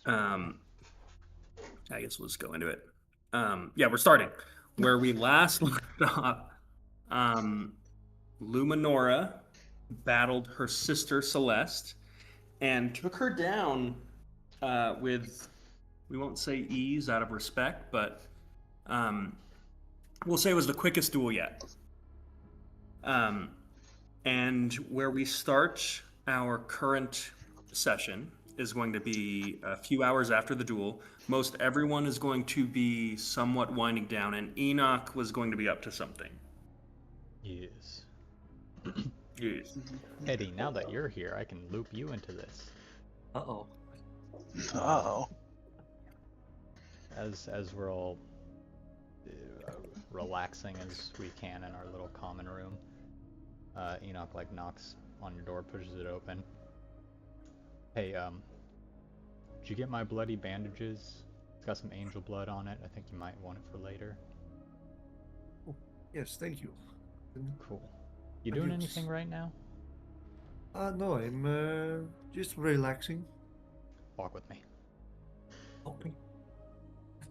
Um, I guess we'll just go into it. Yeah, we're starting where we last left off. Um, Luminora battled her sister Celeste and took her down with, we won't say ease out of respect, but um, we'll say it was the quickest duel yet. Um, and where we start our current session is going to be a few hours after the duel. Most everyone is going to be somewhat winding down, and Enoch was going to be up to something. Yes. Yes. Eddie, now that you're here, I can loop you into this. Uh-oh. Uh-oh. As we're all relaxing as we can in our little common room, Enoch like knocks on your door, pushes it open. Hey, did you get my bloody bandages? It's got some angel blood on it. I think you might want it for later. Oh, yes, thank you. Cool. You doing anything right now? No, I'm just relaxing. Walk with me. Okay.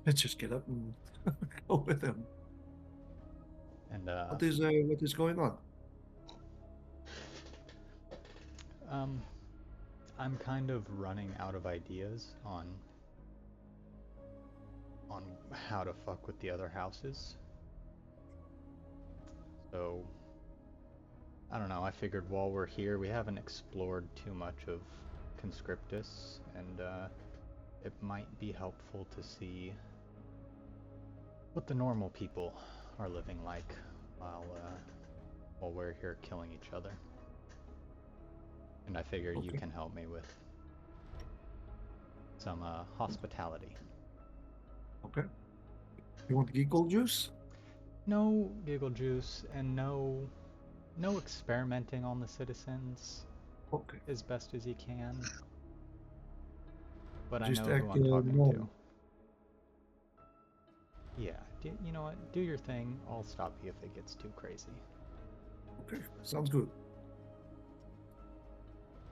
Let's just get up and go with him. And what is going on? I'm kind of running out of ideas on how to fuck with the other houses. So I don't know, I figured while we're here, we haven't explored too much of Conscriptus, and it might be helpful to see what the normal people are living like while we're here killing each other. And I figure you can help me with some hospitality. Okay. You want giggle juice? No giggle juice, and no experimenting on the citizens. Okay. As best as you can. But Just I know who I'm talking normal. to. Yeah, you know what? Do your thing. I'll stop you if it gets too crazy. Okay, sounds good.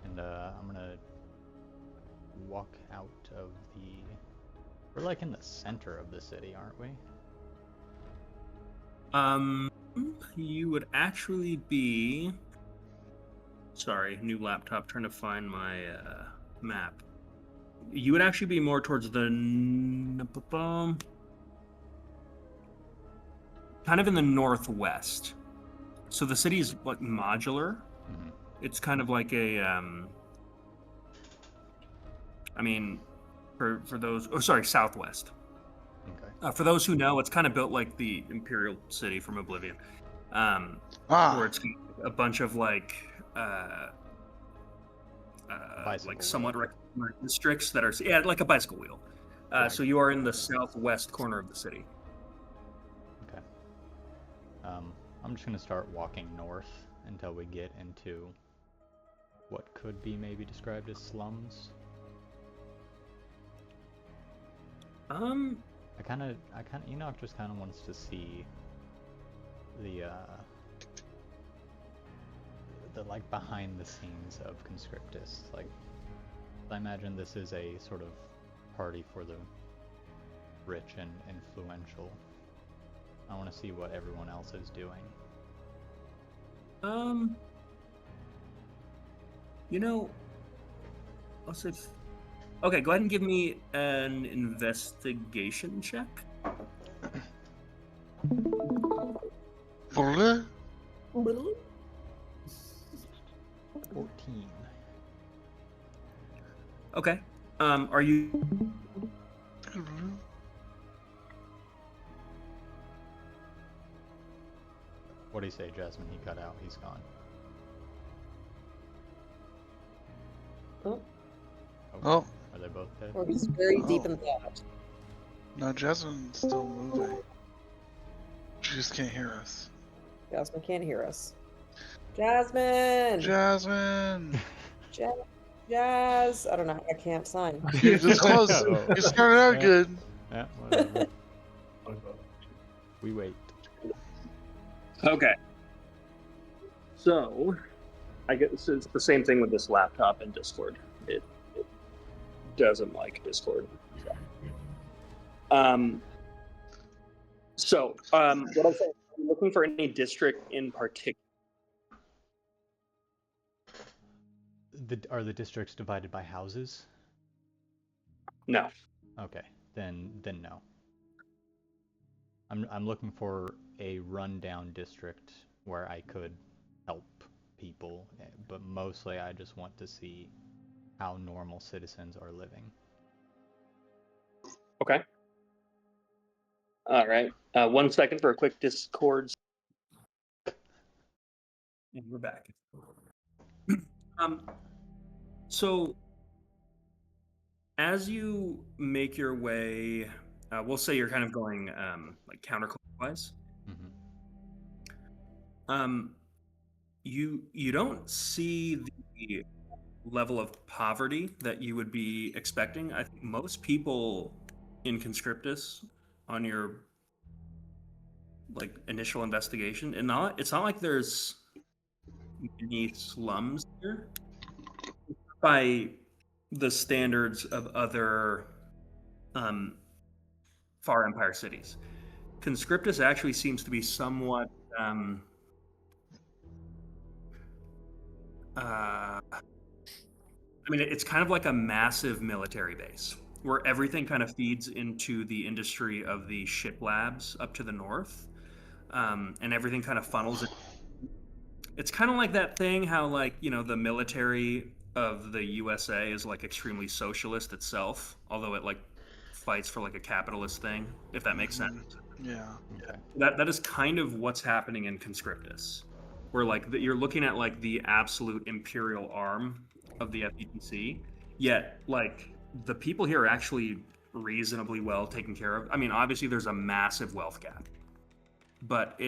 And I'm gonna walk out of the... We're like in the center of the city, aren't we? You would actually be... Sorry, new laptop, trying to find my map. You would actually be more towards the... kind of in the northwest. So the city is like modular. Mm-hmm. It's kind of like a... I mean, for those... Oh, sorry, southwest. Okay. For those who know, it's kind of built like the Imperial City from Oblivion. Where it's a bunch of like somewhat rectangular districts that are like a bicycle wheel. Right. So you are in the southwest corner of the city. Okay. I'm just gonna start walking north until we get into what could be maybe described as slums. Enoch just kind of wants to see the like behind the scenes of Conscriptus. Like, I imagine this is a sort of party for the rich and influential. I want to see what everyone else is doing. You know, I'll say. Okay, go ahead and give me an investigation check. 14. Okay. Are you... What do you say, Jasmine? He cut out. He's gone. Oh. Oh. Are they both dead? Or he's very deep in thought. No, Jasmine's still moving. She just can't hear us. Jasmine can't hear us. Jasmine! Jasmine! Jazz! I don't know. I can't sign. You're this close. You started out good. Yeah, whatever. We wait. Okay. So, I guess it's the same thing with this laptop and Discord. It doesn't like Discord. So, what I'm saying, I'm looking for any district in particular. Are the districts divided by houses? No. Okay, then no. I'm looking for a rundown district where I could help people, but mostly I just want to see how normal citizens are living. Okay. All right. 1 second for a quick Discord. And we're back. So as you make your way, we'll say you're kind of going like counterclockwise. Mm-hmm. You don't see the level of poverty that you would be expecting. I think most people in Conscriptus, on your like initial investigation, it's not like there's many slums here by the standards of other Far Empire cities. Conscriptus actually seems to be somewhat I mean, it's kind of like a massive military base where everything kind of feeds into the industry of the ship labs up to the north, and everything kind of funnels. It's kind of like that thing how, like, you know, the military of the USA is like extremely socialist itself, although it like fights for like a capitalist thing, if that makes sense. Yeah. Okay. That is kind of what's happening in Conscriptus, where like you're looking at like the absolute imperial arm of the FETC, yet like the people here are actually reasonably well taken care of. I mean, obviously there's a massive wealth gap, but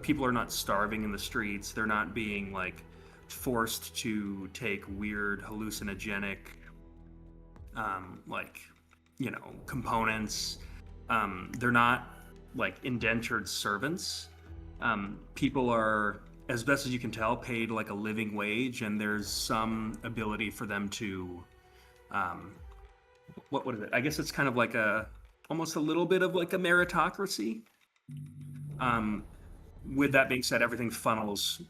people are not starving in the streets. They're not being like forced to take weird hallucinogenic like, you know, components. They're not like indentured servants. People are, as best as you can tell, paid like a living wage, and there's some ability for them to what is it? I guess it's kind of like almost a little bit of like a meritocracy. With that being said, everything funnels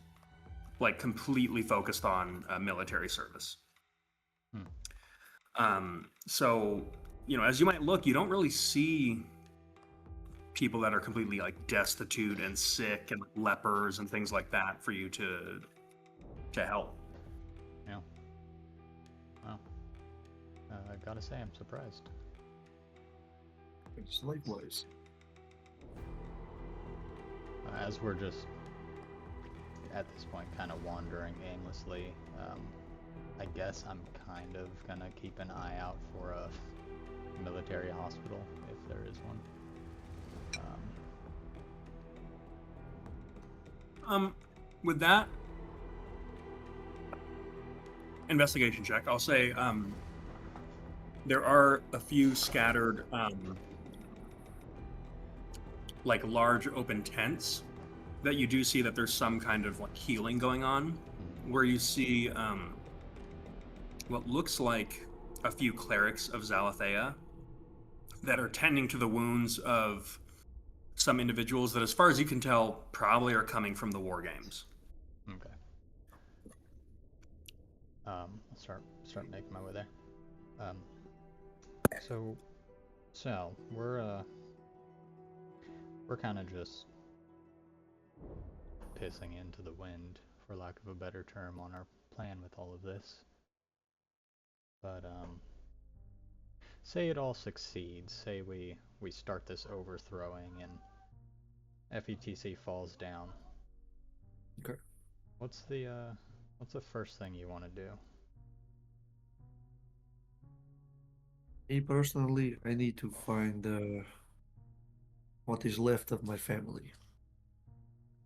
like completely focused on military service. So, you know, as you might look, you don't really see people that are completely like destitute and sick and like, lepers and things like that for you to help. Yeah. Well, I gotta say, I'm surprised. It's likewise. As we're just at this point kind of wandering aimlessly, I guess I'm kind of gonna keep an eye out for a military hospital if there is one. With that investigation check, I'll say there are a few scattered like large open tents that you do see that there's some kind of like healing going on, where you see what looks like a few clerics of Zalathea that are tending to the wounds of some individuals that, as far as you can tell, probably are coming from the war games. Okay. I'll start making my way there. So Sal, we're kind of just pissing into the wind, for lack of a better term, on our plan with all of this. But say it all succeeds. Say we start this overthrowing and FETC falls down. Okay. What's the first thing you want to do? Me personally, I need to find what is left of my family.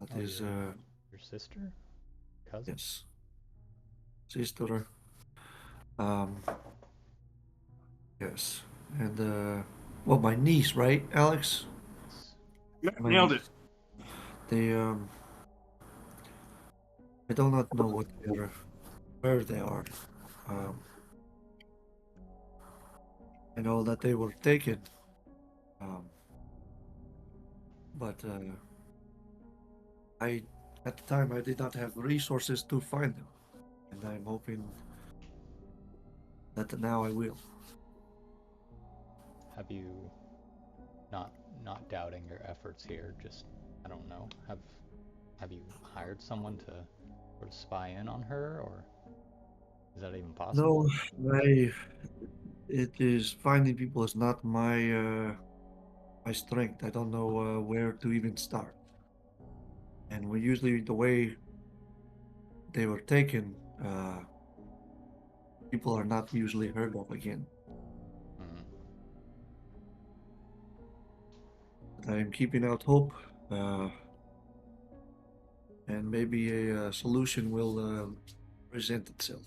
That is your sister? Cousin? yes, sister. Yes, and well, my niece, right, Alex? My Nailed niece. it. They I do not know where they are. I know that they were taken, but I at the time I did not have resources to find them, and I'm hoping that now I will. Have you not doubting your efforts here, just I don't know, have you hired someone to sort of spy in on her, or is that even possible? No, it is finding people is not my strength. I don't know where to even start. And we usually the way they were taken, people are not usually heard of again. Hmm. But I am keeping out hope, and maybe a solution will present itself.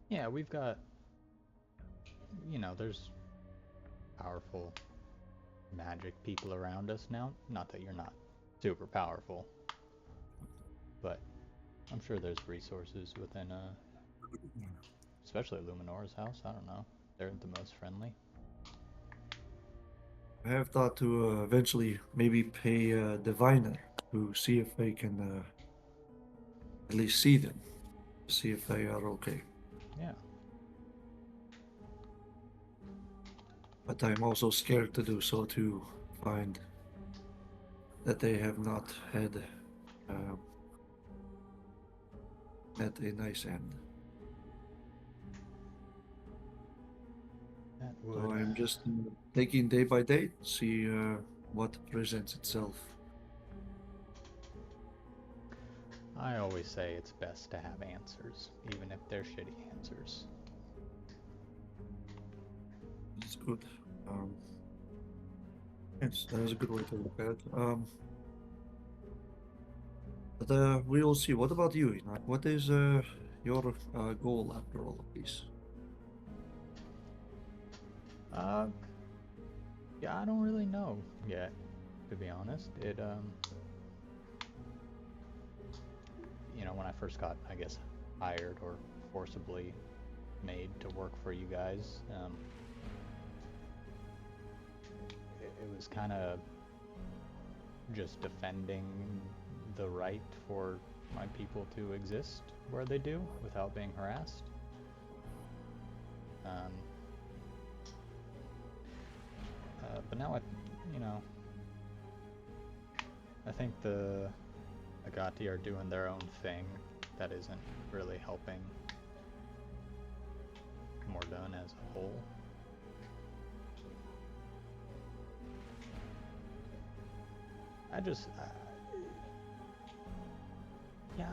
Yeah, we've got, there's powerful magic people around us now. Not that you're not super powerful, but I'm sure there's resources within, especially Luminora's house. I don't know. They're the most friendly. I have thought to eventually maybe pay a diviner to see if they can at least see them, see if they are okay. Yeah. But I'm also scared to do so to find that they have not um, had a nice end. That So would. I'm just taking day by day, see what presents itself. I always say it's best to have answers, even if they're shitty answers. It's good. Yes, that is a good way to look at it. But we will see. What about you, Enoch? What is your goal after all of these? Yeah, I don't really know yet, to be honest. When I first got, I guess, hired or forcibly made to work for you guys, it was kind of just defending the right for my people to exist where they do without being harassed. But now I think the Agati are doing their own thing that isn't really helping Mordan as a whole. I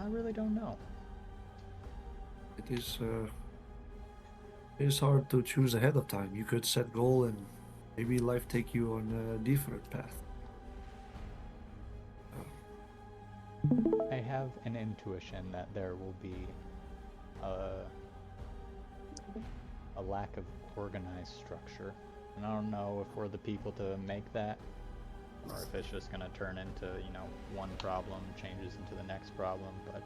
really don't know. It is hard to choose ahead of time. You could set goal and maybe life take you on a different path. I have an intuition that there will be a lack of organized structure. And I don't know if we're the people to make that, or if it's just gonna turn into, one problem changes into the next problem, but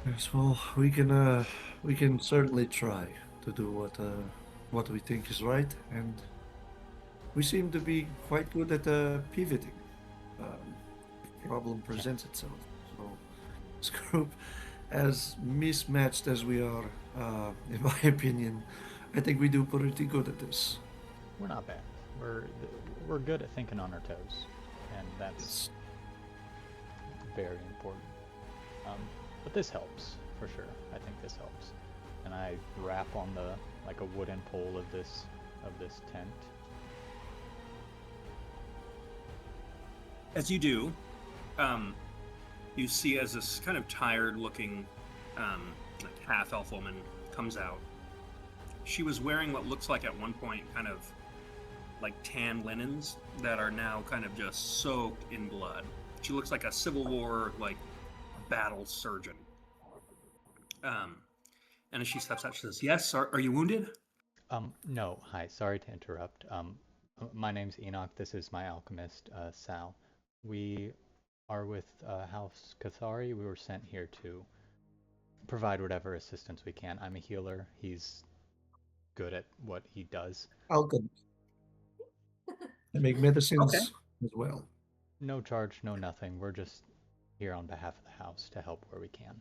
Yes, well, we can certainly try to do what we think is right, and we seem to be quite good at pivoting if problem presents itself. So this group, as mismatched as we are, in my opinion, I think we do pretty good at this. we're not bad. We're good at thinking on our toes, and that's very important. But this helps for sure. I think this helps, and I wrap on a wooden pole of this tent. As you do, you see as this kind of tired-looking, like half-elf woman comes out. She was wearing what looks like at one point kind of like tan linens that are now kind of just soaked in blood. She looks like a Civil War like battle surgeon. And as she steps out, she says, "Yes, are you wounded?" No, hi, sorry to interrupt. My name's Enoch. This is my alchemist, Sal. We are with House Cathari. We were sent here to provide whatever assistance we can. I'm a healer. He's good at what he does. Alchemist. I make medicines as well. No charge, no nothing. We're just here on behalf of the house to help where we can.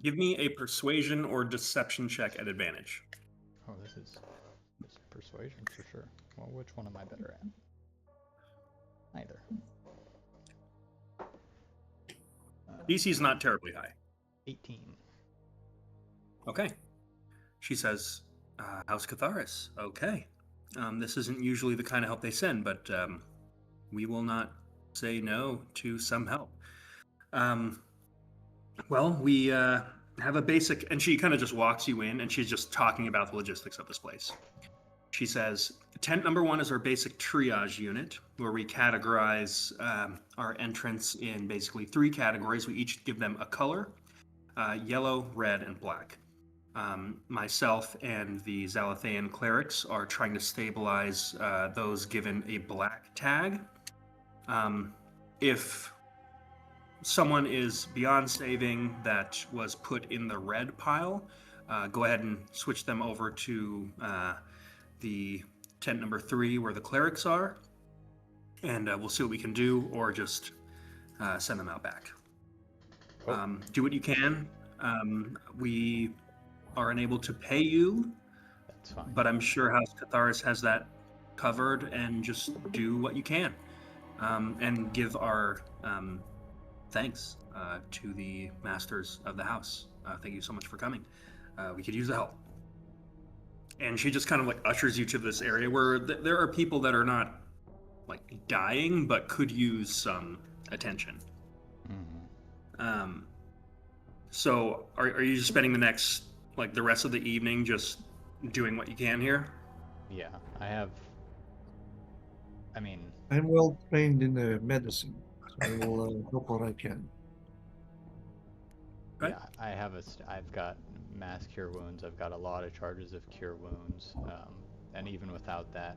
Give me a persuasion or deception check at advantage. Oh, this is persuasion for sure. Well, which one am I better at? Neither. DC's not terribly high. 18. Okay. She says, House Catharis. Okay. This isn't usually the kind of help they send, but we will not say no to some help. Well, we have a basic, and she kind of just walks you in, and she's just talking about the logistics of this place. She says, tent number 1 is our basic triage unit, where we categorize our entrants in basically 3 categories. We each give them a color, yellow, red, and black. Myself and the Zalathaean clerics are trying to stabilize those given a black tag. If someone is beyond saving that was put in the red pile, go ahead and switch them over to the tent number 3 where the clerics are, and we'll see what we can do, or just send them out back. Do what you can. We are unable to pay you, That's fine. but I'm sure House Catharis has that covered, and just do what you can. And give our thanks to the masters of the house. Thank you so much for coming. We could use the help. And she just kind of like ushers you to this area where there are people that are not like dying, but could use some attention. Mm-hmm. So are you just spending the rest of the evening just doing what you can here? Yeah, I'm well trained in medicine, so I will help what I can. Okay. yeah, I've got mass cure wounds. I've got a lot of charges of cure wounds, and even without that,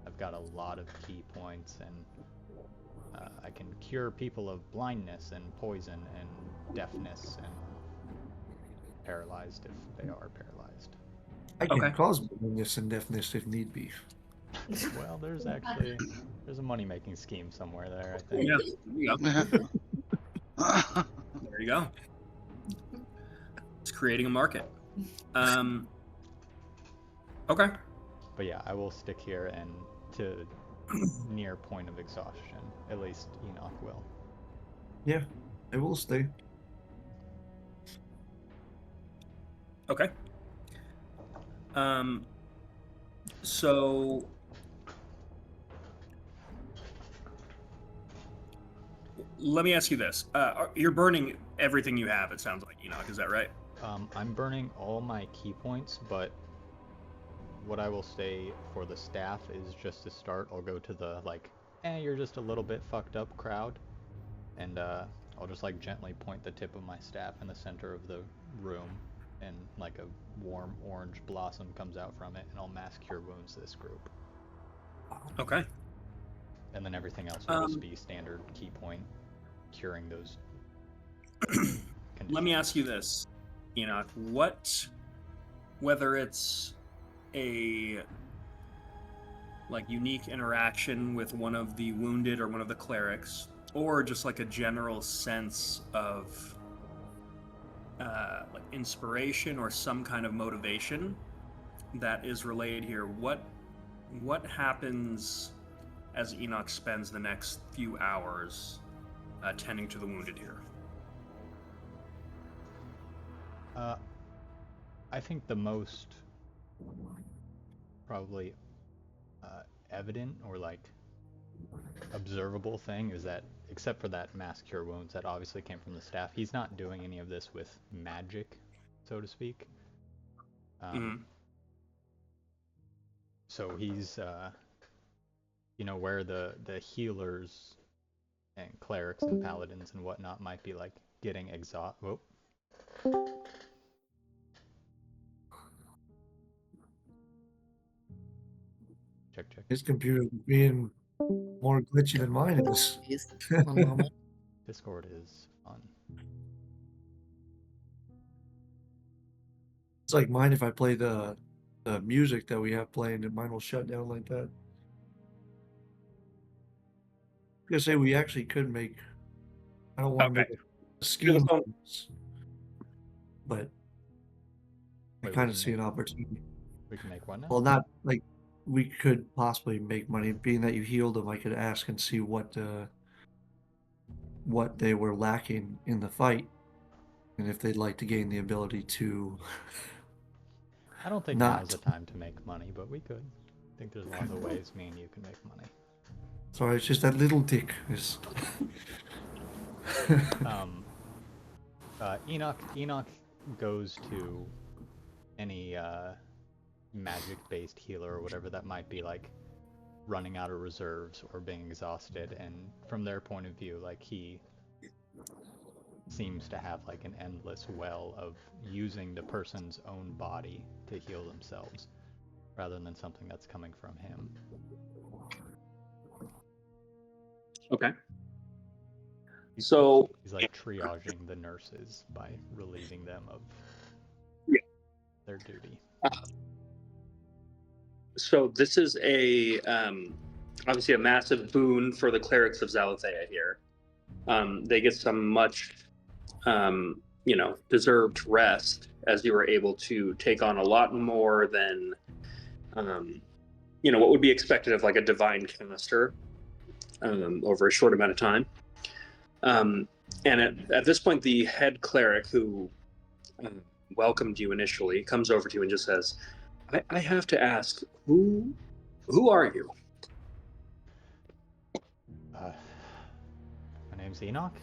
I've got a lot of key points, and I can cure people of blindness and poison and deafness and paralyzed if they are paralyzed. I can Okay. cause blindness and deafness if need be. Well, there's a money-making scheme somewhere there, I think. Yeah, there you go. There you go. It's creating a market. Okay. But yeah, I will stick here and to near point of exhaustion. At least Enoch will. Yeah, I will stay. Okay. So let me ask you this: you're burning everything you have. It sounds like, Enoch. Is that right? I'm burning all my key points, but what I will say for the staff is just to start, I'll go to the you're just a little bit fucked up crowd, and I'll just gently point the tip of my staff in the center of the room, and like a warm orange blossom comes out from it, and I'll mass cure wounds this group. Okay. And then everything else will just be standard key point curing those Let me ask you this, Enoch. Whether it's a unique interaction with one of the wounded or one of the clerics, or just a general sense of inspiration or some kind of motivation that is relayed here, what happens as Enoch spends the next few hours tending to the wounded here? I think the most probably evident or observable thing is that, except for that mass cure wounds that obviously came from the staff, he's not doing any of this with magic, so to speak. So he's where the healers and clerics and paladins and whatnot might be getting exhausted. Check. His computer being More glitchy than mine is. Please, one moment. Discord is fun. It's like mine if I play the music that we have playing, and mine will shut down like that. I was gonna say we actually could make. I don't want to Okay. make a scheme, phone. but I Wait, kind we of can see an make- opportunity. We can make one now? Well, not like we could possibly make money. Being that you healed them, I could ask and see what they were lacking in the fight, and if they'd like to gain the ability to. I don't think not. now's the time to make money, but we could. I think there's lots of ways me and you can make money. Sorry, it's just that little tick is. Enoch goes to any magic-based healer or whatever that might be, like running out of reserves or being exhausted, and from their point of view, like he seems to have like an endless well of using the person's own body to heal themselves, rather than something that's coming from him. Okay. So He's like triaging the nurses by relieving them of Yeah. their duty. So this is a obviously a massive boon for the clerics of Zalathea here. They get some much, deserved rest as you were able to take on a lot more than, what would be expected of like a divine caster over a short amount of time. And at this point, the head cleric who welcomed you initially comes over to you and just says, I have to ask, who are you? My name's Enoch.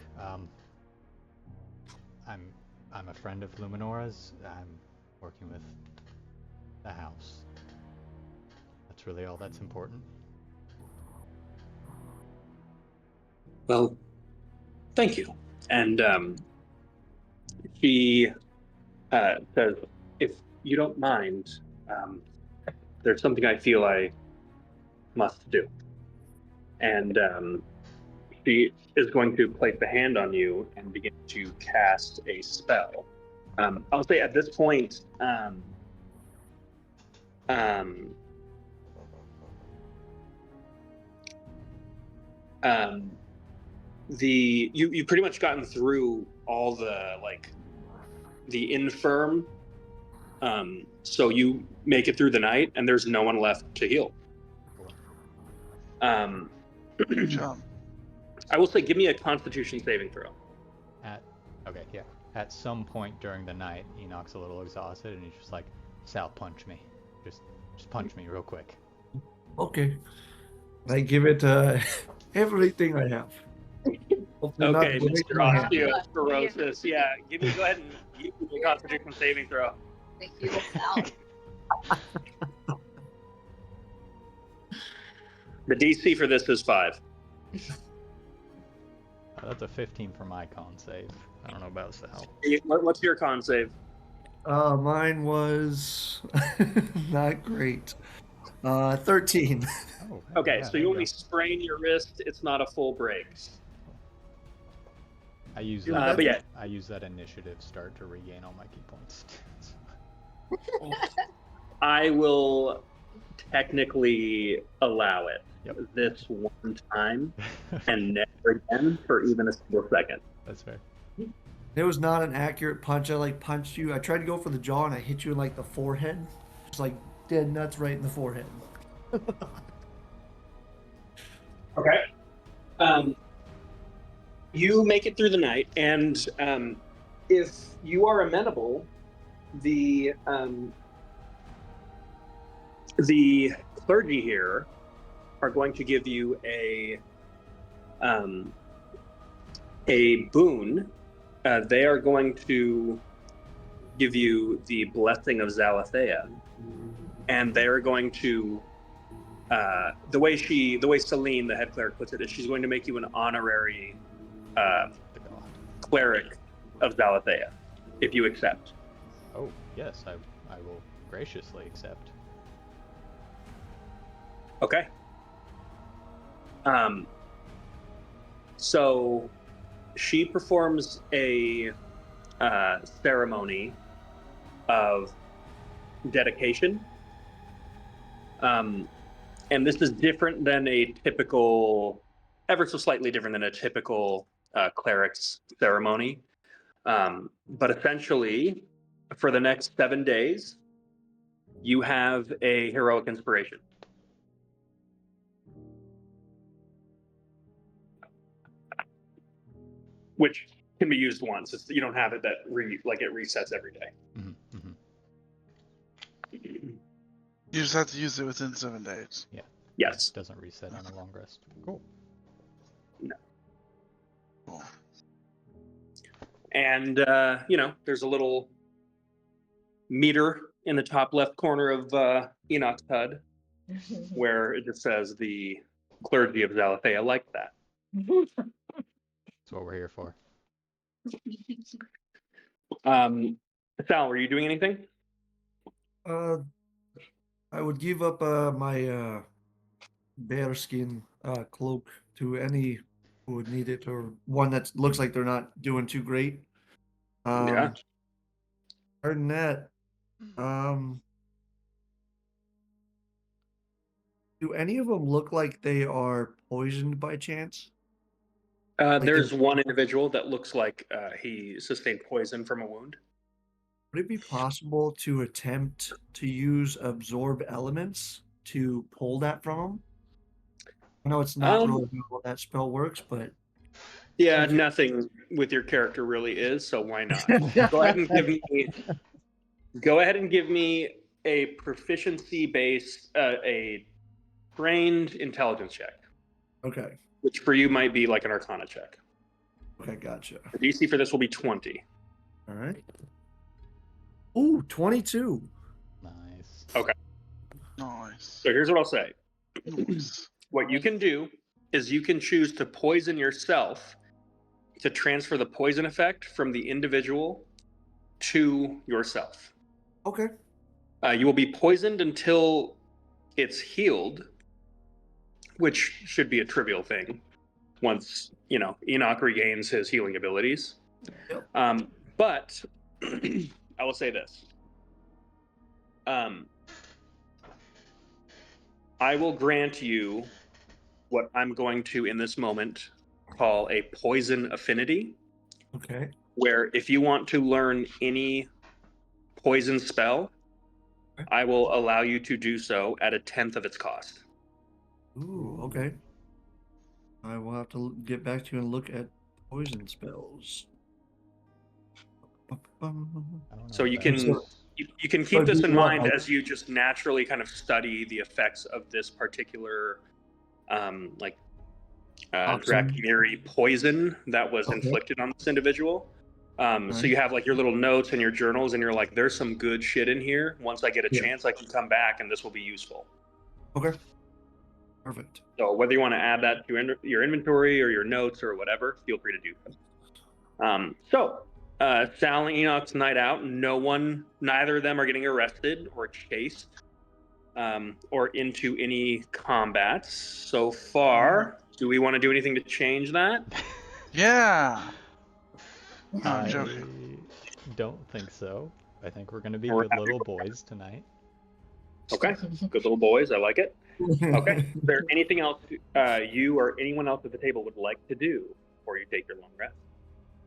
I'm a friend of Luminora's. I'm working with the house. That's really all that's important. Well, thank you. And she says, if you don't mind, there's something I feel I must do. And she is going to place a hand on you and begin to cast a spell. I'll say at this point, you pretty much gotten through all the infirm. So you make it through the night, and there's no one left to heal. Good job. I will say, give me a Constitution saving throw. At some point during the night, Enoch's a little exhausted, and he's just like, "Sal, punch me. Just punch me real quick." Okay. I give it everything I have. Hopefully not Okay, break Mr. my hand. Osteoporosis. Yeah, go ahead and use a Constitution saving throw. Thank you, Sal. The DC for this is 5. That's a 15 for my con save. I don't know about Sal. What's your con save? Mine was not great. 13. Oh, Okay, yeah, so there you you only go. sprain your wrist. It's not a full break. I use You're that. but yeah. I use that initiative start to regain all my key points. I will technically allow it Yep. this one time and never again for even a single second. That's fair. It was not an accurate punch. I punched you. I tried to go for the jaw and I hit you in like the forehead. Just like dead nuts right in the forehead. Okay. You make it through the night, and if you are amenable, the clergy here are going to give you a boon. They are going to give you the blessing of Zalathea, and they are going to the way Celine, the head cleric, puts it, is she's going to make you an honorary The god. cleric of Zalathea if you accept. Oh yes, I will graciously accept. Okay. So she performs a ceremony of dedication. And this is different than a typical, ever so slightly different than a typical cleric's ceremony. But essentially, for the next 7 days, you have a heroic inspiration. Which can be used once. You don't have it that it resets every day. Mm-hmm, mm-hmm. You just have to use it within 7 days. Yes. It doesn't reset on a long rest. Cool. Cool. And there's a little meter in the top left corner of Enoch's HUD where it just says the clergy of Zalathea like that. That's what we're here for. Sal, were you doing anything? I would give up my bearskin cloak to any who would need it, or one that looks like they're not doing too great. Yeah. Other than that, do any of them look like they are poisoned by chance? There's one individual that looks like he sustained poison from a wound. Would it be possible to attempt to use absorb elements to pull that from them? I know it's not really how that spell works, but yeah, nothing with your character really is, so why not? Go ahead and give me a proficiency based, a trained intelligence check. Okay. Which for you might be like an Arcana check. Okay, gotcha. The DC for this will be 20. All right. Ooh, 22. Nice. Okay. Nice. So here's what I'll say. Nice. What you can do is you can choose to poison yourself to transfer the poison effect from the individual to yourself. Okay. You will be poisoned until it's healed, which should be a trivial thing once, Enoch regains his healing abilities. Yep. But I will say this. I will grant you what I'm going to, in this moment, call a poison affinity. Okay. Where if you want to learn any poison spell, I will allow you to do so at 1/10 of its cost. Ooh, okay. I will have to get back to you and look at poison spells. I don't know So what you that can is. you can So keep this do in what, mind like- as you just naturally kind of study the effects of this particular Drakmiri poison that was Okay. inflicted on this individual. So you have like your little notes and your journals, and you're like, there's some good shit in here. Once I get a Yeah. chance, I can come back and this will be useful. Okay. Perfect. So whether you want to add that to your inventory or your notes or whatever, feel free to do so. Sal and Enoch's night out. Neither of them are getting arrested or chased, or into any combats so far. Do we want to do anything to change that? Yeah. No, I'm I joking. don't think so. I think we're going to be We're good happy little with boys tonight. Okay, good little boys. I like it. Okay. Is there anything else you or anyone else at the table would like to do before you take your long rest?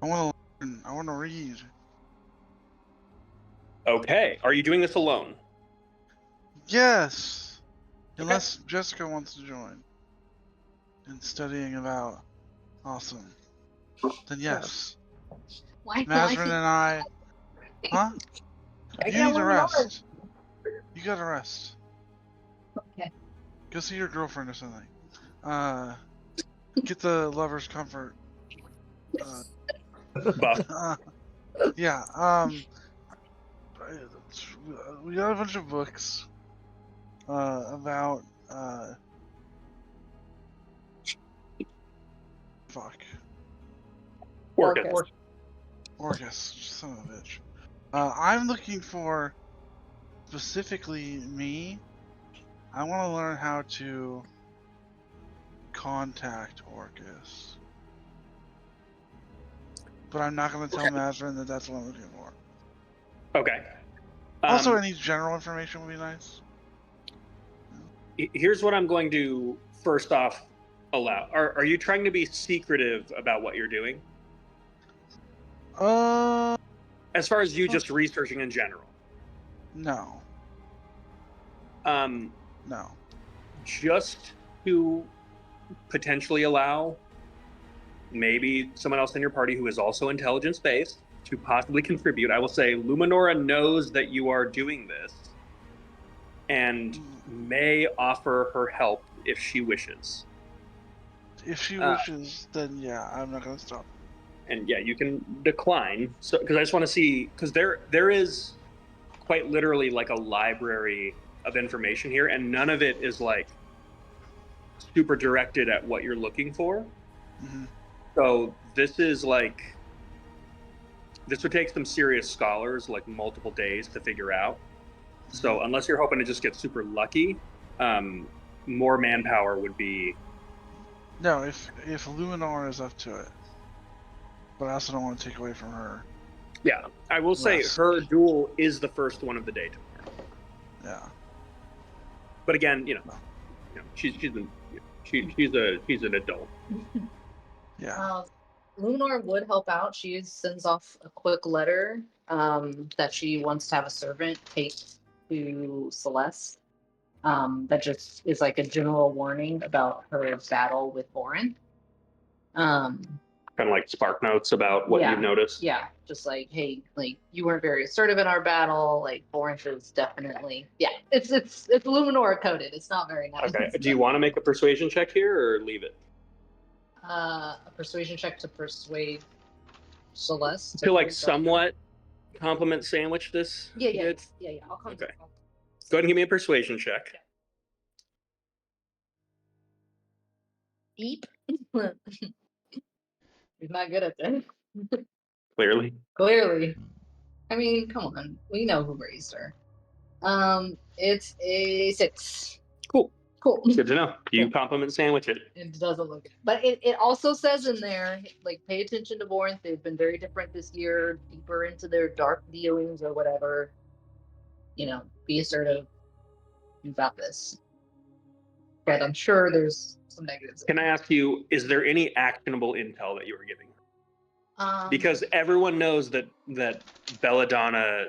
I want to learn. I want to read. Okay. Are you doing this alone? Yes. Unless Jessica wants to join. And studying about awesome. Then yes. Why Mazrin and I. Huh? I You can't need to learn more. rest. You gotta rest. Okay. Go see your girlfriend or something. Get the lover's comfort. Buff. Yeah. We got a bunch of books. About fuck. Orcus. Orcus, son of a bitch. I'm looking for specifically me. I want to learn how to contact Orcus. But I'm not going to tell Mazarin that that's what I'm looking for. Okay. Also, any general information would be nice. Here's what I'm going to first off allow. Are you trying to be secretive about what you're doing? As far as you just researching in general? No. No. Just to potentially allow maybe someone else in your party who is also intelligence-based to possibly contribute, I will say Luminora knows that you are doing this and may offer her help if she wishes. If she wishes, then yeah, I'm not going to stop. And yeah, you can decline. So, because I just want to see, because there is quite literally like a library of information here, and none of it is like super directed at what you're looking for. Mm-hmm. So this is like, this would take some serious scholars like multiple days to figure out. So unless you're hoping to just get super lucky, more manpower would be. No, if Luminor is up to it, but I also don't want to take away from her. Yeah, I will say Rest. her duel is the first one of the day tomorrow. Yeah. But again, she's an adult. Yeah. Luminor would help out. She sends off a quick letter that she wants to have a servant take to Celeste. That just is like a general warning about her battle with Borin. Kind of like spark notes about what you've noticed. Yeah, just like, hey, like you weren't very assertive in our battle. Like Borin is definitely, it's Luminor coded. It's not very nice. Okay. Do you want to make a persuasion check here or leave it? A persuasion check to persuade Celeste To like somewhat compliment sandwich this. Yeah. I'll come. Okay. Go ahead and give me a persuasion check. Eep. He's not good at that. Clearly. Clearly. I mean, come on. We know who raised her. It's a 6. Cool. Cool. Good to know. You compliment sandwich it. It doesn't look good. But it also says in there, like, pay attention to Borinth. They've been very different this year, deeper into their dark dealings or whatever. Be assertive. You've got this. But I'm sure there's some negatives. Can I ask you, is there any actionable intel that you were giving her? Because everyone knows that Belladonna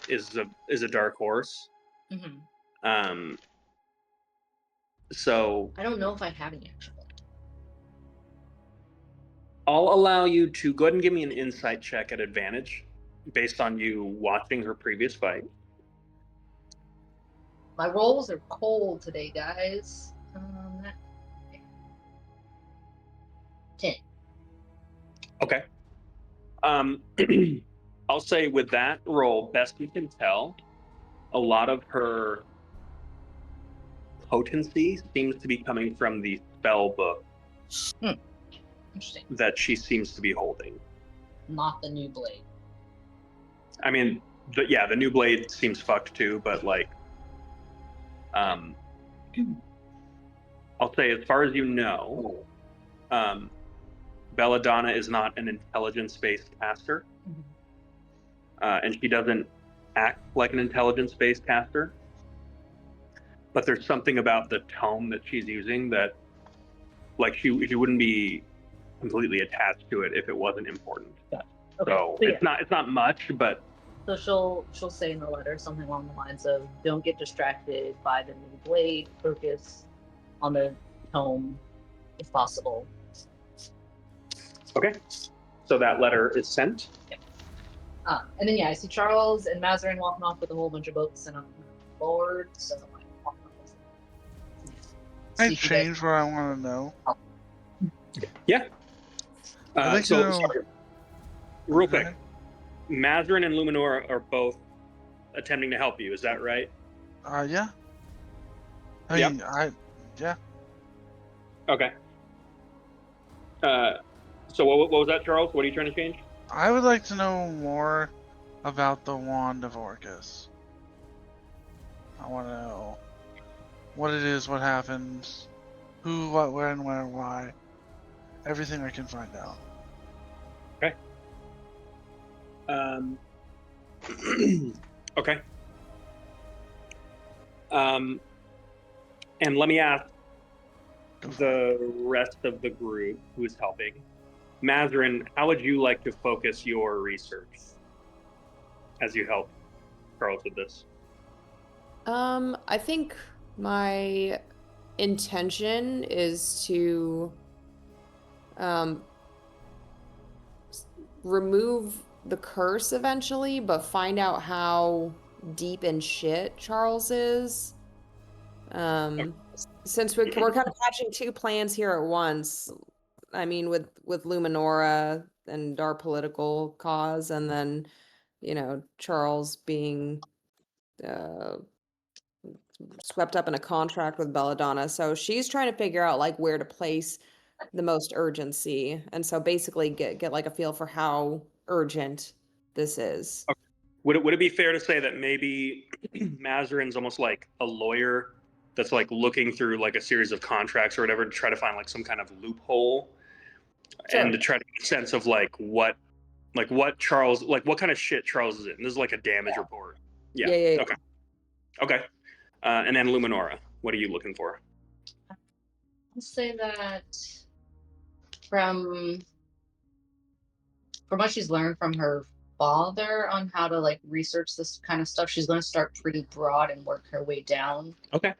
is a dark horse. Mm-hmm. So I don't know if I have any actually. I'll allow you to go ahead and give me an insight check at advantage based on you watching her previous fight. My rolls are cold today, guys. 10. Okay. I'll say with that roll, best you can tell, a lot of her potency seems to be coming from the spell book Interesting. that she seems to be holding. Not the new blade. I mean, the new blade seems fucked too, but like, I'll say as far as you know, Belladonna is not an intelligence-based caster, and she doesn't act like an intelligence-based caster. But there's something about the tome that she's using that, like, she wouldn't be completely attached to it if it wasn't important. Gotcha. Okay. So yeah. it's not much, but So she'll say in the letter something along the lines of, "Don't get distracted by the new blade. Focus on the tome, if possible." okay. So that letter is sent. And then I see Charles and Mazarin walking off with a whole bunch of books and I'm bored, so I'm walking off. I change what I want to know. Yeah. I'd like to know. Sorry. Real quick, Mazarin and Luminor are both attempting to help you. Is that right? Yeah. I Yep. mean, yeah. Okay. So what was that, Charles? What are you trying to change? I would like to know more about the Wand of Orcus. I want to know what it is, what happens. Who, what, when, where, why. Everything I can find out. Okay. And let me ask Go for it. the rest of the group who is helping. Mazarin, how would you like to focus your research as you help Charles with this? I think my intention is to um remove the curse eventually, but find out how deep in shit Charles is. Since we're kind of hatching two plans here at once. I mean, with Luminora and our political cause, and then, Charles being uh, swept up in a contract with Belladonna. So she's trying to figure out like where to place the most urgency, and so basically get like a feel for how urgent this is. Would it be fair to say that maybe Mazarin's almost like a lawyer that's like looking through like a series of contracts or whatever to try to find like some kind of loophole Sure. and to try to get a sense of like what Charles, like what kind of shit Charles is in. This is like a damage report. Yeah. Yeah. Okay. And then Luminora, what are you looking for? I'll say that from what she's learned from her father on how to like research this kind of stuff, she's going to start pretty broad and work her way down. Okay.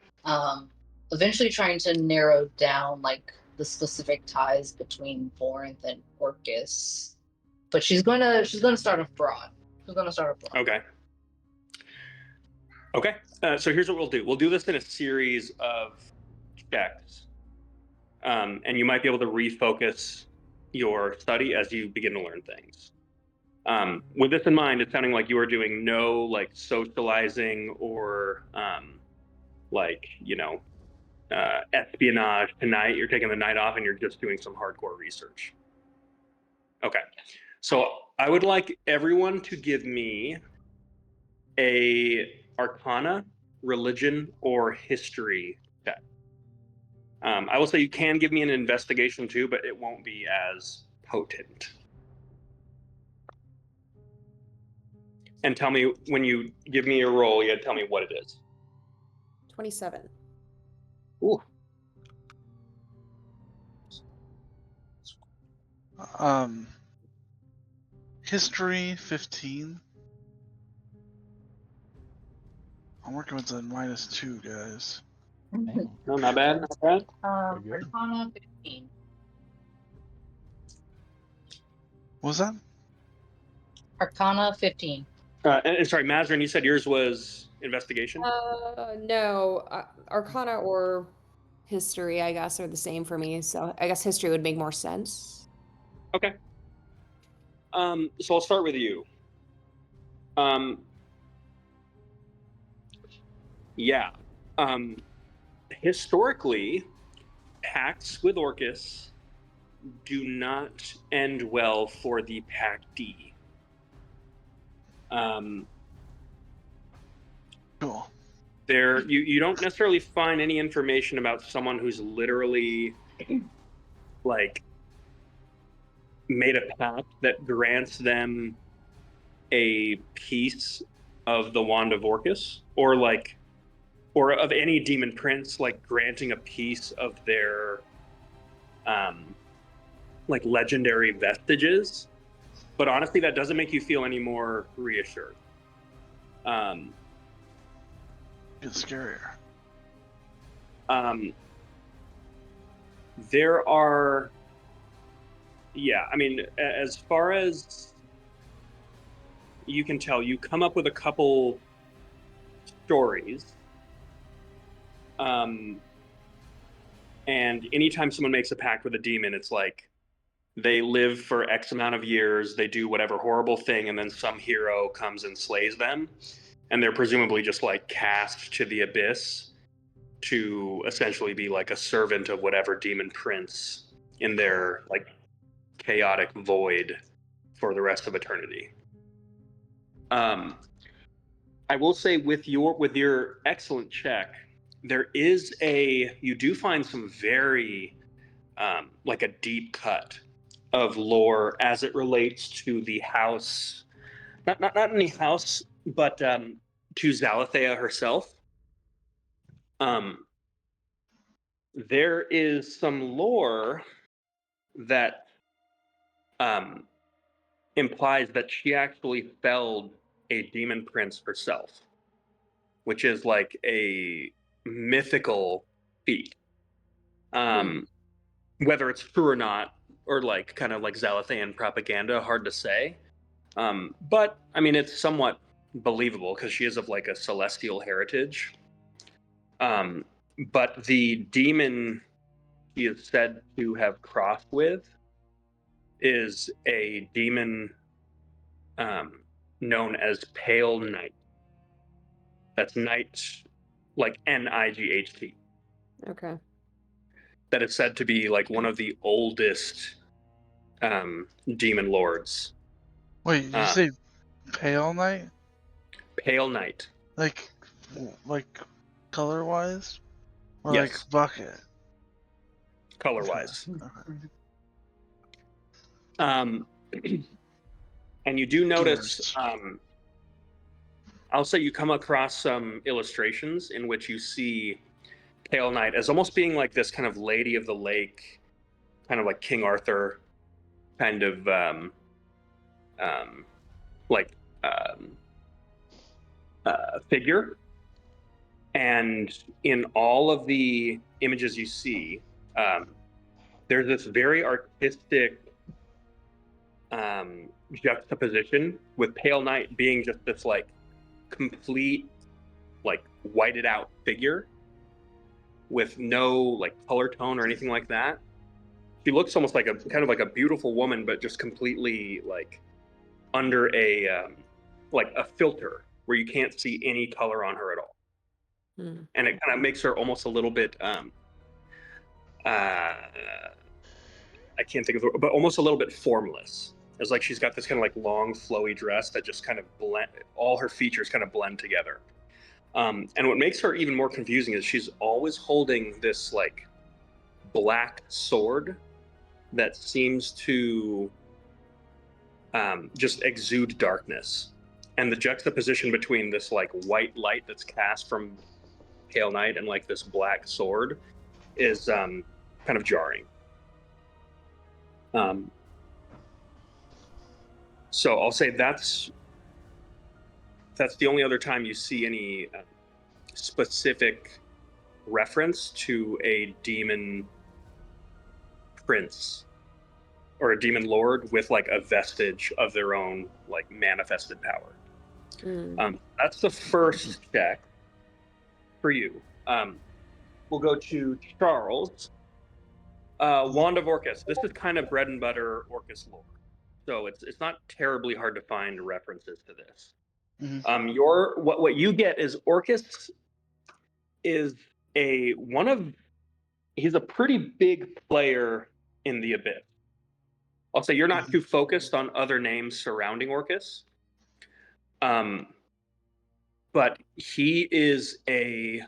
Eventually trying to narrow down like the specific ties between Borinth and Orcus, but she's gonna start off broad. Okay. So here's what we'll do. We'll do this in a series of checks, and you might be able to refocus your study as you begin to learn things. With this in mind, it's sounding like you are doing no like socializing or espionage tonight. You're taking the night off and you're just doing some hardcore research. Okay. So I would like everyone to give me a Arcana, Religion, or History check. I will say you can give me an investigation too, but it won't be as potent. And tell me, when you give me a roll, you gotta tell me what it is. 27. Ooh. History 15. I'm working with the -2, guys. Dang. No, not bad, not bad. Pretty good. Arcana 15. What was that? Arcana 15. And sorry, Mazarin, you said yours was investigation? No, Arcana or history, I guess, are the same for me. So I guess history would make more sense. Okay. So I'll start with you. Yeah. Historically, pacts with Orcus do not end well for the Pactee. Cool. You don't necessarily find any information about someone who's literally like made a pact that grants them a piece of the Wand of Orcus, or of any demon prince, like granting a piece of their like legendary vestiges. But honestly, that doesn't make you feel any more reassured. It's scarier. There are, yeah, I mean, as far as you can tell, you come up with a couple stories. And anytime someone makes a pact with a demon, it's like they live for X amount of years, they do whatever horrible thing, and then some hero comes and slays them. And they're presumably just like cast to the abyss to essentially be like a servant of whatever demon prince in their like chaotic void for the rest of eternity. I will say with your excellent check, you do find some very like a deep cut of lore as it relates to the house, not in the house, but to Zalathea herself. There is some lore that implies that she actually felled a demon prince herself, which is like a mythical feat. Whether it's true or not, or like kind of like Zalathean propaganda, hard to say. But I mean, it's somewhat believable because she is of like a celestial heritage. But the demon she is said to have crossed with is a demon known as Pale Night. That's night, like Night. Okay. That is said to be like one of the oldest demon lords. Wait, you say Pale Knight? Pale Night. Like color wise? Or Yes. like bucket? Color-wise. Okay. And you do notice, Gears. I'll say you come across some illustrations in which you see Pale Knight as almost being like this kind of Lady of the Lake, kind of like King Arthur kind of figure. And in all of the images you see, there's this very artistic juxtaposition with Pale Knight being just this like complete, like whited out figure with no like color tone or anything like that. She looks almost like a kind of like a beautiful woman, but just completely like under a like a filter where you can't see any color on her at all. And it kind of makes her almost a little bit I can't think of it, but almost a little bit formless. It's like she's got this kind of like long, flowy dress that just kind of blend, all her features kind of blend together. And what makes her even more confusing is she's always holding this like black sword that seems to just exude darkness. And the juxtaposition between this like white light that's cast from Pale Knight and like this black sword is kind of jarring. So I'll say that's the only other time you see any specific reference to a demon prince or a demon lord with like a vestige of their own like manifested power. That's the first check for you. We'll go to Charles. Wand of Orcus. This is kind of bread and butter Orcus lore, so it's not terribly hard to find references to this. What you get is Orcus is he's a pretty big player in the Abyss. I'll say you're not too focused on other names surrounding Orcus, but he is a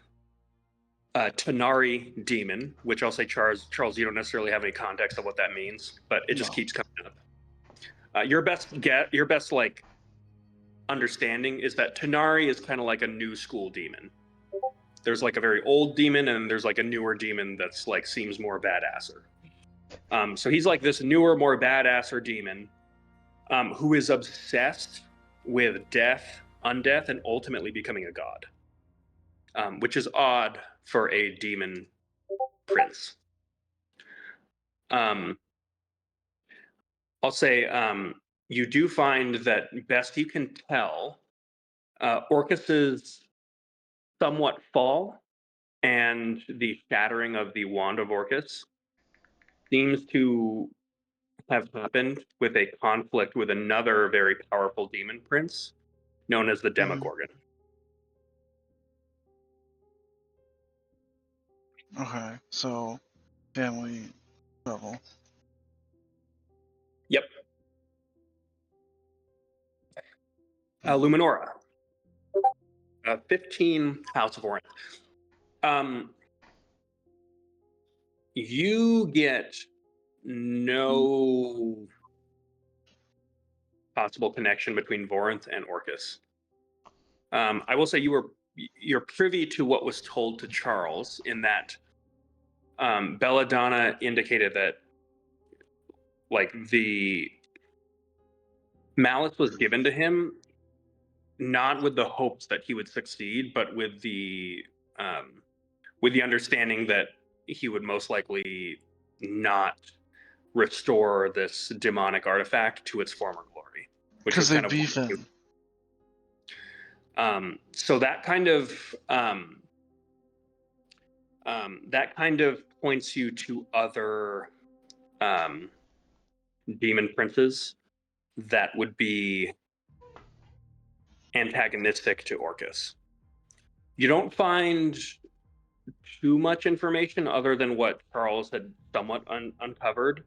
Tanari demon, which I'll say, Charles, you don't necessarily have any context of what that means, but it just keeps coming up. Your best like understanding is that Tanari is kind of like a new school demon. There's like a very old demon, and there's like a newer demon that's like seems more badasser. So he's like this newer, more badasser demon who is obsessed with death, undeath, and ultimately becoming a god, which is odd for a demon prince. I'll say you do find that best you can tell, Orcus's somewhat fall and the shattering of the Wand of Orcus seems to have happened with a conflict with another very powerful demon prince known as the Demogorgon. Okay, so family trouble. Yep. Luminora. 15 House of Orange. You get no possible connection between Vorinth and Orcus. I will say you're privy to what was told to Charles in that Belladonna indicated that like the malice was given to him not with the hopes that he would succeed, but with the understanding that he would most likely not restore this demonic artifact to its former glory, which was Because they kind of beef him. so that kind of points you to other demon princes that would be antagonistic to Orcus. You don't find too much information other than what Charles had somewhat uncovered.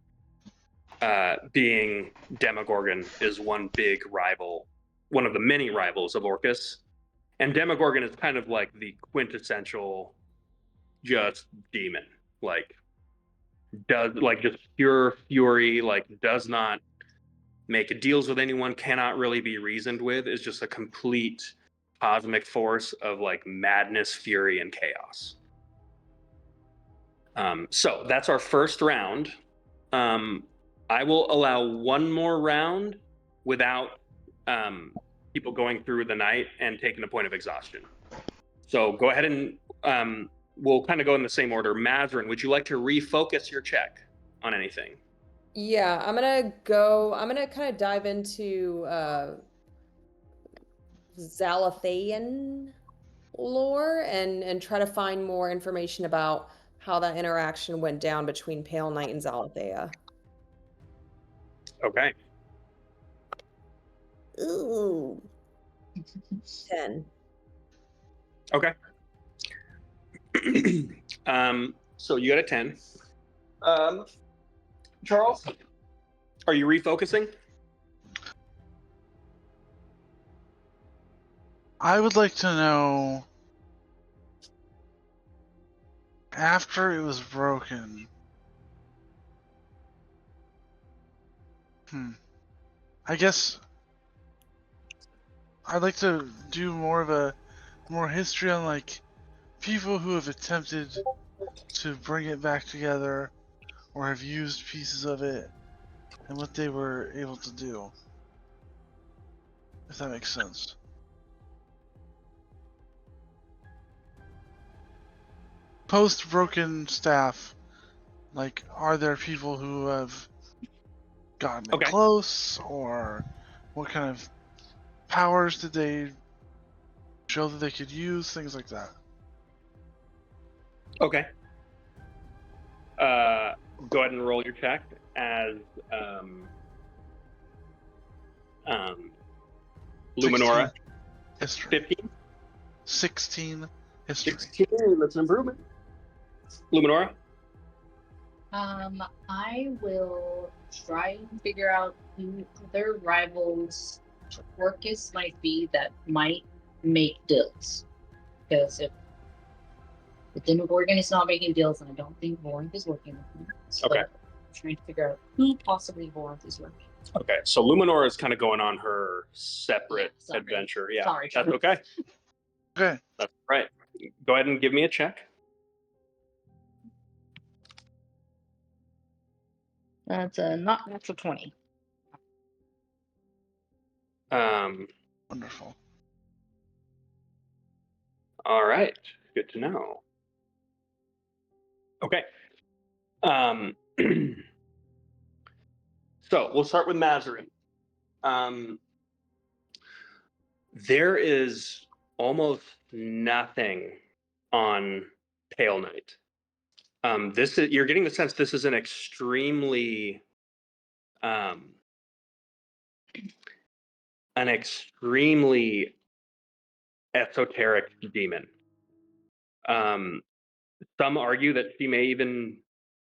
Being Demogorgon is one big rival, one of the many rivals of Orcus, and Demogorgon is kind of like the quintessential just demon, like does like just pure fury, like does not make deals with anyone, cannot really be reasoned with, is just a complete cosmic force of like madness, fury, and chaos. So that's our first round. I will allow one more round without people going through the night and taking a point of exhaustion. So go ahead and we'll kind of go in the same order. Mazarin, would you like to refocus your check on anything? Yeah, I'm gonna kind of dive into Zalathian lore and try to find more information about how that interaction went down between Pale Knight and Zalathea. Okay. Ooh. 10. Okay. So you got a 10. Charles, are you refocusing? I would like to know, after it was broken. I guess I'd like to do more history on like people who have attempted to bring it back together or have used pieces of it and what they were able to do. If that makes sense. Post broken staff, like, are there people who have gotten it close, or what kind of powers did they show that they could use, things like that? Okay. Go ahead and roll your check as Luminora. 16 history. 15? 16 history. 16, that's an improvement. Luminora? I will try and figure out who other rivals Orcus might be that might make deals. Because if the Demogorgon is not making deals, then I don't think Vorinth is working with me. So Okay. I'm trying to figure out who possibly Vorinth is working. Okay, so Luminora is kind of going on her separate sorry. adventure. Yeah, Sorry, that's Charles. okay. Okay. That's right. Go ahead and give me a check. That's a not natural 20. Wonderful. All right, good to know. Okay. So we'll start with Mazarin. There is almost nothing on Pale Knight. You're getting the sense this is an extremely esoteric demon. Some argue that she may even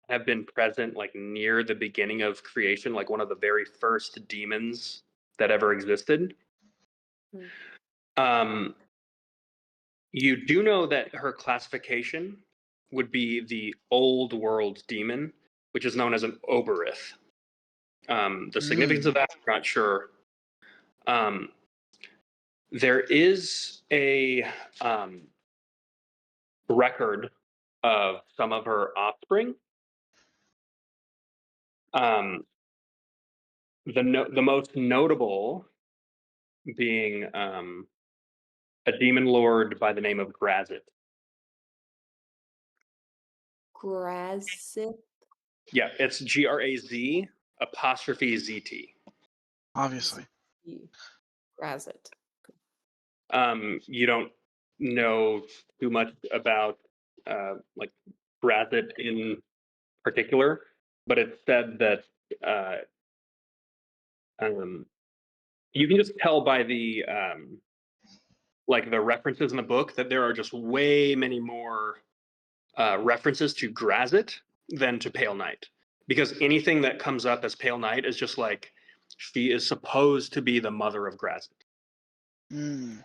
have been present like near the beginning of creation, like one of the very first demons that ever existed. You do know that her classification would be the old world demon, which is known as an Oberith. The significance of that, I'm not sure. There is a record of some of her offspring. The most notable being a demon lord by the name of Grazit. Grazit. Yeah, it's Graz'Zt. Obviously. Grazit. You don't know too much about like Grazit in particular, but it's said that you can just tell by the like the references in the book that there are just way many more references to Grazit than to Pale Knight, because anything that comes up as Pale Knight is just like she is supposed to be the mother of Grazit. Mm.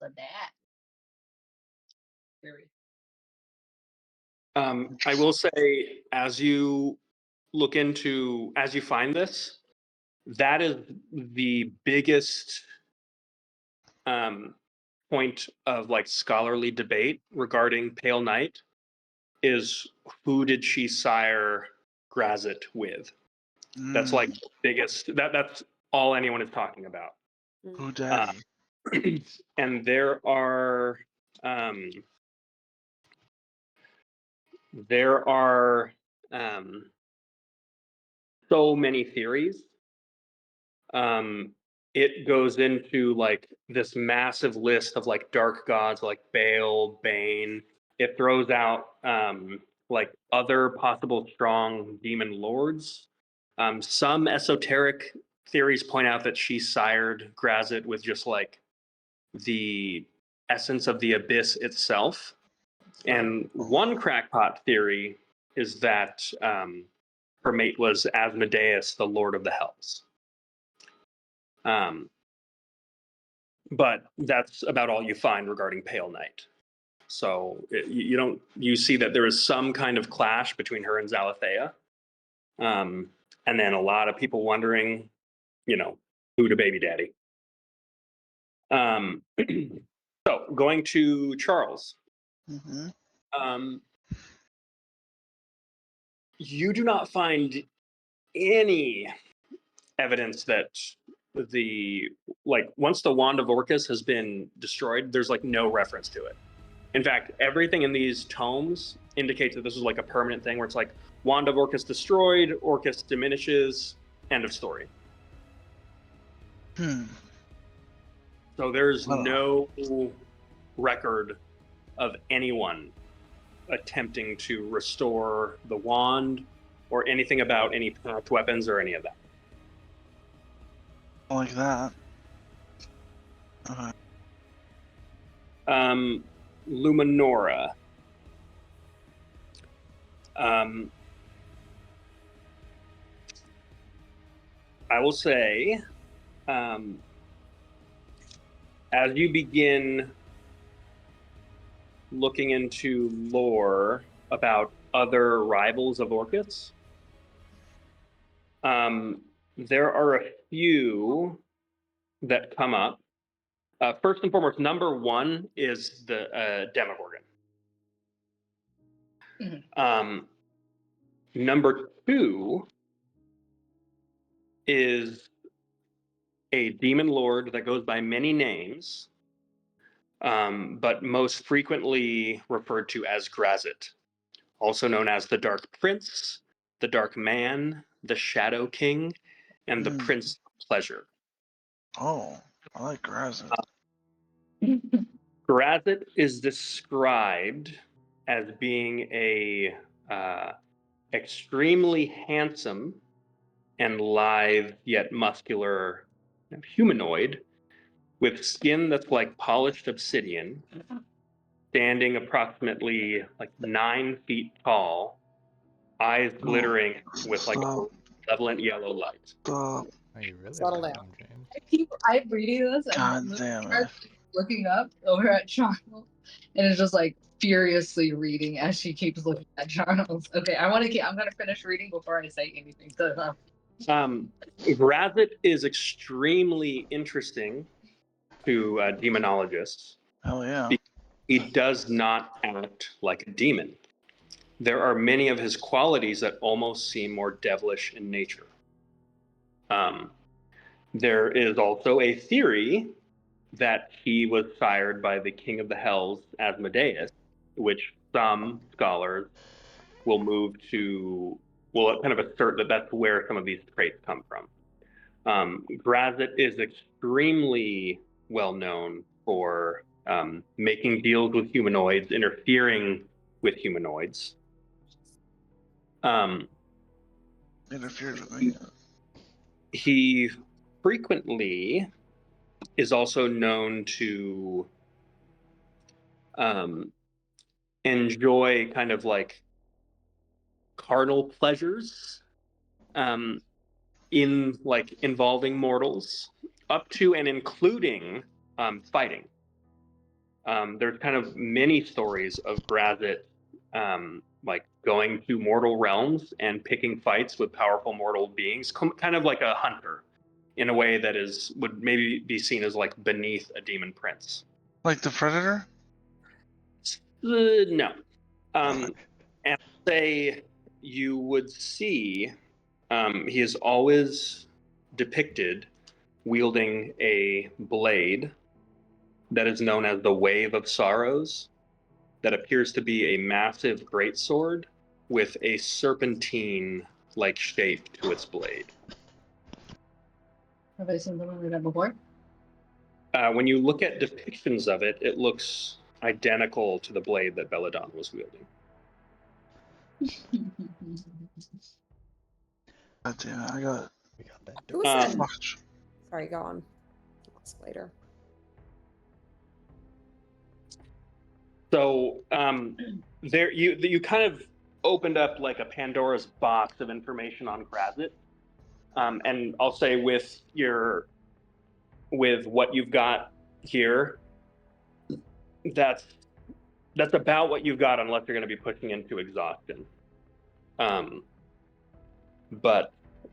But that. Very. I will say, as you find this, that is the biggest point of like scholarly debate regarding Pale Knight is who did she sire Grazit with? That's like the biggest. That's all anyone is talking about. Who daddy? And there are so many theories. It goes into like this massive list of like dark gods like Baal, Bane. It throws out like other possible strong demon lords. Some esoteric theories point out that she sired Grazit with just like the essence of the abyss itself. And one crackpot theory is that her mate was Asmodeus, the Lord of the Hells. But that's about all you find regarding Pale Knight. So you see that there is some kind of clash between her and Zalathea. And then a lot of people wondering, who to baby daddy. So going to Charles. Mm-hmm. You do not find any evidence that once the Wand of Orcus has been destroyed, there's like no reference to it. In fact, everything in these tomes indicates that this is like a permanent thing where it's like Wand of Orcus destroyed, Orcus diminishes, end of story. So there's no record of anyone attempting to restore the wand or anything about any packed weapons or any of that. Like that. Luminora. I will say, as you begin looking into lore about other rivals of Orcus, there are a few that come up. First and foremost, number one is the Demogorgon. Number two is a demon lord that goes by many names, but most frequently referred to as Grazit, also known as the Dark Prince, the Dark Man, the Shadow King, and the Prince of Pleasure. Oh, I like Grazit. Grazit is described as being a extremely handsome and lithe yet muscular humanoid with skin that's like polished obsidian, standing approximately like 9 feet tall, eyes glittering with like a malevolent yellow light. Stop. Are you really Settle down, down. James? I'm reading this. God damn it. looking up over at Charles and is just like furiously reading as she keeps looking at Charles. Okay, I'm gonna finish reading before I say anything to them. Grazit is extremely interesting to demonologists. Hell yeah. He does not act like a demon. There are many of his qualities that almost seem more devilish in nature. There is also a theory that he was sired by the king of the hells, Asmodeus, which some scholars will kind of assert that that's where some of these traits come from. Grazit is extremely well known for making deals with humanoids, interfering with humanoids. Interfered with me. He frequently is also known to enjoy kind of like carnal pleasures in like involving mortals, up to and including fighting. There's kind of many stories of Grazit like going to mortal realms and picking fights with powerful mortal beings, kind of like a hunter, in a way that would maybe be seen as like beneath a demon prince. Like the Predator? No. And say you would see he is always depicted wielding a blade that is known as the Wave of Sorrows, that appears to be a massive greatsword with a serpentine-like shape to its blade. Have I seen something like that before? When you look at depictions of it, it looks identical to the blade that Belladon was wielding. God damn it, I got We got that. Who said? much. Sorry, go on. That's later. So there, you kind of opened up like a Pandora's box of information on Grazit, and I'll say with what you've got here, that's about what you've got, unless you're going to be pushing into exhaustion. But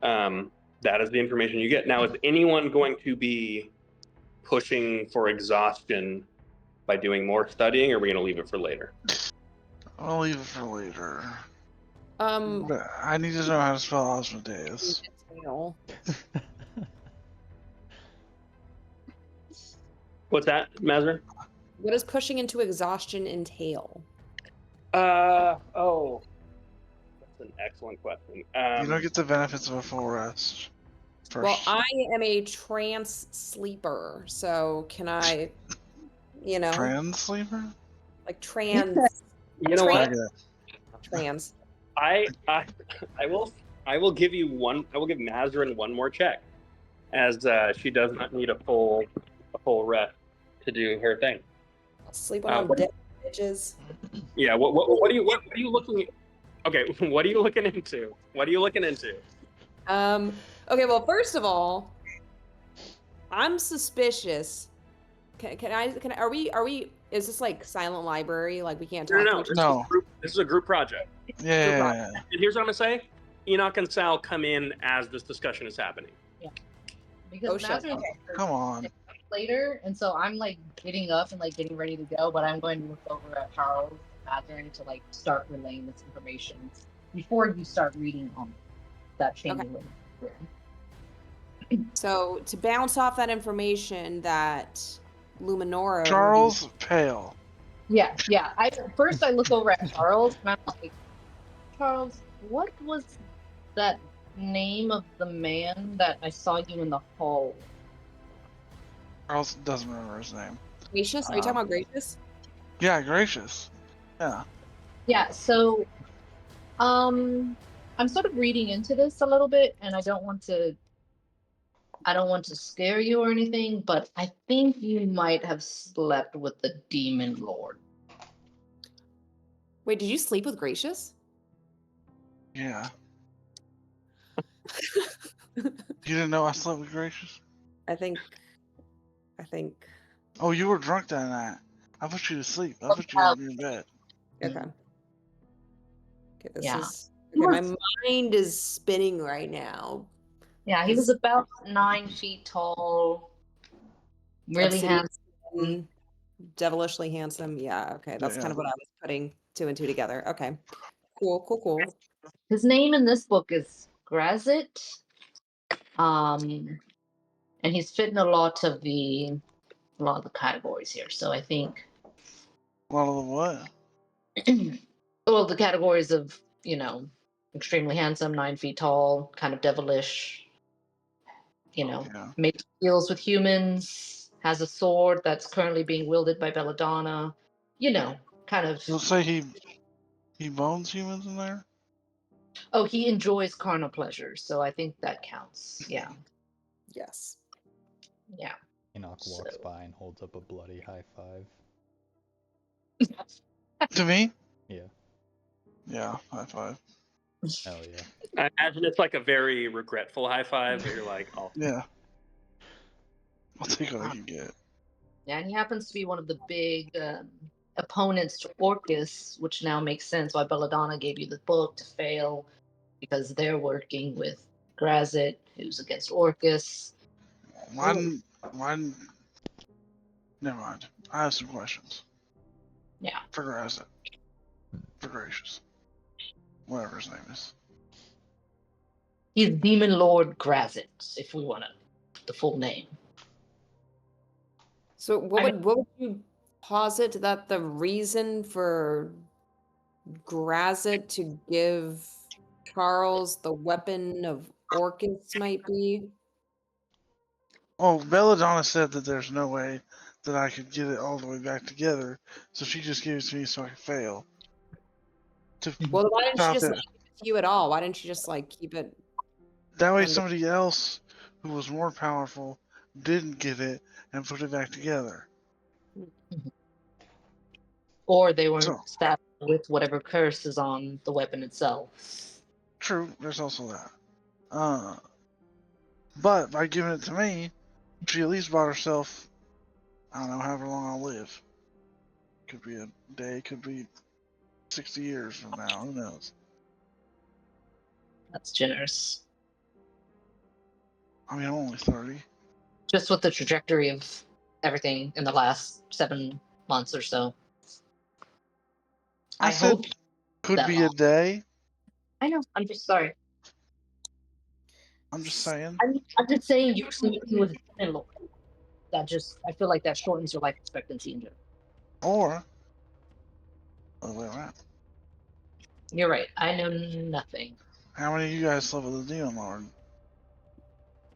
that is the information you get. Now, is anyone going to be pushing for exhaustion by doing more studying, or are we going to leave it for later? I'll leave it for later. What But I need to know how to spell Asmodeus. What's that, Mazur? What does pushing into exhaustion entail? Oh, that's an excellent question. You don't get the benefits of a full rest. First. Well, I am a trance sleeper, so can I, Trans sleeper? like trans, You know what? trans. I will give you one. I will give Mazarin one more check, as she does not need a full rest to do her thing. Sleeping on dead bitches. Yeah. What are you looking? Okay. What are you looking into? Okay. Well, first of all, I'm suspicious. Are we? Is this like silent library? Like we can't talk No. to each No. This is a group project. Yeah. And here's what I'm gonna say: Enoch and Sal come in as this discussion is happening. Because Oh, shut Mazarin up. Come on. later, and so I'm like getting up and like getting ready to go, but I'm going to look over at Charles Mazarin to like start relaying this information before you start reading on that chamberlain. So to bounce off that information that Luminora. Charles Pale. Yeah. I look over at Charles and I'm like, Charles, what was that name of the man that I saw you in the hall? Charles doesn't remember his name. Gracious? Are you talking about Gracious? Yeah, Gracious. Yeah. Yeah, so I'm sort of reading into this a little bit, and I don't want to scare you or anything, but I think you might have slept with the Demon Lord. Wait, did you sleep with Gracious? Yeah. You didn't know I slept with Gracious? I think Oh, you were drunk that night. I put you to sleep. I put you in your bed. Okay. Okay, this Yeah. is He okay. My was- mind is spinning right now. Yeah, he was about 9 feet tall. Really Obsidian handsome. skin, devilishly handsome. Yeah, okay. That's kind Yeah. of what I was putting two and two together. Okay. Cool. His name in this book is Grazit. And he's fitting a lot of the categories here. So I think A lot of the what? well, the categories of, extremely handsome, 9 feet tall, kind of devilish, Yeah. makes deals with humans, has a sword that's currently being wielded by Belladonna, kind of. Does it say he bones humans in there? Oh, he enjoys carnal pleasures, so I think that counts. Yeah. Yes. Yeah. Enoch walks So- by and holds up a bloody high five. To me? Yeah. Yeah, high five. Hell yeah. I imagine it's like a very regretful high five, but you're like, oh, Yeah. I'll take what I can get. Yeah, and he happens to be one of the big opponents to Orcus, which now makes sense why Belladonna gave you the book to fail, because they're working with Grazit, who's against Orcus. Why? Never mind. I have some questions. Yeah. For Grazit. For Gracious. Whatever his name is. He's Demon Lord Grazit, if we want the full name. So what would you posit that the reason for Grazit to give Charles the weapon of Orcus might be? Oh, Belladonna said that there's no way that I could get it all the way back together, so she just gave it to me so I could fail. To Well, why didn't she stop just it. like, give it to you at all? Why didn't you just like keep it? That way under- somebody else who was more powerful didn't get it and put it back together. Or they were So- stabbed with whatever curse is on the weapon itself. True, there's also that. But by giving it to me, she at least bought herself, I don't know, however long I'll live. Could be a day, could be 60 years from now, who knows? That's generous. I mean, I'm only 30. Just with the trajectory of everything in the last 7 months or so. I said hope could that be a long. day. I know. I'm just sorry. I'm just saying. I'm just saying you're sleeping with Demon Lord. I feel like that shortens your life expectancy in general. Or other way around. You're right. I know nothing. How many of you guys slept with a demon lord?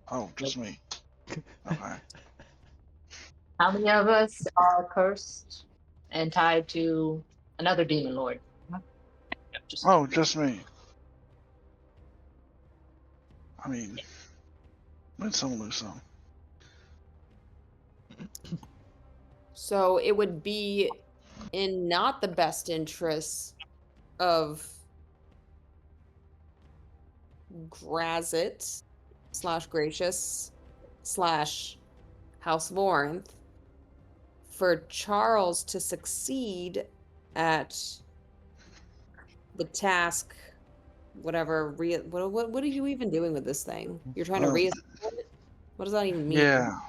Oh, just me. Okay. How many of us are cursed and tied to another demon lord? Just Oh, just me. I mean, win some, lose some. So it would be in not the best interests of Grazit / Gracious / House of Orinth for Charles to succeed at the task, whatever. What are you even doing with this thing? You're trying to reassemble it? What does that even mean? Yeah.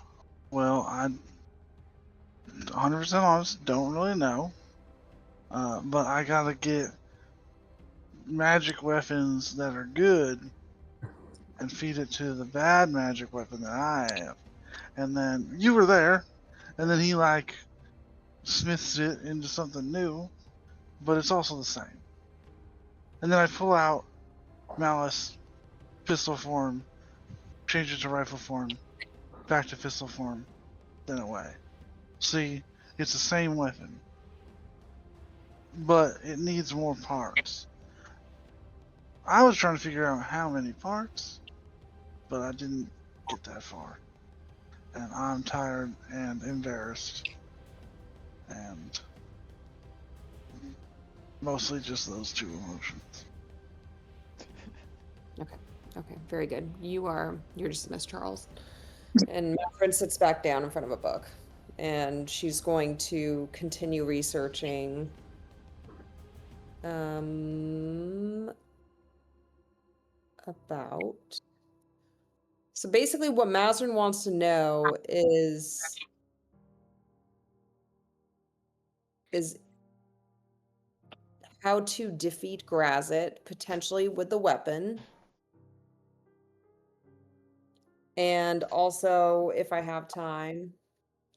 Well, I 100% honest, don't really know. But I gotta get magic weapons that are good and feed it to the bad magic weapon that I have. And then you were there, and then he like smiths it into something new, but it's also the same. And then I pull out Malice, pistol form, change it to rifle form, back to pistol form, then away. See, it's the same weapon, but it needs more parts. I was trying to figure out how many parts, but I didn't get that far. And I'm tired and embarrassed. And mostly just those two emotions. Okay, very good. You're dismissed, Charles. And Manfred sits back down in front of a book. and she's going to continue researching about. So basically, what Mazrin wants to know is how to defeat Grazit, potentially with the weapon. And also, if I have time,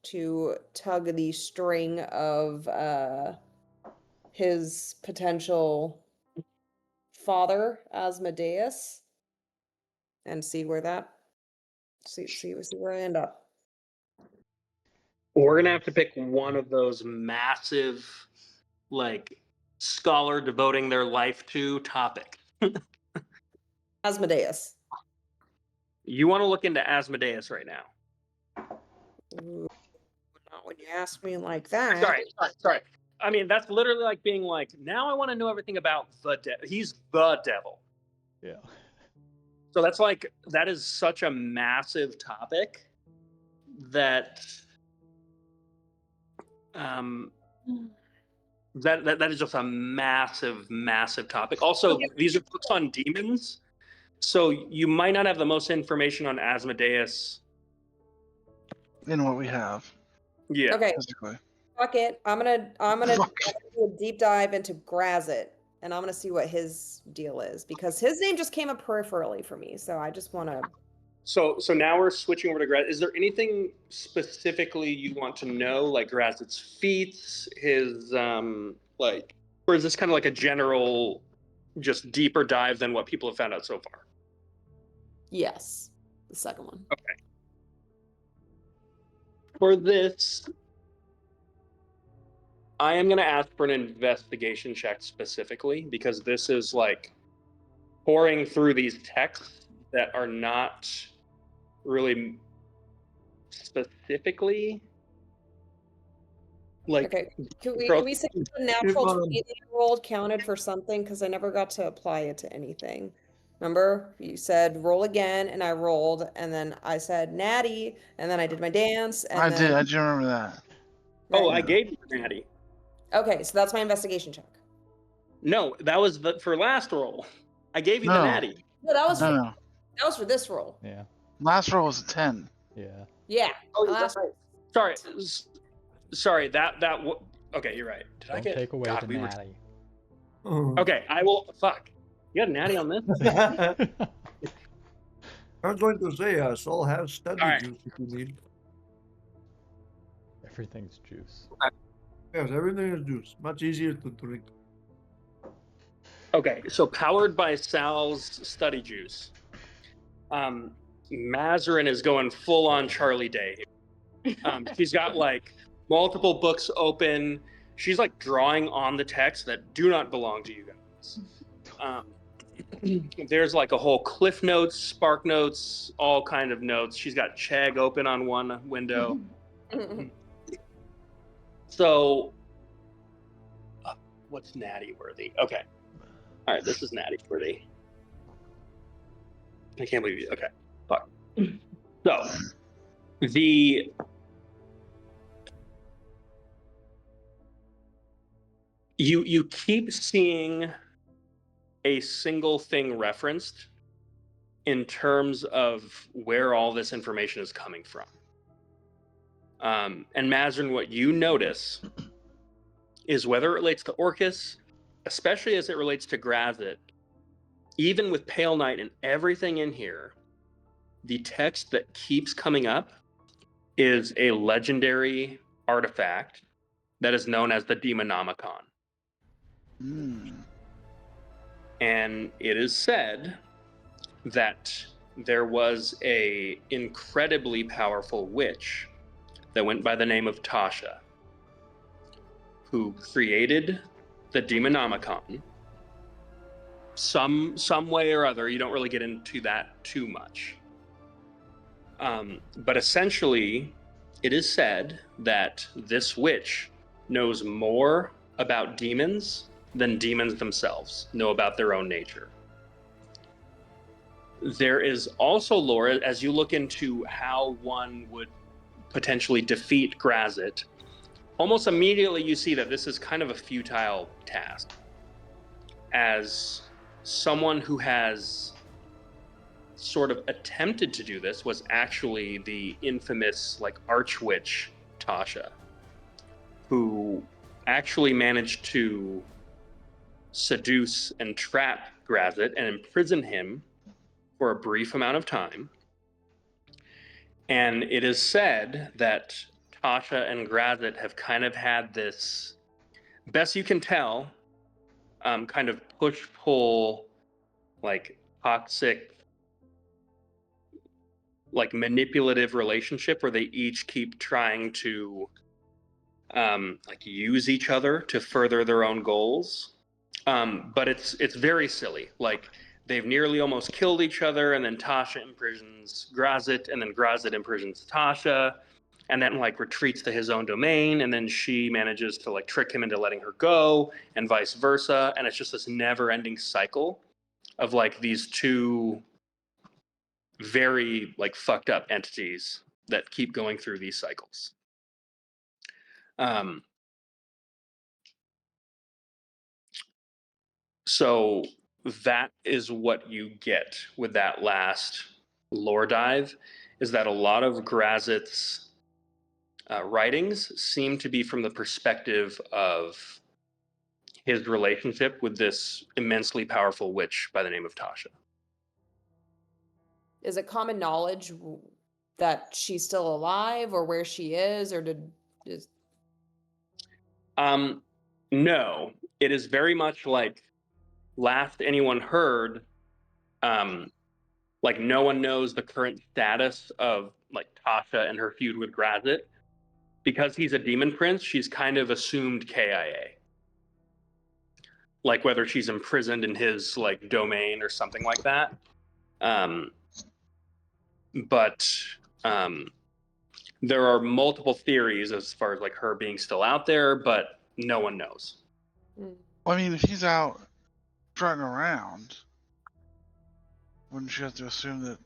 to tug the string of his potential father, Asmodeus, and see where I end up. We're gonna have to pick one of those massive, like, scholar devoting their life to topic. Asmodeus. You want to look into Asmodeus right now. Ooh, not when you ask me like that. Sorry. I mean, that's literally like being like, now I want to know everything about the devil. He's the devil. Yeah. So that's like, that is such a massive topic that that is just a massive topic. Also, these are books on demons, so you might not have the most information on Asmodeus In what we have, Yeah. Okay, physically. fuck it. I'm gonna do a deep dive into Grazit, and I'm gonna see what his deal is, because his name just came up peripherally for me. So I just want to. So now we're switching over to Graz. Is there anything specifically you want to know, like Grazit's feats, his like, or is this kind of like a general, just deeper dive than what people have found out so far? Yes, the second one. Okay. For this, I am going to ask for an investigation check specifically, because this is like pouring through these texts that are not really specifically like. Okay, can we say the natural 20 roll counted for something? Because I never got to apply it to anything. Remember, you said roll again, and I rolled, and then I said natty, and then I did my dance. And I then... did. I do remember that. Oh, Right. I gave you the natty. Okay, so that's my investigation check. No, that was for last roll. I gave you the No. natty. No, that was No. that was for this roll. Yeah. Last roll was a 10. Yeah. Yeah. Oh, my last Sorry. Okay, you're right. Did I Don't get? take away God, the we were- natty. Okay, I will. Fuck. You got a natty on this? I'm going to say Saul has study All right. juice if you need. Everything's juice. Yes, everything is juice. Much easier to drink. Okay, so powered by Sal's study juice, Mazarin is going full on Charlie Day. She's got like multiple books open. She's like drawing on the text that do not belong to you guys. There's like a whole Cliff Notes, Spark Notes, all kind of notes. She's got Chegg open on one window. So, what's natty worthy? Okay. All right, this is natty worthy. I can't believe you. Okay, fuck. So, you keep seeing a single thing referenced in terms of where all this information is coming from. And Mazarin, what you notice is whether it relates to Orcus, especially as it relates to Grazit, even with Pale Knight and everything in here, the text that keeps coming up is a legendary artifact that is known as the Demonomicon. And it is said that there was a incredibly powerful witch that went by the name of Tasha, who created the Demonomicon some way or other. You don't really get into that too much. But essentially, it is said that this witch knows more about demons than demons themselves know about their own nature. There is also lore, as you look into how one would potentially defeat Grazit, almost immediately you see that this is kind of a futile task. As someone who has sort of attempted to do this was actually the infamous like archwitch Tasha, who actually managed to seduce and trap Grazit and imprison him for a brief amount of time. And it is said that Tasha and Grazit have kind of had this, best you can tell, kind of push-pull, like toxic, like manipulative relationship where they each keep trying to like use each other to further their own goals. But it's very silly. Like they've nearly almost killed each other, and then Tasha imprisons Grazit, and then Grazit imprisons Tasha, and then like retreats to his own domain, and then she manages to like trick him into letting her go, and vice versa. And it's just this never-ending cycle of like these two very like fucked up entities that keep going through these cycles. So that is what you get with that last lore dive, is that a lot of Grazit's writings seem to be from the perspective of his relationship with this immensely powerful witch by the name of Tasha. Is it common knowledge that she's still alive or where she is, or is... No, it is very much like last anyone heard, like no one knows the current status of like Tasha and her feud with Grazit. Because he's a demon prince, she's kind of assumed KIA. Like whether she's imprisoned in his like domain or something like that. But there are multiple theories as far as like her being still out there, but no one knows. Well, I mean, if he's out trotting around, wouldn't you have to assume that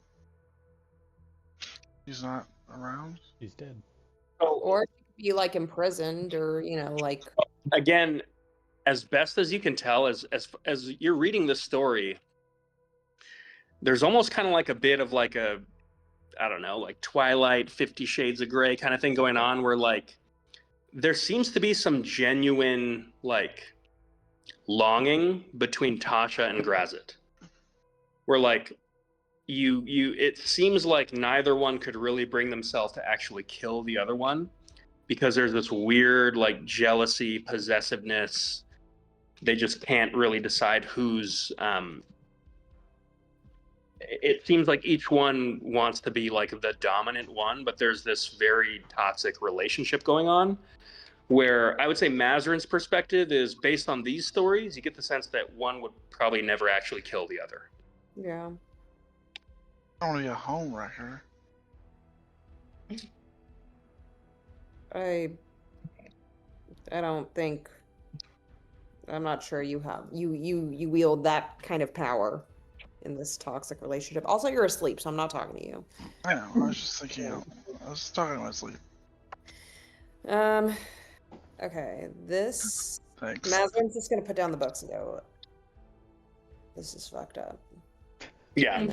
he's not around? He's dead. Or be like imprisoned, or like. Again, as best as you can tell, as you're reading this story, there's almost kind of like a bit of like a, I don't know, like Twilight, 50 Shades of Grey kind of thing going on, where like there seems to be some genuine like longing between Tasha and Grazit, where like you it seems like neither one could really bring themselves to actually kill the other one, because there's this weird like jealousy, possessiveness. They just can't really decide who's it seems like each one wants to be like the dominant one, but there's this very toxic relationship going on, where I would say Mazarin's perspective is based on these stories. You get the sense that one would probably never actually kill the other. Yeah. I want to be a home wrecker. I don't think. I'm not sure you have you wield that kind of power in this toxic relationship. Also, you're asleep, so I'm not talking to you. I know. I was just thinking. I was talking to my sleep. Okay. This. Thanks. Mazarin's just gonna put down the books and go, this is fucked up. Yeah.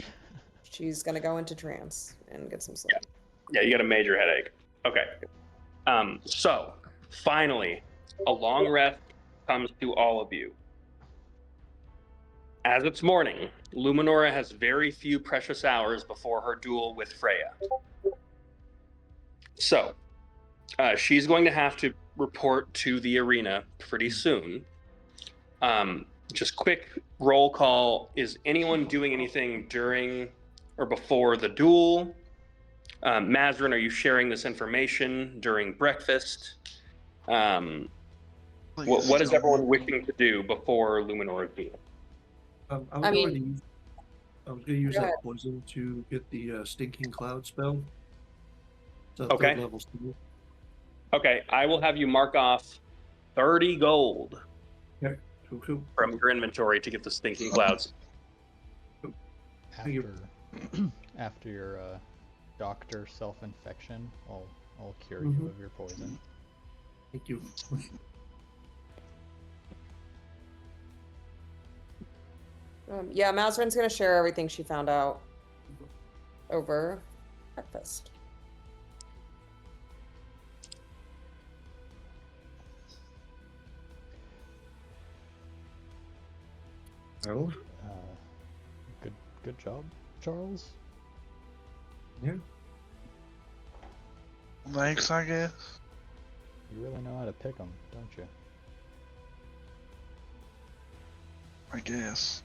She's gonna go into trance and get some sleep. Yeah, you got a major headache. Okay. So finally, a long rest comes to all of you. As it's morning, Luminora has very few precious hours before her duel with Freya. So, she's going to have to report to the arena pretty soon. Just quick roll call. Is anyone doing anything during or before the duel? Mazarin, are you sharing this information during breakfast? What is everyone wishing to do before Luminora's duel? I'm I going mean- to use Go that ahead. poison to get the stinking cloud spell. It's a Okay. third level spell. Okay, I will have you mark off 30 gold Cool, cool. from your inventory to get the stinking clouds. Thank you. After your doctor self-infection, I'll I'll cure you of your poison. Thank you. Yeah, Mazrin's gonna share everything she found out over breakfast. Well, Good job, Charles. yeah. Thanks, I guess. You really know how to pick them, don't you? I guess.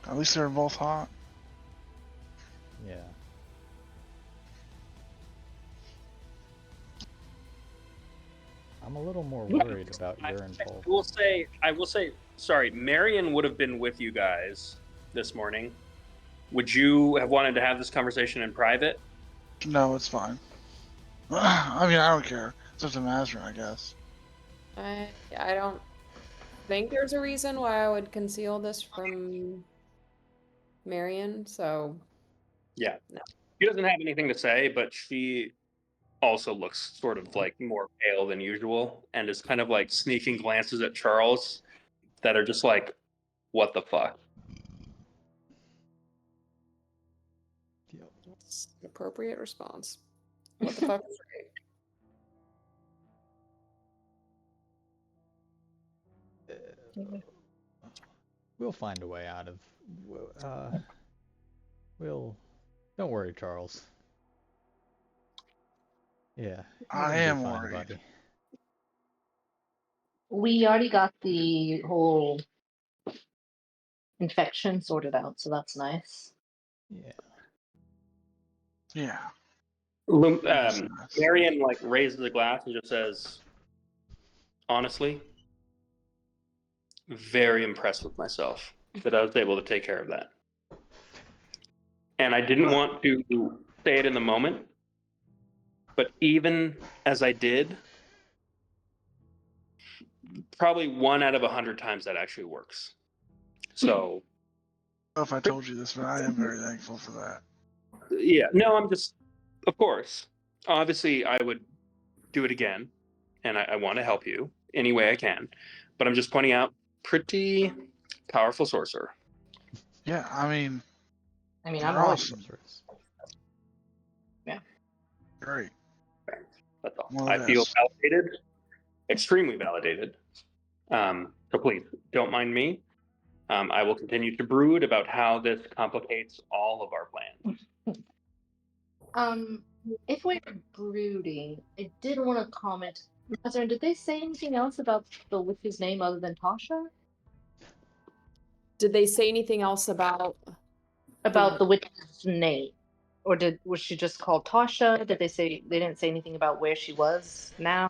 At least they were both hot. Yeah. I'm a little more worried about your involvement. I will say, sorry, Marion would have been with you guys this morning. Would you have wanted to have this conversation in private? No, it's fine. I mean, I don't care. It's up to Mazrin, I guess. I don't think there's a reason why I would conceal this from Marion, so Yeah. No. She doesn't have anything to say, but she also looks sort of like more pale than usual and is kind of like sneaking glances at Charles that are just like, what the fuck? Yep. it's an appropriate response. What the fuck is right? We'll find a way out of. We'll. Don't worry, Charles. Yeah. you're I gonna be am fine, worried. buddy. We already got the whole infection sorted out, so that's nice. Yeah. Yeah. Marion like raises the glass and just says, honestly, very impressed with myself that I was able to take care of that. And I didn't want to say it in the moment, but even as I did, probably 1 out of 100 times that actually works. So, I don't know if I told you this, but I am very thankful for that. yeah, no, I'm just, of course, obviously I would do it again, and I want to help you any way I can, but I'm just pointing out, pretty powerful sorcerer. Yeah, I mean, I mean, you're I'm always awesome. Sorceress. Great. That's all. Well, I feel yes. validated, extremely validated. So please don't mind me. I will continue to brood about how this complicates all of our plans. If we're brooding, I did want to comment. Catherine, did they say anything else about the witch's name other than Tasha? Did they say anything else about About the witch's name, or was she just called Tasha? Did they say they didn't say anything about where she was now?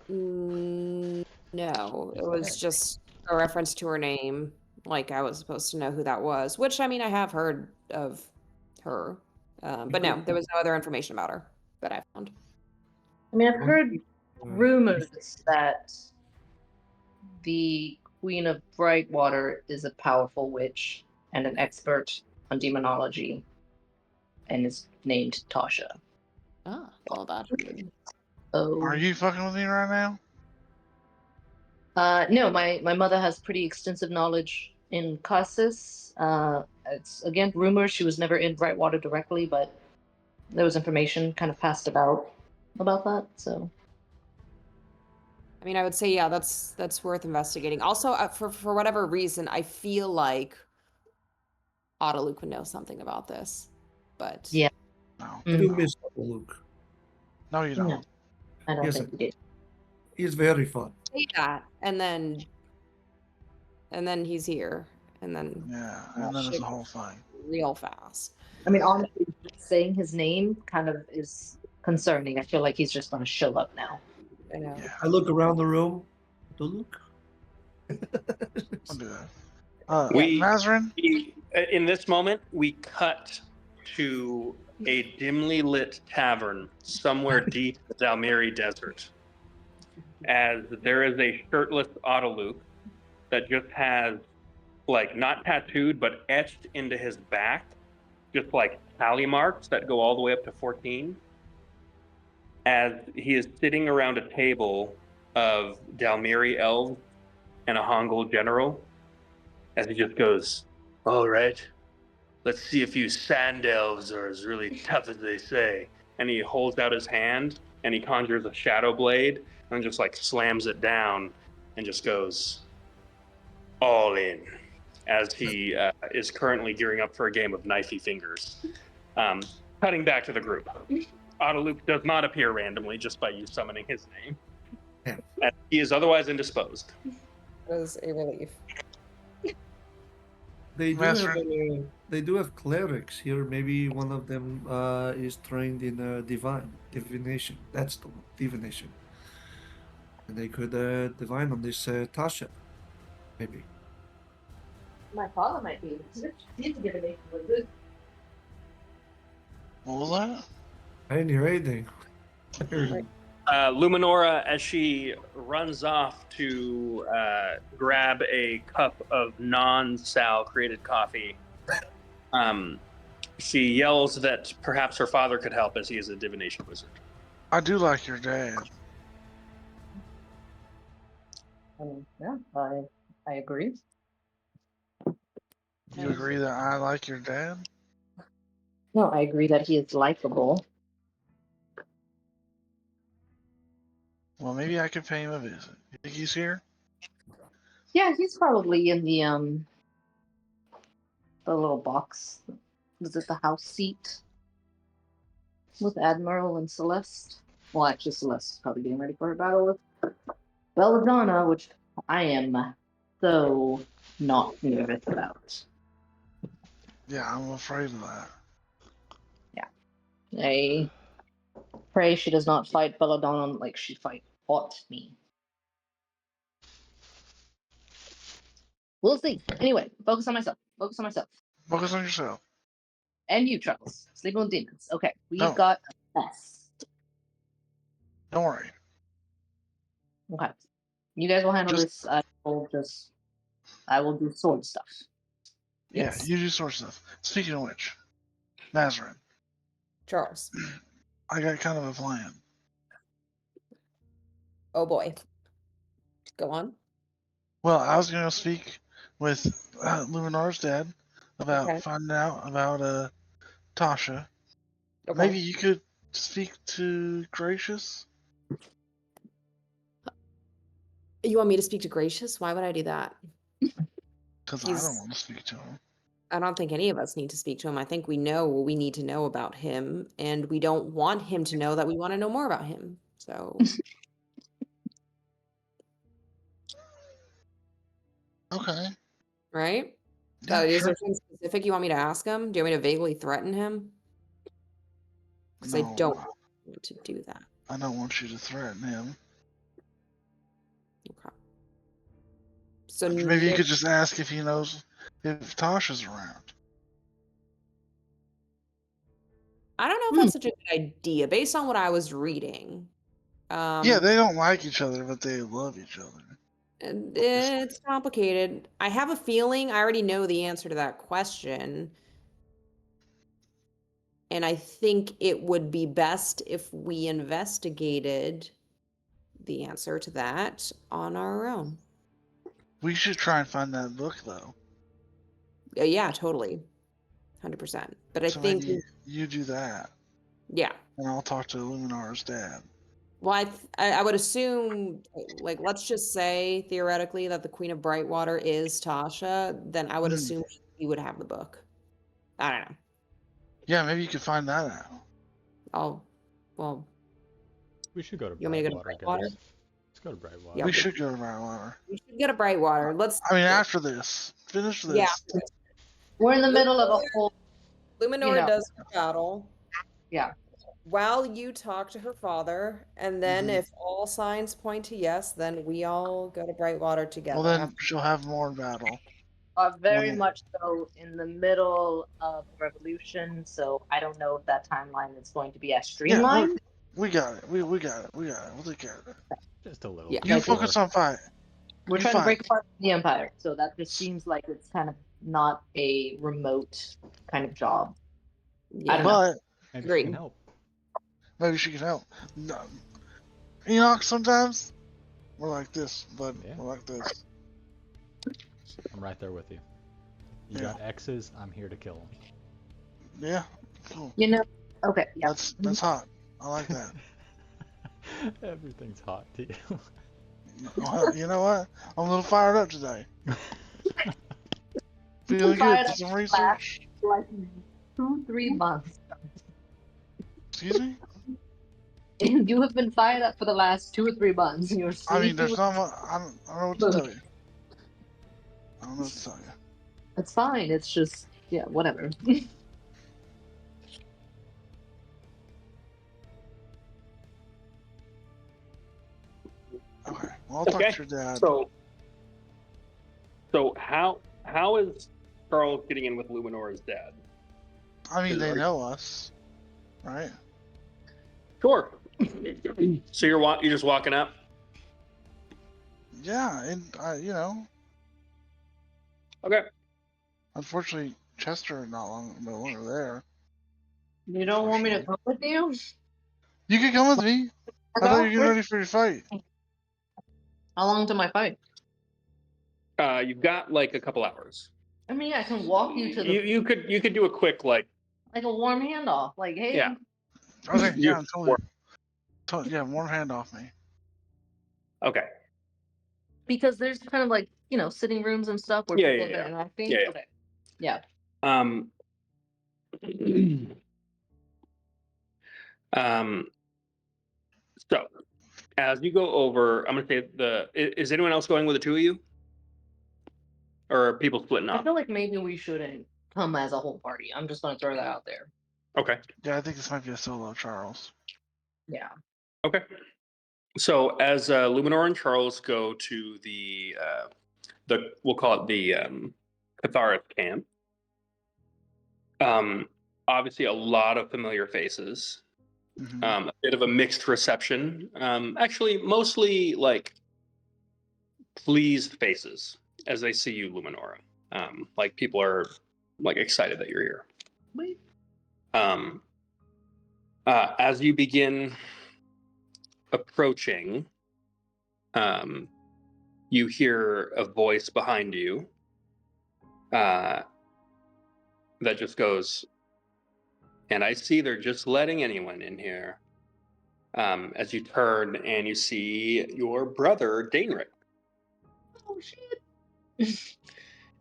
No, it was just a reference to her name. Like I was supposed to know who that was, which I mean, I have heard of her. But no, there was no other information about her that I found. I mean, I've heard rumors that the Queen of Brightwater is a powerful witch and an expert on demonology, and is named Tasha. Ah, well, that. Oh. Are you fucking with me right now? No, my mother has pretty extensive knowledge in Cassis. It's again rumors. She was never in Brightwater directly, but there was information kind of passed about that. So, I mean, I would say, yeah, that's worth investigating. Also, for whatever reason, I feel like Luke would know something about this, but yeah. No. I do miss Luke. No, you don't. No, I don't Yes, think we did. He's very fun. say that, and then he's here, and then Yeah, and then it's a whole thing. real fast. I mean, honestly, saying his name kind of is concerning. I feel like he's just going to show up now. I know. Yeah, I look around the room. Do Luke? I'll do that. We- Mazrin? In this moment, we cut to a dimly lit tavern somewhere deep in the Dalmiri Desert, as there is a shirtless Autoluke that just has, like, not tattooed, but etched into his back, just like tally marks that go all the way up to 14, as he is sitting around a table of Dalmiri elves and a Hongol general, as he just goes, "All right, let's see if you sand elves are as really tough as they say." And he holds out his hand and he conjures a shadow blade and just like slams it down and just goes, "All in," as he is currently gearing up for a game of knifey fingers. Cutting back to the group. Autoluke does not appear randomly just by you summoning his name. Yeah. As he is otherwise indisposed. It was a relief. Master- They do have clerics here. Maybe one of them is trained in divination. That's the one, divination. And they could divine on this Tasha, maybe. My father might be. He's a divination wizard. What was that? I didn't hear anything. I heard- Right. Luminora, as she runs off to grab a cup of non-Sal created coffee, she yells that perhaps her father could help, as he is a divination wizard. I do like your dad. Yeah, I agree. You agree that I like your dad? No, I agree that he is likable. Well, maybe I could pay him a visit. You think he's here? Yeah, he's probably in the little box. Was it the house seat with Admiral and Celeste? Well, actually, Celeste is probably getting ready for her battle with Belladonna, which I am so not nervous about. Yeah, I'm afraid of that. I pray she does not fight Belladonna like she fought me. We'll see. Anyway, focus on myself. Focus on myself. Focus on yourself. And you, Charles. Sleeping with demons. Okay, we've No. got a mess. Don't worry. Okay. You guys will handle Just- this. I will do sword stuff. Yes. Yeah, you do sort of stuff. Speaking of which, Mazarin, Charles. I got kind of a plan. Oh boy. Go on. Well, I was going to speak with Luminar's dad about Okay. finding out about Tasha. Okay. Maybe you could speak to Gracious? You want me to speak to Gracious? Why would I do that? Because I He's- don't want to speak to him. I don't think any of us need to speak to him. I think we know what we need to know about him, and we don't want him to know that we want to know more about him. So, Okay. right? Yeah, Is sure. there something specific you want me to ask him? Do you want me to vaguely threaten him? Because I No, don't want to do that. I don't want you to threaten him. Okay. So Maybe you no- could just ask if he knows if Tasha's around. I don't know if that's such a good idea based on what I was reading. Yeah, they don't like each other, but they love each other. And it's complicated. I have a feeling I already know the answer to that question. And I think it would be best if we investigated the answer to that on our own. We should try and find that book, though. Yeah, totally. 100%. But I So think, maybe you do that, yeah. and I'll talk to Luminar's dad. Well, I would assume, like, let's just say theoretically that the Queen of Brightwater is Tasha, then I would assume he would have the book. I don't know. Yeah, maybe you could find that out. Well, We should go to You want me to go to Brightwater, Brightwater? guys. Let's go to Brightwater. Yeah, We okay. should go to Brightwater. we should get a Brightwater. Let's, I mean, after this. Finish this. yeah, We're in the middle of a whole. Luminora know. does her battle. Yeah. While you talk to her father, and then Mhm. if all signs point to yes, then we all go to Brightwater together. Well, then she'll have more battle. Are very Well- much so in the middle of the revolution, so I don't know if that timeline is going to be as streamlined. We got it. We got it. We'll take care of it. Just a little. Yeah. bit You Like, focus on fight. We're You trying to fight. break apart the empire, so that just seems like it's kind of not a remote kind of job. I don't know. But Maybe she Agreed. can help. maybe she can help. No. Enoch, sometimes we're like this, but Yeah. we're like this. I'm right there with you. You Yeah. got X's, I'm here to kill them. Yeah, cool. You know. Okay. Yeah. That's hot. I like that. Everything's hot to you. Well, you know what? I'm a little fired up today. Feeling good. Fired Did up some research. Like 2-3 months. Excuse me? You have been fired up for the last 2 or 3 months. You're I mean, sleeping there's with- not much. I don't know what to tell you. I don't know what to tell you. It's fine. It's just yeah, whatever. Okay. Well, I'll talk Okay, to your dad. So how is Charles getting in with Luminora's dad? I mean, they Are- know us, right? Sure. So you're just walking up. Yeah, and you know, Okay. unfortunately, Chester no longer there. You don't want me to come with you? You can come with me. I thought you were getting ready for your fight. How long to my fight? You've got like a couple hours. I mean, I can walk you to the You could do a quick like like a warm handoff. Like, hey, Yeah. Okay, You- yeah, totally. Yeah, warm hand off me. okay. because there's kind of like sitting rooms and stuff where Yeah, people yeah, have been interacting. Yeah, yeah. Okay. Yeah. So as you go over, I'm gonna say is anyone else going with the two of you? Or are people splitting I up? feel like maybe we shouldn't come as a whole party. I'm just gonna throw that out there. Okay. Yeah, I think this might be a solo, Charles. Yeah. Okay. So as Luminor and Charles go to the we'll call it the Cathareth camp. Obviously a lot of familiar faces. Mhm. A bit of a mixed reception. Actually, mostly like pleased faces as they see you, Luminora. Like people are like excited that you're here. Wait. As you begin approaching, you hear a voice behind you that just goes, and I see they're just letting anyone in here. As you turn and you see your brother, Daenric. Oh shit.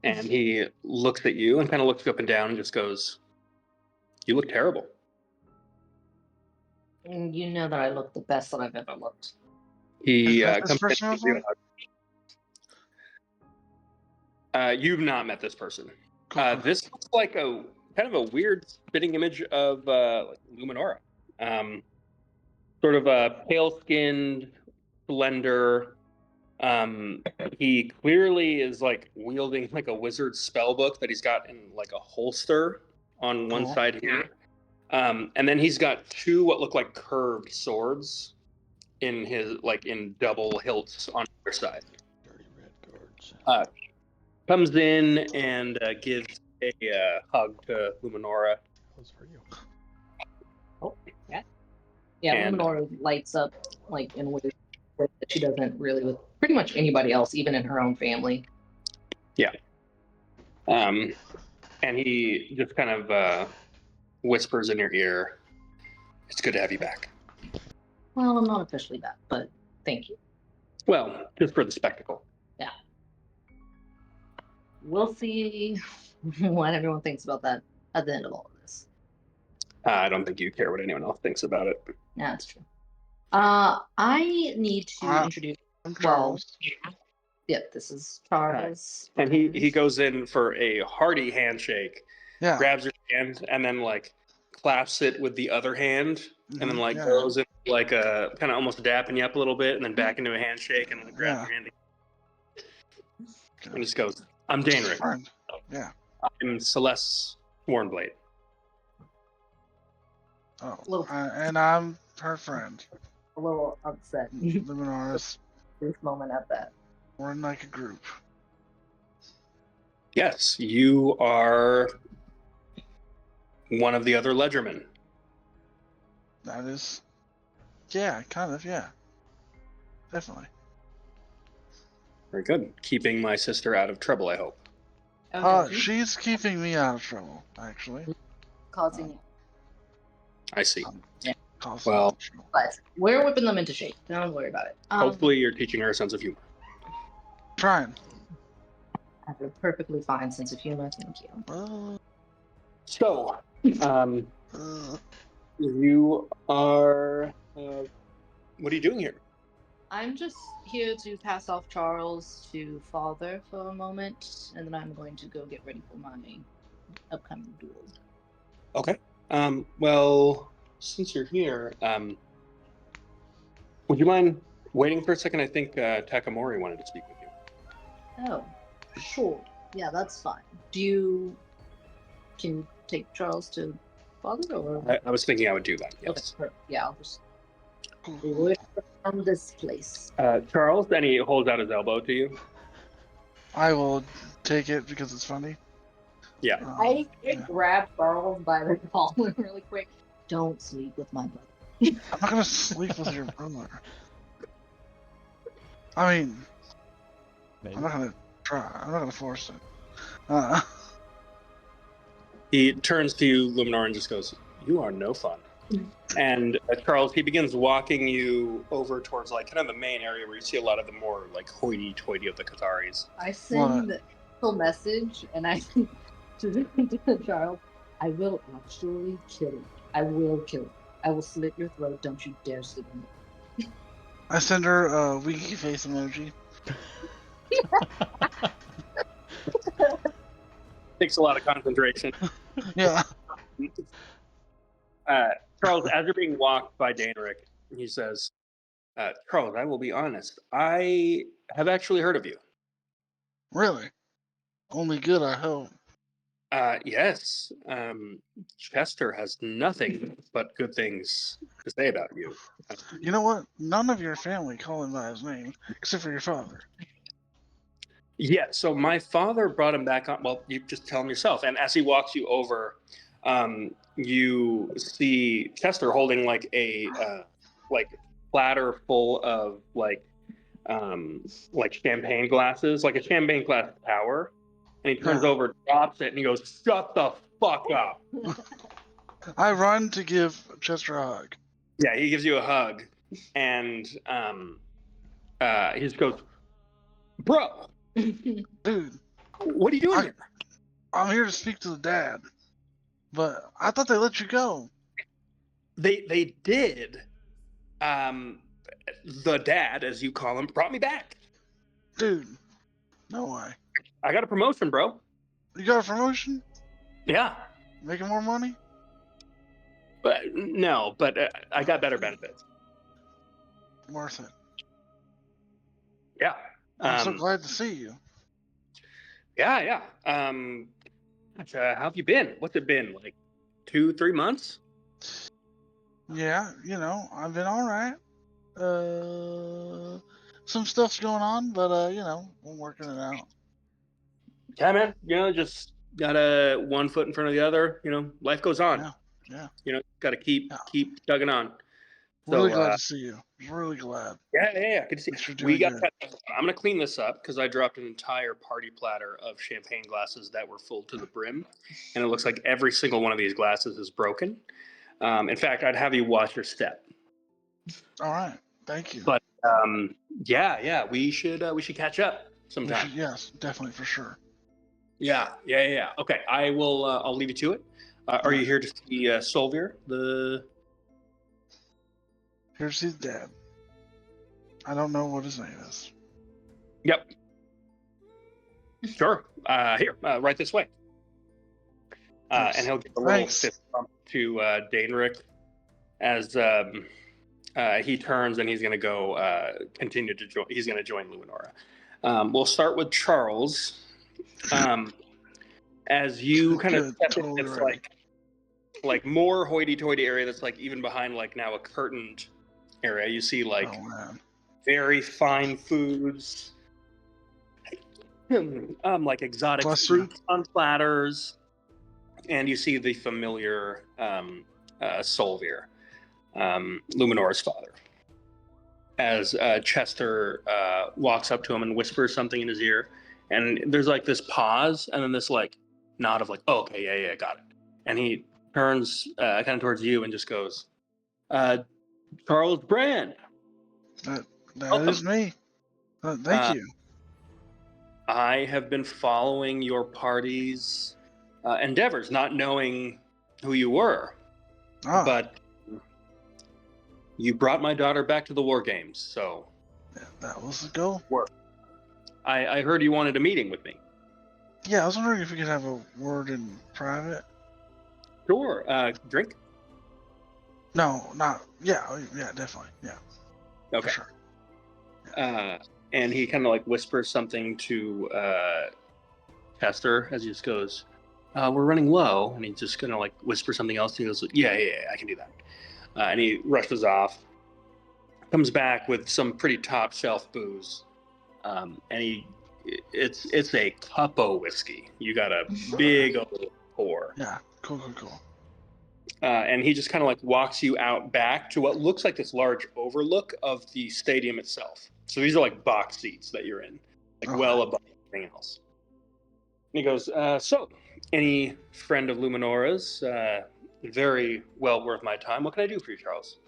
And he looks at you and kind of looks you up and down and just goes, "You look terrible." And you know that I look the best that I've ever looked. He Is that this comes in person and gives you also? a hug. You've not met this person. Cool. This looks like a kind of a weird spitting image of like Luminora. Sort of a pale-skinned, slender. He clearly is like wielding like a wizard spell book that he's got in like a holster on one Cool. side here. And then he's got two what look like curved swords in his in double hilts on either side. Dirty red guards. Comes in and gives a hug to Luminora. Those for you. Yeah, And- Luminora lights up like in ways that she doesn't really with pretty much anybody else, even in her own family. And he just kind of whispers in your ear, "It's good to have you back." Well, I'm not officially that, but thank you. Well, just for the spectacle. We'll see what everyone thinks about that at the end of all of this. I don't think you care what anyone else thinks about it. Yeah, that's true. I need to introduce. I'm Well, Charles. yep, this is Charles. And he goes in for a hearty handshake, Yeah. grabs your hand, and then like clasps it with the other hand, and then Mhm, like yeah. goes in like a kind of almost dapping you up a little bit, and then back into a handshake, and then grabs Yeah. your hand again, and just goes, "I'm Daenric. Friend. Yeah. I'm Celeste Swornblade." Oh. Little- And I'm her friend. A little upset Luminoris. this moment at that. We're in like a group. Yes, you are one of the other ledgermen. That is, yeah, kind of, yeah, definitely. Very good. Keeping my sister out of trouble, I hope. Oh, no, he's She's keeping me out of trouble, actually. causing it. I see. Causing Well- trouble. But we're whipping them into shape. Don't worry about it. Hopefully you're teaching her a sense of humor. Trying. I have a perfectly fine sense of humor. Thank you. So, Uh, you are... what are you doing here? I'm just here to pass off Charles to father for a moment, and then I'm going to go get ready for my upcoming duel. Okay. Well, since you're here, would you mind waiting for a second? I think Takamori wanted to speak with you. Oh, sure. Yeah, that's fine. Can you take Charles to father, or? I was thinking I would do that, Okay, yes. perfect. Yeah, I'll just do it from this place. Charles, then he holds out his elbow to you. I will take it because it's funny. Yeah. I Yeah. grab Charles by the collar really quick. Don't sleep with my brother. I'm not gonna sleep with your brother. I mean, Maybe. I'm not gonna try. I'm not gonna force it. He turns to you, Luminor, and just goes, "You are no fun." And Charles, he begins walking you over towards like kind of the main area where you see a lot of the more like hoity-toity of the Catharis. I send a little message, and I to Charles, I will actually kill you. I will kill you. I will slit your throat. Don't you dare sleep with me. I send her a winky face emoji. Takes a lot of concentration. Yeah. Charles, as you're being walked by Daenric, he says, Charles, I will be honest. I have actually heard of you. Really? Only good, I hope. Yes. Chester has nothing but good things to say about you. You know what? None of your family call him by his name, except for your father. Yeah, so my father brought him back on. Well, you just tell him yourself. And as he walks you over, you see Chester holding like a platter full of like champagne glasses, like a champagne glass tower. And he turns Yeah. over, drops it, and he goes, "Shut the fuck up!" I run to give Chester a hug. Yeah, he gives you a hug, and he just goes, "Bro, Dude, what are you doing here?" I'm here to speak to the dad. But I thought they let you go. They did. The dad, as you call him, brought me back. Dude, no way. I got a promotion, bro. You got a promotion? Yeah, Making more money? but no, but I got better benefits. Worth it. Yeah. I'm so glad to see you. Yeah. Gosh, how have you been? What's it been, like 2-3 months? Yeah, I've been alright. Some stuff's going on, but we're working it out. Yeah, man. Just got one foot in front of the other. Life goes on. Yeah. Got to keep chugging on. Really So, glad to see you. Really glad. Yeah. Good to see Thanks for you. doing We got. good. I'm gonna clean this up because I dropped an entire party platter of champagne glasses that were full to the brim, and it looks like every single one of these glasses is broken. In fact, I'd have you watch your step. Alright. Thank you. But yeah, we should catch up sometime. Yes, definitely for sure. Yeah. Okay, I will. I'll leave you to it. Are you here to see Solvier? Here's his dad. I don't know what his name is. Yep. Sure. Here, right this way. Nice. And he'll give a little Thanks. fist bump to Daenric as he turns, and he's going to go continue to join. He's going to join Luminora. We'll start with Charles. As you kind of Good, step totally in this ready. like more hoity-toity area that's like even behind like now a curtained area, you see like Oh man. very fine foods, like exotic Bless you. fruits on platters, and you see the familiar Solvier, Luminora's father, as Chester walks up to him and whispers something in his ear. And there's like this pause, and then this like nod of like, oh, okay, yeah, got it. And he turns kind of towards you and just goes, Charles Brand. That Welcome. is me. Thank you. I have been following your party's endeavors, not knowing who you were, but you brought my daughter back to the war games, so yeah, that was the goal. I heard you wanted a meeting with me. Yeah, I was wondering if we could have a word in private. Sure. Drink? No, not. Yeah, definitely. Yeah. Okay. For sure. And he kind of like whispers something to Chester as he just goes, we're running low. And he's just going to like whisper something else. And he goes, yeah, I can do that. And he rushes off, comes back with some pretty top shelf booze. And it's a cup of whiskey. You got a big old pour. Yeah, cool. And he just kind of like walks you out back to what looks like this large overlook of the stadium itself. So these are like box seats that you're in, like well above everything else. And he goes, so, any friend of Luminora's, very well worth my time. What can I do for you, Charles?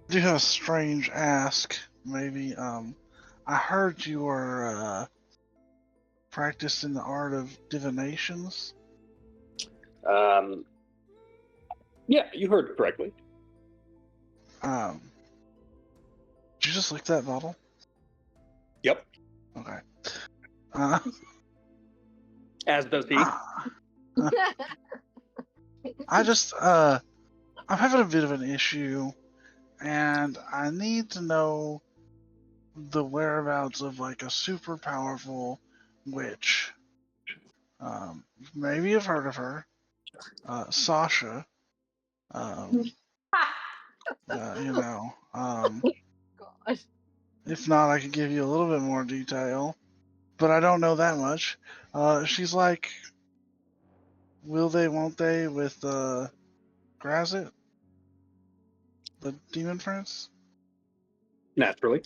I do have a strange ask, maybe. I heard you were practicing the art of divinations. Yeah, you heard correctly. Did you just lick that bottle? Yep. Okay. As does he. I just, I'm having a bit of an issue, and I need to know the whereabouts of like a super powerful witch. Maybe you've heard of her. Sasha. God. If not, I could give you a little bit more detail, but I don't know that much. She's like, will they, won't they, with Grazit, the demon prince? Naturally.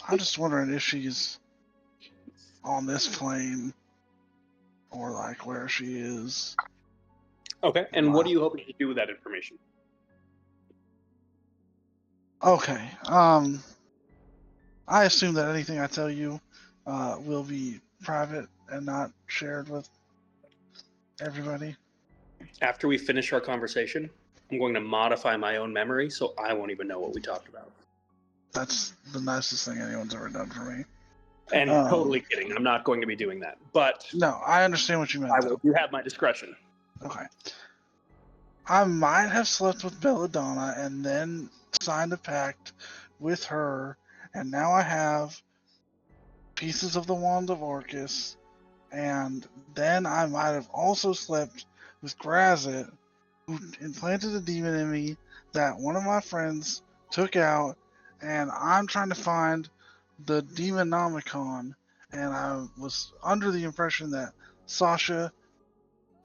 I'm just wondering if she's on this plane or like where she is. Okay, and what are you hoping to do with that information? Okay. I assume that anything I tell you will be private and not shared with everybody. After we finish our conversation, I'm going to modify my own memory so I won't even know what we talked about. That's the nicest thing anyone's ever done for me. And totally kidding. I'm not going to be doing that. But no, I understand what you meant. I will. You have my discretion. Okay. I might have slept with Belladonna and then signed a pact with her, and now I have pieces of the Wand of Orcus, and then I might have also slept with Grazit, who implanted a demon in me that one of my friends took out, and I'm trying to find the Demonomicon, and I was under the impression that Sasha,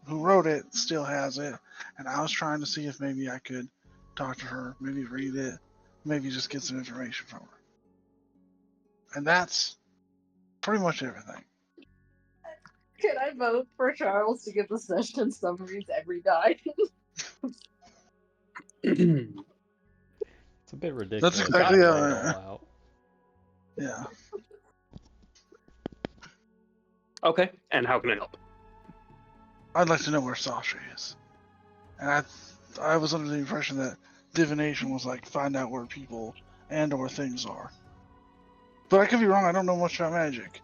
who wrote it, still has it, and I was trying to see if maybe I could talk to her, maybe read it, maybe just get some information from her. And that's pretty much everything. Can I vote for Charles to get the session summaries every night? It's a bit ridiculous. That's exactly to how lay it all out. Yeah. Okay, and how can I help? I'd like to know where Sasha is. And I was under the impression that divination was like find out where people and or things are. But I could be wrong. I don't know much about magic.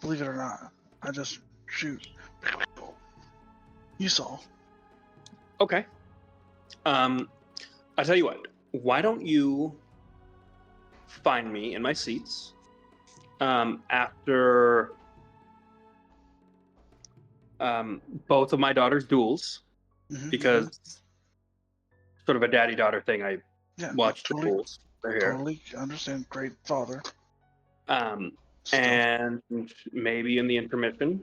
Believe it or not. I just shoot. You saw. Okay. I tell you what. Why don't you find me in my seats after both of my daughter's duels, because sort of a daddy-daughter thing. I watched the duels. They're here. Totally understand. Great father. And maybe in the intermission,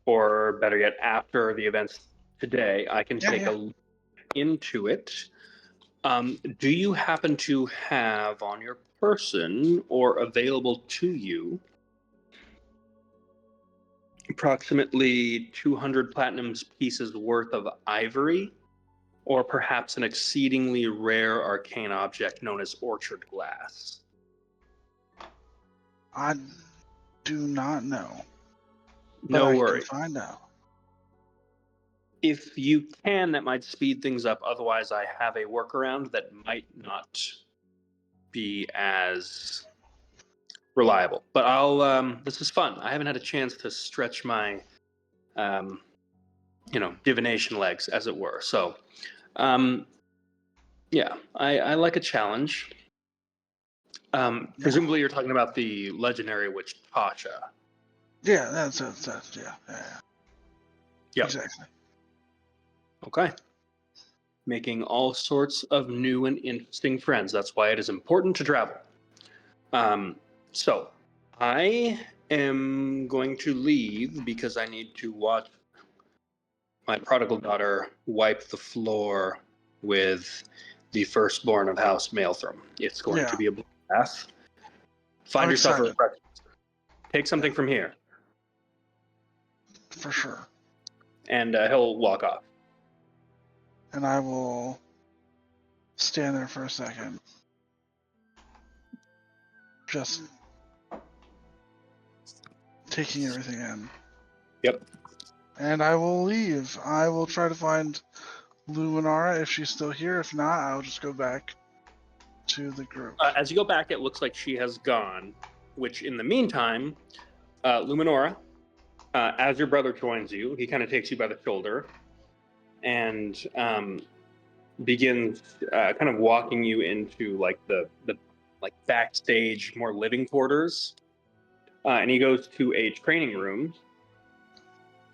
or better yet, after the events today, I can Yeah, take yeah. a look into it. Do you happen to have on your person or available to you approximately 200 platinum pieces worth of ivory, or perhaps an exceedingly rare arcane object known as orchard glass? I do not know, but No I can worry. find out. If you can, that might speed things up. Otherwise, I have a workaround that might not be as reliable. But this is fun. I haven't had a chance to stretch my, divination legs, as it were. So, yeah, I like a challenge. Presumably, you're talking about the legendary witch Tasha. Yeah, that's yeah. Yep. Exactly. Okay. Making all sorts of new and interesting friends. That's why it is important to travel. So I am going to leave because I need to watch my prodigal daughter wipe the floor with the firstborn of House Maelstrom. It's going Yeah. to be a blast. Find I'm yourself a excited. refreshment. Take something from here. For sure. And he'll walk off. And I will stand there for a second. Just taking everything in. Yep. And I will leave. I will try to find Luminara if she's still here. If not, I'll just go back to the group. As you go back, it looks like she has gone, which in the meantime, Luminora, as your brother joins you, he kind of takes you by the shoulder and begins kind of walking you into like the like backstage, more living quarters. And he goes to a training room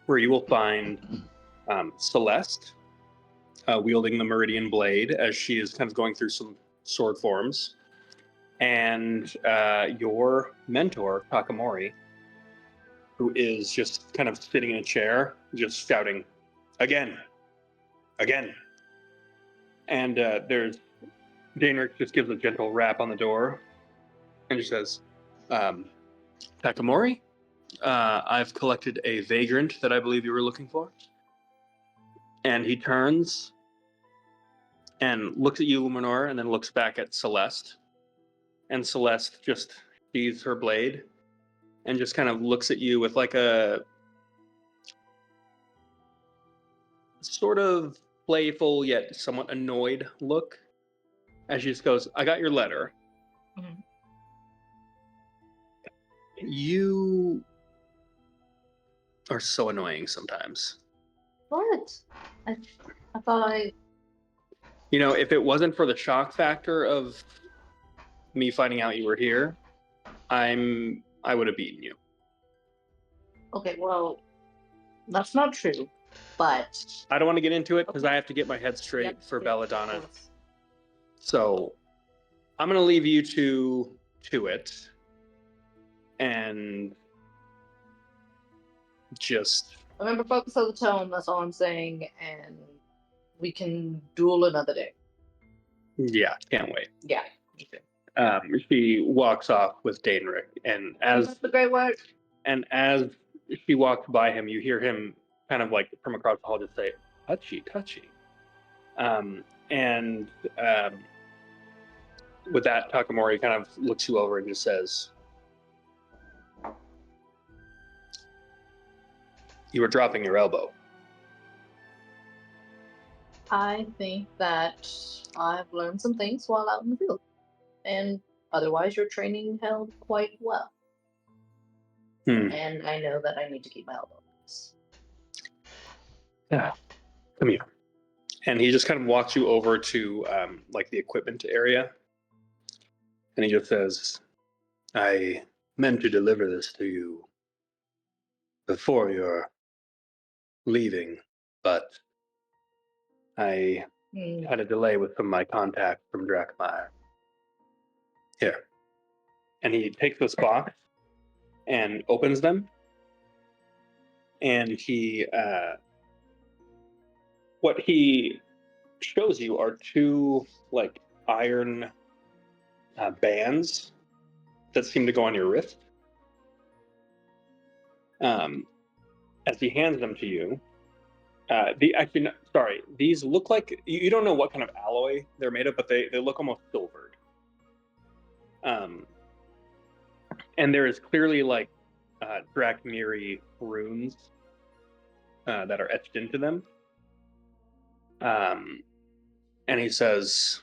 where you will find Celeste wielding the Meridian Blade as she is kind of going through some sword forms. And your mentor, Takamori, who is just kind of sitting in a chair, just shouting, again, again. And there's Daenric just gives a gentle rap on the door and just says, Takamori, I've collected a vagrant that I believe you were looking for. And he turns and looks at you, Luminor, and then looks back at Celeste. And Celeste just sees her blade and just kind of looks at you with like a sort of playful yet somewhat annoyed look as she just goes, I got your letter. Mhm. You are so annoying sometimes. What? I thought I. You know, if it wasn't for the shock factor of me finding out you were here, I would have beaten you. Okay, well, that's not true, but. I don't want to get into it because Okay. I have to get my head straight Yep, for yep, Belladonna. of course. So I'm gonna leave you to it and just Remember, focus on the tone. That's all I'm saying, and we can duel another day. yeah, can't wait. Yeah. Okay. She walks off with Daenric, and Keep up the great work. as she walks by him, you hear him kind of like from across the hall just say, "Touchy, touchy." And with that, Takamori kind of looks you over and just says, "You were dropping your elbow." I think that I've learned some things while out in the field, and otherwise, your training held quite well. And I know that I need to keep my elbow. Yeah, come here. And he just kind of walks you over to like the equipment area, and he just says, "I meant to deliver this to you before you're leaving, but I had a delay with some of my contacts from Drakmire. Here." And he takes this box and opens them. and what he shows you are two like iron bands that seem to go on your wrist. As he hands them to you, these look like you don't know what kind of alloy they're made of, but they look almost silvered. And there is clearly like Drakmiri runes that are etched into them. And he says,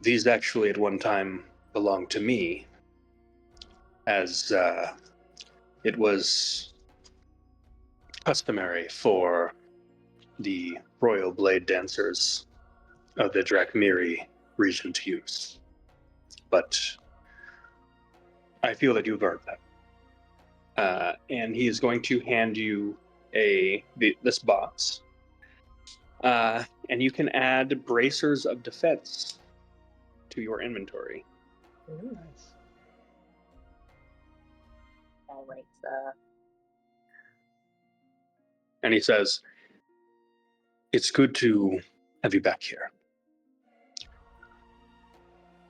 these actually at one time belonged to me, as it was customary for the royal blade dancers of the Drakmiri region to use. But I feel that you've earned that. And he is going to hand you this box. And you can add bracers of defense to your inventory. Nice. All right. And he says, it's good to have you back here.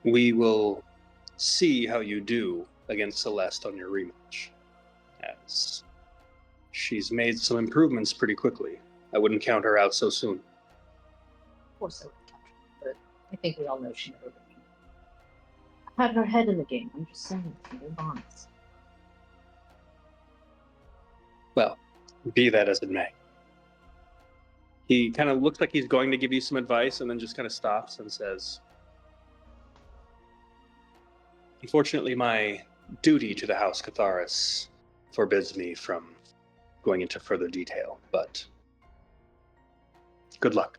We will see how you do against Celeste on your rematch, as she's made some improvements pretty quickly. I wouldn't count her out so soon. Of course I would count her, but I think we all know she never really had her head in the game. I'm just saying, no bonds. Well, be that as it may. He kind of looks like he's going to give you some advice and then just kind of stops and says, unfortunately, my duty to the House Catharis forbids me from going into further detail, but good luck.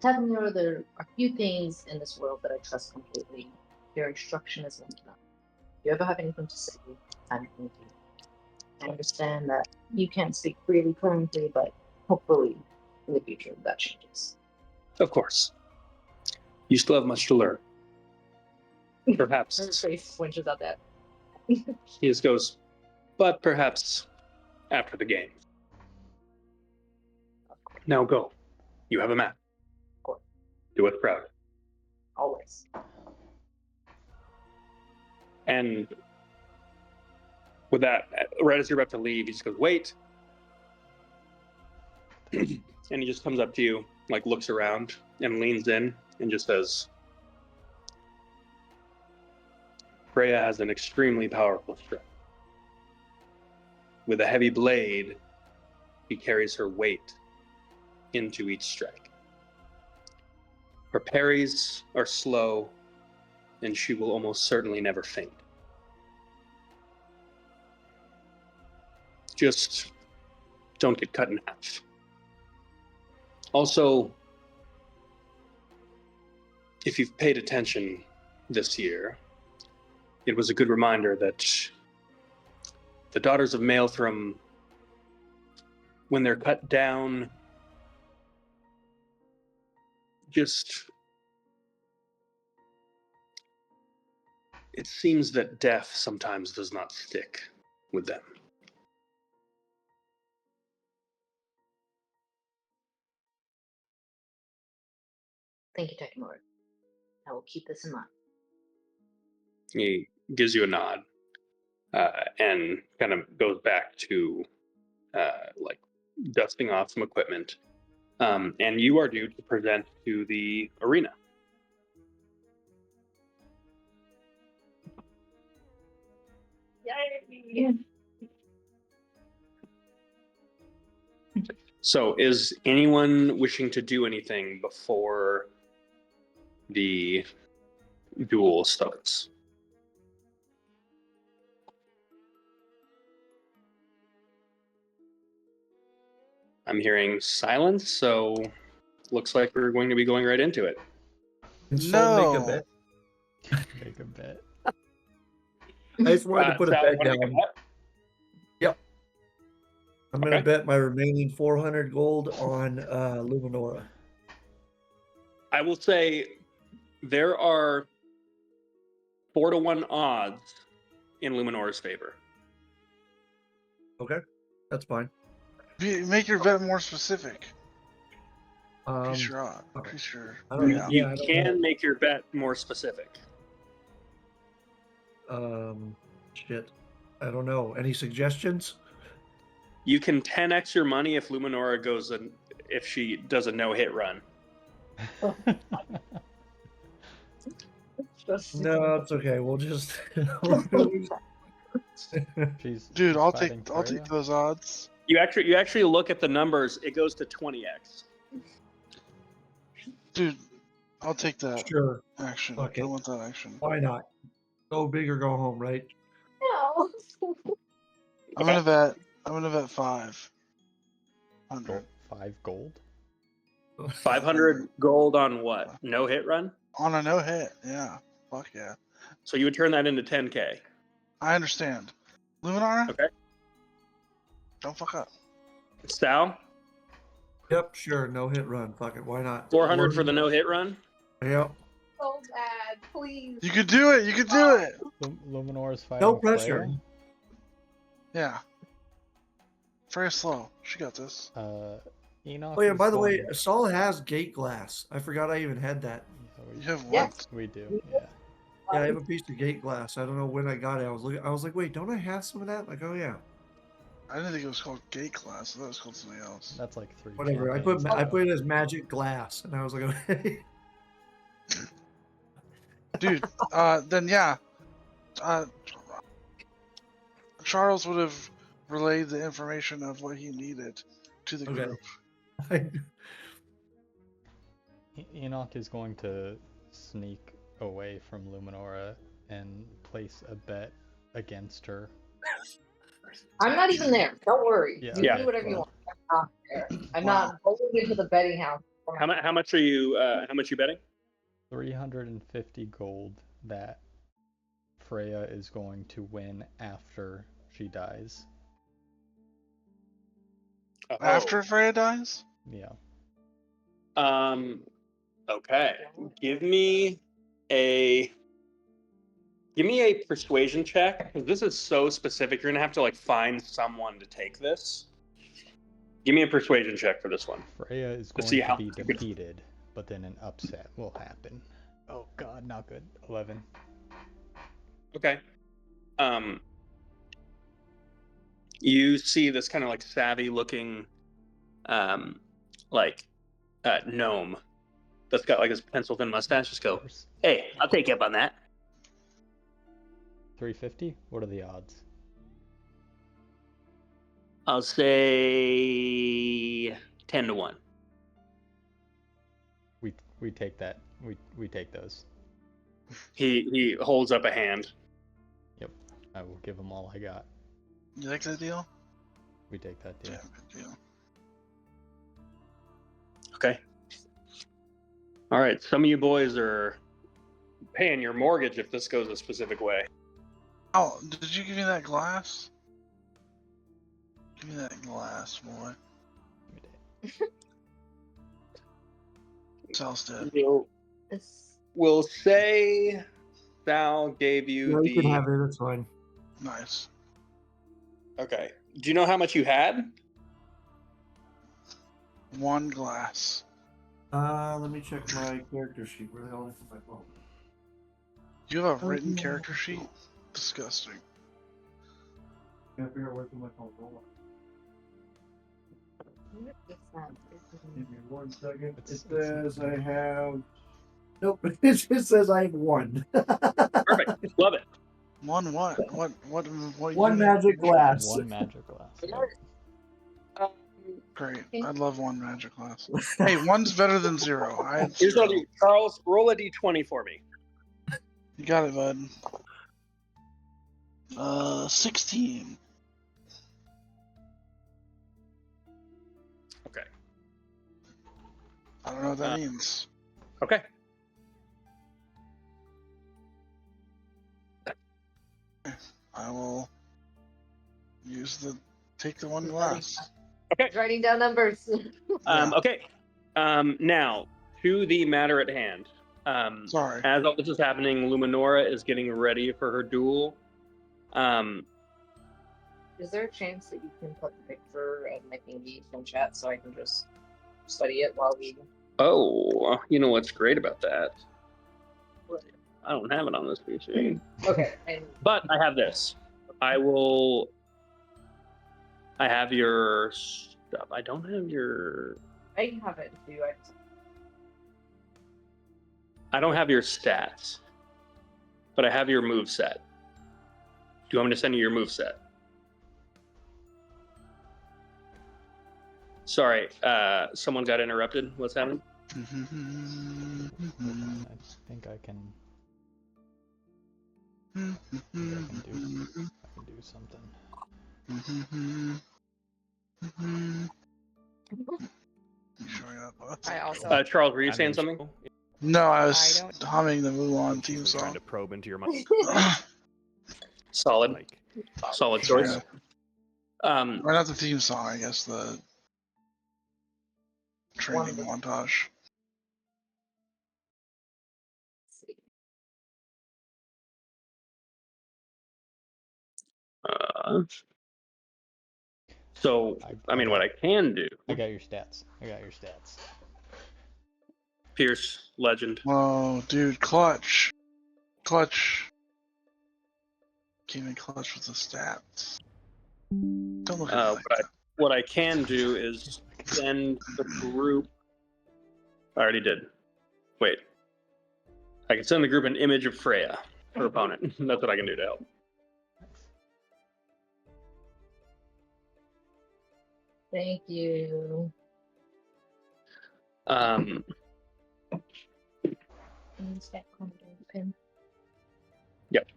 Tavernero, there are few things in this world that I trust completely. Your instruction is one of them. If you ever have anything to say, I'm with you. I understand that you can't speak freely currently, but hopefully in the future that changes. Of course. You still have much to learn. Her Perhaps. face flinches at that. He just goes, but perhaps after the game. Now go. You have a map. Of course. Do us proud. Always. And with that, right as you're about to leave, he just goes, wait. And he just comes up to you, like looks around and leans in and just says, Freya has an extremely powerful strike. With a heavy blade, she carries her weight into each strike. Her parries are slow, and she will almost certainly never faint. Just don't get cut in half. Also, if you've paid attention this year, it was a good reminder that the Daughters of Maelstrom, when they're cut down, it seems that death sometimes does not stick with them. Thank you, Tekimura. I will keep this in mind. He gives you a nod and kind of goes back to like dusting off some equipment. And you are due to present to the arena. Yay! So is anyone wishing to do anything before the duel starts? I'm hearing silence, so looks like we're going to be going right into it. Can Sol make a No. bet? Make a bet. I just wanted to put a Sal, bet wanna make a down. bet? I'm gonna Okay. bet my remaining 400 gold on Luminora. I will say there are 4-to-1 odds in Luminora's favor. Okay, that's fine. Make your bet more specific. Increase Um, your odds. oh. Increase your. I don't You, know. you Yeah, I don't can know. make your bet more specific. Shit. I don't know. Any suggestions? You can 10x your money if Luminora if she does a no-hit run. No, it's okay. We'll just. She's Dude, I'll take fighting Freya. those odds. You actually look at the numbers. It goes to 20x. Dude, I'll take that Sure. action. Fuck I it. want that action. Why not? Go big or go home, right? No. I'm Okay. gonna bet 500 Gold, 5 gold. 500 gold on what? No-hit run? on a no hit. Yeah, fuck yeah. So you would turn that into 10k. I understand. Luminara, Okay. don't fuck up. Sal, Yep, sure. No hit run. Fuck it. Why not? 400 for the no-hit run. Yep. So bad, please. You could do it. You could do it. Luminora's fighting No pressure. Freya. Yeah. Freya's slow. She got this. Enoch. Oh yeah. is By the way, going- Saul has gate glass. I forgot I even had that. You have Yeah. what? We do. Yeah. Yeah, I have a piece of gate glass. I don't know when I got it. I was like, wait, don't I have some of that? Like, oh yeah. I didn't think it was called gate class. I thought it was called something else. That's like 3. Whatever. I campaigns put ago. it as magic glass, and I was like, okay. Dude, then yeah. Charles would have relayed the information of what he needed to the Okay. group. Enoch is going to sneak away from Luminora and place a bet against her. I'm not even there. Don't worry. Yeah. You Yeah. do whatever you want. I'm not there. I'm Wow. not going into the betting house. How much are you? How much you betting? 350 gold that Freya is going to win after she dies. Oh. After Freya dies? Yeah. Okay. Give me a persuasion check, because this is so specific. You're gonna have to like find someone to take this. Give me a persuasion check for this one. Freya is Let's going see to how- be defeated, but then an upset will happen. Oh god, not good. 11. Okay. You see this kind of like savvy looking, gnome that's got like his pencil thin mustache. Just go, hey, I'll take you up on that. 350? What are the odds? I'll say 10 to 1. We take that. We take those. He holds up a hand. I will give them all I got. You like that deal? We take that deal. Yeah, good deal. Okay. All right. Some of you boys are paying your mortgage if this goes a specific way. Oh, did you give me that glass? Give me that glass, boy. Sal's dead. We'll say Sal gave you Yeah, the. you can have it. That's fine. Nice. Okay. Do you know how much you had? 1 glass. Let me check my character sheet. Where the hell is my phone? You have a written character sheet? Disgusting. Can't figure out where's my phone. Hold on. Give me 1 second. It says I have. Nope. It just says I have 1. Perfect. Love it. 1 what? What? 1 magic glass. 1 magic glass. Great. I'd love 1 magic glass. Hey, 1's better than 0. I had Here's what I'll 0. do. Charles, roll a d20 for me. You got it, bud. 16. Okay. I don't know what that means. Okay. I will take the 1 glass. Writing down numbers. Okay. Now, to the matter at hand. Sorry. As all this is happening, Luminora is getting ready for her duel. Is there a chance that you can put the picture of Mickey Geek in chat so I can just study it while we? Oh, you know what's great about that? I don't have it on this PC. Okay. And But I have this. I have your stuff. I don't have your. I have it too. I don't have your stats, but I have your move set. Do you want me to send you your move set? Sorry, someone got interrupted. What's happening? I think I can. I can do something. I also. Charles, were you saying something? No, I I was don't- humming the Mulan theme Trying song. to probe into your mind. Solid, Like, solid choice. Or not the theme song, I guess the training montage. So, I mean, what I can do, I got your stats. Pierce, legend. Whoa, dude, clutch. Came in clutch with the stats. Don't look at me like that. What I can do is send the group. I already did. Wait. I can send the group an image of Freya, her opponent. That's what I can do to help. Thank you. Is that Commodore pin? Yep.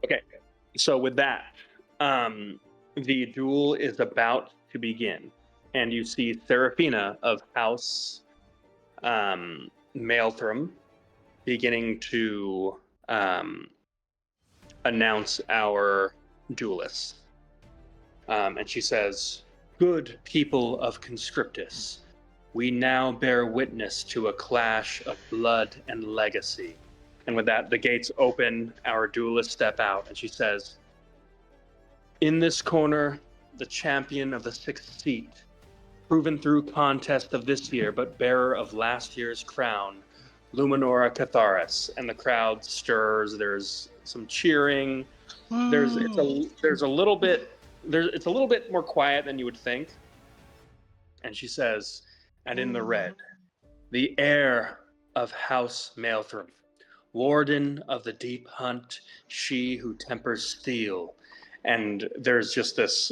Okay, so with that, the duel is about to begin, and you see Seraphina of House Maelstrom beginning to announce our duelists. And she says, "Good people of Conscriptus, we now bear witness to a clash of blood and legacy." And with that, the gates open, our duelists step out, and she says, "In this corner, the champion of the 6th seat, proven through contest of this year, but bearer of last year's crown, Luminora Catharis." And the crowd stirs, there's some cheering. It's a little bit more quiet than you would think. And she says, "And in the red, the heir of House Maelstrom, warden of the deep hunt, she who tempers steel." And there's just this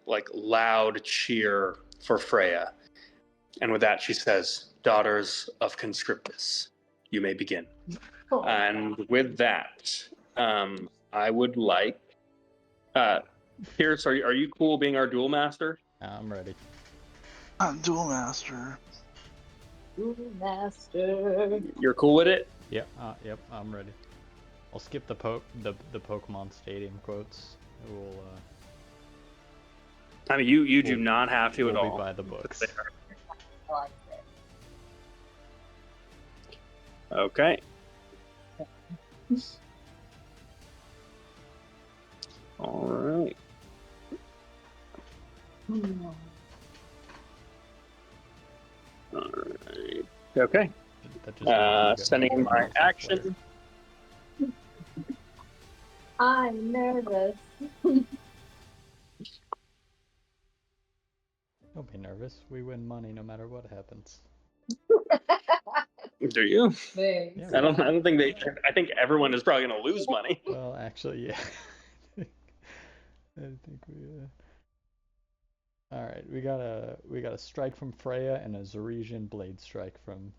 like loud cheer for Freya. And with that, she says, "Daughters of Conscriptus, you may begin." Oh, And with that, I would like Pierce, are you cool being our duel master? I'm ready. I'm Duel Master. Master. You're cool with it? Yep, I'm ready. I'll skip the Pokemon Stadium quotes. We'll I mean, you do not have to at we'll all. be by the books. I like it. Okay. All right. All right. Okay. That just means you get Sending my multiple action. players. I'm nervous. Don't be nervous. We win money no matter what happens. Do you? Thanks. Yeah, I don't think they. I think everyone is probably going to lose money. Well, actually, yeah. I think we. All right, we got a strike from Freya and a Zeresian blade strike from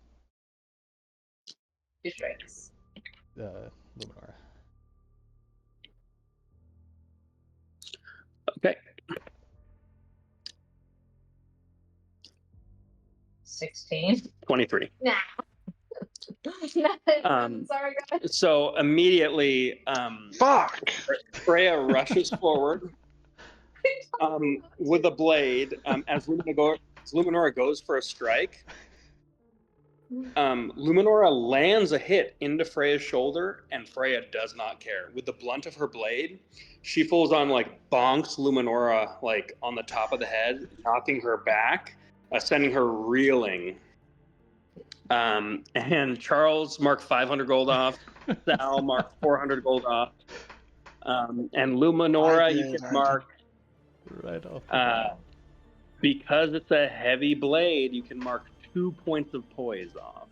Two strikes. Luminora. Okay. 16. 23. Nah. Sorry, guys. So immediately, Fuck! Freya rushes forward, With a blade, as Luminora goes for a strike, Luminora lands a hit into Freya's shoulder, and Freya does not care. With the blunt of her blade, she falls on bonks Luminora on the top of the head, knocking her back, sending her reeling. And Charles marked 500 gold off. Sal marked 400 gold off. And Luminora, you can mark right off the bat. because it's a heavy blade. You can mark 2 points of poise off.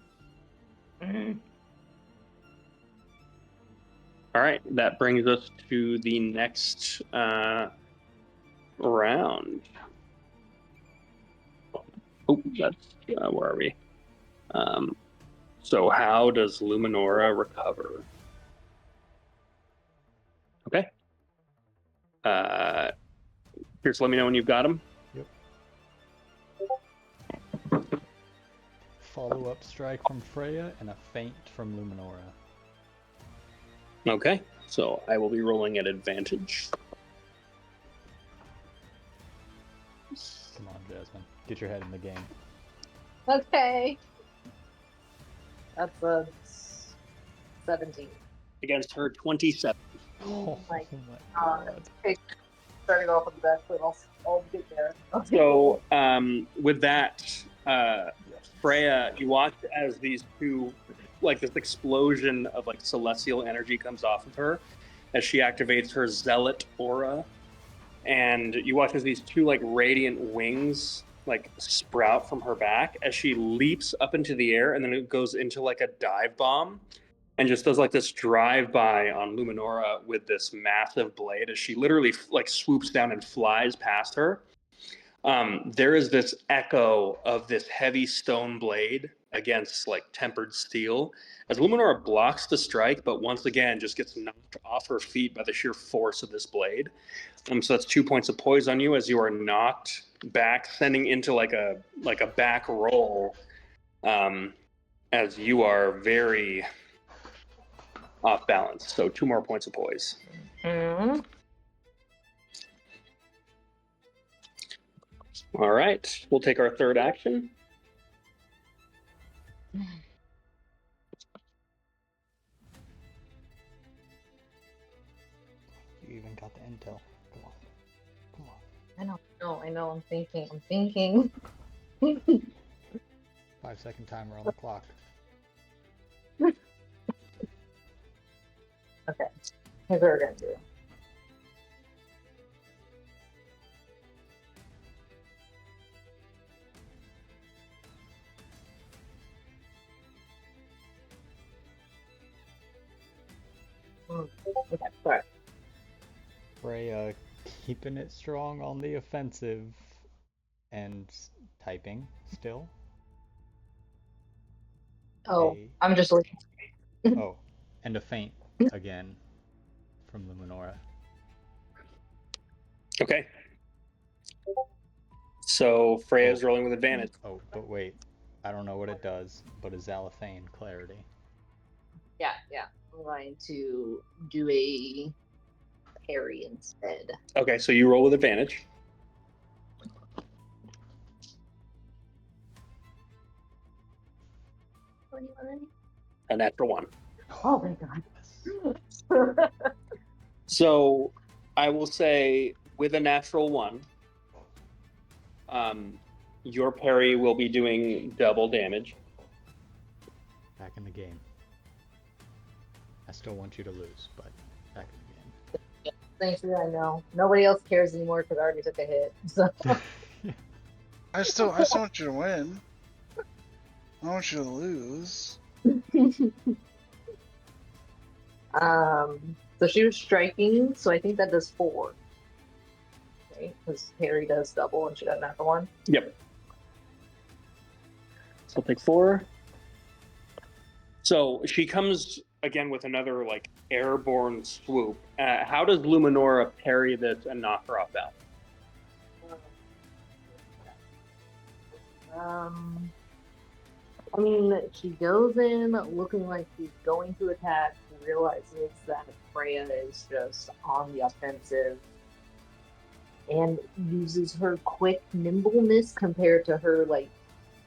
All right, that brings us to the next round. Oh, that's where are we? So how does Luminora recover? Okay. Pierce, let me know when you've got him. Yep. Follow-up strike from Freya and a feint from Luminora. Okay, so I will be rolling at advantage. Come on, Jasmine. Get your head in the game. Okay. That's a 17. Against her 27. Oh my God. Okay. Starting off with the best, but I'll get there. So with that, Freya, you watch as these two, this explosion of celestial energy comes off of her as she activates her zealot aura, and you watch as these two radiant wings sprout from her back as she leaps up into the air, and then it goes into a dive bomb and just does this drive-by on Luminora with this massive blade as she literally swoops down and flies past her. There is this echo of this heavy stone blade against tempered steel as Luminora blocks the strike, but once again just gets knocked off her feet by the sheer force of this blade. So that's 2 points of poise on you as you are knocked back, sending into a back roll, as you are very off balance. So 2 more points of poise. All right, we'll take our third action. You even got the intel. Come on. Come on. I know, I'm thinking. 5-second timer on the clock. Okay, here's what we're gonna do. Okay, sorry. Freya keeping it strong on the offensive and typing still. Oh, I'm just looking. Oh, and a feint again from Luminora. Okay. So Freya's rolling with advantage. Oh, but wait. I don't know what it does, but a Zalathane clarity. Yeah. I'm going to do a parry instead. Okay, so you roll with advantage. A natural 1. Oh my god. So I will say with a natural 1, your parry will be doing double damage. Back in the game. I still want you to lose, but back in the game. Thanks, I know. Nobody else cares anymore because I already took a hit. So. I still want you to win. I don't want you to lose. So she was striking, so I think that does 4. Right? Because Harry does double and she got another 1. Yep. So I'll take 4. So she comes again with another airborne swoop. How does Luminora parry this and knock her off balance? I mean, she goes in looking like she's going to attack and realizes that Freya is just on the offensive. and uses her quick nimbleness compared to her like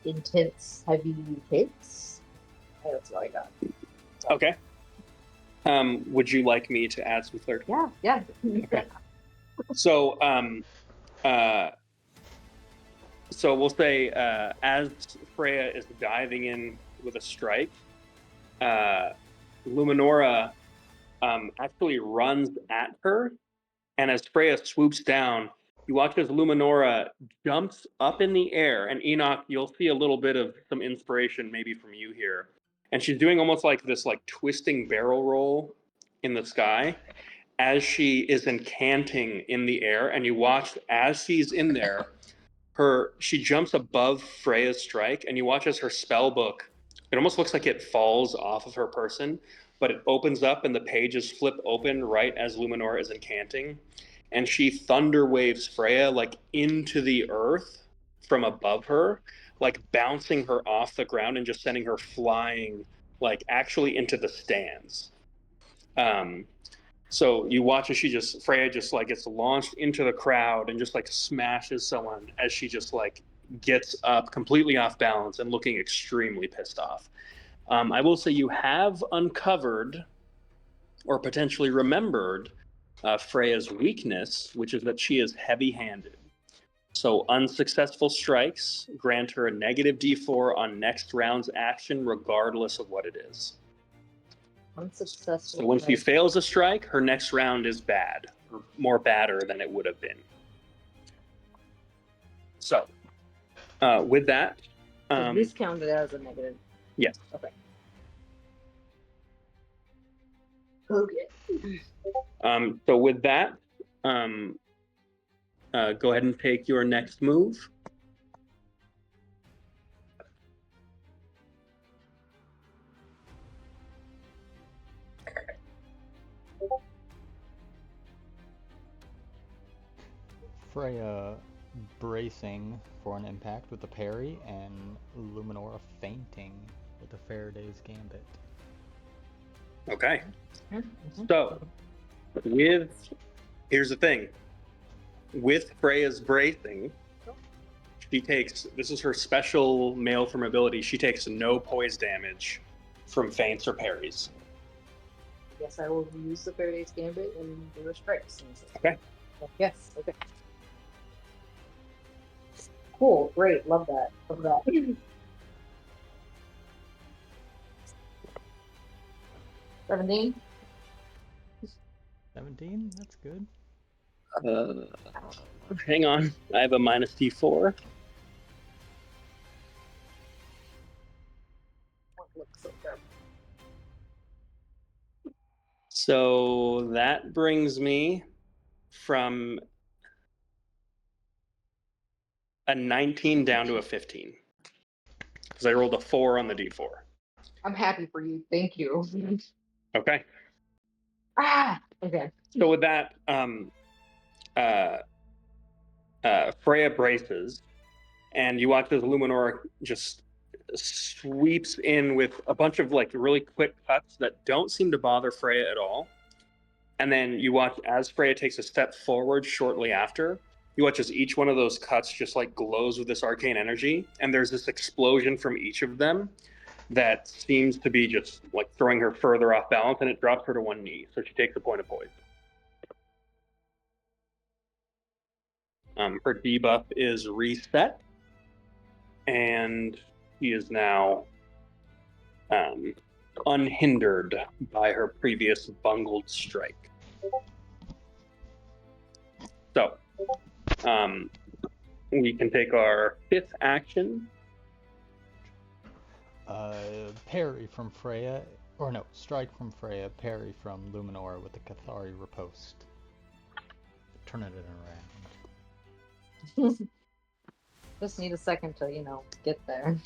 intense heavy hits. That's what I got. Okay. Would you like me to add some clarity? Yeah. Okay. So, so we'll say as Freya is diving in with a strike, Luminora actually runs at her, and as Freya swoops down, you watch as Luminora jumps up in the air, and Enoch, you'll see a little bit of some inspiration maybe from you here. And she's doing almost like this like twisting barrel roll in the sky as she is incanting in the air, and you watch as she's in there, she jumps above Freya's strike, and you watch as her spell book, it almost looks like it falls off of her person, but it opens up and the pages flip open right as Luminora is incanting, and she thunder waves Freya like into the earth from above her, like bouncing her off the ground and just sending her flying like actually into the stands. So you watch as Freya just like gets launched into the crowd and just like smashes someone as she just like gets up completely off balance and looking extremely pissed off. I will say you have uncovered or potentially remembered Freya's weakness, which is that she is heavy-handed. So unsuccessful strikes grant her a negative D4 on next round's action, regardless of what it is. Unsuccessful. So when she fails a strike, her next round is bad, or more badder than it would have been. So, with that, So this counted as a negative. yes. Okay. Okay. So with that, go ahead and take your next move. Freya bracing for an impact with the parry, and Luminora fainting with the Faraday's Gambit. Okay. So, here's the thing. With Freya's bracing, this is her special Maelstrom ability, she takes no poise damage from feints or parries. Yes, I will use the Faraday's Gambit and do a strikes. Okay. Yes, okay. Cool, great, love that. 17? 17? That's good. Hang on, I have a minus D4. What looks so good? So that brings me from a 19 down to a 15. Because I rolled a 4 on the D4. I'm happy for you, thank you. Okay. Okay. So with that, Freya braces, and you watch as Luminora just sweeps in with a bunch of like really quick cuts that don't seem to bother Freya at all. And then you watch as Freya takes a step forward shortly after, you watch as each one of those cuts just like glows with this arcane energy, and there's this explosion from each of them that seems to be just like throwing her further off balance, and it drops her to one knee, so she takes a point of poison. Her debuff is reset, and she is now unhindered by her previous bungled strike. So, we can take our 5th action. Parry from Freya, or no, strike from Freya, parry from Luminora with the Cathari riposte. Turning it around. Just need a second to, get there.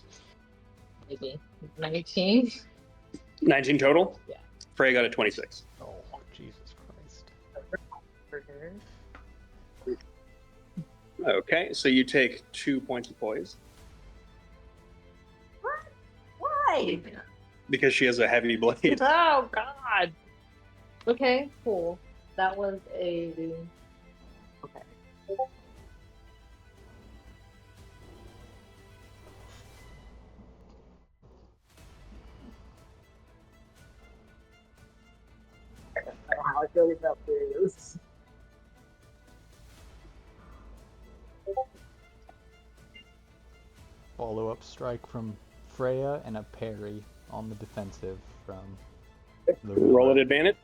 Maybe 19. 19 total? Yeah. Freya got a 26. Oh, Jesus Christ. For her. Okay, so you take 2 points of poise Why? because she has a heavy blade. Oh God. Okay, cool. That was a. Okay. I don't know how I feel about this. Follow-up strike from Freya and a parry on the defensive from Roll at Larula, advantage.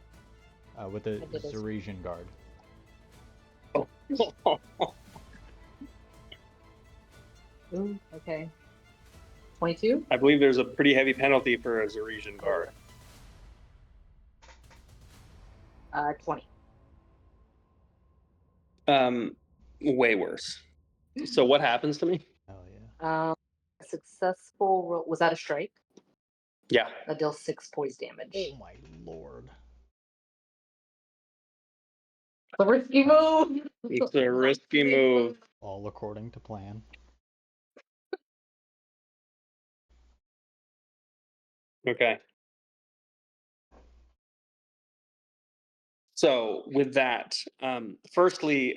with a I did this. Zeresian guard. Ooh, okay. 22? I believe there's a pretty heavy penalty for a Zeresian guard. 20. Way worse. So what happens to me? Hell yeah. Successful roll. Was that a strike? Yeah. That deals 6 poise damage. Oh my lord. It's a risky move. It's a risky move. All according to plan. Okay. So with that, firstly,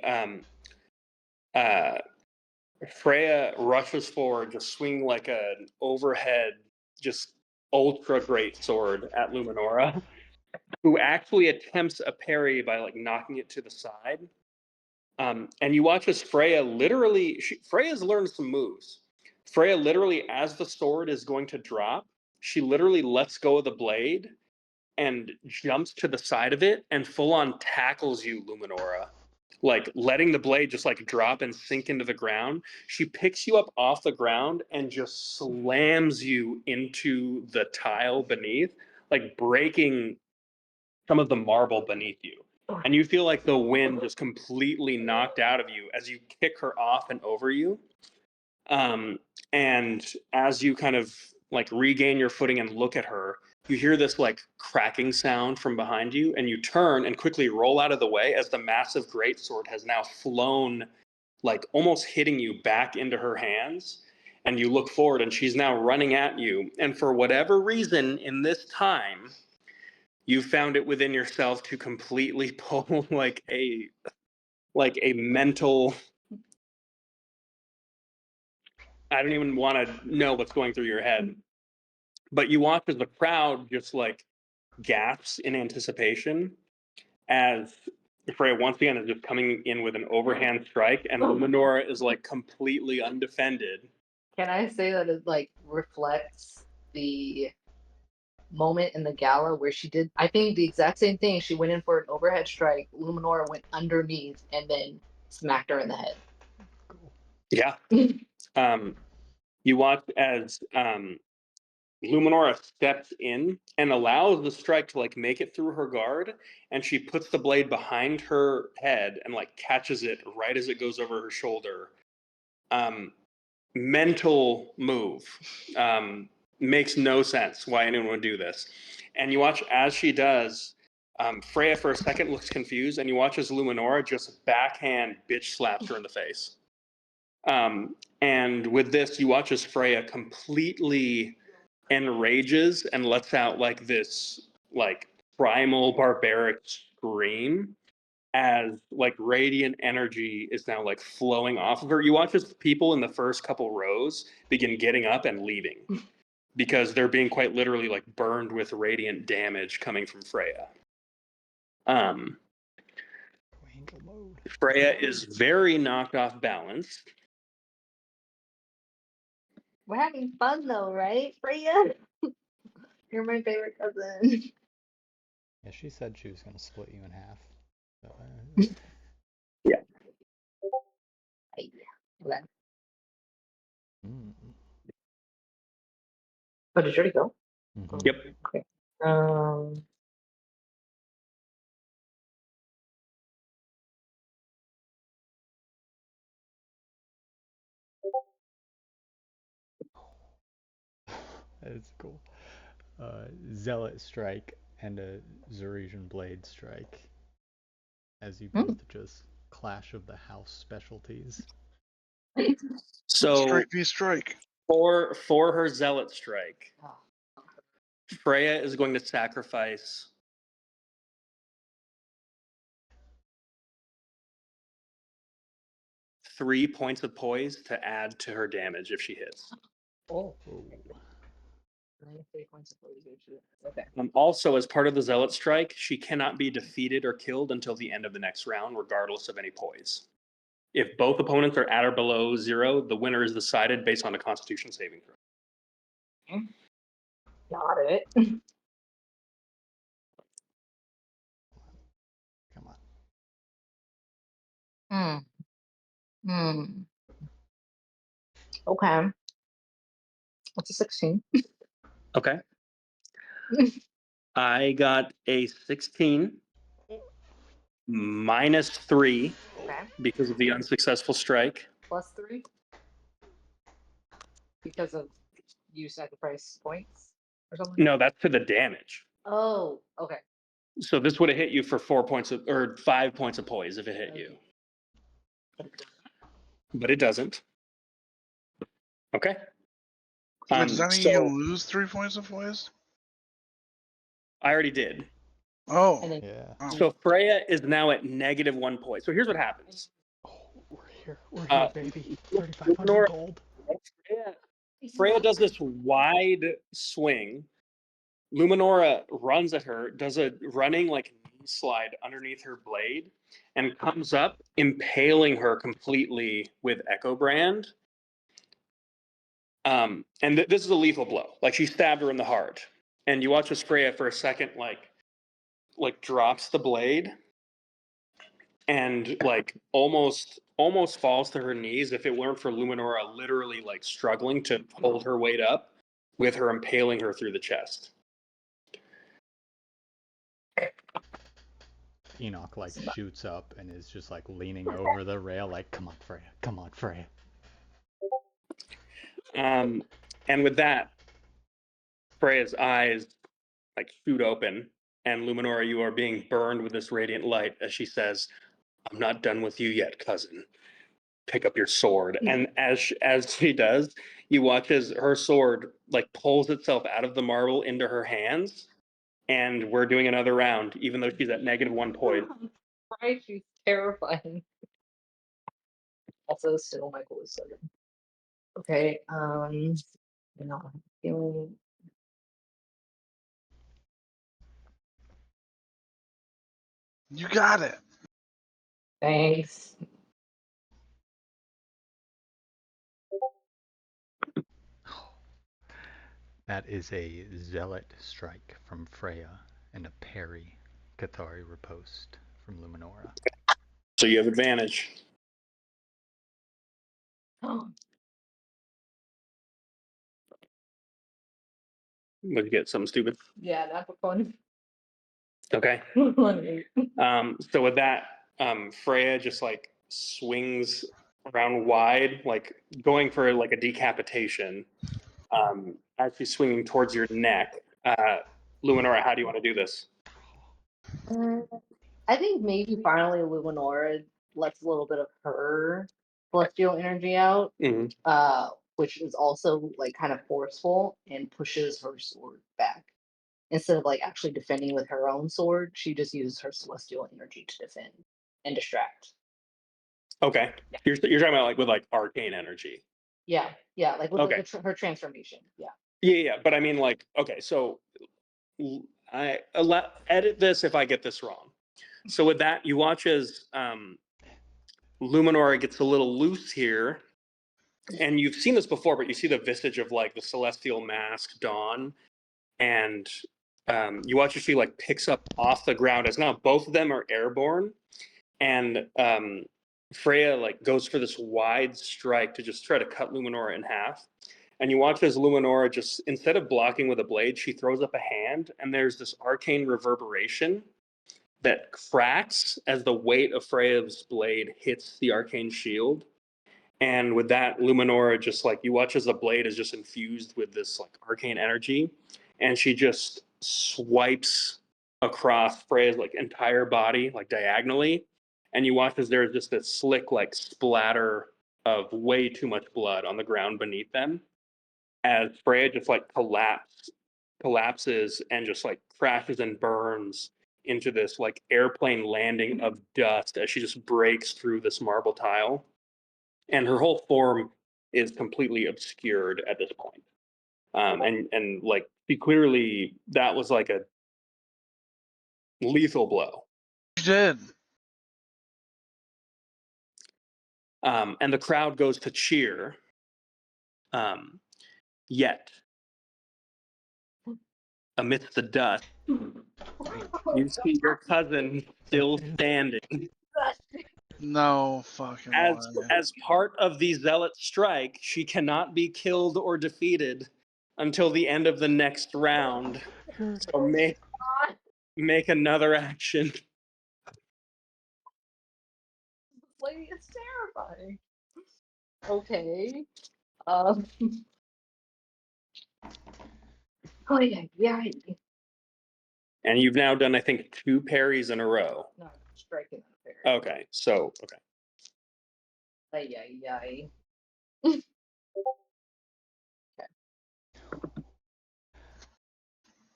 Freya rushes forward, just swinging like an overhead, just ultra great sword at Luminora, who actually attempts a parry by like knocking it to the side. And you watch as Freya literally, Freya's learned some moves. Freya literally, as the sword is going to drop, she literally lets go of the blade and jumps to the side of it and full on tackles you, Luminora. Like letting the blade just like drop and sink into the ground. She picks you up off the ground and just slams you into the tile beneath, like breaking some of the marble beneath you. And you feel like the wind just completely knocked out of you as you kick her off and over you. And as you kind of like regain your footing and look at her, you hear this like cracking sound from behind you, and you turn and quickly roll out of the way as the massive greatsword has now flown, like almost hitting you back into her hands. And you look forward, and she's now running at you. And for whatever reason, in this time, you found it within yourself to completely pull like a mental. I don't even want to know what's going through your head. But you watch as the crowd just like gasps in anticipation as Freya once again is just coming in with an overhand strike, and Luminora is like completely undefended. Can I say that it like reflects the moment in the gala where she did, I think, the exact same thing? She went in for an overhead strike. Luminora went underneath and then smacked her in the head. Yeah. You watch as Luminora steps in and allows the strike to like make it through her guard, and she puts the blade behind her head and like catches it right as it goes over her shoulder. Mental move. Makes no sense why anyone would do this. And you watch as she does, Freya for a second looks confused, and you watch as Luminora just backhand bitch slaps her in the face. And with this, you watch as Freya completely enrages and lets out like this like primal barbaric scream as like radiant energy is now like flowing off of her. You watch as people in the first couple rows begin getting up and leaving because they're being quite literally like burned with radiant damage coming from Freya. Freya is very knocked off balance. We're having fun though, right, Freya? You're my favorite cousin. Yeah, she said she was gonna split you in half. So, Yeah. Okay. mm. Oh, did you already go? Mhm. Yep. Okay. That is cool. Zealot strike and a Zeresian blade strike. As you both just clash of the house specialties. So Strike v strike. for her zealot strike, Freya is going to sacrifice 3 points of poise to add to her damage if she hits. Oh. Ooh. 3 points of poison. Okay. Also, as part of the Zealot Strike, she cannot be defeated or killed until the end of the next round, regardless of any poise. If both opponents are at or below 0, the winner is decided based on a Constitution saving throw. Got it. Come on. Okay. What's a 16? Okay. I got a 16 -3 Okay. because of the unsuccessful strike. +3? Because of you sacrifice points or something? No, that's to the damage. Oh, okay. So this would have hit you for 4 points of, or 5 points of poise if it hit you. But it doesn't. Okay. Wait, does that mean so you lose 3 points of poise? I already did. Oh. And then Yeah. Oh. So Freya is now at -1 point. So here's what happens. Oh, we're here. We're Uh, here, baby. 3,500 Nora- gold. Freya does this wide swing. Luminora runs at her, does a running like knee slide underneath her blade, and comes up, impaling her completely with Echo Brand. And this is a lethal blow. Like she stabbed her in the heart. And you watch as Freya for a second, like drops the blade, and like almost falls to her knees if it weren't for Luminora literally like struggling to hold her weight up with her impaling her through the chest. Enoch like shoots up and is just like leaning over the rail, like, "Come on, Freya! Come on, Freya!" And with that, Freya's eyes like shoot open, and Luminora, you are being burned with this radiant light as she says, "I'm not done with you yet, cousin. Pick up your sword." And as she does, you watch as her sword like pulls itself out of the marble into her hands, and we're doing another round, even though she's at -1 poise. right, she's terrifying. Also, still Michael is so good. Okay, you know, feeling You got it. thanks. That is a Zealot Strike from Freya and a parry Cathari Riposte from Luminora. So you have advantage. Oh, Would you get something stupid? yeah, that's fun. Okay. So with that, Freya just like swings around wide, like going for like a decapitation. As she's swinging towards your neck, Luminora, how do you want to do this? I think maybe finally Luminora lets a little bit of her celestial energy out, Mhm. which is also like kind of forceful and pushes her sword back. Instead of like actually defending with her own sword, she just uses her celestial energy to defend and distract. Okay. Yeah. You're talking about like with like arcane energy. Yeah, like with Okay. like, her transformation. Yeah. Yeah. But I mean, like, okay, so edit this if I get this wrong. So with that, you watch as Luminora gets a little loose here, and you've seen this before, but you see the visage of like the celestial mask Dawn, and you watch as she like picks up off the ground as now both of them are airborne, and Freya like goes for this wide strike to just try to cut Luminora in half. And you watch as Luminora just, instead of blocking with a blade, she throws up a hand, and there's this arcane reverberation that cracks as the weight of Freya's blade hits the arcane shield. And with that, Luminora just like, you watch as the blade is just infused with this like arcane energy, and she just swipes across Freya's like entire body, like diagonally. And you watch as there's just this slick like splatter of way too much blood on the ground beneath them, as Freya just like collapses and just like crashes and burns into this like airplane landing of dust as she just breaks through this marble tile. and her whole form is completely obscured at this point. And like she clearly, that was like a lethal blow. You did. And the crowd goes to cheer. Yet, amidst the dust, you see your cousin still standing. No fucking way. As part of the zealot strike, she cannot be killed or defeated until the end of the next round. So make another action. This lady is terrifying. Okay. Oh yeah. And you've now done, I think, 2 parries in a row. No, striking the parry. Okay, so okay. Ay.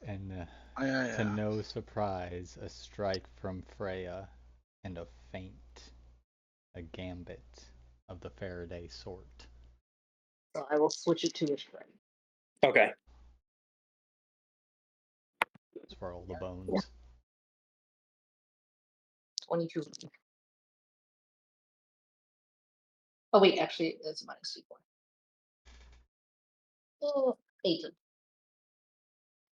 And Yeah. to no surprise, a strike from Freya and a feint, a gambit of the Faraday sort. So I will switch it to a strike. Okay. It's for all the bones. Yeah. 22. Oh wait, actually, it's minus 2. 8.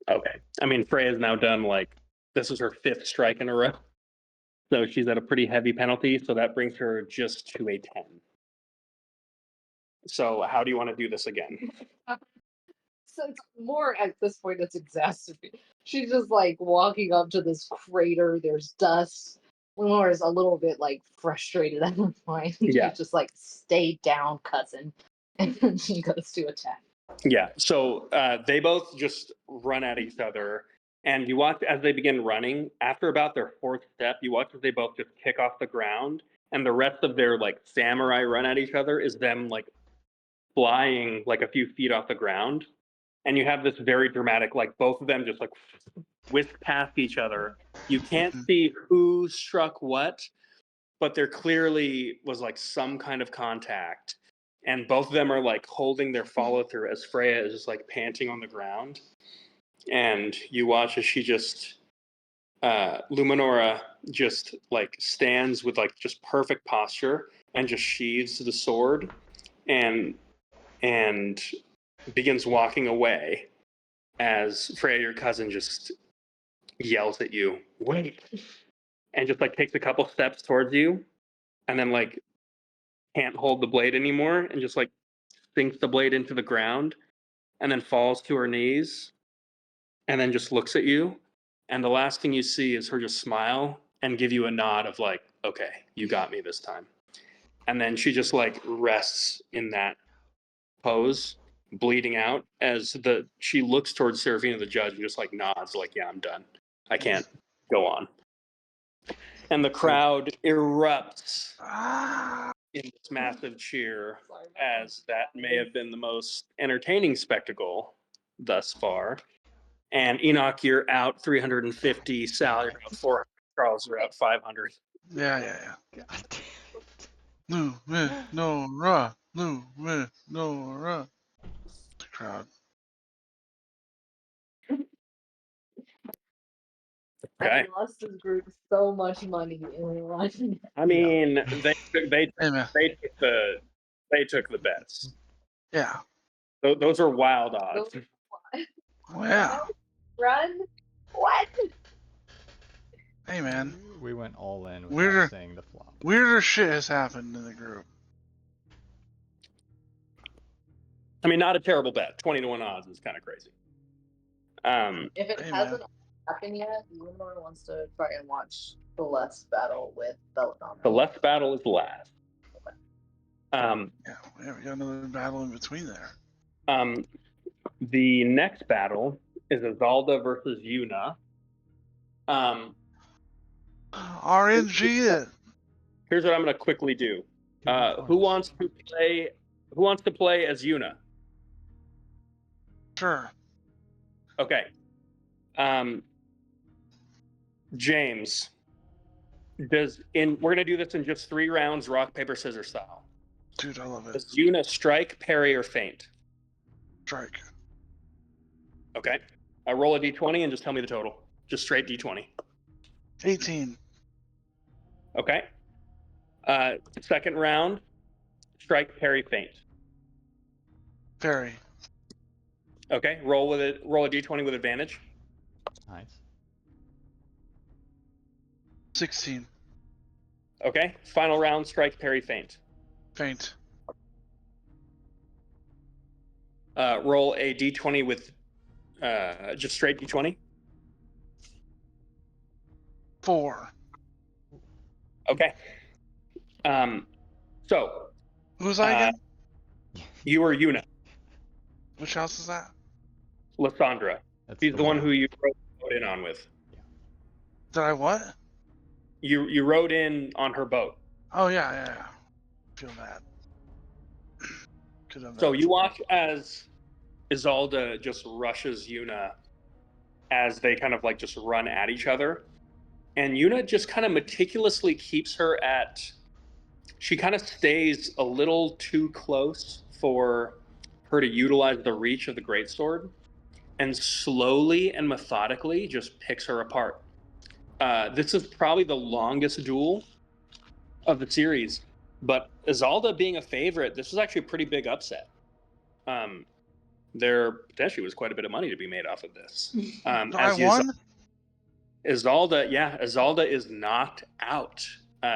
Okay. I mean, Freya's now done like, this is her 5th strike in a row. So she's at a pretty heavy penalty. So that brings her just to a 10. So how do you want to do this again? So it's more at this point, it's exacerbated. She's just like walking up to this crater. There's dust. Laura's a little bit like frustrated at the point. Yeah. She's just like, stay down, cousin. And then she goes to attack. Yeah. So they both just run at each other. And you watch as they begin running. After about their 4th step, you watch as they both just kick off the ground. And the rest of their like samurai run at each other is them like flying like a few feet off the ground. And you have this very dramatic, like both of them just like whisk past each other. You can't see who struck what, but there clearly was like some kind of contact. And both of them are like holding their follow through as Freya is just like panting on the ground. And you watch as she just, Luminora just like stands with like just perfect posture and just sheathes the sword and begins walking away as Freya, your cousin, just yells at you, wait, and just like takes a couple steps towards you and then like can't hold the blade anymore and just like sinks the blade into the ground and then falls to her knees and then just looks at you. And the last thing you see is her just smile and give you a nod of like, okay, you got me this time. And then she just like rests in that pose, bleeding out as she looks towards Seraphina the judge and just like nods like, yeah, I'm done. I can't go on. And the crowd erupts in this massive cheer as that may have been the most entertaining spectacle thus far. And Enoch, you're out 350. Sal, you're out 400. Charles, you're out 500. Yeah. God damn it. Luminora. The crowd. Okay. I lost this group so much money in one. I mean, they Hey man. they took the bets. Yeah. Those are wild odds. Well, yeah. Run? What? Hey man. We went all in Weirder- without saying the flop. Weirder shit has happened in the group. I mean, not a terrible bet. 20-1 odds is kind of crazy. If it Hey, hasn't happened yet, Luminor wants to try and watch the last battle with Belladonna. The left battle is last. Yeah, we got another battle in between there. The next battle is Azalda versus Yuna. RNG it. Here's what I'm going to quickly do. Who wants to play? Who wants to play as Yuna? Sure. Okay. James, we're going to do this in just 3 rounds, rock paper scissors style. Dude, I love it. Does Yuna strike, parry, or feint? Strike. Okay. Roll a d20 and just tell me the total. Just straight d20. 18. Okay. Second round, strike, parry, feint. Parry. Okay. Roll a d20 with advantage. Nice. 16. Okay. Final round, strike, parry, feint. Feint. Roll a d20 with just straight d20. 4. Okay. So Who was I again? you are Yuna, Which house is that? Lysandra. That's She's the one who you rode in on with. Did I what? You rode in on her boat. Oh, yeah. Feel bad. Could have So that. you watch as Isolde just rushes Yuna as they kind of like just run at each other. And Yuna just kind of meticulously keeps her at... She kind of stays a little too close for her to utilize the reach of the greatsword, and slowly and methodically just picks her apart. This is probably the longest duel of the series, but Isolde being a favorite, this was actually a pretty big upset. There potentially was quite a bit of money to be made off of this. I won? Isolde is knocked out.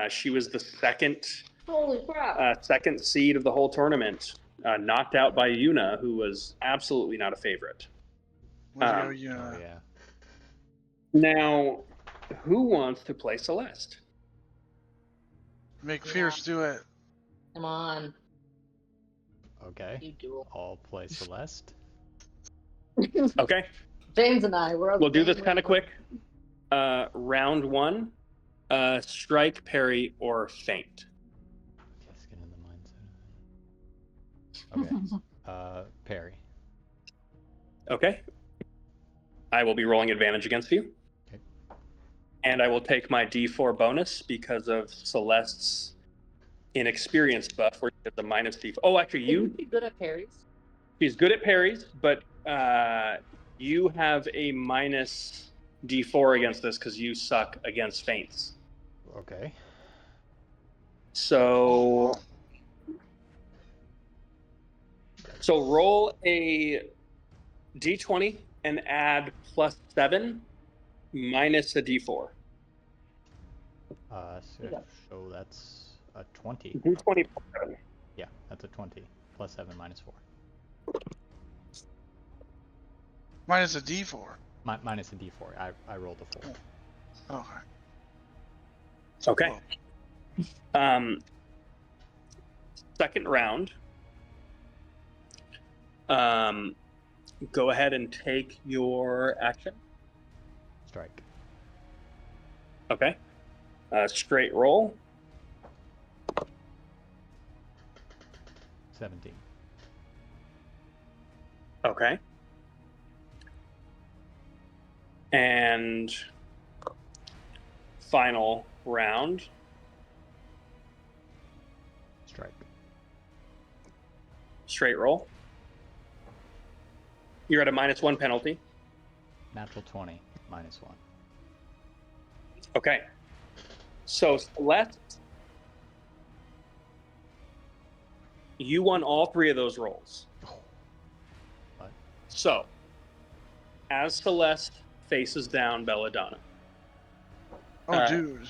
She was the second Holy crap. second seed of the whole tournament, knocked out by Yuna, who was absolutely not a favorite. Way to go, Oh Yuna. yeah. Now, who wants to play Celeste? Make Fierce do it. Come on, Okay. you duel. I'll play Celeste. Okay, James and I, we're on we'll the do this same kind of wavelength. quick. Round one, strike, parry, or feint. Just get in the mindset. Okay. Parry. Okay. I will be rolling advantage against you. Okay. And I will take my D4 bonus because of Celeste's inexperience buff, where she has the minus D4. Oh, actually, Isn't you... she good at parries? She's good at parries, but you have a minus D4 against this because you suck against feints. Okay. So roll a D20 and add +7 minus a D4. So that's a 20. D20 +7. Yeah, that's a 20. Plus 7 minus 4. Minus a D4. Minus a d4. I rolled a 4. Okay. Okay. Second round. Go ahead and take your action. Strike. Okay. Straight roll. 17. Okay. And final round. Strike. Straight roll. You're at a -1 penalty. Natural 20. Minus 1. Okay. So Celeste, you won all 3 of those rolls. What? So, as Celeste faces down Belladonna. Oh, dude.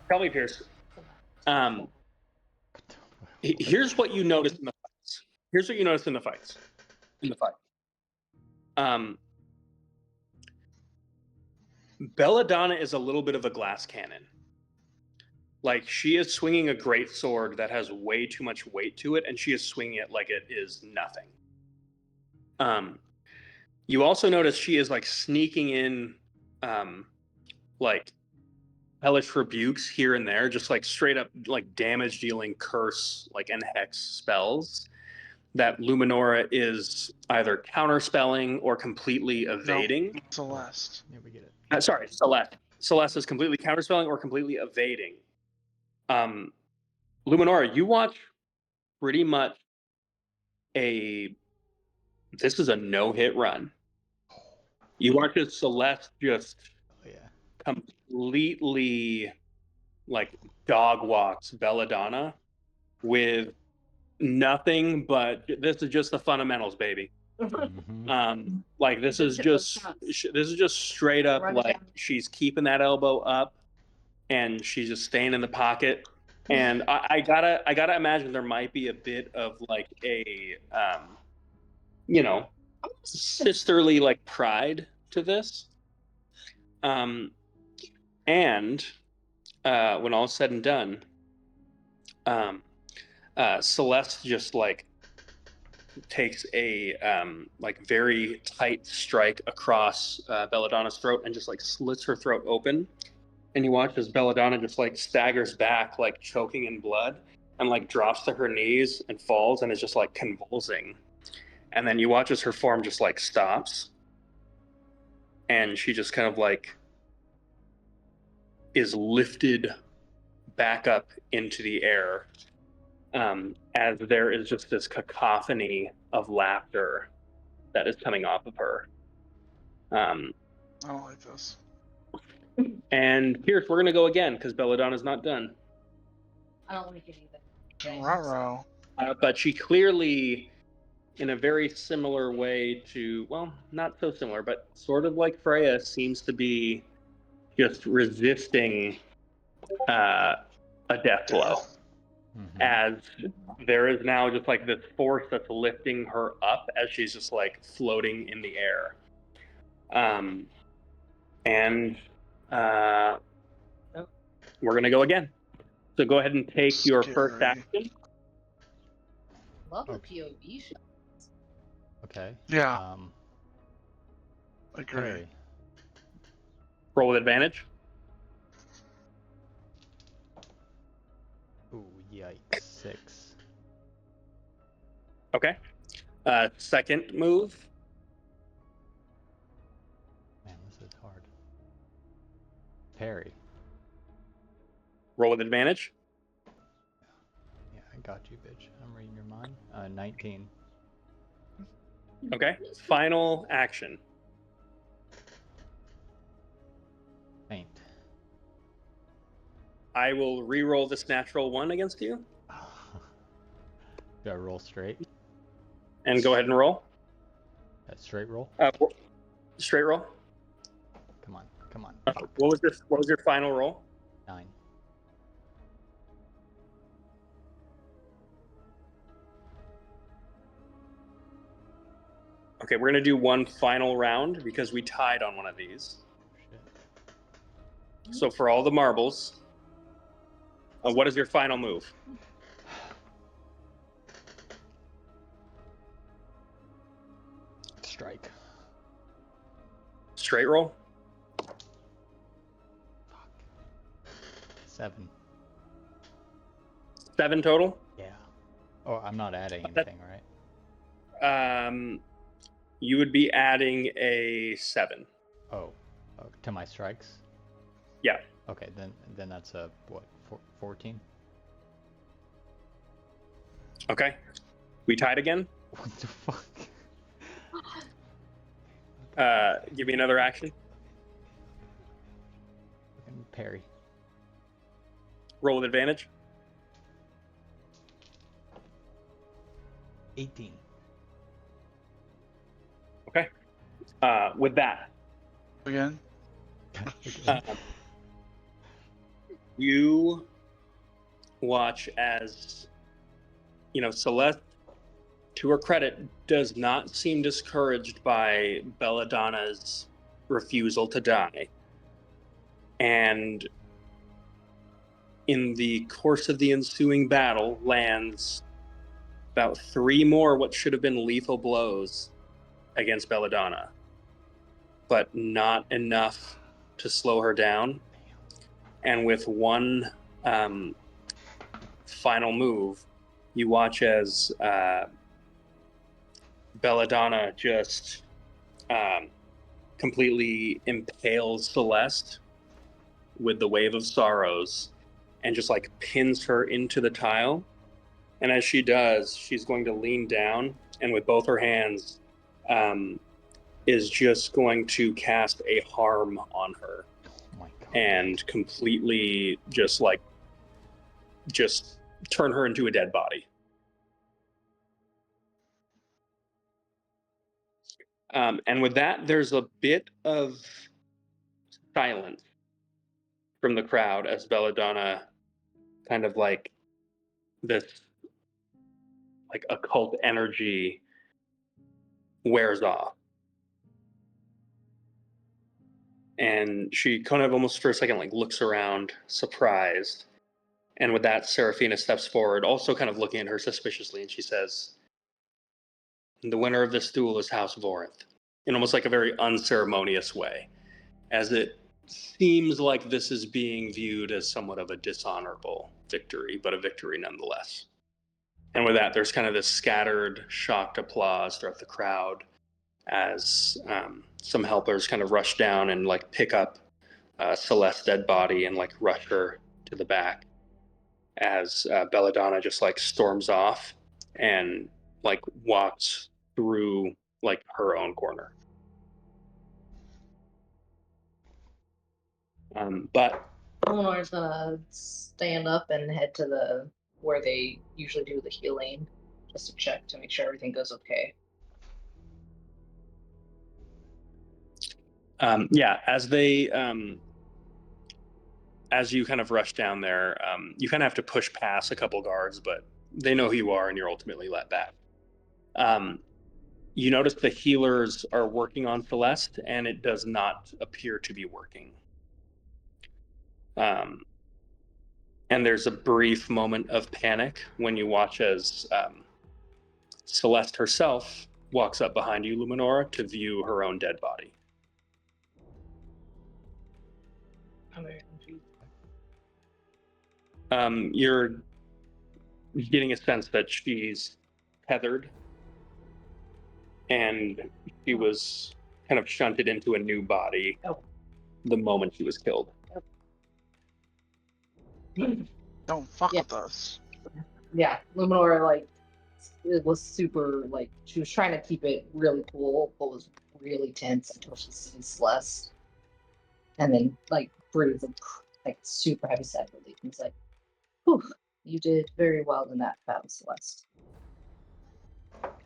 Tell me, Pierce. Here's what you noticed in the fights. Here's what you noticed in the fights. Belladonna is a little bit of a glass cannon. Like, she is swinging a great sword that has way too much weight to it, and she is swinging it like it is nothing. You also notice she is like sneaking in, like hellish rebukes here and there, just like straight up like damage dealing curse, like and hex spells that Luminora is either counterspelling or completely evading. Celeste. Yeah, we get it. Sorry, Celeste. Celeste is completely counterspelling or completely evading. Luminora, you watch pretty much this is a no-hit run. You watch as Celeste just Oh, yeah. completely like dog walks Belladonna with nothing but this is just the fundamentals, baby. Mhm. Like this is Just hit those just shots. this is just straight up Run like down. she's keeping that elbow up and she's just staying in the pocket. And I gotta imagine there might be a bit of like a you know, sisterly like pride to this. And when all's said and done, Celeste just like takes a like very tight strike across Belladonna's throat and just like slits her throat open. And you watch as Belladonna just like staggers back, like choking in blood, and like drops to her knees and falls and is just like convulsing. And then you watch as her form just like stops, and she just kind of like is lifted back up into the air, as there is just this cacophony of laughter that is coming off of her. I don't like this. And Pierce, we're gonna go again because Belladonna's not done. I don't like it either. Ruh-roh. But she clearly, in a very similar way to, well, not so similar, but sort of like Freya, seems to be just resisting a death blow. Mhm. As there is now just like this force that's lifting her up as she's just like floating in the air. And we're gonna go again. So go ahead and take your first Scary. action. Love the Okay. POV shot. Okay. Yeah, Um, agree. Perry. Roll with advantage. Ooh, yikes. 6. Okay. Second move. Man, this is hard. Perry. Roll with advantage. Yeah, I got you, bitch. I'm reading your mind. 19. Okay. Final action. Faint. I will re-roll this natural one against you, Do I roll straight? and go ahead and roll. Straight roll? Straight roll. Come on, come on. What was your final roll? 9. Okay, we're gonna do one final round because we tied on one of these. Shit. So for all the marbles, what is your final move? Strike. Straight roll. Fuck. 7. 7 total. Yeah. Oh, I'm not adding That- anything, right? You would be adding a 7. Oh, to my strikes? Yeah. Okay, then that's a, what, 14? Okay. We tied again. What the fuck? Give me another action. Fucking Perry. Roll with advantage. 18. Okay. With that, Again? you watch as, Celeste, to her credit, does not seem discouraged by Belladonna's refusal to die. And in the course of the ensuing battle, lands about 3 more what should have been lethal blows against Belladonna, but not enough to slow her down. And with one final move, you watch as Belladonna just completely impales Celeste with the Wave of Sorrows and just like pins her into the tile And as she does, she's going to lean down and with both her hands is just going to cast a harm on her Oh my god. and completely just turn her into a dead body. And with that, there's a bit of silence from the crowd as Belladonna kind of like this like occult energy wears off. And she kind of almost for a second like looks around, surprised. And with that, Seraphina steps forward, also kind of looking at her suspiciously, and she says, "The winner of this duel is House Vorinth," in almost like a very unceremonious way, as it seems like this is being viewed as somewhat of a dishonorable victory, but a victory nonetheless. And with that, there's kind of this scattered, shocked applause throughout the crowd as some helpers kind of rush down and like pick up Celeste's dead body and like rush her to the back as Belladonna just like storms off and like walks through like her own corner. But Eleanor's gonna stand up and head to the where they usually do the healing, just to check to make sure everything goes okay. yeah, as you kind of rush down there, you kind of have to push past a couple guards, but they know who you are and you're ultimately let back. You notice the healers are working on Celeste and it does not appear to be working. And there's a brief moment of panic when you watch as Celeste herself walks up behind you, Luminora, to view her own dead body. I'm very confused. You're getting a sense that she's tethered and she was kind of shunted into a new body the moment she was killed. Don't fuck Yeah. with us. Yeah, Luminora, like, it was super, like, she was trying to keep it really cool, but was really tense until she sees Celeste. And then, like, breathes, like, super heavy sigh of relief. And it's like, whew, you did very well in that battle, Celeste.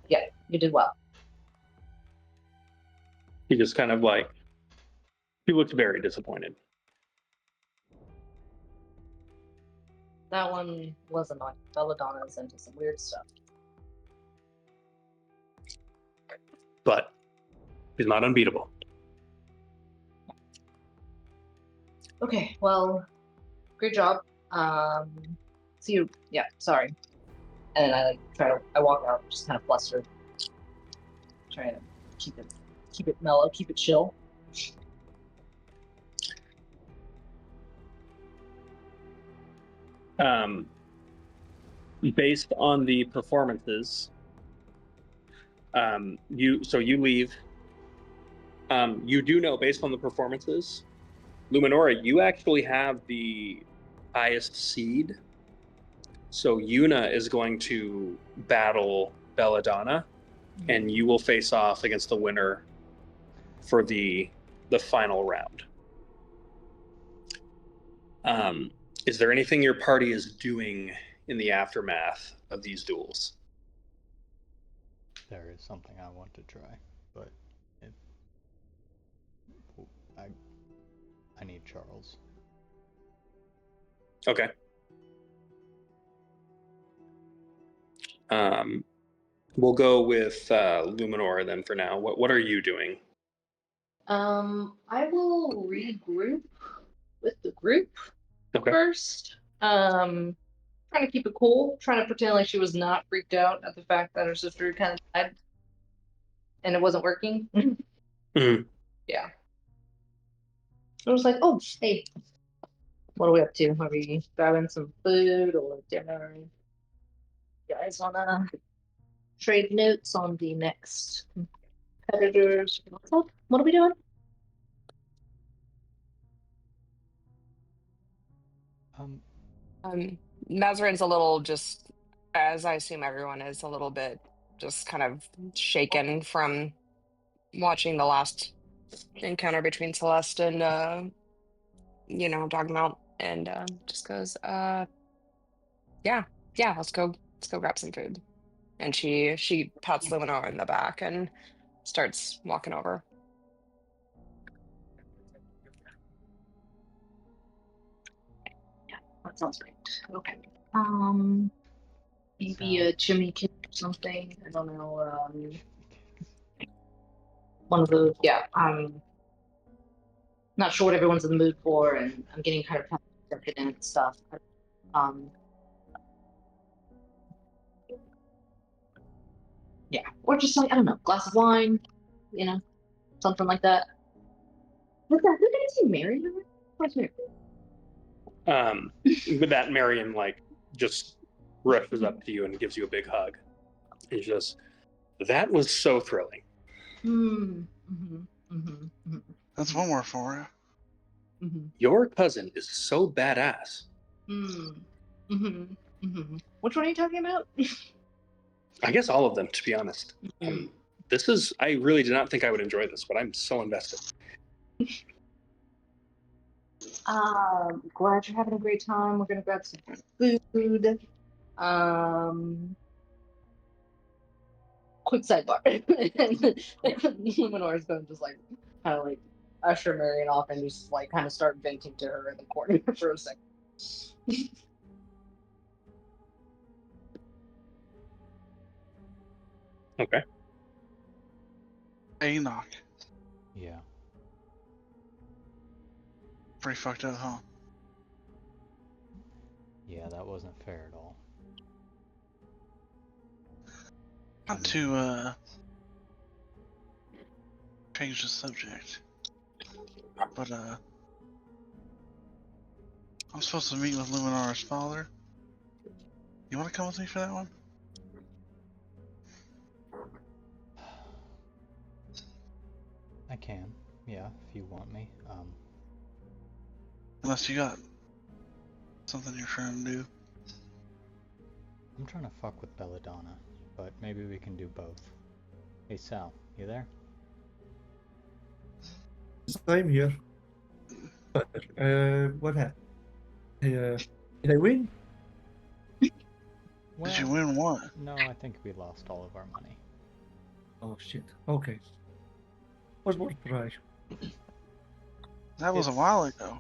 Yeah, you did well. She just kind of like, she looks very disappointed. That one was annoying. Belladonna's into some weird stuff. But she's not unbeatable. Okay, well, great job. See you. Yeah, sorry. And then I walk out, just kind of flustered, trying to keep it mellow, keep it chill. Based on the performances, you leave. You do know, based on the performances, Luminora, you actually have the highest seed. So Yuna is going to battle Belladonna, and you will face off against the winner for the final round. Is there anything your party is doing in the aftermath of these duels? There is something I want to try, but I need Charles. Okay. We'll go with Luminora then for now. What are you doing? I will regroup with the group Okay. first. Trying to keep it cool, trying to pretend like she was not freaked out at the fact that her sister kind of died, and it wasn't working. Mm-hmm. Yeah. I was like, oh, hey, what are we up to? Are we grabbing some food or dinner? You guys wanna trade notes on the next competitors? What are we doing? Um, Mazarin's a little just as I assume everyone is a little bit just kind of shaken from watching the last encounter between Celeste and Dogmount, and just goes, yeah, let's go grab some food. And she pats Luminor in the back and starts walking over. Yeah, that sounds great. Okay. Maybe So- a chimney cake or something. I don't know. One of those. Yeah. I'm not sure what everyone's in the mood for, and I'm getting kind of tempted and stuff. Um. Yeah, or just like I don't know, glass of wine. Something like that. Who did I see Mary? Where's Mary? With that, Marion like just rushes up to you and gives you a big hug. And she says, "That was so thrilling. That's one more for Your cousin is so badass." Which one are you talking about? I guess all of them, to be honest. I really did not think I would enjoy this, but I'm so invested. Glad you're having a great time. We're gonna grab some food. Quick sidebar. Luminor is gonna just like kind of like usher Marion off and just like kind of start venting to her in the corner for a second. Okay. you. Enoch. Yeah. Pretty fucked up, huh? Yeah, that wasn't fair at all. Not to change the subject, but I'm supposed to meet with Luminar's father. You want to come with me for that one? I can, yeah, if you want me. Unless you got something you're trying to do. I'm trying to fuck with Belladonna, but maybe we can do both. Hey Sal, you there? I'm here. But, what happened? Did I win? Well, Did you win what? no, I think we lost all of our money. Oh shit. Okay. Was worth a try. That was a It's- while ago.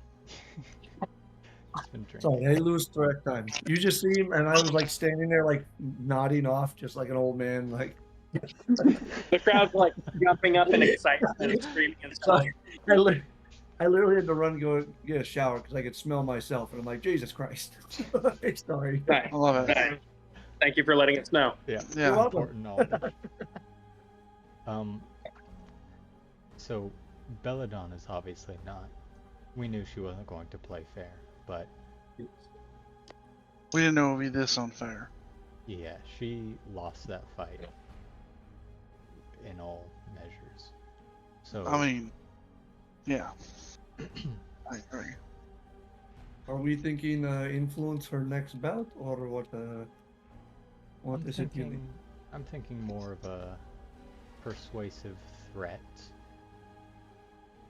It's been drinking. Sorry, I lose track time. You just see him, and I was like standing there, like nodding off, just like an old man. Like The crowd's like jumping up in excitement and screaming and stuff. Sorry, I literally had to run and go get a shower because I could smell myself, and I'm like, Jesus Christ. Sorry. Right. I love it. Right. Thank you for letting us know. Yeah, Yeah. You're welcome. important knowledge. So Belladonna's obviously not. We knew she wasn't going to play fair, but We didn't know it would be this unfair. yeah, she lost that fight in all measures. So I mean, yeah. I agree. Are we thinking influence her next bout, or what? What I'm is it? You thinking, I'm thinking more of a persuasive threat.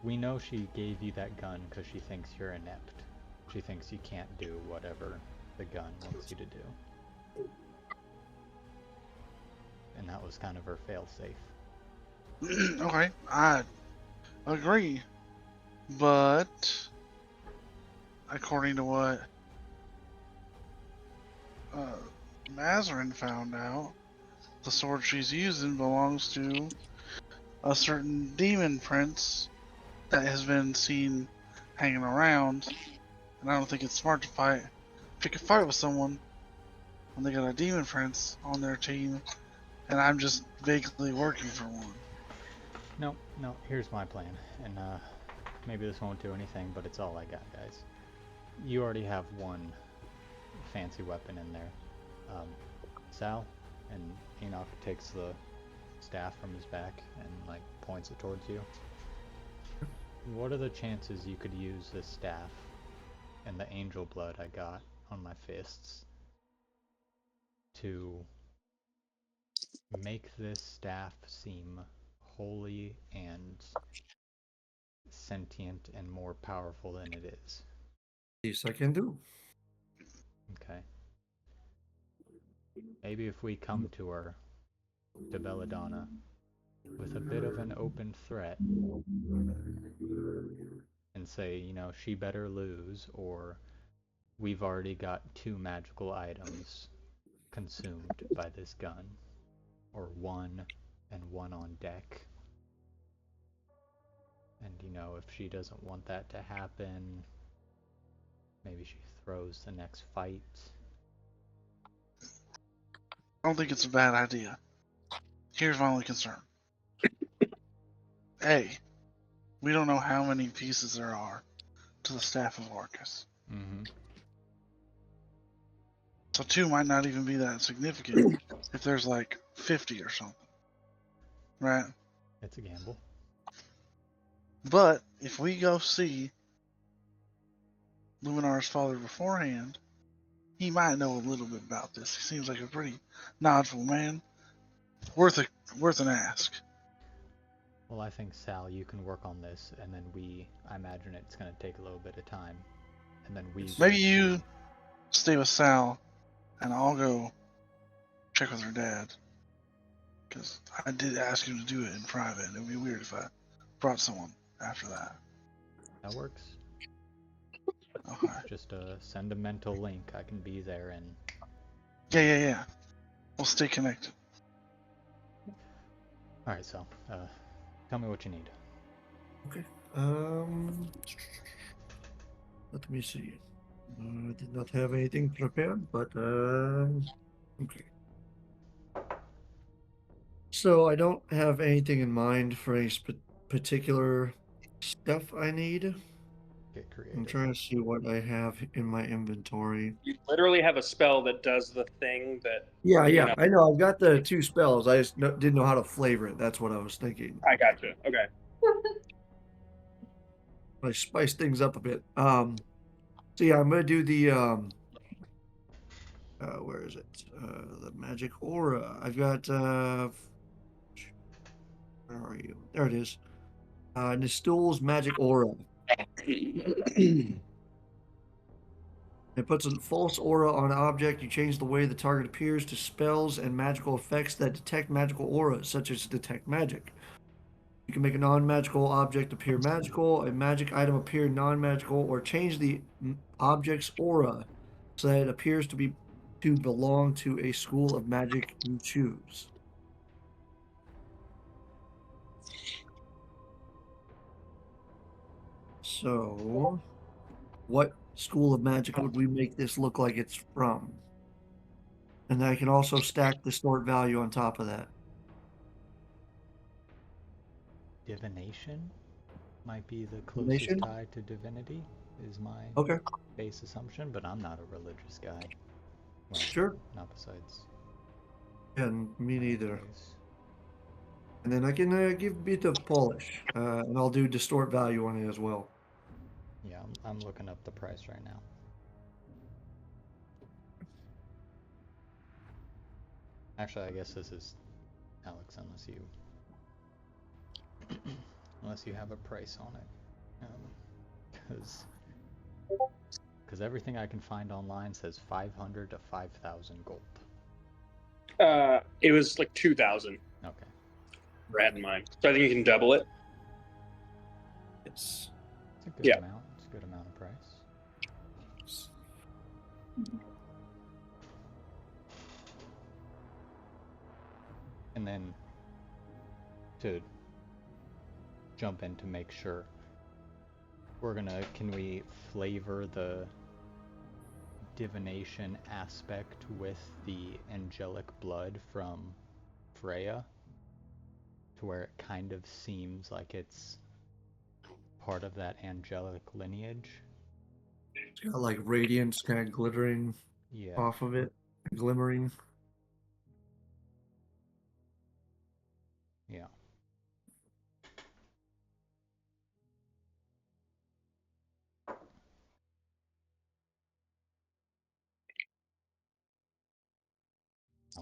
We know she gave you that gun because she thinks you're inept. She thinks you can't do whatever the gun wants you to do. And that was kind of her failsafe. Okay, I agree. But according to what Mazarin found out, the sword she's using belongs to a certain demon prince that has been seen hanging around, and I don't think it's smart to fight. If you can fight with someone when they got a demon prince on their team, and I'm just vaguely working for one. No, here's my plan. And maybe this won't do anything, but it's all I got, guys. You already have one fancy weapon in there. Sal, and Enoch takes the staff from his back and like points it towards you. What are the chances you could use this staff and the angel blood I got on my fists to make this staff seem holy and sentient and more powerful than it is. Least I can do. Okay. Maybe if we come to her, to Belladonna, with a bit of an open threat and say, you know, she better lose, or we've already got 2 magical items consumed by this gun, or 1 and 1 on deck. And, you know, if she doesn't want that to happen, maybe she throws the next fight. I don't think it's a bad idea. Here's my only concern. A, we don't know how many pieces there are to the staff of Orcus. Mm-hmm. So 2 might not even be that significant if there's like 50 or something. Right? It's a gamble. But if we go see Luminar's father beforehand, he might know a little bit about this. He seems like a pretty knowledgeable man. Worth an ask. Well, I think, Sal, you can work on this, and then I imagine it's going to take a little bit of time. And then we... Maybe you stay with Sal, and I'll go check with her dad. Because I did ask him to do it in private, and it would be weird if I brought someone after that. That works. Okay. Just send a mental link. I can be there, and... Yeah. We'll stay connected. Alright, Sal. Tell me what you need. Okay. Let me see. I did not have anything prepared, but okay. So I don't have anything in mind for any particular stuff I need. Get creative. I'm trying to see what I have in my inventory. You literally have a spell that does the thing that. Yeah, you yeah, know- I know. I've got the 2 spells. I just didn't know how to flavor it. That's what I was thinking. I got you. Okay. I spice things up a bit. So yeah, I'm gonna do the where is it? The magic aura. I've got where are you? There it is. Nistul's magic aura. It puts a false aura on an object. You change the way the target appears to spells and magical effects that detect magical auras, such as detect magic. You can make a non-magical object appear magical, a magic item appear non-magical, or change the object's aura so that it appears to belong to a school of magic you choose. So, what school of magic would we make this look like it's from? And then I can also stack the stored value on top of that. Divination might be the Divination? closest tie to divinity, is my Okay, base assumption, but I'm not a religious guy. Well, sure. not besides. And me neither. Nowadays. And then I can give a bit of polish, and I'll do distort value on it as well. Yeah, I'm looking up the price right now. Actually, I guess this is Alex, unless you have a price on it, because everything I can find online says 500 to 5,000 gold. It was like 2,000. Okay. Rat in mind. So I think you can double it. Yes. It's a good Yeah. amount. It's a good amount of price. And then to jump in to make sure, can we flavor the divination aspect with the angelic blood from Freya, to where it kind of seems like it's part of that angelic lineage? It's got like radiance kind of glittering Yeah. off of it, glimmering. Yeah.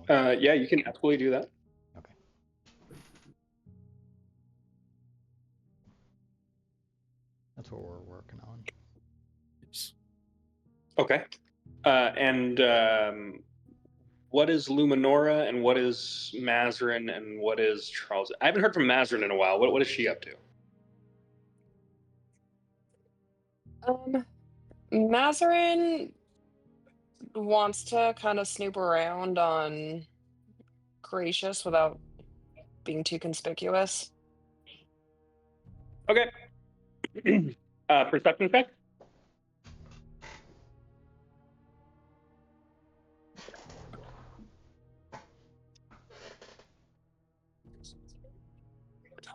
Yeah, you can absolutely do that. Okay. That's what we're working on. Okay. And what is Luminora and what is Mazarin and what is Charles? I haven't heard from Mazarin in a while. What is she up to? Mazarin wants to kind of snoop around on Gracious without being too conspicuous. Okay. Perception check.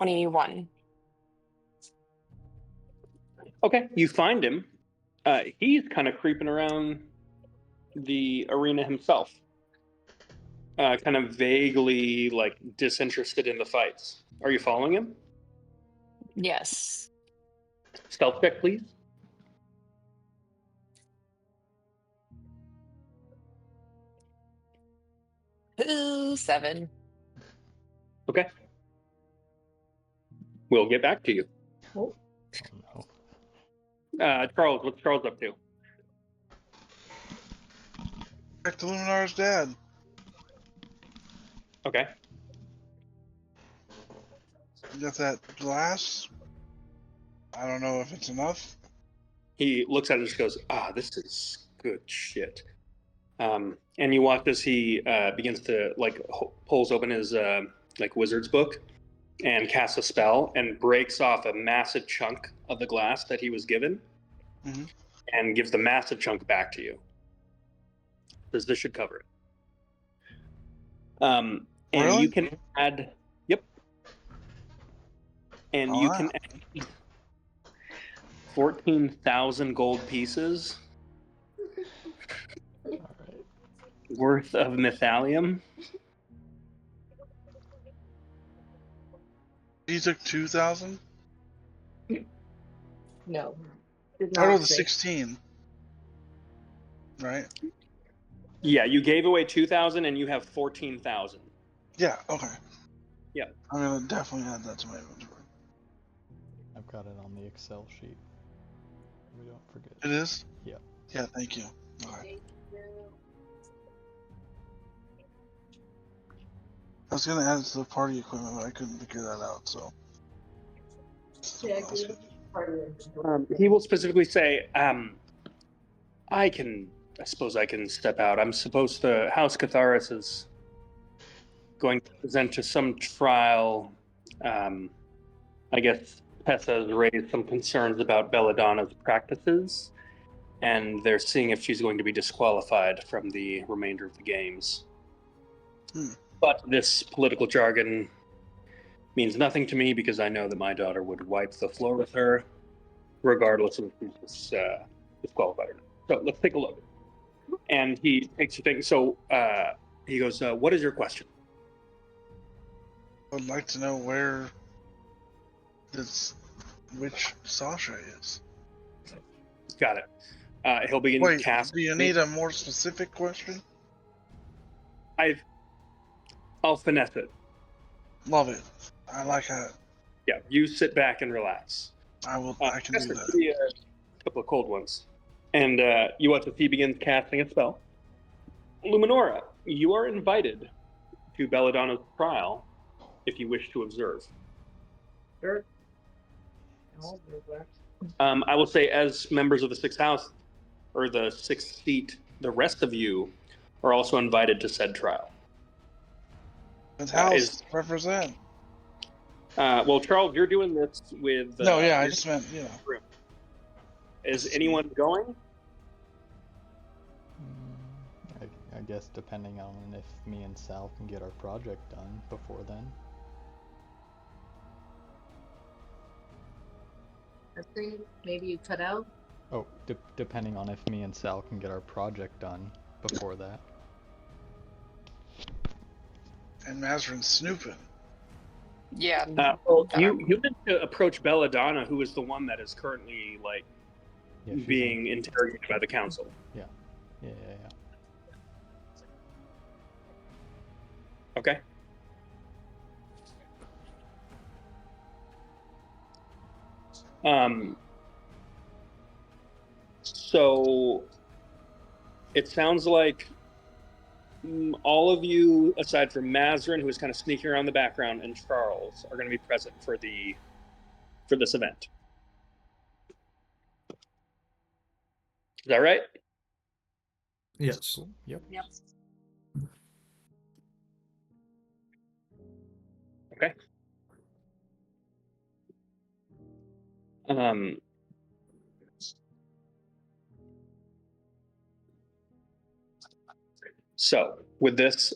$21. Okay, you find him. He's kind of creeping around the arena himself. Kind of vaguely like disinterested in the fights. Are you following him? Yes. Stealth check, please. Ooh, 7. Okay. We'll get back to you. Oh no. Charles, what's Charles up to? Back to Luminar's dad. Okay. You got that glass? I don't know if it's enough. He looks at it and just goes, this is good shit. And you watch as he begins to pulls open his wizard's book and casts a spell and breaks off a massive chunk of the glass that he was given and gives the massive chunk back to you. Says this should cover it. And Really? you can add, yep. And you can add 14,000 gold pieces worth of mythalium. He took 2,000? No. Did Out not of the say. 16. Right? Yeah, you gave away 2,000 and you have 14,000. Yeah, okay. Yeah. I'm gonna definitely add that to my inventory. I've got it on the Excel sheet. We don't forget. It is? Yeah. Yeah, thank you. Okay. I was gonna add it to the party equipment, but I couldn't figure that out, so. Yeah, Someone else could. part of your inventory. He will specifically say, I suppose I can step out. I'm supposed to, House Catharis is going to present to some trial. I guess Tessa has raised some concerns about Belladonna's practices, and they're seeing if she's going to be disqualified from the remainder of the games. But this political jargon means nothing to me because I know that my daughter would wipe the floor with her, regardless of if she's disqualified or not. So let's take a look. And he takes a thing. So he goes, what is your question? I would like to know where this witch Sasha is. Got it. He'll begin Wait, casting. do you need a more specific question? I'll finesse it. Love it. I like that. Yeah, you sit back and relax. I can do that. Be a couple of cold ones. And you watch as he begins casting a spell. Luminora, you are invited to Belladonna's trial if you wish to observe. Sure. I will say, as members of the Sixth House, or the Sixth Seat, the rest of you are also invited to said trial. His house represent. Well, Charles, you're doing this with. No, yeah, I just meant, you know. Is anyone going? I guess depending on if me and Sal can get our project done before then. Maybe you cut out. Oh, depending on if me and Sal can get our project done before that. And Mazarin's snooping. Yeah. You need to approach Belladonna, who is the one that is currently being interrogated by the council. Yeah. Okay. So it sounds like all of you, aside from Mazarin, who is kind of sneaking around the background, and Charles, are going to be present for this event. Is that right? Yes. Cool. Yep. Yep. Okay. So with this,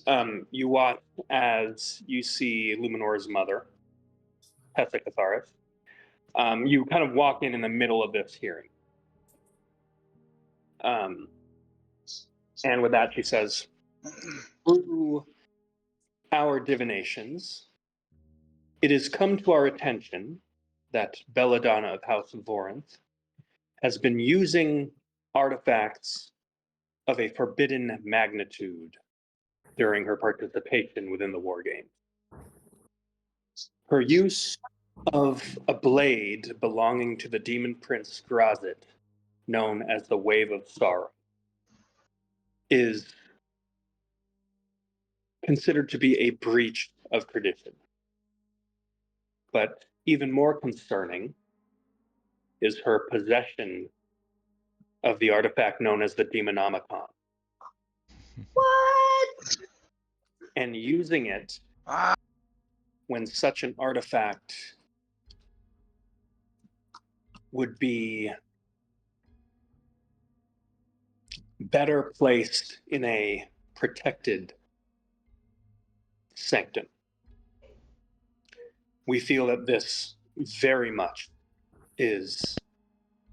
you watch as you see Luminora's mother, Tessa Catharis. You kind of walk in the middle of this hearing. And with that, she says, through our divinations, it has come to our attention that Belladonna of House of Vorinth has been using artifacts of a forbidden magnitude during her participation within the war game. Her use of a blade belonging to the demon prince Grazit, known as the Wave of Sorrow, is considered to be a breach of tradition. But even more concerning is her possession of the artifact known as the Demonomicon. What? And using it when such an artifact would be better placed in a protected sanctum. We feel that this very much is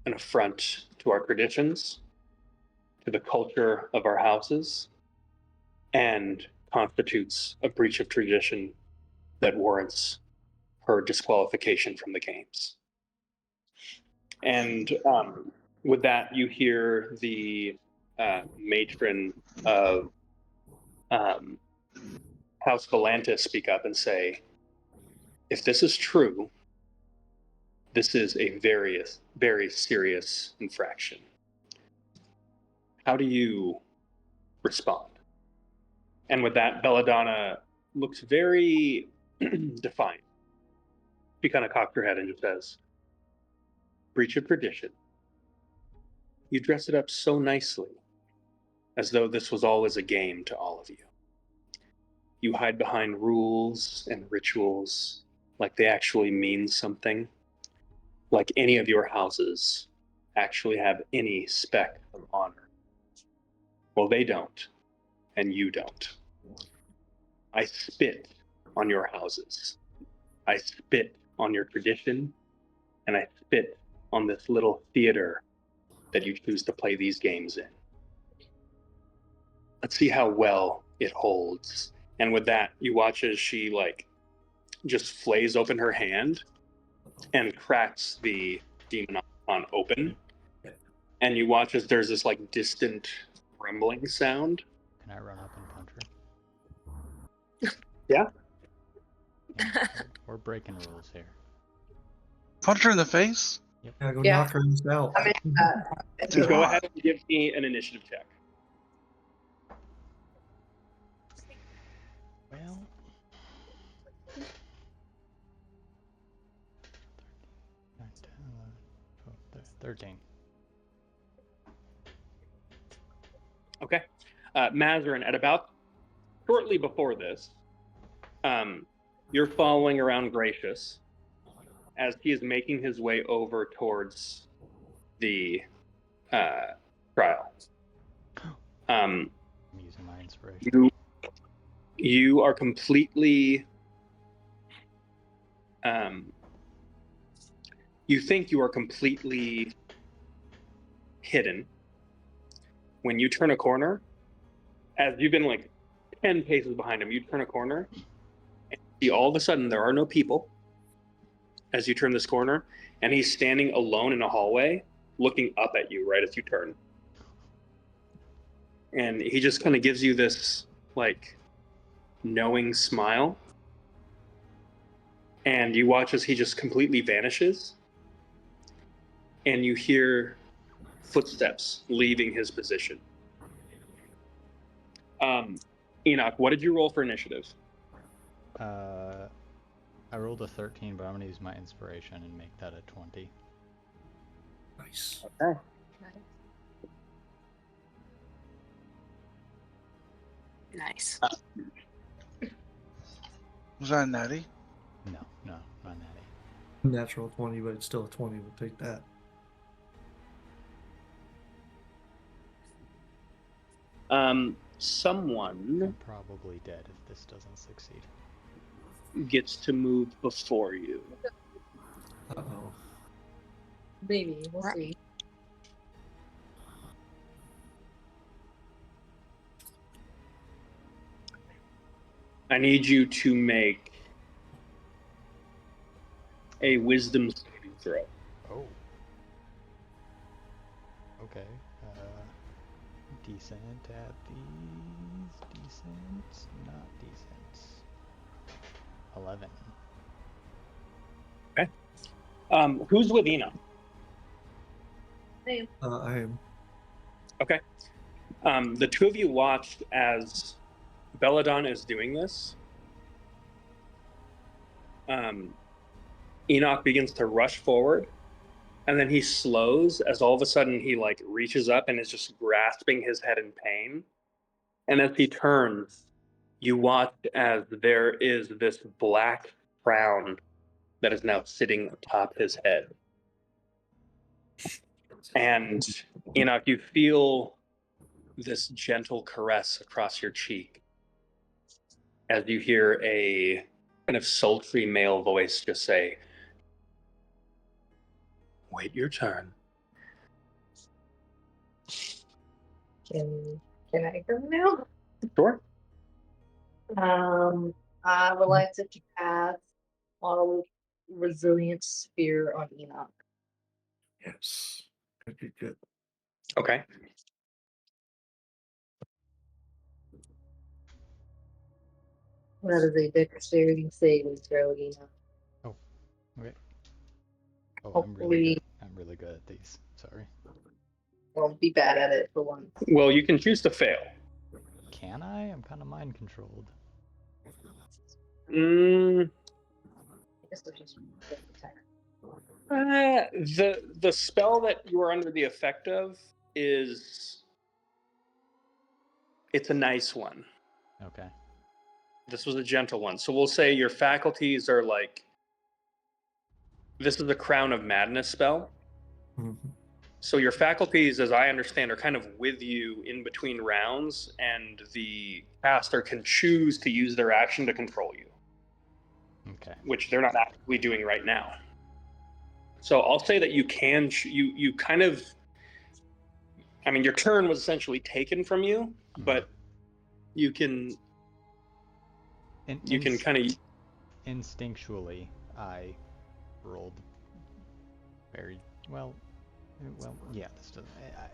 an affront to our traditions, to the culture of our houses, and constitutes a breach of tradition that warrants her disqualification from the games. And with that, you hear the matron of House Volantis speak up and say, if this is true, this is a very, very serious infraction. How do you respond? And with that, Belladonna looks very defiant. She kind of cocks her head and just says, breach of tradition. You dress it up so nicely, as though this was always a game to all of you. You hide behind rules and rituals like they actually mean something, like any of your houses actually have any speck of honor. Well, they don't, and you don't. I spit on your houses. I spit on your tradition, and I spit on this little theater that you choose to play these games in. Let's see how well it holds. And with that, you watch as she just flays open her hand and cracks the Demonomicon open. And you watch as there's this distant rumbling sound. Can I run up and punch her? Yeah. We're breaking rules here. Punch her in the face? Yeah, go Yeah. knock her out. I mean, So go ahead and give me an initiative check. Well, 9, 10, 11, 12, 13. Okay. Mazarin, at about shortly before this, you're following around Gracious as he is making his way over towards the trial. I'm using my inspiration. You are completely you think you are completely hidden when you turn a corner. As you've been 10 paces behind him, you turn a corner and see all of a sudden there are no people as you turn this corner, and he's standing alone in a hallway looking up at you right as you turn. And he just kind of gives you this knowing smile. And you watch as he just completely vanishes. And you hear footsteps leaving his position. Enoch, what did you roll for initiative? I rolled a 13, but I'm gonna use my inspiration and make that a 20. Nice. Okay. Nice. Was that a natty? No, not natty. Natural 20, but it's still a 20. We'll take that. Someone I'm probably dead if this doesn't succeed. gets to move before you. Uh-oh. Maybe we'll Right. see. I need you to make a wisdom saving throw. Oh. Okay. Decent at these. Decent. Not decent. 11. Who's with Enoch? Same. I am. Okay. The two of you watched as Belladon is doing this. Enoch begins to rush forward, and then he slows as all of a sudden he like reaches up and is just grasping his head in pain. And as he turns, you watch as there is this black crown that is now sitting atop his head. And Enoch, you feel this gentle caress across your cheek as you hear a kind of sultry male voice just say, "Wait your turn." Can I go now? Sure. I would like to cast Auto Resilience Sphere on Enoch. Yes. Good, good. Okay. That is a dexterity saving throw, Enoch. Okay. Oh, Hopefully, I'm really good at these. Sorry. I'll be bad at it for once. Well, you can choose to fail. Can I? I'm kind of mind controlled. Mm, I guess I'll just attack. the spell that you are under the effect of is it's a nice one. Okay. This was a gentle one. So we'll say your faculties are like this is a Crown of Madness spell. Mhm. So your faculties, as I understand, are kind of with you in between rounds, and the caster can choose to use their action to control you, Okay. which they're not actively doing right now. So I'll say that you can you kind of, I mean, your turn was essentially taken from you, but you can kind of Instinctually, I rolled very well. Well, yeah, this doesn't.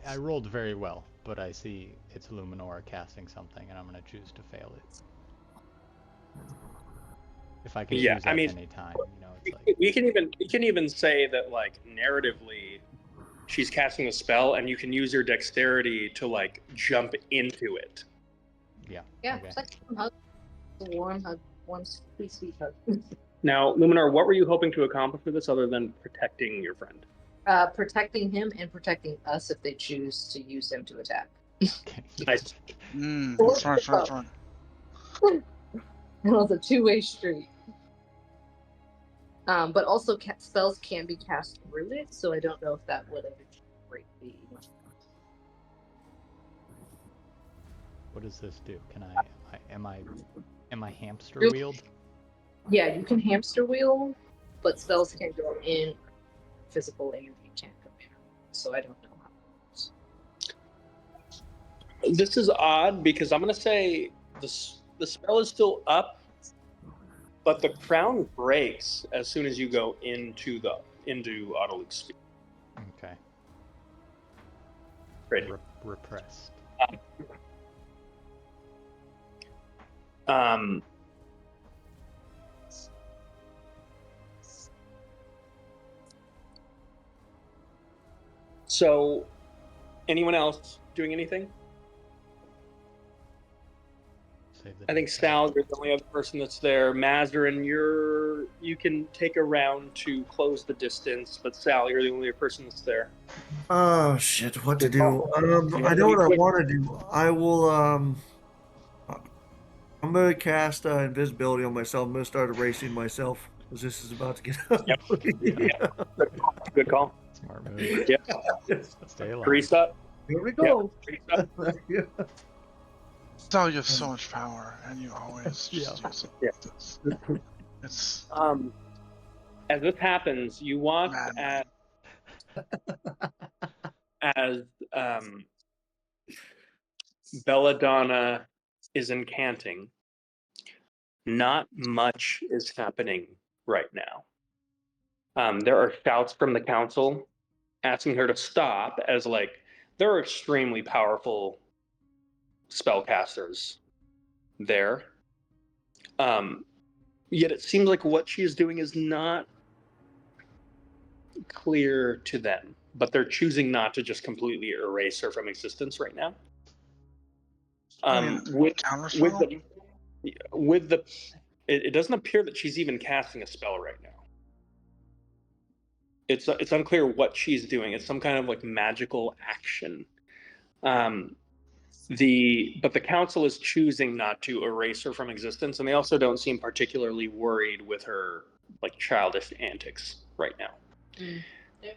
I rolled very well, but I see it's Luminora casting something, and I'm gonna choose to fail it. If I can Yeah, choose I at mean, any time, it's like we can even say that like narratively, she's casting a spell, and you can use your dexterity to like jump into it. yeah. Yeah, Okay. it's like a hug. A warm hug. Warm, sweet, sweet hug. Now, Luminar, what were you hoping to accomplish with this other than protecting your friend? Protecting him and protecting us if they choose to use him to attack. Okay. Nice. Smart. It was a two-way street. But also spells can be cast through it, so I don't know if that would have break the. What does this do? Can am I hamster Really? wheeled? Yeah, you can hamster wheel, but spells can go in. Physical energy can't go in. So I don't know how it works. This is odd because I'm going to say the spell is still up, but the crown breaks as soon as you go into Autoluke's sphere. Okay. Great. Repressed. Um, so, anyone else doing anything? Save the I think data. Sal, you're the only other person that's there. Mazarin, you can take a round to close the distance, but Sal, you're the only person that's there. Oh shit! What to Good do? call. I know what I want to do. I will. I'm gonna cast invisibility on myself. I'm gonna start erasing myself because this is about to get Yep. ugly. Good call. Smart move. Yeah. Stay alive. Grease up. Here we Yep. go. Grease up. Sal, you have so much power, and you always just Yeah. do something Yeah. like this. It's As this happens, you watch maddening. as Belladonna is incanting. Not much is happening right now. There are shouts from the council asking her to stop, as like there are extremely powerful spellcasters there. Yet it seems like what she is doing is not clear to them, but they're choosing not to just completely erase her from existence right now. Counterspell? It doesn't appear that she's even casting a spell right now. It's unclear what she's doing. It's some kind of like magical action. But the council is choosing not to erase her from existence, and they also don't seem particularly worried with her like childish antics right now.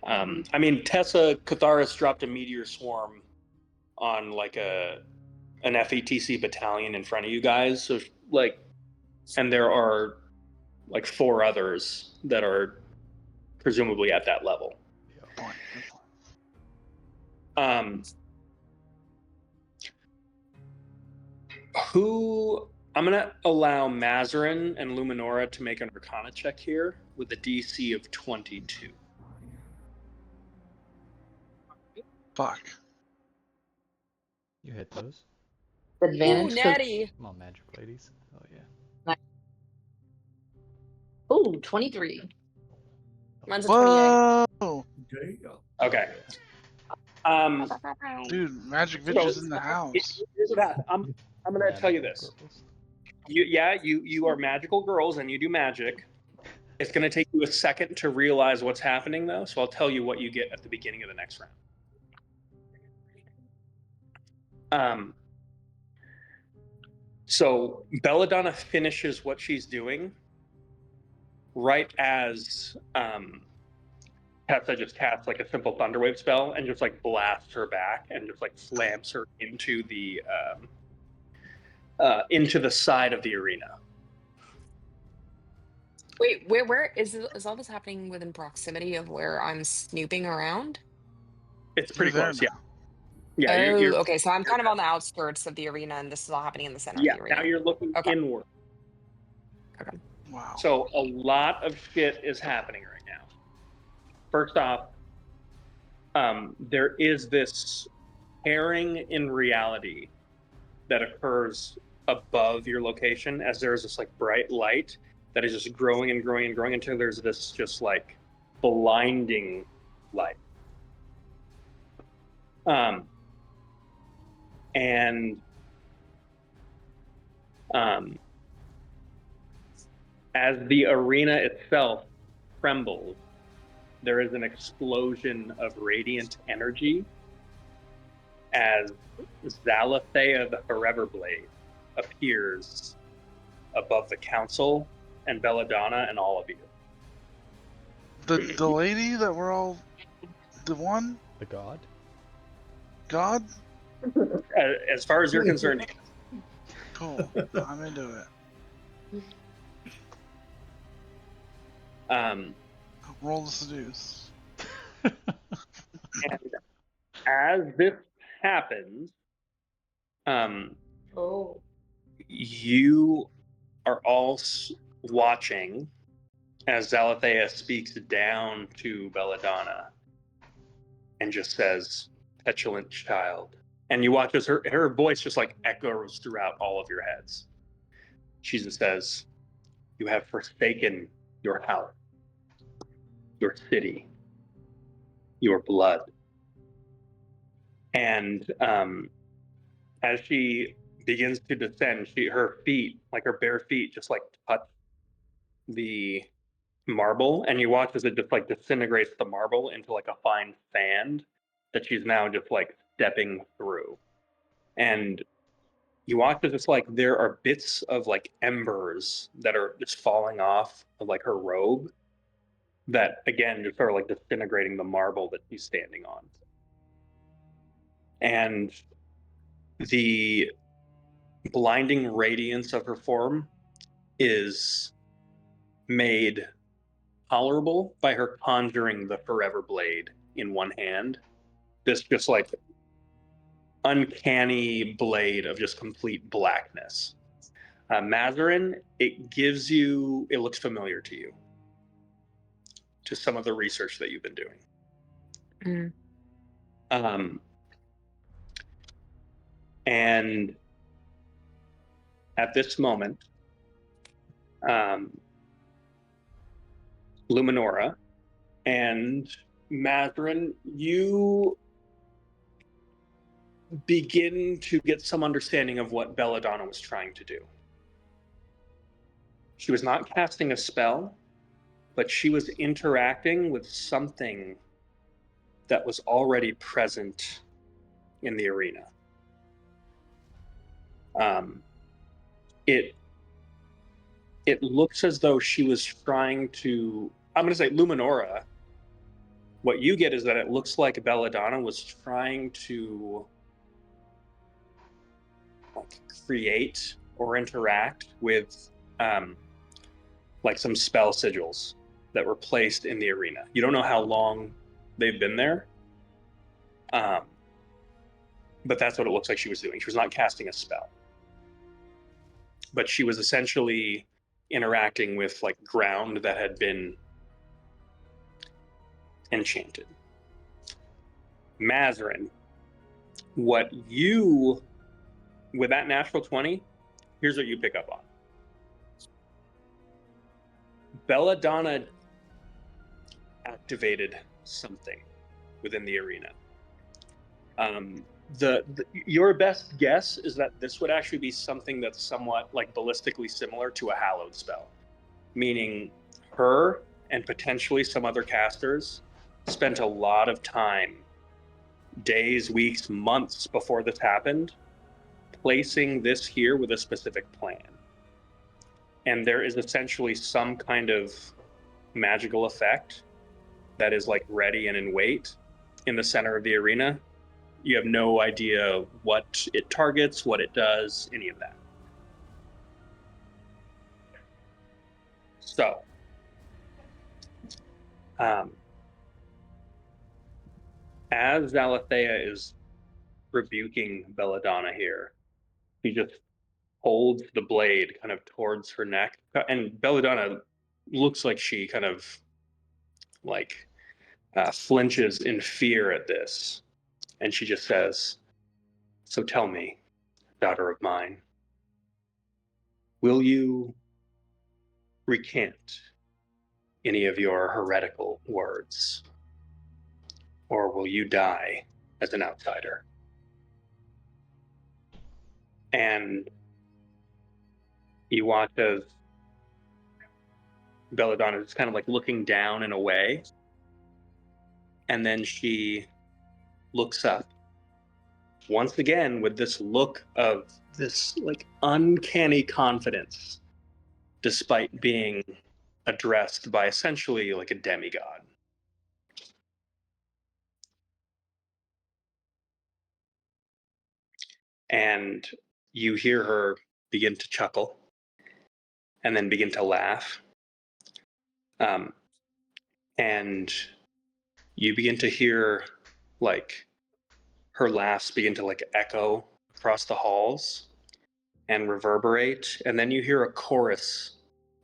I mean, Tessa Catharis dropped a meteor swarm on like an FETC battalion in front of you guys, so like, and there are like 4 others that are presumably at that level. Good point. I'm gonna allow Mazarin and Luminora to make an Arcana check here with a DC of 22. Fuck. You hit those. Advantage. Ooh, 'cause- natty. Come on, magic ladies. Oh yeah. Ooh, 23. Mine's a 28. Whoa! There you go. Okay. Dude, magic bitch is in the house. Here's what happens. I'm gonna tell you this. You are magical girls and you do magic. It's gonna take you a second to realize what's happening though, so I'll tell you what you get at the beginning of the next round. So Belladonna finishes what she's doing right as Tessa just casts like a simple thunderwave spell and just like blasts her back and just like slams her into the side of the arena. Wait, where is all this happening within proximity of where I'm snooping around? It's pretty You're there close, yeah. now. Yeah, Oh, you're okay. So I'm kind of on the outskirts of the arena, and this is all happening in the center yeah. of the arena. Now you're looking Okay. inward. Okay. Wow. So a lot of shit is happening right now. First off, there is this pairing in reality that occurs above your location as there's this like bright light that is just growing and growing and growing until there's this just like blinding light. As the arena itself trembles, there is an explosion of radiant energy as Zalathea the Forever Blade appears above the council and Belladonna and all of you. The lady that we're all, the one The god. god. As far as you're concerned, Cool. I'm into it. Roll to seduce. and as this happens, Oh. you are all watching as Zalathea speaks down to Belladonna and just says, "Petulant child." And you watch as her voice just like echoes throughout all of your heads. She just says, "You have forsaken your house, your city, your blood." And as she begins to descend, her feet, like her bare feet, just like touch the marble, and you watch as it just like disintegrates the marble into like a fine sand that she's now just like stepping through. And you watch as it's like there are bits of like embers that are just falling off of like her robe that again just are like disintegrating the marble that she's standing on. And the blinding radiance of her form is made tolerable by her conjuring the forever blade in one hand. This just like uncanny blade of just complete blackness. Mazarin, it looks familiar to you, to some of the research that you've been doing. Mm. And at this moment, Luminora and Mazarin, you begin to get some understanding of what Belladonna was trying to do. She was not casting a spell, but she was interacting with something that was already present in the arena. It looks as though she was trying to, I'm going to say Luminora, what you get is that it looks like Belladonna was trying to like create or interact with like some spell sigils that were placed in the arena. You don't know how long they've been there, but that's what it looks like she was doing. She was not casting a spell, but she was essentially interacting with like ground that had been enchanted. Mazarin, with that natural 20, here's what you pick up on. Belladonna activated something within the arena. Your best guess is that this would actually be something that's somewhat like ballistically similar to a hallowed spell, meaning her and potentially some other casters spent a lot of time, days, weeks, months before this happened, placing this here with a specific plan. And there is essentially some kind of magical effect that is like ready and in wait in the center of the arena. You have no idea what it targets, what it does, any of that. So, as Zalathea is rebuking Belladonna here, he just holds the blade kind of towards her neck, and Belladonna looks like she kind of like flinches in fear at this, and she just says, "So tell me, daughter of mine, will you recant any of your heretical words, or will you die as an outsider?" And you watch as Belladonna is kind of like looking down and away, and then she looks up once again with this look of this like uncanny confidence, despite being addressed by essentially like a demigod. And you hear her begin to chuckle and then begin to laugh. And you begin to hear like her laughs begin to like echo across the halls and reverberate. And then you hear a chorus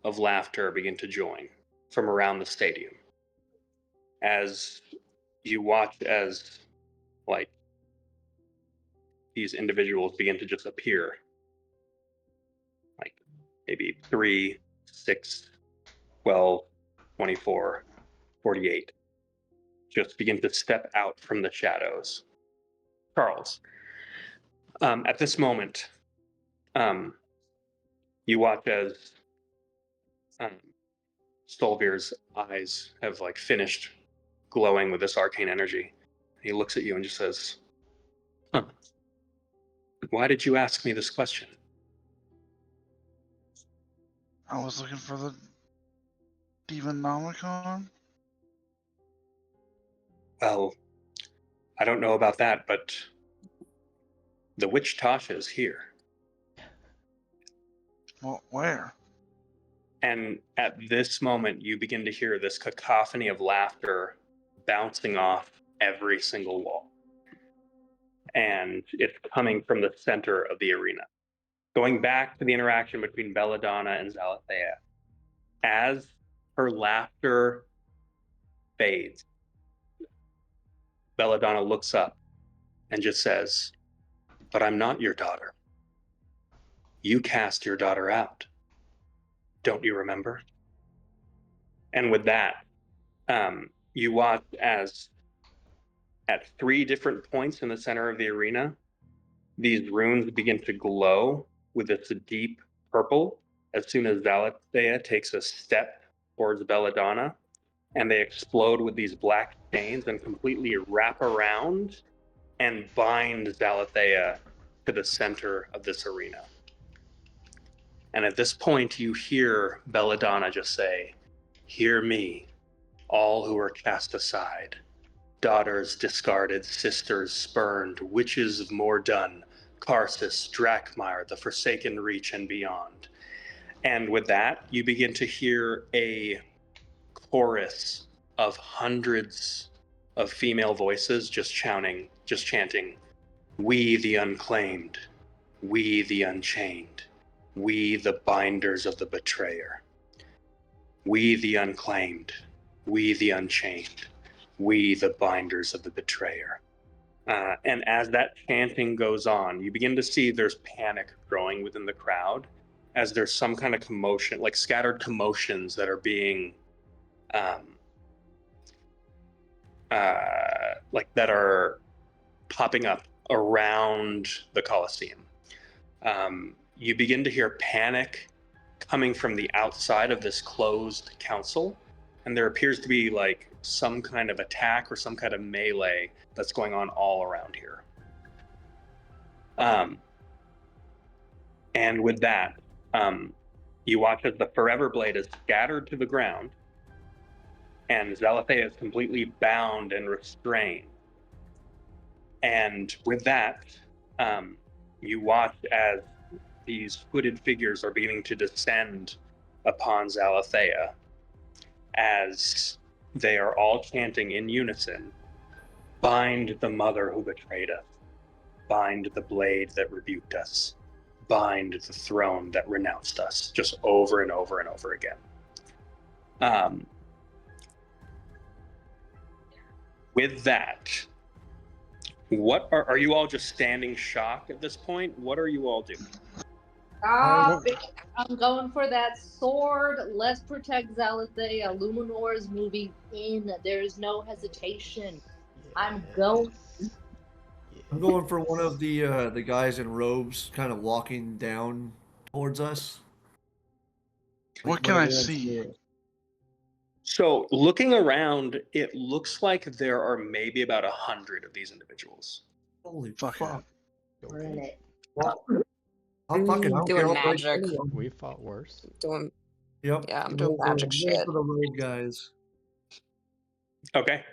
of laughter begin to join from around the stadium as you watch as like these individuals begin to just appear, like maybe 3, 6, 12, 24, 48 just begin to step out from the shadows. Charles, at this moment, you watch as Stolvir's eyes have like finished glowing with this arcane energy. He looks at you and just says, "Huh. Why did you ask me this question?" I was looking for the Demonomicon. Well, I don't know about that, but the witch Tasha is here. Well, where? And at this moment, you begin to hear this cacophony of laughter bouncing off every single wall. And it's coming from the center of the arena. Going back to the interaction between Belladonna and Zalathea, as her laughter fades, Belladonna looks up and just says, "But I'm not your daughter. You cast your daughter out. Don't you remember?" And with that, you watch as at 3 different points in the center of the arena, these runes begin to glow with this deep purple as soon as Zalathea takes a step towards Belladonna, and they explode with these black chains and completely wrap around and bind Zalathea to the center of this arena. And at this point, you hear Belladonna just say, "Hear me, all who are cast aside, daughters discarded, sisters spurned, witches of Mordun, Karsus, Drakmar, the Forsaken Reach, and beyond." And with that, you begin to hear a chorus of hundreds of female voices just chanting, "We the unclaimed, we the unchained, we the binders of the betrayer, we the unclaimed, we the unchained, we the binders of the betrayer." And as that chanting goes on, you begin to see there's panic growing within the crowd as there's some kind of commotion, like scattered commotions that are being that are popping up around the Colosseum. You begin to hear panic coming from the outside of this closed council, and there appears to be like some kind of attack or some kind of melee that's going on all around here. And with that, you watch as the Forever Blade is scattered to the ground, and Zalathea is completely bound and restrained. And with that, you watch as these hooded figures are beginning to descend upon Zalathea as they are all chanting in unison, "Bind the mother who betrayed us. Bind the blade that rebuked us. Bind the throne that renounced us," just over and over and over again. With that, what are you all just standing shocked at this point? What are you all doing? I'm going for that sword. Let's protect Zalathea. Luminora's moving in. There's no hesitation. I'm going. I'm going for one of the guys in robes, kind of walking down towards us. What can I see? So looking around, it looks like there are maybe about 100 of these individuals. Holy Fuck fuck! We're in it. I'm fucking I don't care Doing what race magic. anyone. We fought worse. Doing Yep. Yeah, I'm I'm doing going magic I'm going shit. for the robe guys. Okay.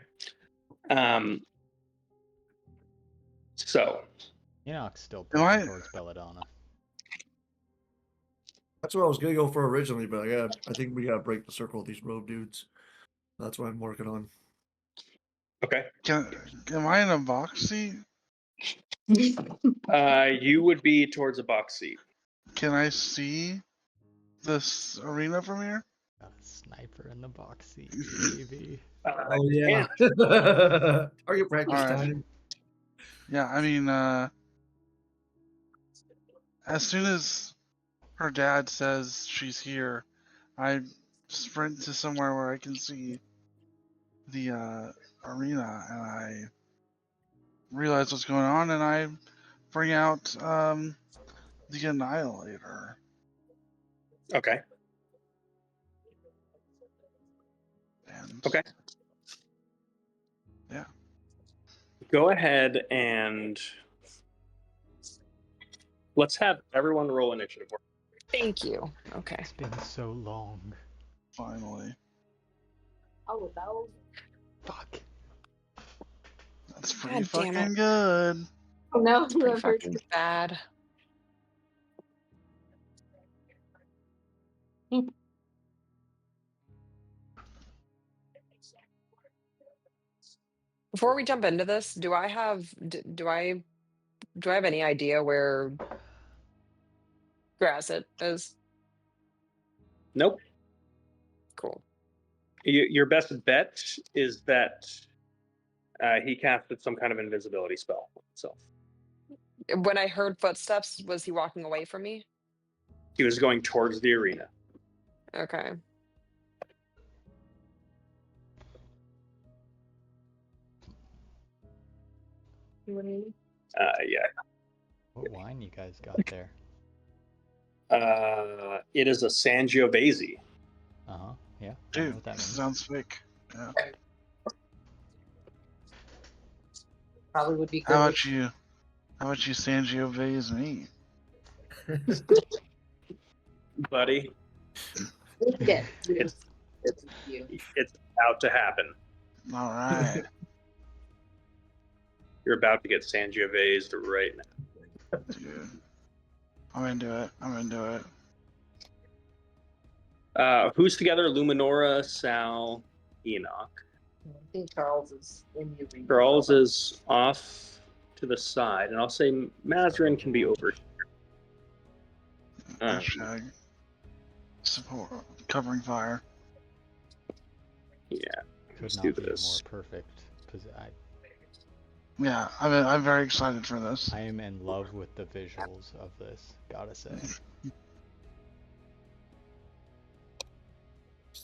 So Enoch's still Am I- pushing towards Belladonna. That's what I was gonna go for originally, but I think we gotta break the circle of these robe dudes. That's what I'm working on. okay. Am I in a box seat? You would be towards a box seat. Can I see this arena from here? Got a sniper in the box seat, baby. Oh yeah. Target practice Alright. time. Yeah, I mean, as soon as her dad says she's here, I sprint to somewhere where I can see the arena, and I realize what's going on, and I bring out the Annihilator. Okay. And Okay. Yeah. Go ahead and let's have everyone roll initiative. Thank you. Okay. It's been so long. Finally. Oh, no. Fuck. That's pretty God damn fucking it. good. Oh, no. Pretty Whoever- fucking bad. Before we jump into this, do I have any idea where Grasset is? Nope. Cool. Your best bet is that he casted some kind of invisibility spell on himself. When I heard footsteps, was he walking away from me? He was going towards the arena. Okay. Yeah. What wine you guys got there? It is a Sangiovese. Uh huh. Yeah. I know Dude, what that this means. sounds fake. Yeah. Probably would be good. How about you Sangiovese me? Buddy, Yeah. It's- It's you. it's about to happen. Alright. You're about to get Sangiovese right now. Dude. I'm into it. Who's together? Luminora, Sal, Enoch. I think Charles is in the arena. Charles is off to the side, and I'll say Mazarin can be over here. Hashtag support covering fire. Yeah, Could let's not do be this. more perfect. Because Yeah, I'm very excited for this. I am in love with the visuals of this. Gotta say.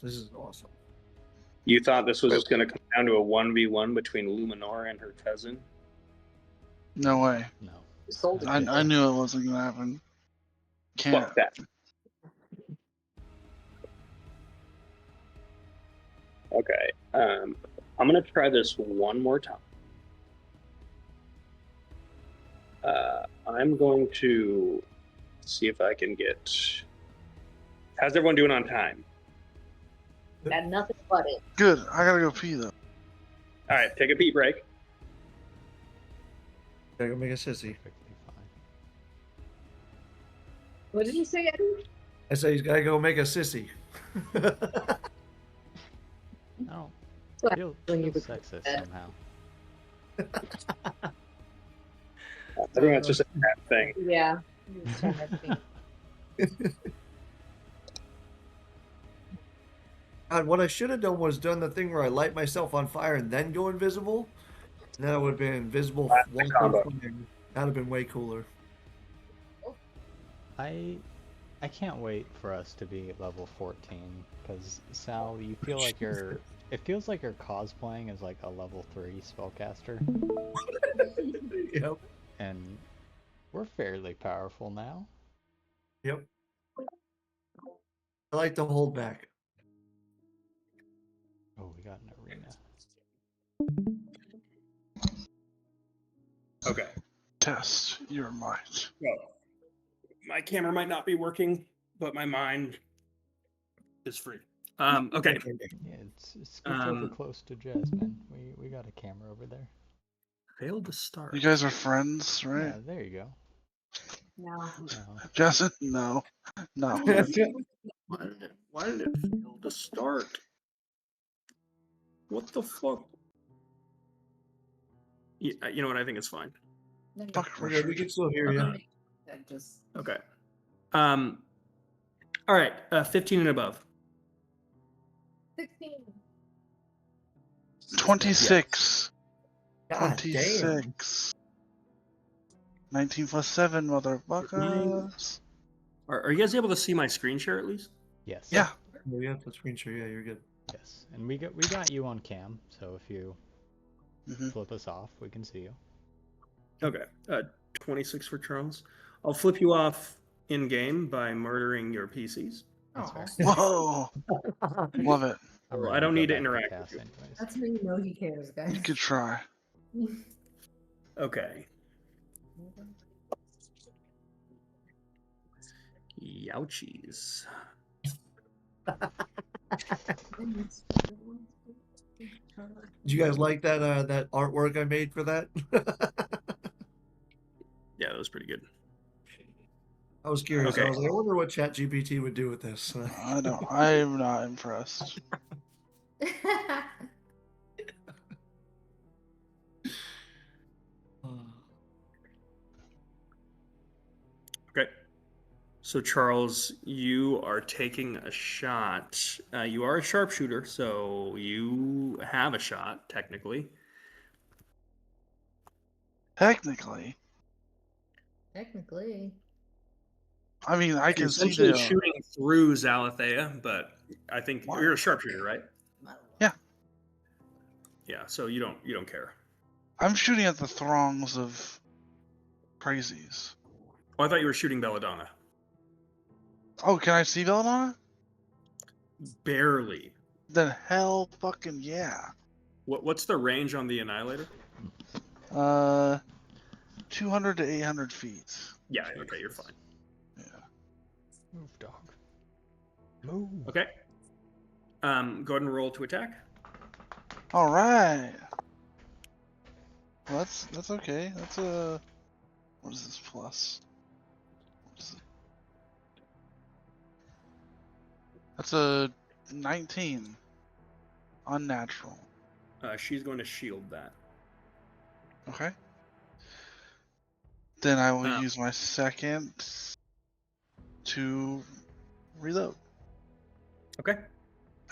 This is awesome. You thought this was going to come down to a 1v1 between Luminora and her cousin? No way. No. Sold it. I knew it wasn't gonna happen. Can't. Fuck that. Okay, I'm going to try this one more time. I'm going to see if I can get... How's everyone doing on time? Got nothing but it. Good. I gotta go pee though. All right, take a pee break. Gotta go make a sissy. Perfectly fine. What did you say, Eddie? I say he's gotta go make a sissy. I don't What feel when you sexist bed? somehow. I think that's just a bad thing. Yeah. God, what I should have done was done the thing where I light myself on fire and then go invisible. And then I would have been invisible. Classic One combo. quick fire. That'd have been way cooler. I can't wait for us to be level 14 because Sal, you feel like you're. It feels like you're cosplaying as like a level 3 spellcaster, Yep. and we're fairly powerful now. Yep. I like to hold back. Oh, we got an arena. Okay. Test your might. My camera might not be working, but my mind is free. Okay. Yeah, it's scooch over Um, close to Jasmine. We got a camera over there. Failed to start. You guys are friends, right? Yeah, there you go. No. No. Justin? No. No. Why did it fail to start? What the fuck? Yeah, you know what? I think it's fine. Fuck We're good. We Richard. can still hear you. That just Okay. All right. 15 and above. 16. 26. God damn. 26. 19 plus 7, motherfuckers. Are you guys able to see my screen share at least? Yes. Yeah. We have the screen share. Yeah, you're good. Yes. And we got you on cam, so if you Mhm. flip us off, we can see you. Okay. 26 for Charles. I'll flip you off in game by murdering your PCs. That's Aw. fair. Whoa. Love it. I'm Well, ready I don't go need to back interact cast with anyways. That's how you know he cares, guys. You could try. Okay. Youchies. Did you guys like that artwork I made for that? Yeah, that was pretty good. I was curious. Okay. I was like, I wonder what ChatGPT would do with this. I'm not impressed. Okay. So Charles, you are taking a shot. You are a sharpshooter, so you have a shot technically. Technically. Technically. I mean, I You're can see essentially the. shooting through Zalathea, but I think What? you're a sharpshooter, right? Yeah. Yeah. So you don't care. I'm shooting at the throngs of crazies. Oh, I thought you were shooting Belladonna. Oh, can I see Belladonna? Barely. Then hell fucking yeah. What's the range on the Annihilator? 200 to 800 feet. Yeah. Okay, you're fine. Yeah. Move, dog. Move. Okay. Go ahead and roll to attack. All right. Well, that's okay. That's what is this plus? What is it? That's a 19. Unnatural. She's going to shield that. Okay. Then I will Oh. use my second to reload. Okay.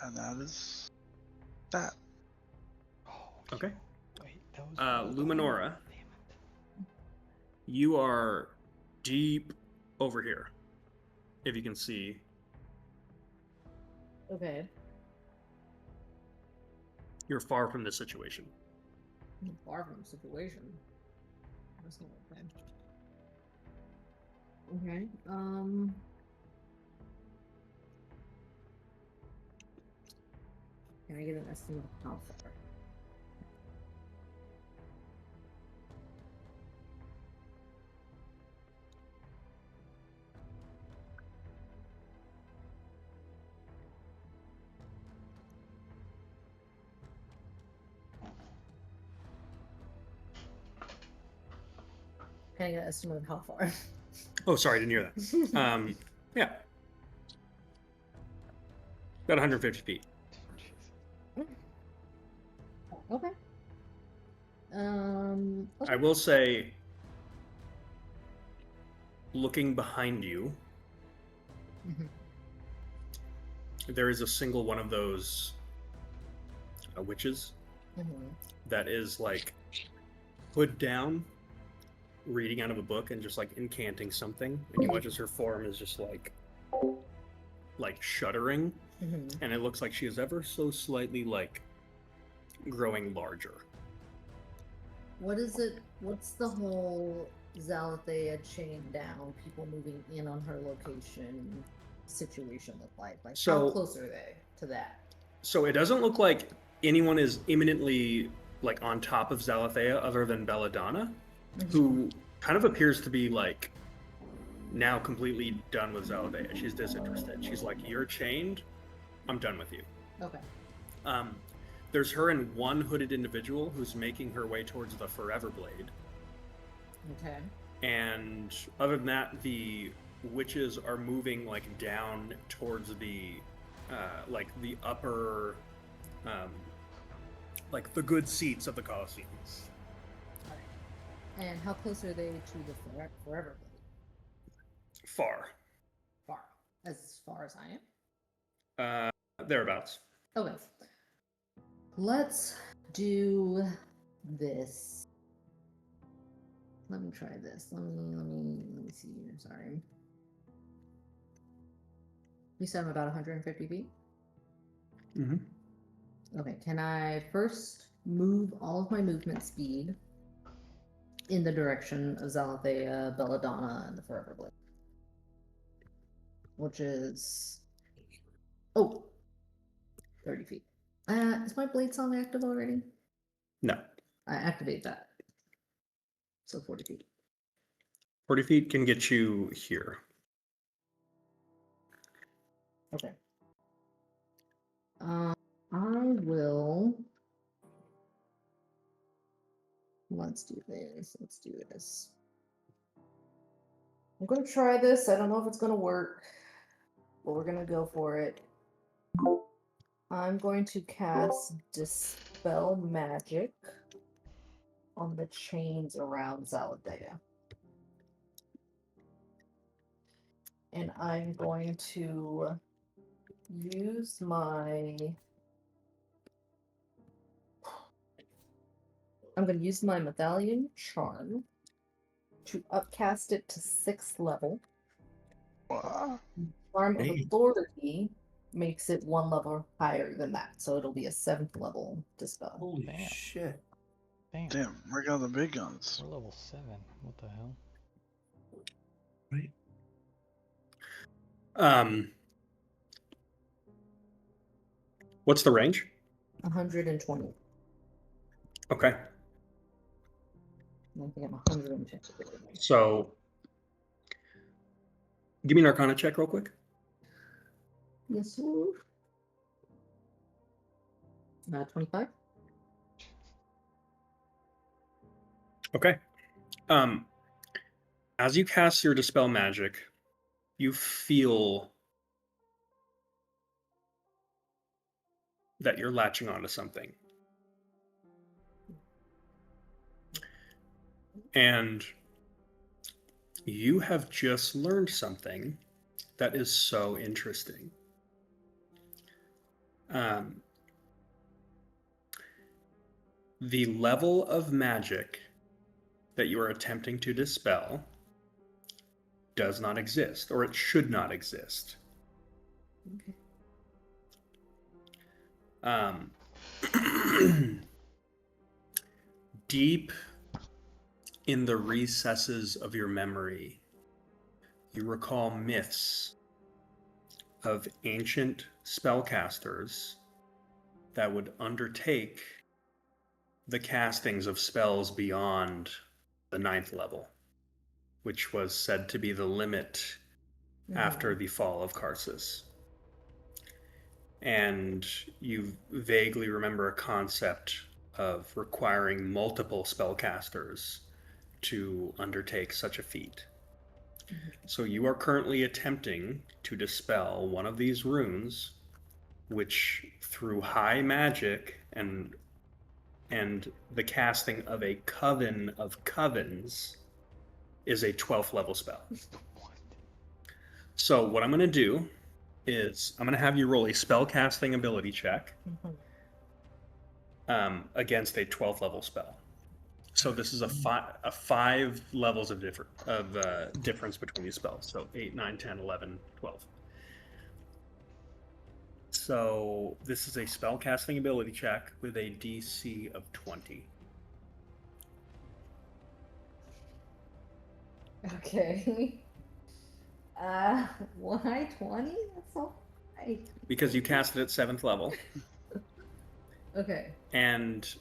And that is that. Oh, Okay. wait, that was Luminora, you are deep over here. If you can see. Okay. You're far from this situation. Far from the situation. That's not okay. Okay. Can I get an estimate of how far? Can I get an estimate of how far? Oh, sorry, I didn't hear that. Yeah. About 150 feet. Okay. Okay. I will say, looking behind you, Mhm. there is a single one of those witches Mhm. that is like hood down, reading out of a book and just like incanting something. And you watch as her form is just like shuddering, Mhm. and it looks like she is ever so slightly like growing larger. What is it? What's the whole Zalathea chain down, people moving in on her location situation look like? Like, So- how close are they to that? So it doesn't look like anyone is imminently like on top of Zalathea other than Belladonna, who kind of appears to be like now completely done with Zalathea. She's disinterested. She's like, "You're chained. I'm done with you." Okay. There's her and one hooded individual who's making her way towards the Forever Blade. Okay. And other than that, the witches are moving like down towards the upper like the good seats of the Colosseum. And how close are they to the Forever Blade? Far. As far as I am? Thereabouts. Okay. Let's do this. Let me try this. Let me see here. Sorry. You said I'm about 150 feet? Mm-hmm. Okay, can I first move all of my movement speed in the direction of Zalathea, Belladonna, and the Forever Blade? Which is... Oh! 30 feet. Is my blade song active already? No. I activate that. So 40 feet. 40 feet can get you here. Okay. I will... Let's do this. Let's do this. I'm going to try this. I don't know if it's going to work, but we're going to go for it. I'm going to cast Dispel Magic on the chains around Zalathea. And I'm going to use my... I'm going to use my Medallion Charm to upcast it to 6th level. Wow. Charm of Hey. Authority makes it 1 level higher than that, so it'll be a 7th level dispel. Holy Damn. shit. Damn. Damn, bring out the big guns. We're level 7. What the hell? Right? What's the range? 120. Okay. I think I'm 110. So give me an Arcana check real quick. Yes, sir. 25. Okay. As you cast your Dispel Magic, you feel that you're latching onto something. And you have just learned something that is so interesting. The level of magic that you are attempting to dispel does not exist, or it should not exist. Okay. Deep in the recesses of your memory, you recall myths of ancient spellcasters that would undertake the castings of spells beyond the 9th level, which was said to be the limit after the fall of Karsus. And you vaguely remember a concept of requiring multiple spellcasters to undertake such a feat. So you are currently attempting to dispel one of these runes, which through high magic and the casting of a coven of covens is a 12th level spell. So what I'm going to do is I'm going to have you roll a spell casting ability check against a 12th level spell. So this is a 5 levels of difference between these spells. So 8, 9, 10, 11, 12. So this is a spell casting ability check with a DC of 20. Okay. Why 20? That's so high. Because you cast it at 7th level, Okay. and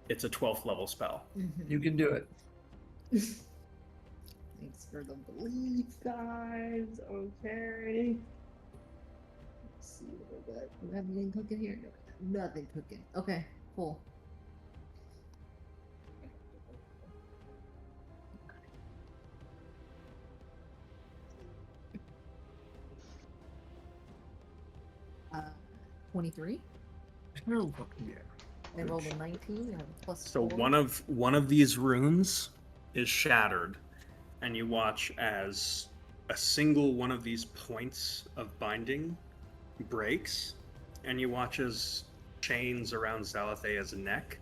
it's a 12th level spell. You can do it. Thanks for the belief, guys. Okay. Let's see what we got. Do we have anything cooking here? No, nothing cooking. Okay, cool. Uh, 23. Oh, yeah. I rolled a 19. I have a plus So 4. one of these runes is shattered, and you watch as a single one of these points of binding breaks, and you watch as chains around Zalathea's neck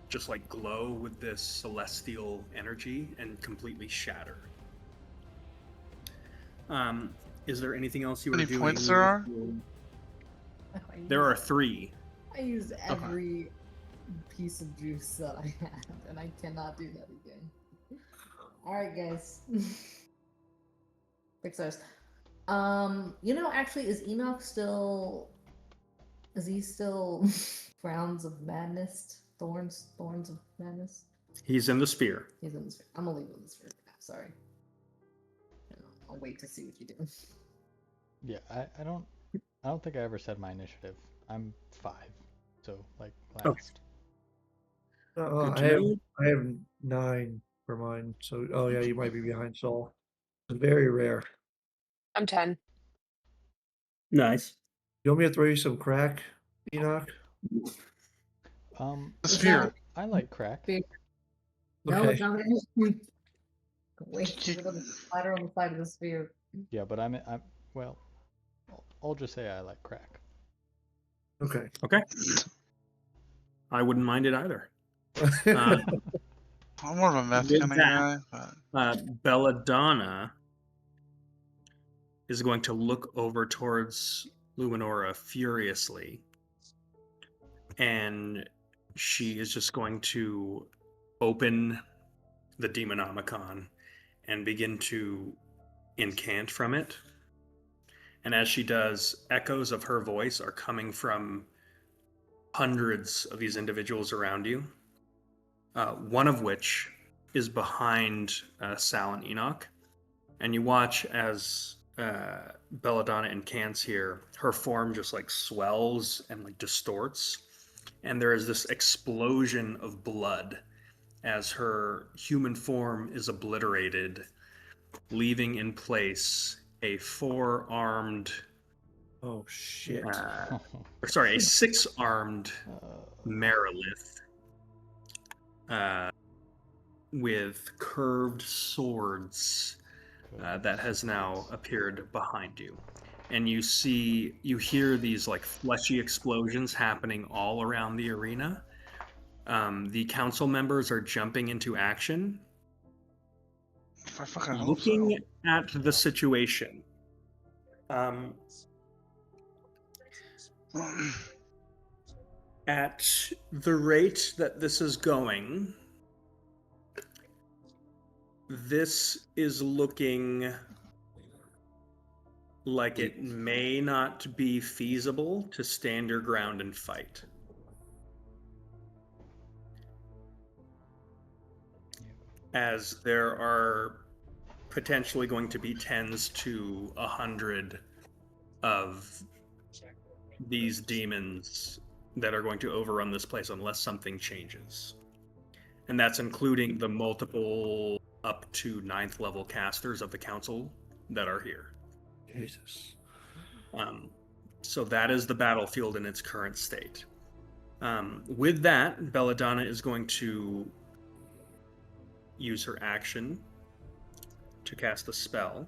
just like glow with this celestial energy and completely shatter. is there anything else you How were many doing? points there are? There are 3. I used every piece of juice that I had, and I cannot do that again. Alright, guys. Fixers. Actually, is Enoch still... Is he still Frowns of Madness? Thorns of Madness? He's in the sphere. He's in the sphere. I'm gonna leave him in the sphere for now, sorry. I'll wait to see what you do. Yeah, I don't think I ever said my initiative. I'm 5, so like last. Okay. Good to know. I have 9 for mine. So, oh yeah, you might be behind Saul. It's very rare. I'm 10. Nice. You want me to throw you some crack, Enoch? The Is sphere. that- I like crack. No, Okay. it's not. Wait, you're gonna spider on the side of the sphere. Yeah, but well, I'll just say I like crack. Okay. Okay. I wouldn't mind it either. Uh, I'm more of a meth With kind of that- guy. But... Belladonna is going to look over towards Luminora furiously, and she is just going to open the Demonomicon and begin to incant from it. And as she does, echoes of her voice are coming from hundreds of these individuals around you, one of which is behind Sal and Enoch. And you watch as Belladonna incants here, her form just like swells and like distorts. And there is this explosion of blood as her human form is obliterated, leaving in place a 4-armed, Oh shit. or sorry, a 6-armed Merilith with curved swords that has now appeared behind you. And you hear these like fleshy explosions happening all around the arena. The council members are jumping into action, I fucking hope looking so. at the situation. At the rate that this is going, this is looking like it may not be feasible to stand your ground and fight. As there are potentially going to be 10s to 100 of these demons that are going to overrun this place unless something changes. And that's including the multiple up to 9th level casters of the council that are here. Jesus. So that is the battlefield in its current state. With that, Belladonna is going to use her action to cast a spell.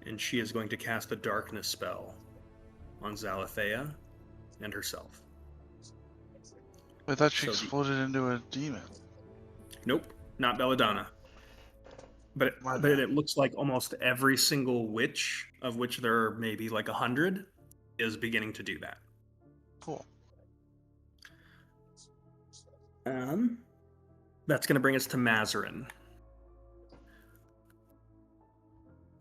And she is going to cast a darkness spell on Zalathea and herself. I thought she So the- exploded into a demon. Nope, not Belladonna. But My but bad. it looks like almost every single witch, of which there are maybe like 100, is beginning to do that. Cool. That's going to bring us to Mazarin.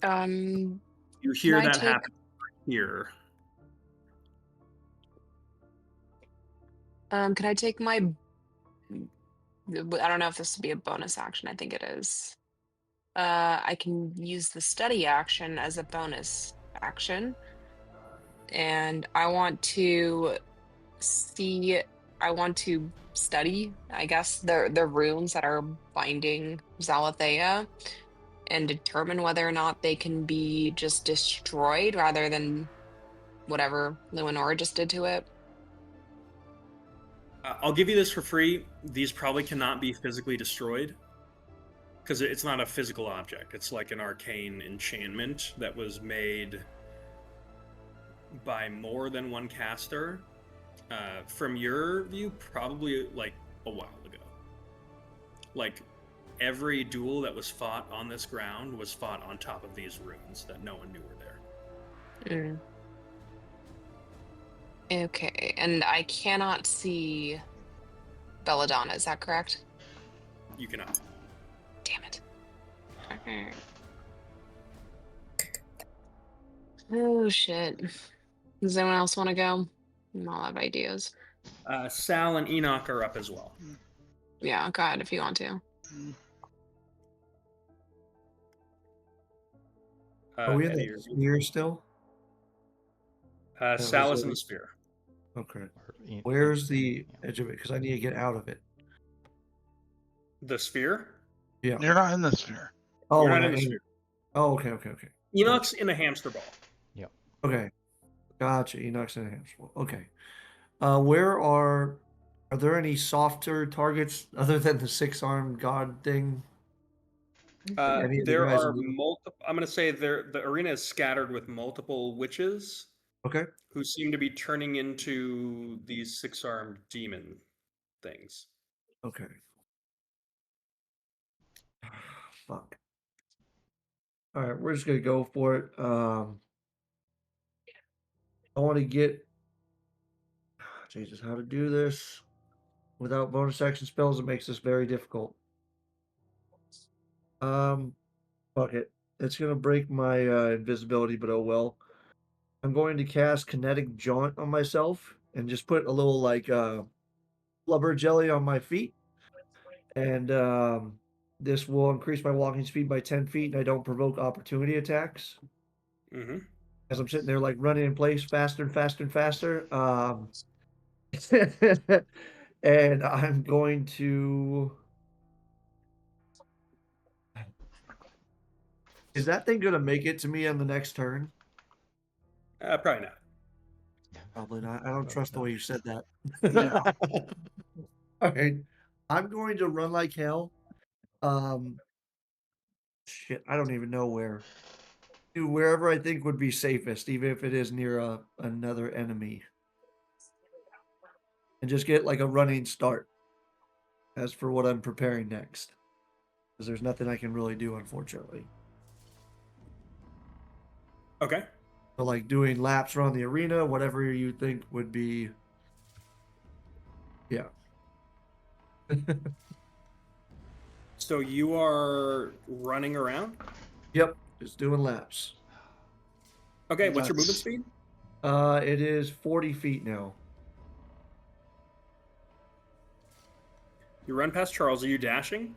You hear Can I that take- happen here. Could I take my? I don't know if this would be a bonus action. I think it is. I can use the study action as a bonus action, and I want to see. I want to study, I guess, the runes that are binding Zalathea, and determine whether or not they can be just destroyed rather than whatever Luminora just did to it. I'll give you this for free. These probably cannot be physically destroyed because it's not a physical object. It's like an arcane enchantment that was made by more than one caster From your view, probably like a while ago. Like every duel that was fought on this ground was fought on top of these ruins that no one knew were there. Okay, and I cannot see Belladonna, is that correct? You cannot. Damn it. Okay. Oh shit. Does anyone else want to go? I'll have ideas. Sal and Enoch are up as well. Yeah, go ahead if you want to. Are we in Eddie, the you're- sphere still? Sal is in the sphere. Okay. Or Where's the edge of it? Because I need to get out of it. The sphere? Yeah. You're not in the sphere. Oh, You're not we're in the sphere. Oh, okay. Enoch's in a hamster ball. Okay. Gotcha. Enoch's in a hamster. Okay. Are there any softer targets other than the 6-armed god thing? Any of the There guys are in the- multiple. I'm going to say the arena is scattered with multiple witches Okay. who seem to be turning into these 6-armed demon things. Okay. Fuck. All right, we're just gonna go for it. I want to get Jesus, how to do this without bonus action spells. It makes this very difficult. Fuck it. It's gonna break my invisibility, but oh well. I'm going to cast Kinetic Jaunt on myself and just put a little like blubber jelly on my feet, and this will increase my walking speed by 10 feet, and I don't provoke opportunity attacks. Mm-hmm. As I'm sitting there like running in place faster and faster and faster. And I'm going to. Is that thing going to make it to me on the next turn? Probably not. Probably not. I don't Probably trust the not. way you said that. Yeah. All right. I'm going to run like hell. Shit, I don't even know where. Dude, wherever I think would be safest, even if it is near another enemy. And just get like a running start. As for what I'm preparing next. Because there's nothing I can really do, unfortunately. Okay. So like doing laps around the arena, whatever you think would be. Yeah. So you are running around? Yep, just doing laps. Okay, what's your movement Nuts. speed? It is 40 feet now. You run past Charles. Are you dashing?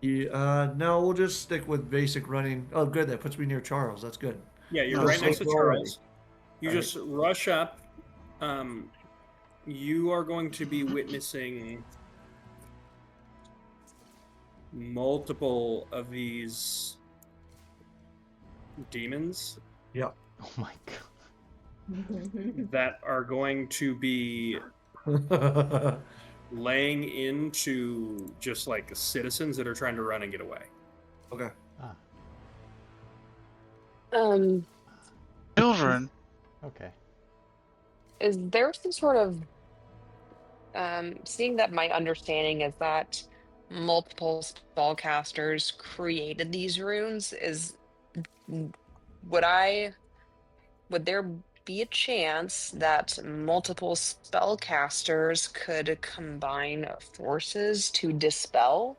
No, we'll just stick with basic running. Oh, good. That puts me near Charles. That's good. Yeah, you're Oh, right next to safe already. Charles. You All right. just rush up. You are going to be witnessing multiple of these demons Yep. Oh my god. that are going to be laying into just like citizens that are trying to run and get away. Okay. Ah, Children. okay. Is there some sort of seeing that my understanding is that multiple spellcasters created these runes, would there be a chance that multiple spellcasters could combine forces to dispel?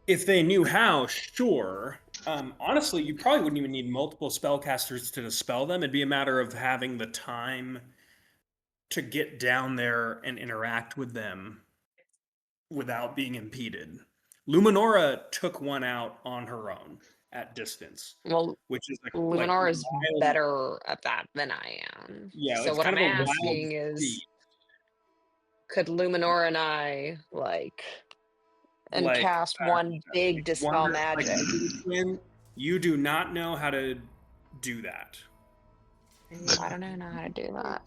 If they knew how, sure. Honestly, you probably wouldn't even need multiple spellcasters to dispel them. It'd be a matter of having the time to get down there and interact with them without being impeded. Luminora took one out on her own at distance, Well, which is like Luminar is wild- better at that than I am. Yeah, So it's what kind I'm of a wild asking is, feat. could Luminor and I and Like, cast one big dispel Wonder- like, magic? Twin, you do not know how to do that. I don't know how to do that.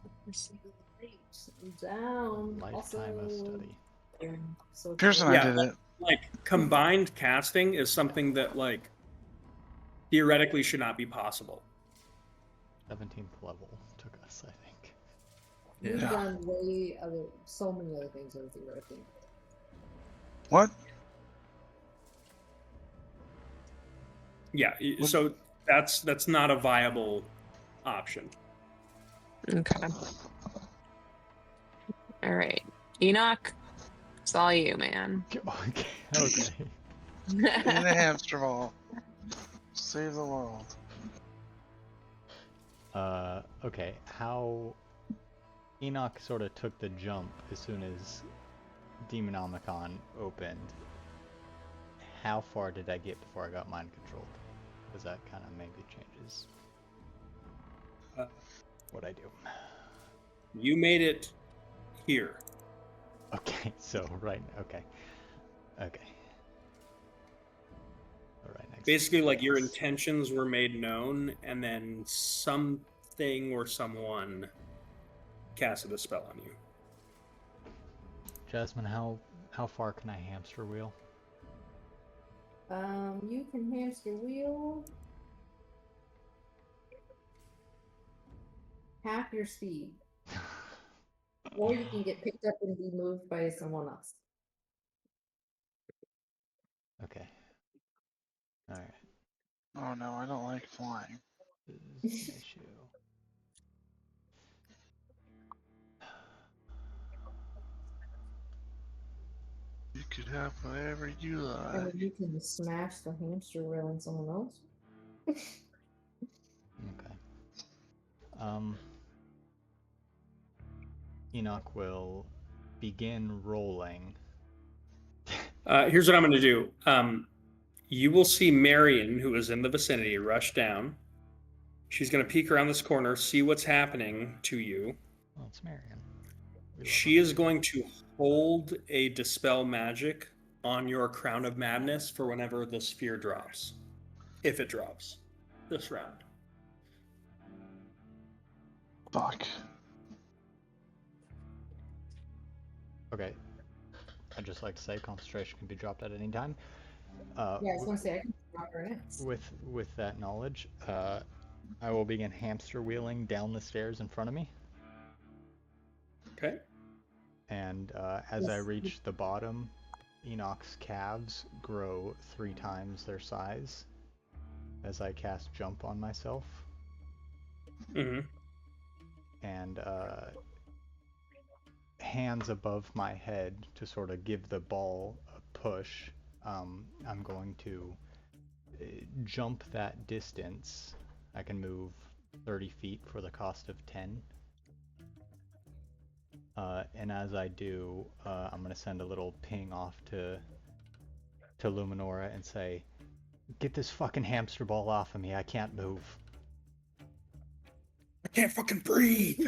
Down. Lifetime of Also, study. so Pearson, Yeah, I did it. Like combined casting is something that like theoretically should not be possible. 17th level took us, I think. We've Yeah. done so many other things over here, I think. What? Yeah, so that's not a viable option. Okay. All right. Enoch, it's all you, man. Okay. Okay. In the hamster ball. Save the world. Okay. How Enoch sort of took the jump as soon as Demonomicon opened. How far did I get before I got mind controlled? Because that kind of maybe changes Uh, what I do. You made it here. Okay, so right. Okay. Okay. All right. Next. Basically, like your intentions were made known, and then something or someone casted a spell on you. Jasmine, how far can I hamster wheel? You can hamster wheel half your speed, or you can get picked up and be moved by someone else. Okay. All right. Oh no, I don't like flying. This is an issue. You could have whatever you And like. you can smash the hamster wheel on someone else. Okay. Enoch will begin rolling. Here's what I'm going to do. You will see Marion, who is in the vicinity, rush down. She's going to peek around this corner, see what's happening to you. Well, it's Marion. We love She her. is going to hold a Dispel Magic on your Crown of Madness for whenever the sphere drops. If it drops this round. Fuck. Okay. I'd just like to say concentration can be dropped at any time. Yeah, I was gonna say I can drop her next. With that knowledge, I will begin hamster wheeling down the stairs in front of me. Okay. And as I Yes. reach the bottom, Enoch's calves grow 3 times their size as I cast jump on myself. Mm-hmm. And hands above my head to sort of give the ball a push. I'm going to jump that distance. I can move 30 feet for the cost of 10. And as I do, I'm going to send a little ping off to Luminora and say, "Get this fucking hamster ball off of me. I can't move." I can't fucking breathe.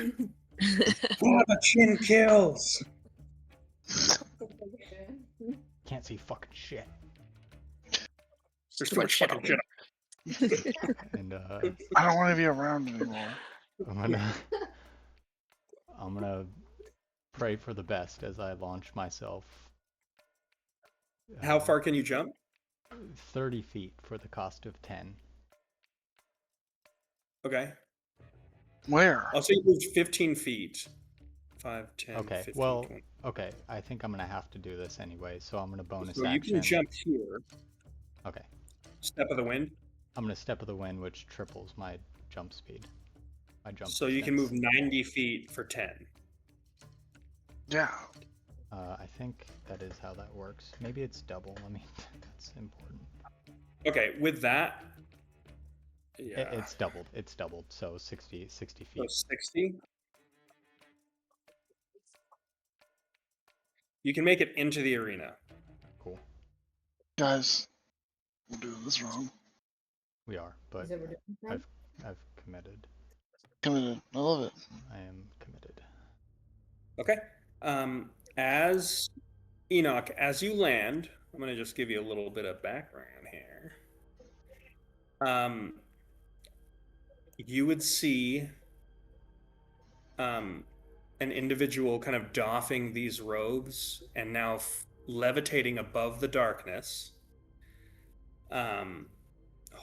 The chin kills. Can't see fucking shit. There's too much fucking shit. And I don't want to be around anymore. I'm gonna pray for the best as I launch myself. How far can you jump? 30 feet for the cost of 10. Okay. Where? I'll say you moved 15 feet. 5, 10, Okay, 15, well, 20. okay, I think I'm gonna have to do this anyway, so I'm gonna bonus So you action. can jump here. Okay, Step of the wind. I'm gonna step of the wind, which triples my jump speed. My jump So you can move distance. 90 feet for 10. Yeah. I think that is how that works. Maybe it's double. I mean, that's important. Okay, with that. Yeah. It's doubled. It's doubled. So 60 So feet. 60. You can make it into the arena. Cool. Guys, we're doing this wrong. We are, but Is that what we're doing now? I've committed. Committed. I love it. I am committed. Okay. As Enoch, as you land, I'm going to just give you a little bit of background here. You would see an individual kind of doffing these robes and now levitating above the darkness,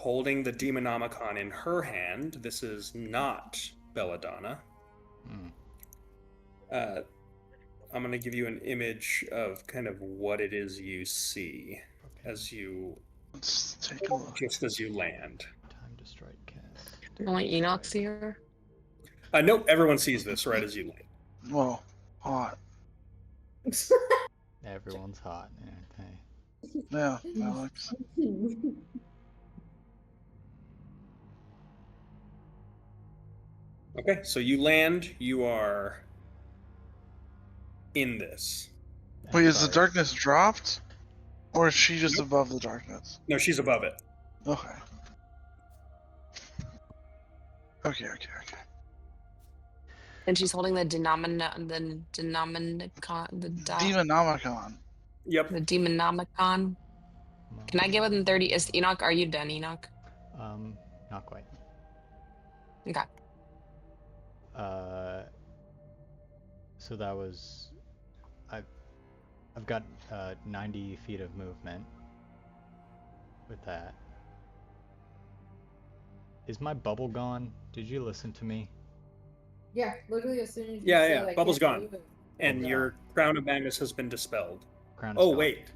holding the Demonomicon in her hand. This is not Belladonna. Hmm. I'm going to give you an image of kind of what it is you see as you Let's take a look. just as you land. Time to strike cast. Only Enoch see her. Nope, everyone sees this right as you land. Well, hot. Everyone's hot, aren't they? Yeah, Alex. Okay, so you land. You are in this. Wait, is the Sorry. darkness dropped? Or is she just Nope. above the darkness? No, she's above it. Okay. Okay. And she's holding the Demonomicon, Demonomicon. Yep. the Demonomicon. Can I get within 30? Is Enoch? Are you done, Enoch? Not quite. Okay. So that was, I've got 90 feet of movement with that. Is my bubble gone? Did you listen to me? Yeah, literally as soon as you Yeah, said yeah, I bubble's can't gone. move it. And Okay. your crown of madness has been dispelled. Crown is Oh, gone. wait.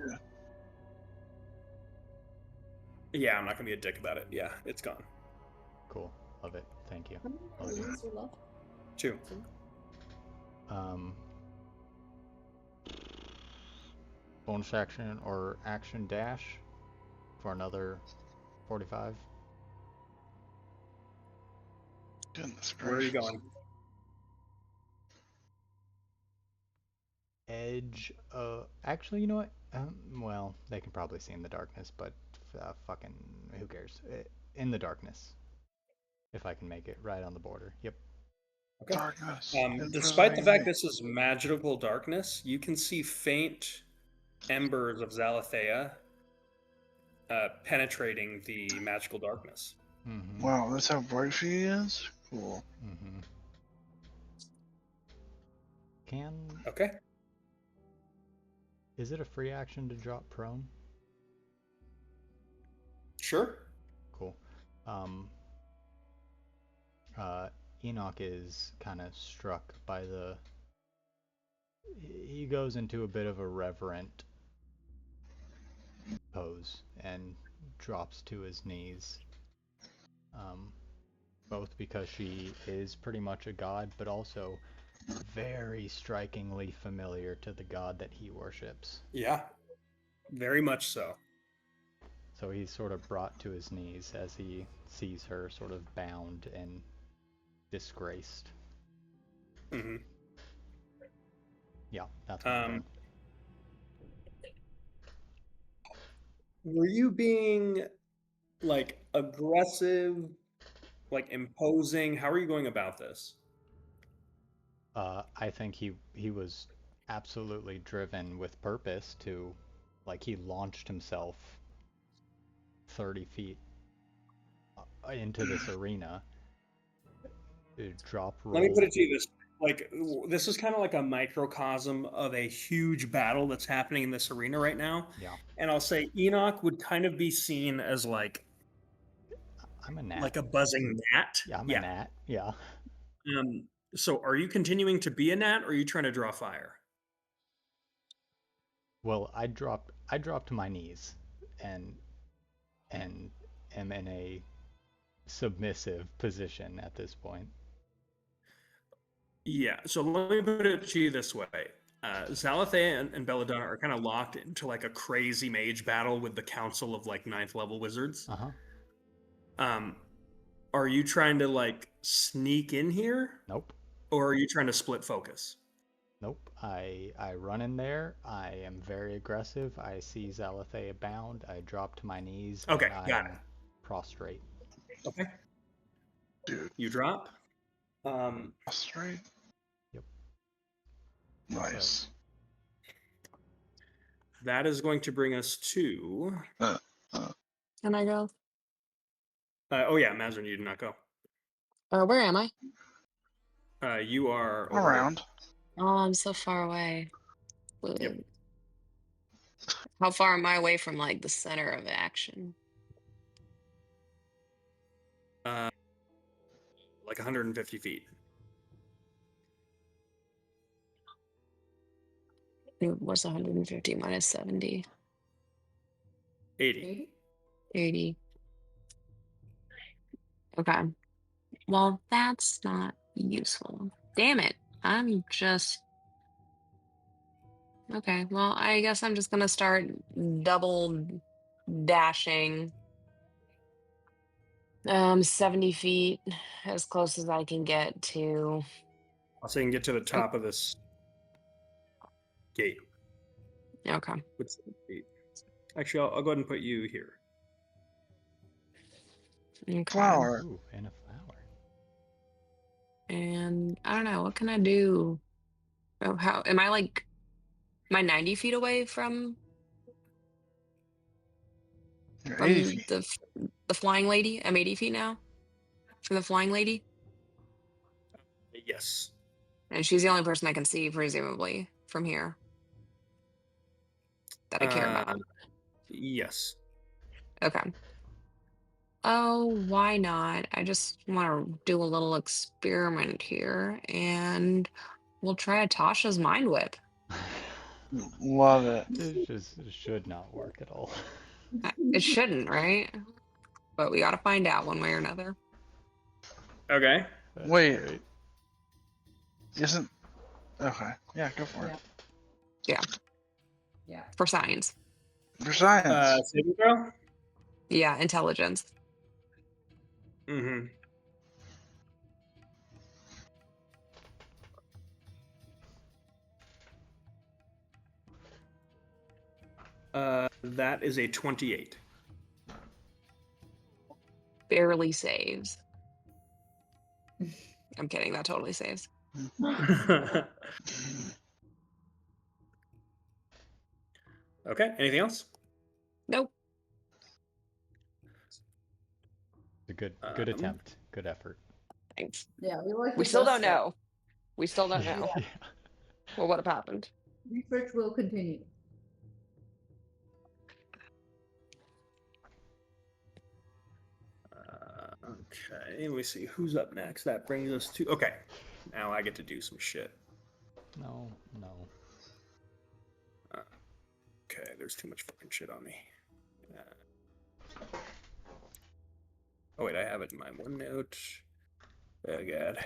Yeah, I'm not going to be a dick about it. Yeah, it's gone. Cool. Love it. Thank you. How many Love you. points are left? 2. Bonus action or action dash for another 45. Goodness gracious. Where are you going? Edge. Actually, you know what? Well, they can probably see in the darkness, but fucking who cares? In the darkness, if I can make it right on the border. Yep. Okay. Darkness. Despite the Imprisoning fact me. this is magical darkness, you can see faint embers of Zalathea penetrating the magical darkness. Mm-hmm. Wow, that's how bright she is? Cool. Mm-hmm. Can Okay. is it a free action to drop prone? Sure. Cool. Enoch is kind of struck by the. He goes into a bit of a reverent pose and drops to his knees. Both because she is pretty much a god, but also very strikingly familiar to the god that he worships. Yeah. Very much so. So he's sort of brought to his knees as he sees her sort of bound and disgraced. Mm-hmm. Yeah, that's what I'm doing. Were you being like aggressive, like imposing? How are you going about this? I think he was absolutely driven with purpose to, like, he launched himself 30 feet into this arena. Drop roll. Let me put it to you this: like, this is kind of like a microcosm of a huge battle that's happening in this arena right now. Yeah, And I'll say Enoch would kind of be seen as like I'm a gnat. like a buzzing gnat. Yeah, I'm a gnat. Yeah. So are you continuing to be a gnat, or are you trying to draw fire? Well, I dropped to my knees and am in a submissive position at this point. Yeah, so let me put it to you this way. Zalathea and Belladonna are kind of locked into like a crazy mage battle with the council of like 9th level wizards. Uh-huh. Are you trying to like sneak in here? Nope. Or are you trying to split focus? Nope. I run in there. I am very aggressive. I see Zalathea bound. I drop to my knees. Okay, and got I'm it. prostrate. Okay. Dude. You drop. Straight? Yep. Nice. That is going to bring us to. Can I go? Oh yeah, Mazrin, you did not go. Where am I? You are over Around. Oh, I'm so far away. Yep. How far am I away from like the center of action? Like 150 feet. It was 150 minus 70. 80. 80. Okay. Well, that's not useful. Damn it. I'm just. Okay, well, I guess I'm just gonna start double dashing 70 feet as close as I can get to. I'll say you can get to the top of this gate. Okay. With 7 feet. Actually, I'll go ahead and put you here. Okay. Flower. Ooh, and a flower. And I don't know, what can I do? Oh, how am I like, am I 90 feet away from You're 80 feet. the flying lady? I'm 80 feet now from the flying lady, Yes. and she's the only person I can see, presumably, from here that I care about. Yes. Okay. Oh, why not? I just want to do a little experiment here, and we'll try Tasha's mind whip. Love it. It should not work at all. It shouldn't, right? But we got to find out one way or another. Okay. That's Wait. great. Isn't. Okay. Yeah, go for it. Yeah. For science. For science. Saving throw? Yeah, intelligence. Mm-hmm. That is a 28. Barely saves. I'm kidding, that totally saves. Okay, anything else? Nope. It's a good attempt. Good effort. Thanks. Yeah, we like. We the still don't gusto. know. We still don't know Yeah. what would have happened. Research will continue. Okay, let me see who's up next. That brings us to. Okay, now I get to do some shit. No. Okay, there's too much fucking shit on me. Oh wait, I have it in my OneNote. Oh god.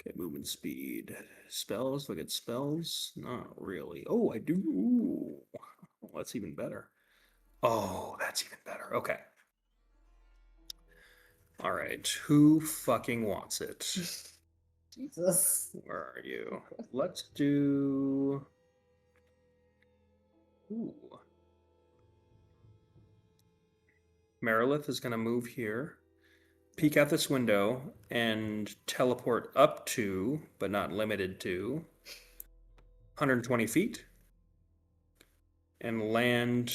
Okay, movement speed. Spells. Look at spells. Not really. Oh, I do. Ooh. Oh, that's even better. Oh, that's even better. Okay. All right. Who fucking wants it? Jesus. Where are you? Let's do. Ooh. Merilith is going to move here, peek out this window, and teleport up to, but not limited to, 120 feet, and land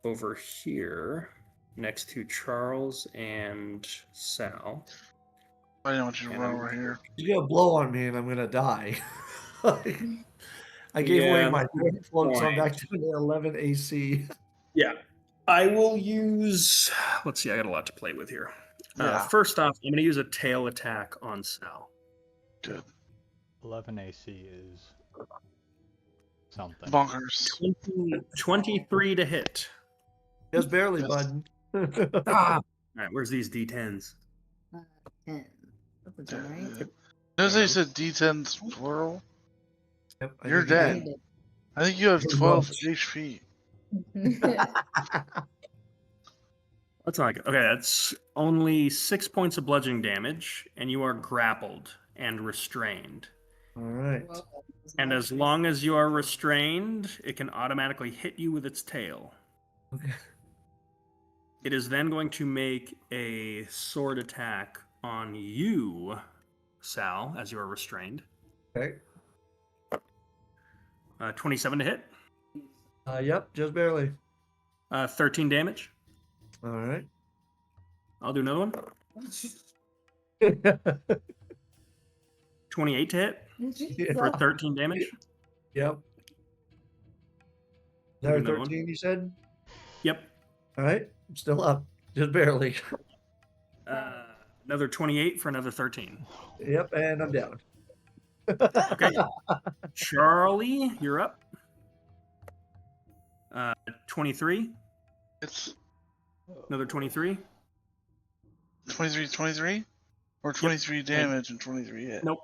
over here next to Charles and Sal. I don't want you to And run I'm- over here. He's gonna blow on me and I'm gonna die. I gave away Yeah, my that's a good float, so I'm point. back to the 11 AC. Yeah. I will use. Let's see, I got a lot to play with here. Yeah. First off, I'm going to use a tail attack on Sal. Good. 11 AC is something. Bonkers. 23 to hit. Just barely, Yes. bud. Ah! All right, where's these D10s? 10. That's a right. As I said, D10's plural. Yep, I You're think you dead. did. I think you have Pretty 12 much. HP. That's not good. Okay, that's only 6 points of bludgeoning damage, and you are grappled and restrained. All right. And as long as you are restrained, it can automatically hit you with its tail. Okay. It is then going to make a sword attack on you, Sal, as you are restrained. Okay. 27 to hit. Yep, just barely. 13 damage. All right. I'll do another one. 28 to hit for 13 damage. Yep. I'll do There, another one. 13, you said? Yep. All right. I'm still up. Just barely. Another 28 for another 13. Yep, and I'm down. Okay. Charlie, you're up. 23. It's Another 23. 23, or 23 damage and 23 hit. Nope.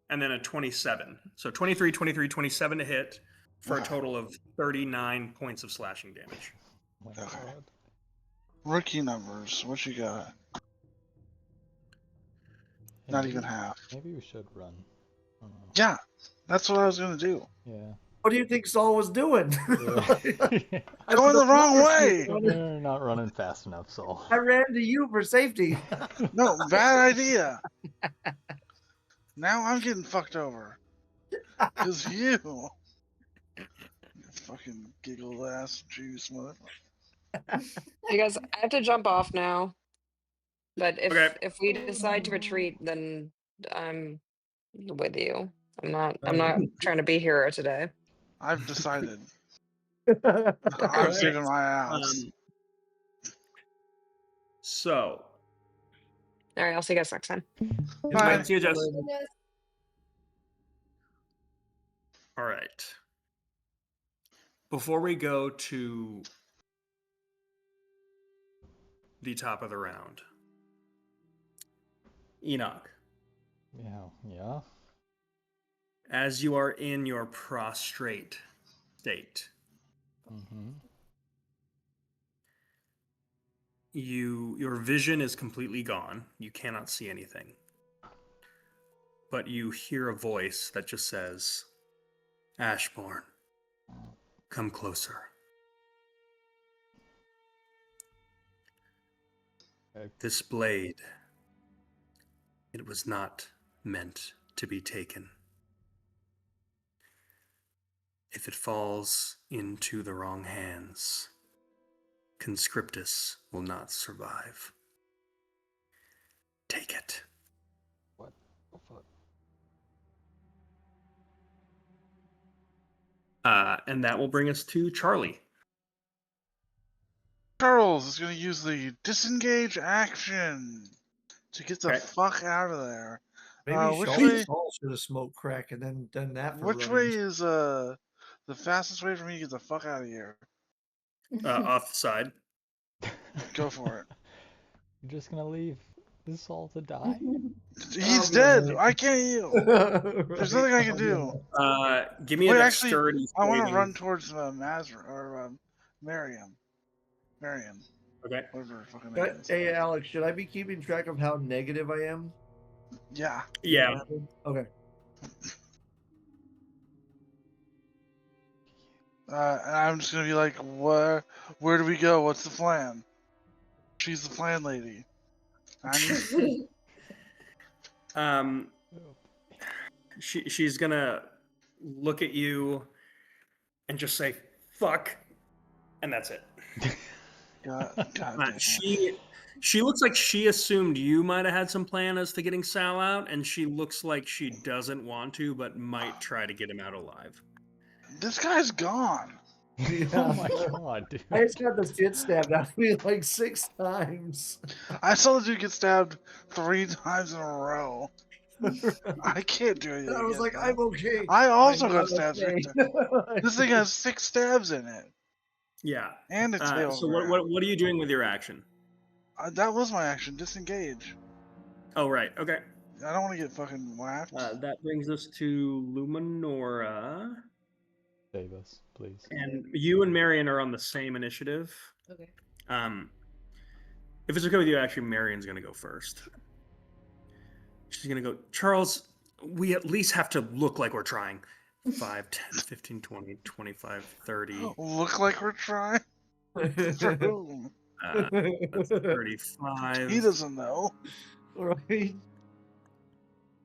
And then a 27. So 23, 23, 27 to hit for a total of 39 points of slashing damage. Oh my Okay. God. Rookie numbers. What you got? Hey, Not maybe- even half. Maybe we should run. I don't know. Yeah, that's what I was gonna do. Yeah. What do you think Saul was doing? Yeah. Going the wrong way. We're not running fast enough, Saul. I ran to you for safety. No, bad idea. Now I'm getting fucked over. Cause you fucking giggle ass juice motherfucker. You guys, I have to jump off now. But Okay. if we decide to retreat, then I'm with you. I'm not trying to be hero today. I've decided. All I'm right. saving my ass. So, All right, I'll see you guys next time. Bye. see you, Jess. All right. Before we go to the top of the round, Enoch, Yeah. as you are in your prostrate state, Mm-hmm. your vision is completely gone. You cannot see anything. But you hear a voice that just says, Ashbourne, come closer. This blade, it was not meant to be taken. If it falls into the wrong hands, Conscriptus will not survive. Take it. What the fuck? And that will bring us to Charlie. Charles is gonna use the disengage action to get the Okay. fuck out of there. Maybe Which Saul, way- Saul should have smoked crack and then done that for Which running. way is the fastest way for me to get the fuck out of here? Off the side. Go for it. You're just gonna leave this all to die? He's Oh, dead. man. I can't heal. There's nothing I can do. Give me a Wait, actually, dexterity I want to saving- run towards Mariam. Okay. Whatever her fucking name is. Hey, Alex, should I be keeping track of how negative I am? Yeah. Yeah. Okay. And I'm just gonna be like, where do we go? What's the plan? She's the plan lady. She's gonna look at you and just say "fuck," and that's it. God damn it. She looks like she assumed you might have had some plan as to getting Sal out, and she looks like she doesn't want to, but might try to get him out alive. This guy's gone. Oh my god, dude. I just got the shit stabbed out of me like 6 times. I saw the dude get stabbed 3 times in a row. I can't do anything. And I was like, against I'm that. okay. I also I'm got stabbed 3 okay. times. This thing has 6 stabs in it. Yeah. And a tail. So what are you doing with your action? That was my action. Disengage. Oh right. Okay. I don't want to get fucking whacked. That brings us to Luminora, Save us, please. and you and Marion are on the same initiative. Okay. If it's okay with you, actually, Marion's gonna go first. She's gonna go, Charles, we at least have to look like we're trying. 5, 10, 15, 20, 25, 30. Look like we're trying. True. That's 35. He doesn't know. Right?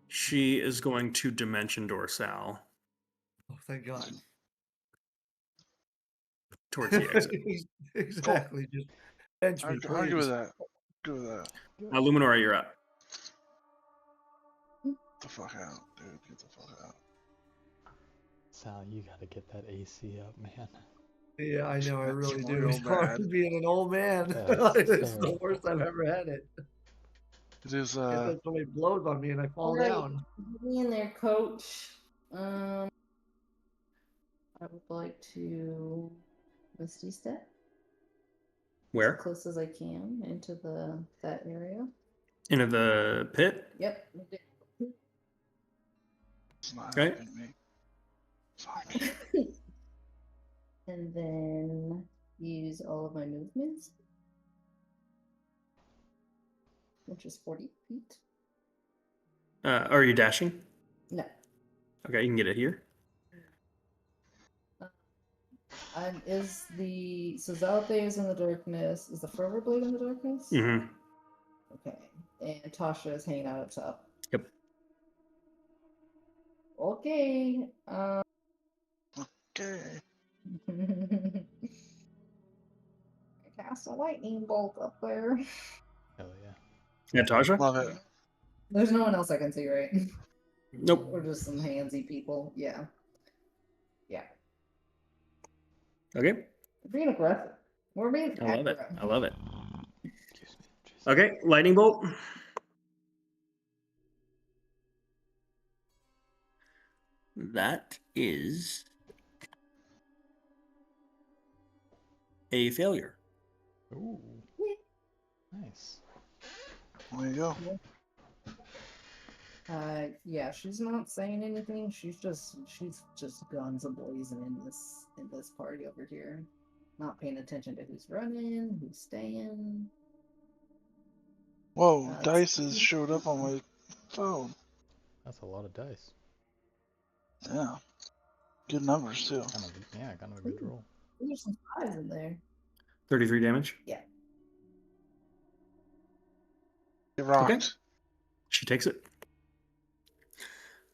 She is going to Dimension Door Sal Oh, thank God. towards the exit. Exactly. Just bench me, I'm good with please. that. Good with that. Luminora, you're up. Get the fuck out, dude. Get the fuck out. Sal, you gotta get that AC up, man. Yeah, I know. I It's really do. real It's hard bad. being an old man. Yeah, it's It's the terrible. worst I've ever had it. It is If somebody blows on me and I fall Alright. down. Get me in there, coach. I would like to Misty Step as Where? close as I can into that area. Into the pit? Yep. it's not Okay. helping me. Fuck. And then use all of my movements, which is 40 feet. Are you dashing? No. Okay, you can get it here. Is the Zalpe is in the darkness? Is the Forever Blade in the darkness? Mm-hmm. Okay. And Tasha is hanging out up top. Yep. Okay. Okay. I cast a lightning bolt up there. Hell yeah. Natasha? Love it. There's no one else I can see, right? Nope. Or just some handsy people. Yeah. Yeah. Okay. We're being aggressive. We're being I love it. aggro. I love it. Excuse me. Jeez. Okay, lightning bolt. That is a failure. Ooh. Nice. There you go. Yeah, she's not saying anything. She's just guns a blazing in this party over here. Not paying attention to who's running, who's staying. Whoa, That's- dice has showed up on my phone. That's a lot of dice. Yeah. Good numbers too. Kind of, yeah, kind of a good roll. There's some fives in there. 33 damage. Yeah. It rocked. Okay. She takes it.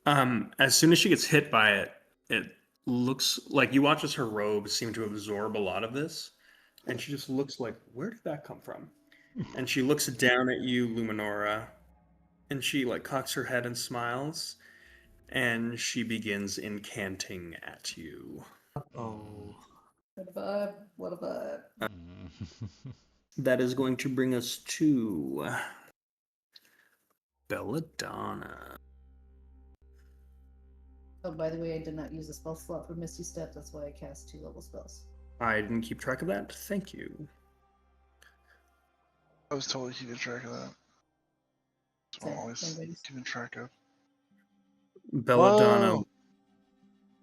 As soon as she gets hit by it, it looks like you watch as her robes seem to absorb a lot of this, and she just looks like, where did that come from? And she looks down at you, Luminora, and she like cocks her head and smiles, and she begins incanting at you. Oh. What a vibe. What a vibe. Mm. That is going to bring us to Belladonna. Oh, by the way, I did not use a spell slot for Misty Step. That's why I cast 2-level spells. I didn't keep track of that. Thank you. I was totally keeping track of that. That's what I'm Same- always same ladies. keeping track of. Belladonna Whoa.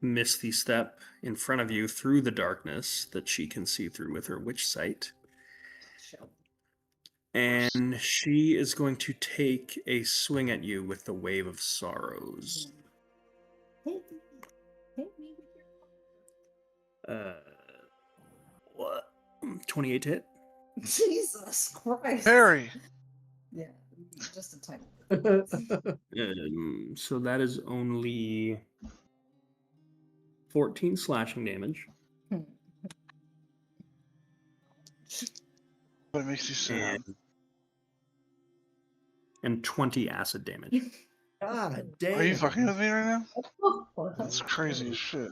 Misty Step in front of you through the darkness that she can see through with her witch sight. Show. And she is going to take a swing at you with the Wave of Sorrows. Hit me. Hit me with your What? 28 to hit? Jesus Christ. Harry! Yeah, just a tiny So that is only 14 slashing damage bit. But it makes you sad. and 20 acid damage. God damn. Are you fucking with me right now? That's That's crazy as shit.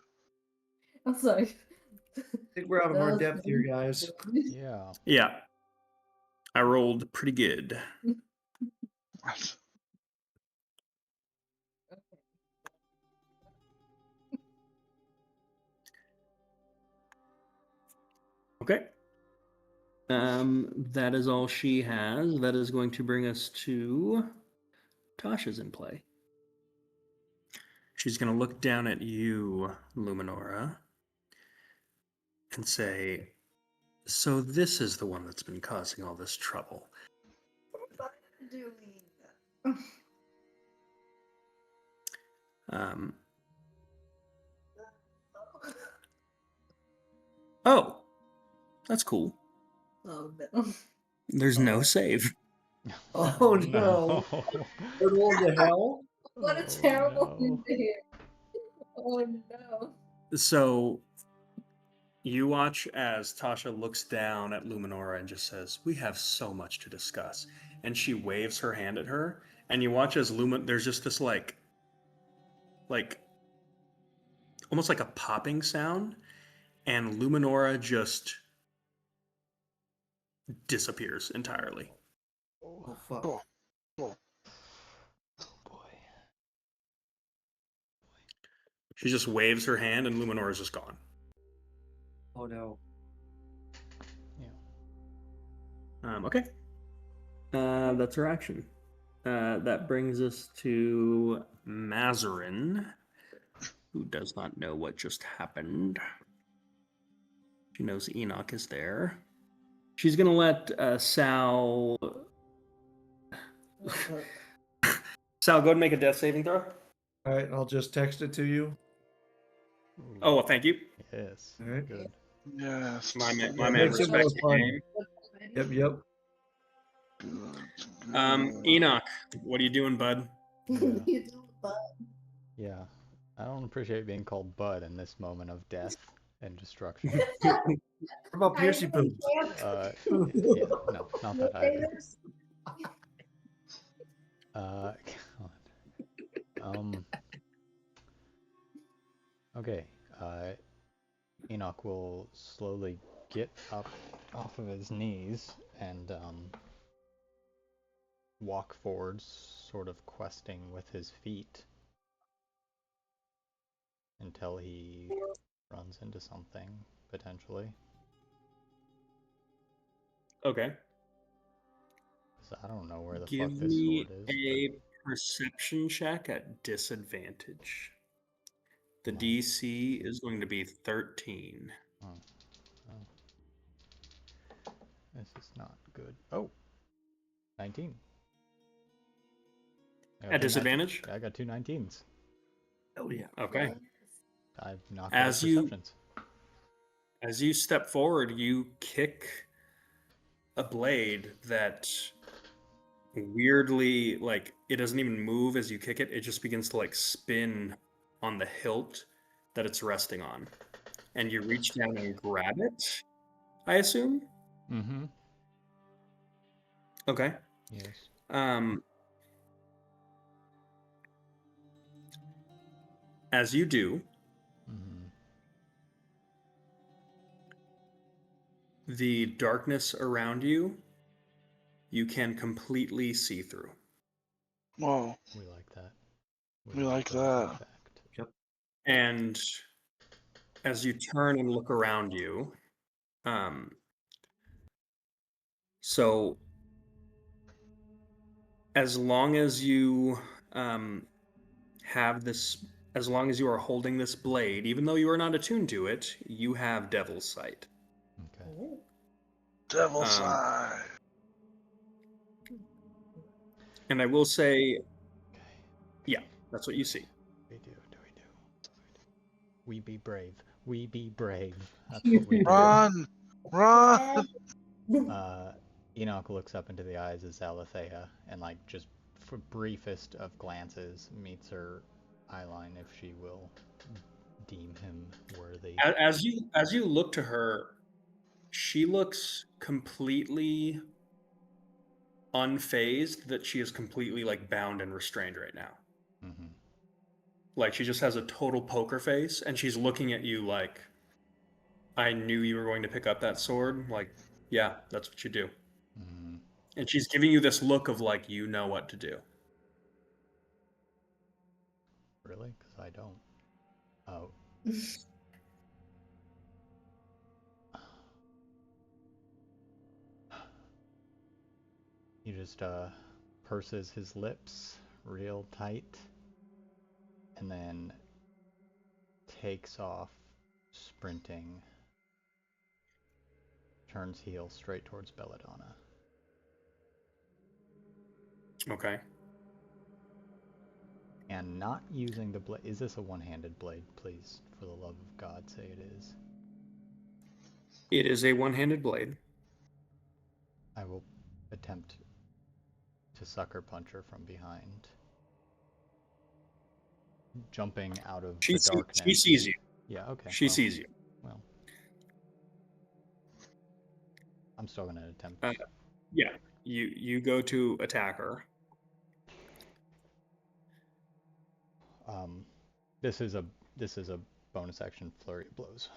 I'm sorry. I think we're out of our depth here, guys. Yeah. Yeah. I rolled pretty good. Okay. That is all she has. That is going to bring us to Tasha's in play. She's going to look down at you, Luminora, and say, so this is the one that's been causing all this trouble. Oh, that's cool. Oh no. There's no save. Oh no. Portal to hell? What a Oh, terrible no. thing to hear. Oh no. So you watch as Tasha looks down at Luminora and just says, we have so much to discuss. And she waves her hand at her. And you watch as there's just this like almost like a popping sound. And Luminora just disappears entirely. Oh fuck. Cool. Oh boy. She just waves her hand, and Luminora's just gone. Oh no. Okay. That's her action. That brings us to Mazarin, who does not know what just happened. She knows Enoch is there. She's gonna let Sal. Sal, go ahead and make a death saving throw. All right, I'll just text it to you. Oh, well, thank you. Yes. All right. Good. Yes. My man Yeah, makes it more respects the fun. game. Yep. Enoch, what are you doing, bud? Yeah. You do, but Yeah. I don't appreciate being called Bud in this moment of death and destruction. What about Piercy Poo? Yeah, no, not that either. God. Okay. Enoch will slowly get up off of his knees and walk forwards, sort of questing with his feet until he runs into something, potentially. Okay. 'Cause I don't know where the Give fuck this me sword is. a perception check at disadvantage. The Nice. DC is going to be 13. Oh. This is not good. Oh! 19. I got At two disadvantage? I got two 19s. Oh yeah. Okay. I've knocked As out you- perceptions. As you step forward, you kick a blade that weirdly, like, it doesn't even move as you kick it. It just begins to, like, spin on the hilt that it's resting on. And you reach down and grab it, I assume? Mm-hmm. Okay. Yes. As you do, Mm-hmm. the darkness around you, you can completely see through. Whoa. We like that. We like in that. fact. And as you turn and look around you, so as long as you have this, as long as you are holding this blade, even though you are not attuned to it, you have Devil's Sight. Okay. Devil Um, side. And I will say, Okay. yeah, that's what you see. We do. We be brave. We be brave. That's what we do. Run! Run! Enoch looks up into the eyes of Zalathea and, like, just for briefest of glances, meets her eyeline if she will deem him worthy. As you look to her, she looks completely unfazed that she is completely, like, bound and restrained right now. Mm-hmm. Like, she just has a total poker face, and she's looking at you like, I knew you were going to pick up that sword. Like, yeah, that's what you do. Mm-hmm. And she's giving you this look of, like, you know what to do. Really? Because I don't. Oh. He just purses his lips real tight and then takes off sprinting, turns heel straight towards Belladonna. Okay. And not using the blade. Is this a one-handed blade, please? For the love of God, say it is. It is a one-handed blade. I will attempt to sucker punch her from behind. Jumping out of the darkness. She sees you. Yeah, okay. She sees you. Well, I'm still going to attempt. Yeah. You go to attack her. This is a bonus action flurry of blows.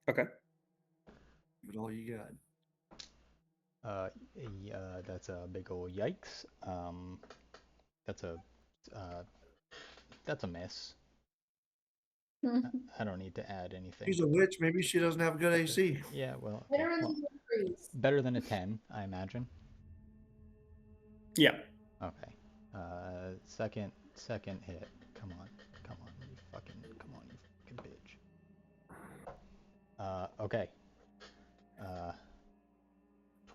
Okay. Give it all you got. That's a big ol' yikes. That's a miss. I don't need to add anything. She's a witch. Maybe she doesn't have good AC. Yeah, well, Better well, than freeze. better than a 10, I imagine. Yeah. Okay. Second hit. Come on, you fucking bitch. Okay.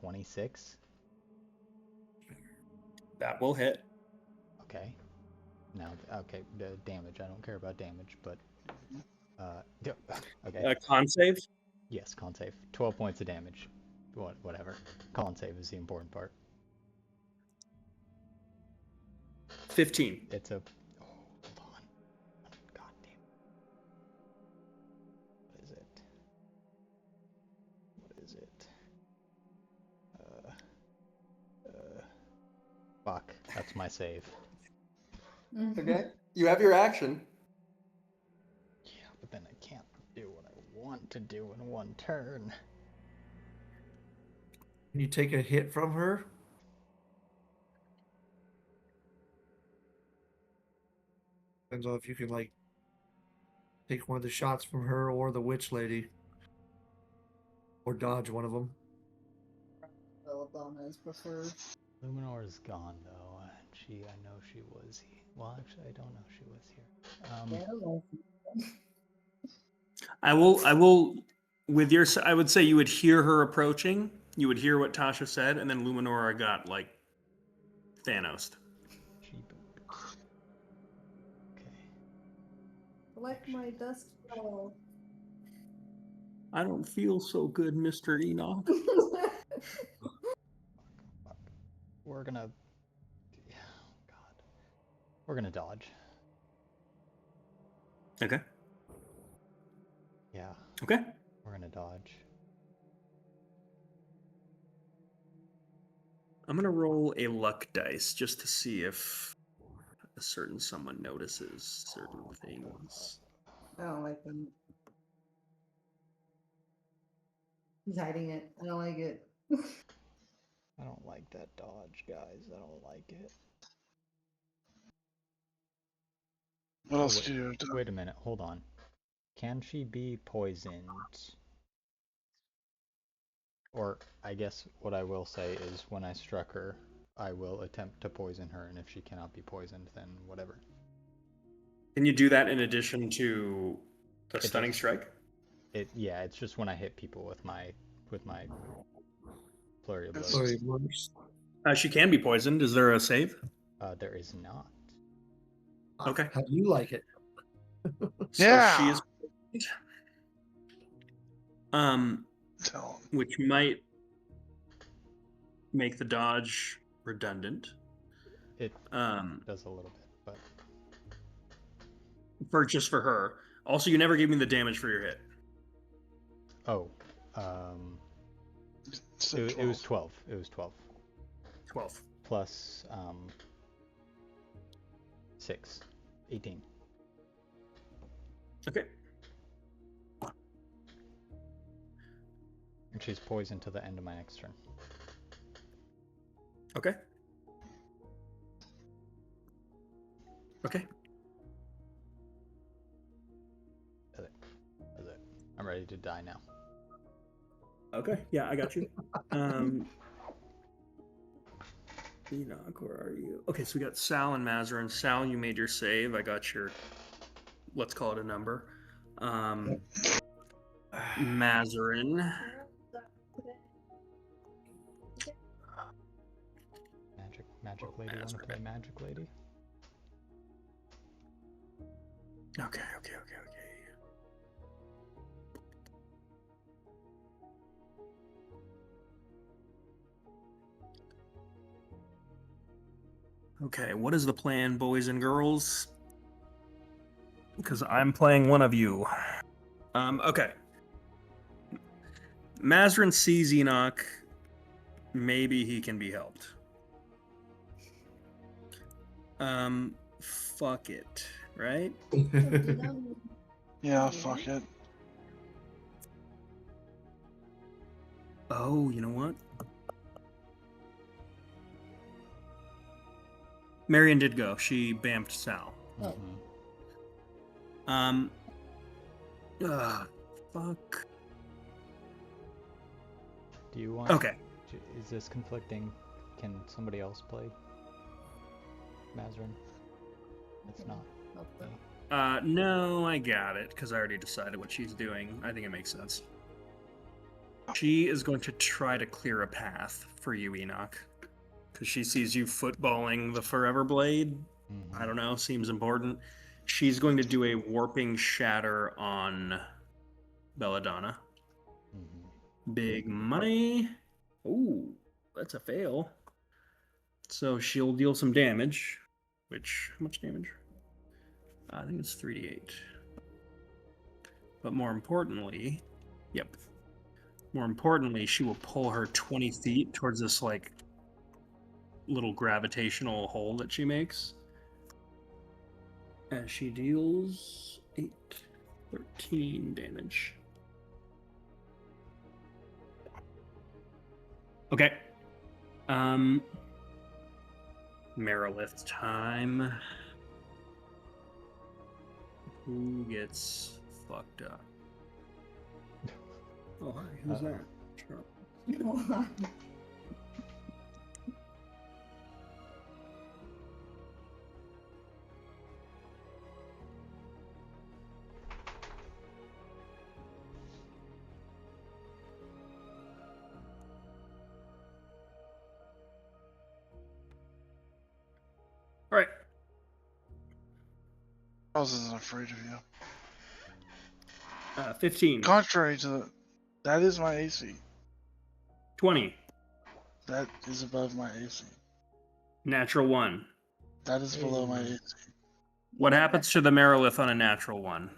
26. That will hit. Okay. Now, okay, the damage. I don't care about damage, but okay. Con save. Yes, con save. 12 points of damage. Whatever. Con save is the important part. 15. It's a. Oh, hold on. God damn. What is it? Fuck. That's my save. Okay. You have your action. Yeah, but then I can't do what I want to do in one turn. Can you take a hit from her? Depends on if you can like take one of the shots from her or the witch lady, or dodge one of them. Belladonna is preferred. Luminor is gone though. I know she was here. Well, actually, I don't know she was here. I will. With your, I would say you would hear her approaching. You would hear what Tasha said, and then Luminora got like Thanos. Okay. Collect my dust ball. I don't feel so good, Mr. Enoch. Fuck. We're gonna. God. We're gonna dodge. Okay. Yeah. Okay. We're gonna dodge. I'm gonna roll a luck dice just to see if a certain someone notices certain things. I don't like them. He's hiding it. I don't like it. I don't like that dodge, guys. I don't like it. What else wait, do you do? Wait a minute. Hold on. Can she be poisoned? Or, I guess what I will say is when I struck her, I will attempt to poison her, and if she cannot be poisoned, then whatever. Can you do that in addition to the stunning strike? Yeah, it's just when I hit people with my flurry of blows. Sorry, Morris. She can be poisoned. Is there a save? There is not. Okay. How do you like it? So Yeah. she is. Tell him. Which might make the dodge redundant. It does a little bit, but for her. Also, you never gave me the damage for your hit. oh, it was 12. It was 12. 12. Plus 6. 18. Okay. And she's poisoned to the end of my next turn. Okay. Okay. That's it. I'm ready to die now. Okay. Yeah, I got you. Enoch, where are you? Okay, so we got Sal and Mazarin. Sal, you made your save. I got your, let's call it a number. Mazarin. Magic lady. Want to play magic lady? Okay. Okay, what is the plan, boys and girls? Because I'm playing one of you. Okay. Mazarin sees Enoch. Maybe he can be helped. Fuck it, right? Yeah, fuck it. Oh, you know what? Marion did go. She bamped Sal. Oh. Mhm. Fuck. Do you want? Okay. Is this conflicting? Can somebody else play Mazarin? It's not. Okay. No, I got it because I already decided what she's doing. I think it makes sense. She is going to try to clear a path for you, Enoch, because she sees you footballing the Forever Blade. I don't know, seems important. She's going to do a warping shatter on Belladonna. Big money. Ooh, that's a fail. So she'll deal some damage. Which, how much damage? I think it's 3d8. But more importantly, yep. More importantly, she will pull her 20 feet towards this, like, little gravitational hole that she makes. As she deals 8, 13 damage. Okay. Merilith time. Who gets fucked up? Oh, hi. Who's that? Sure. All right. Charles isn't afraid of you. 15. Contrary to the, that is my AC. 20. That is above my AC. Natural 1. That is below my AC. What happens to the Merilith on a natural 1?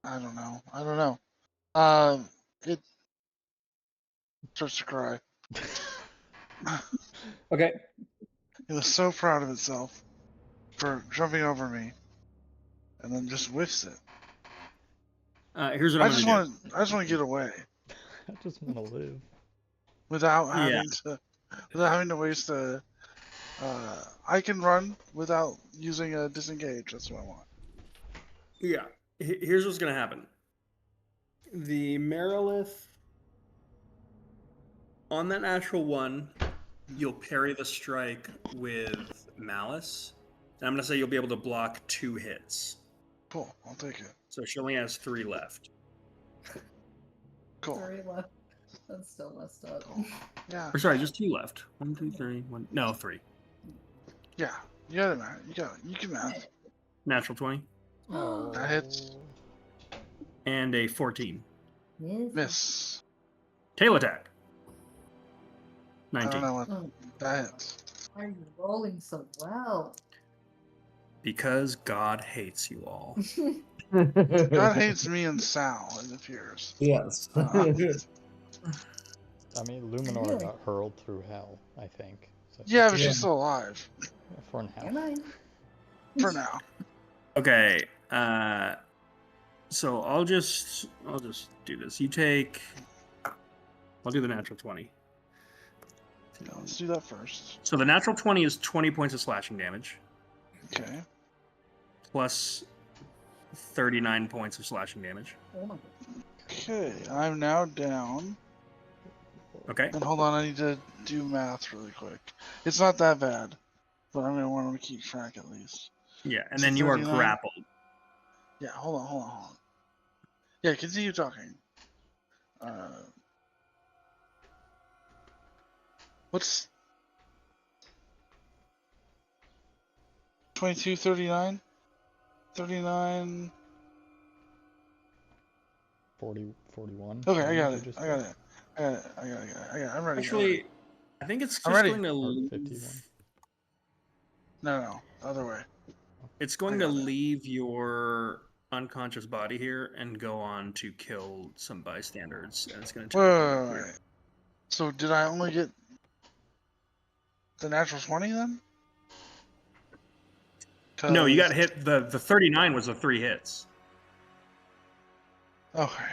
I don't know. It starts to cry. Okay. It was so proud of itself for jumping over me, and then just whiffs it. Here's what I'm gonna do. I just want to get away I just want to live. without Yeah. having to waste a. I can run without using a disengage. That's what I want. Yeah. Here's what's gonna happen. The Merilith on that natural 1, you'll parry the strike with Malice. And I'm gonna say you'll be able to block 2 hits. Cool. I'll take it. So she only has 3 left. Cool. 3 left. That's still messed up. Yeah. Or sorry, just 2 left. 1, 2, 3, 1. No, 3. Yeah. You got it, man. You can math. Natural 20 That hits. and a 14. Miss. Tail attack. I 19. don't know what that hits. Why are you rolling so well? Because God hates you all. God hates me and Sal, it appears. Yes. I mean, Luminor Really? got hurled through hell, I think. So Yeah, but Yeah. she's still alive. for now. Am I? For now. Okay. So I'll just do this. You take. I'll do the natural 20. Yeah, let's do that first. So the natural 20 is 20 points of slashing damage Okay. plus 39 points of slashing damage. Oh my Okay, I'm now down. Okay. And hold on, I need to do math really quick. It's not that bad, but I'm gonna want to keep track at least. Yeah, and So then you are 39. grappled. Yeah, hold on. Yeah, continue talking. What's 22, 39? 39. 40, 41. Okay, I what got did it. you just I do? got it. I'm ready. Actually, I think it's just I'm ready. going to Or leave. 51. No, other way. It's I going to got it. leave your unconscious body here and go on to kill some bystanders, and it's going to. Wait. So did I only get the natural 20 then? No, you got 'Cause- hit. The 39 was the 3 hits. Okay.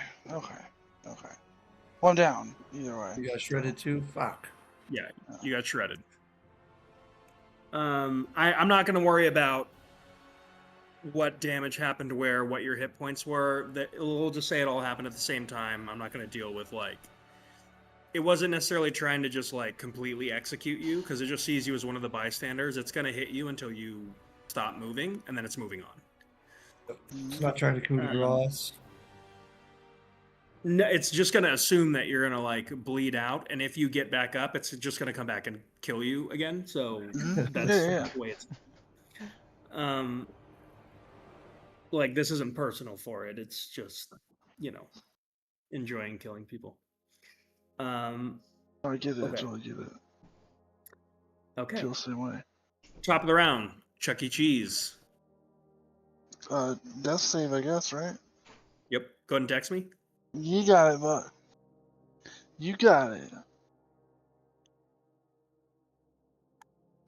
Well, I'm down. Either way. You got shredded too? Fuck. Yeah, you got shredded. I'm not gonna worry about what damage happened where, what your hit points were. We'll just say it all happened at the same time. I'm not gonna deal with like. It wasn't necessarily trying to just like completely execute you because it just sees you as one of the bystanders. It's gonna hit you until you stop moving, and then it's moving on. It's not trying to coup de grace. No, it's just gonna assume that you're gonna like bleed out, and if you get back up, it's just gonna come back and kill you again. So that's Yeah. the way it's. Like this isn't personal for it. It's just, enjoying killing people. I get it. Okay. Totally get it. Okay. Feel the same way. Top of the round, Chuck E. Cheese. Death save, I guess, right? Yep. Go ahead and text me. You got it, bud. You got it.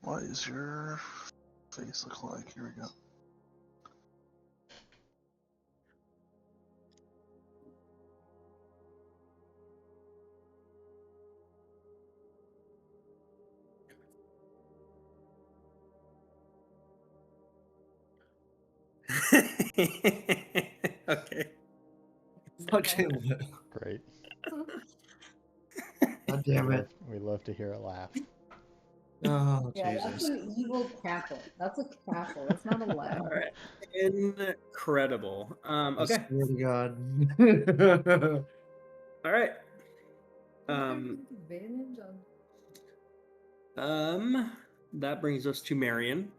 What is your face look like? Here we go. Okay. Fucking. Great. God damn it. We love to hear it laugh. Oh, Yeah, that's Jesus. an evil cackle. That's a cackle. That's not a laugh. All right. Incredible. I Okay. swear to God. All right. Advantage on. That brings us to Marion.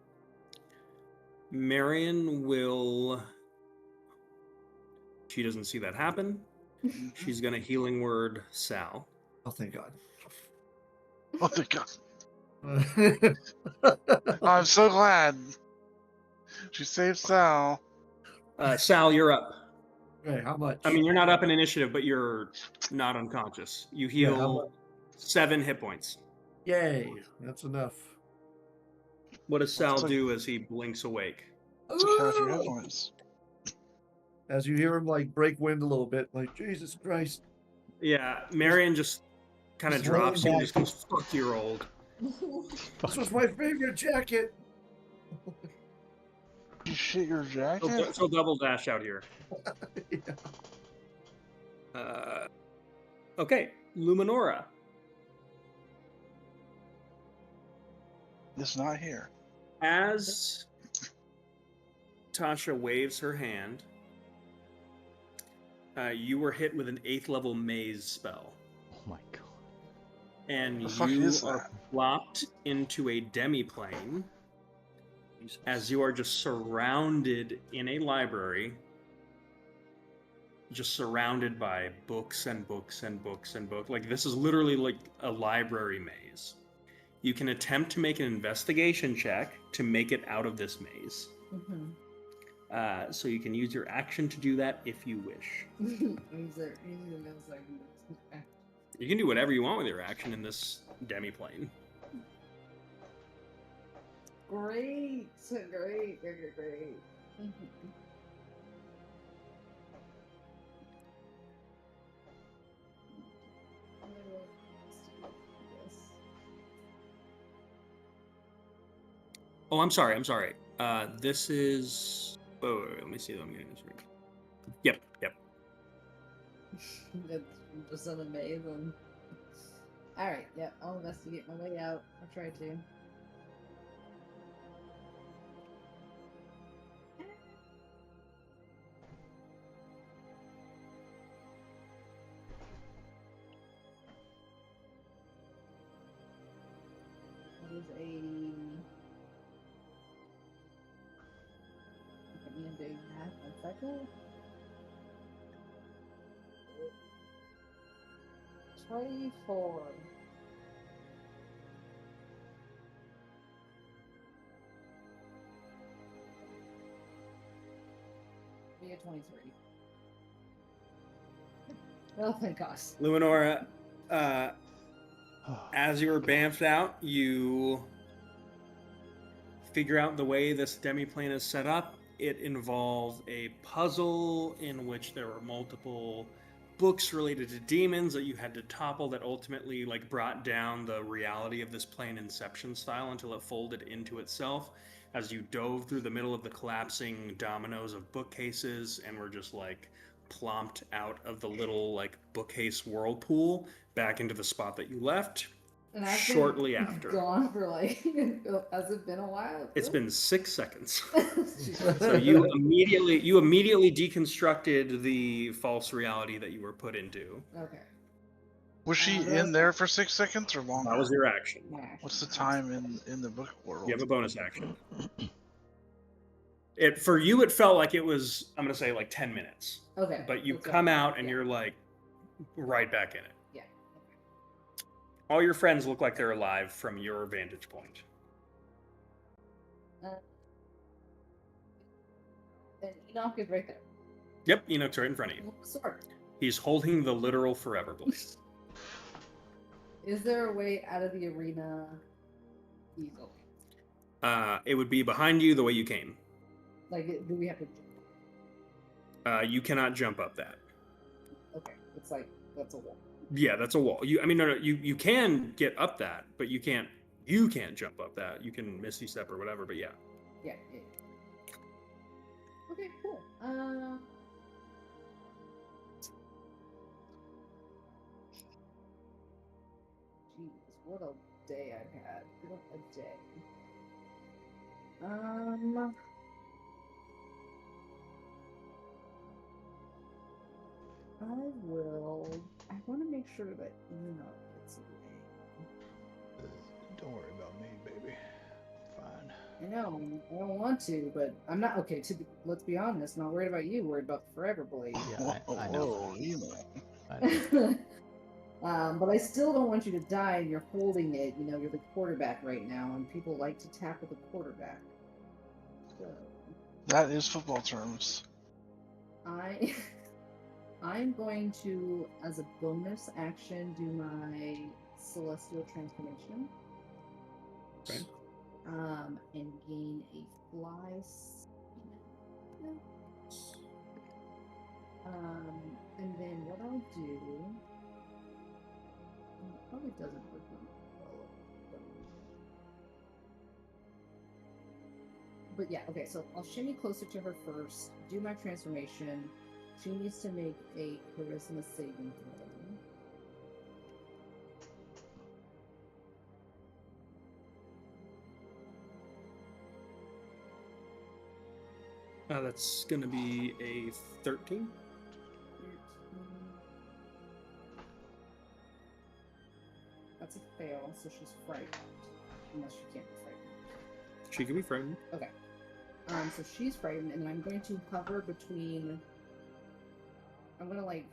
Marion will. She doesn't see that happen. She's gonna healing word Sal. Oh, thank God. Oh my god. I'm so glad. She saved Sal. Sal, you're up. Okay, how much? I mean, you're not up in initiative, but you're not unconscious. You Yeah, how heal 7 hit points. Yay, that's enough. What does Sal It's like- do as he blinks awake? It's a half your hit points. As you hear him like break wind a little bit, like Jesus Christ. Yeah, Marion just kind of Just laying drops you and back. just goes, fuck your old. This was my favorite jacket. You shit your jacket? So double dash out here. Yeah. Okay, Luminora. It's not here. As Tasha waves her hand, you were hit with an 8th level maze spell. Oh my god. And The fuck you is are that? flopped into a demiplane as you are just surrounded in a library, just surrounded by books and books and books and books. Like, this is literally like a library maze. You can attempt to make an investigation check to make it out of this maze. So you can use your action to do that if you wish. You can do whatever you want with your action in this demiplane. Great, great. Oh, I'm sorry. This is. Oh, wait, let me see if I'm getting this right. Yep. That's just an amazing. Alright, yeah, I'll investigate my way out. I'll try to. That is a. Let me do math 1 second. 24. Be a 23. Oh, thank gosh. Luminora, as you were bamfed out, you figure out the way this demiplane is set up. It involves a puzzle in which there are multiple books related to demons that you had to topple that ultimately like brought down the reality of this plane Inception style until it folded into itself as you dove through the middle of the collapsing dominoes of bookcases and were just like plomped out of the little like bookcase whirlpool back into the spot that you left And I've been shortly after. Gone for like, has it been a while? It's been 6 seconds. Jesus. So you immediately deconstructed the false reality that you were put into. Okay. Was she that's in there for 6 seconds or longer? That was your action. Yeah. What's the time in the book world? You have a bonus action. For you, it felt like it was, I'm going to say like 10 minutes. Okay. But you that's come okay. out and Yeah. you're like right back in it. Yeah. All your friends look like they're alive from your vantage point. And Enoch is right there. Yep, Enoch's right in front of you. Sword. He's holding the literal Forever Blade. Is there a way out of the arena easily? It would be behind you the way you came. Like, do we have to? You cannot jump up that. Okay, it's like that's a wall. Yeah, that's a wall. You can get up that, but you can't jump up that. You can Misty Step or whatever, but yeah. Yeah. Okay, cool. Jeez, what a day I've had. What a day. I want to make sure that Enoch gets away. Don't worry about me, baby. Fine. I know, I don't want to, but I'm not okay. Let's be honest, not worried about you. Worried about Forever Blade. Yeah, I know. Whoa, Enoch. I know. But I still don't want you to die. And you're holding it. You know, you're the quarterback right now, and people like to tackle the quarterback. So That is football terms. I'm going to, as a bonus action, do my Celestial Transformation. Okay. And gain a fly speed. And then what I'll do, it probably doesn't work well. But yeah, okay, so I'll shimmy closer to her first, do my transformation. She needs to make a charisma saving throw. That's going to be a 13. That's a fail, so she's frightened. Unless she can't be frightened. She can be frightened. Okay. So she's frightened, and I'm going to hover between. I'm gonna like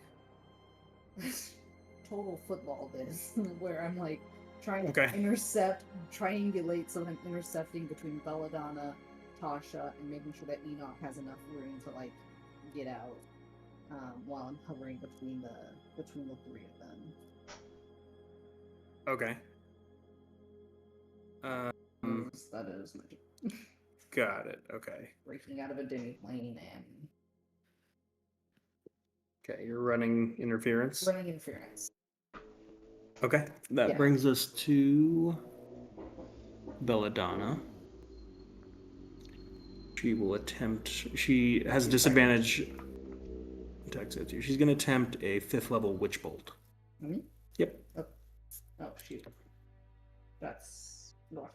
total football this, where I'm like trying to intercept, triangulate, so I'm intercepting between Belladonna, Tasha, and making sure that Enoch has enough room to like get out, while I'm hovering between the three of them. Okay. That is magic. Got it. Okay. Breaking out of a demi-plane and Okay, you're running interference. running interference. Okay, that Yeah. brings us to Belladonna. She will attempt. She has a disadvantage. Attack says here. She's going to attempt a 5th level Witch Bolt. Me? Yep. Oh shoot. That's rough.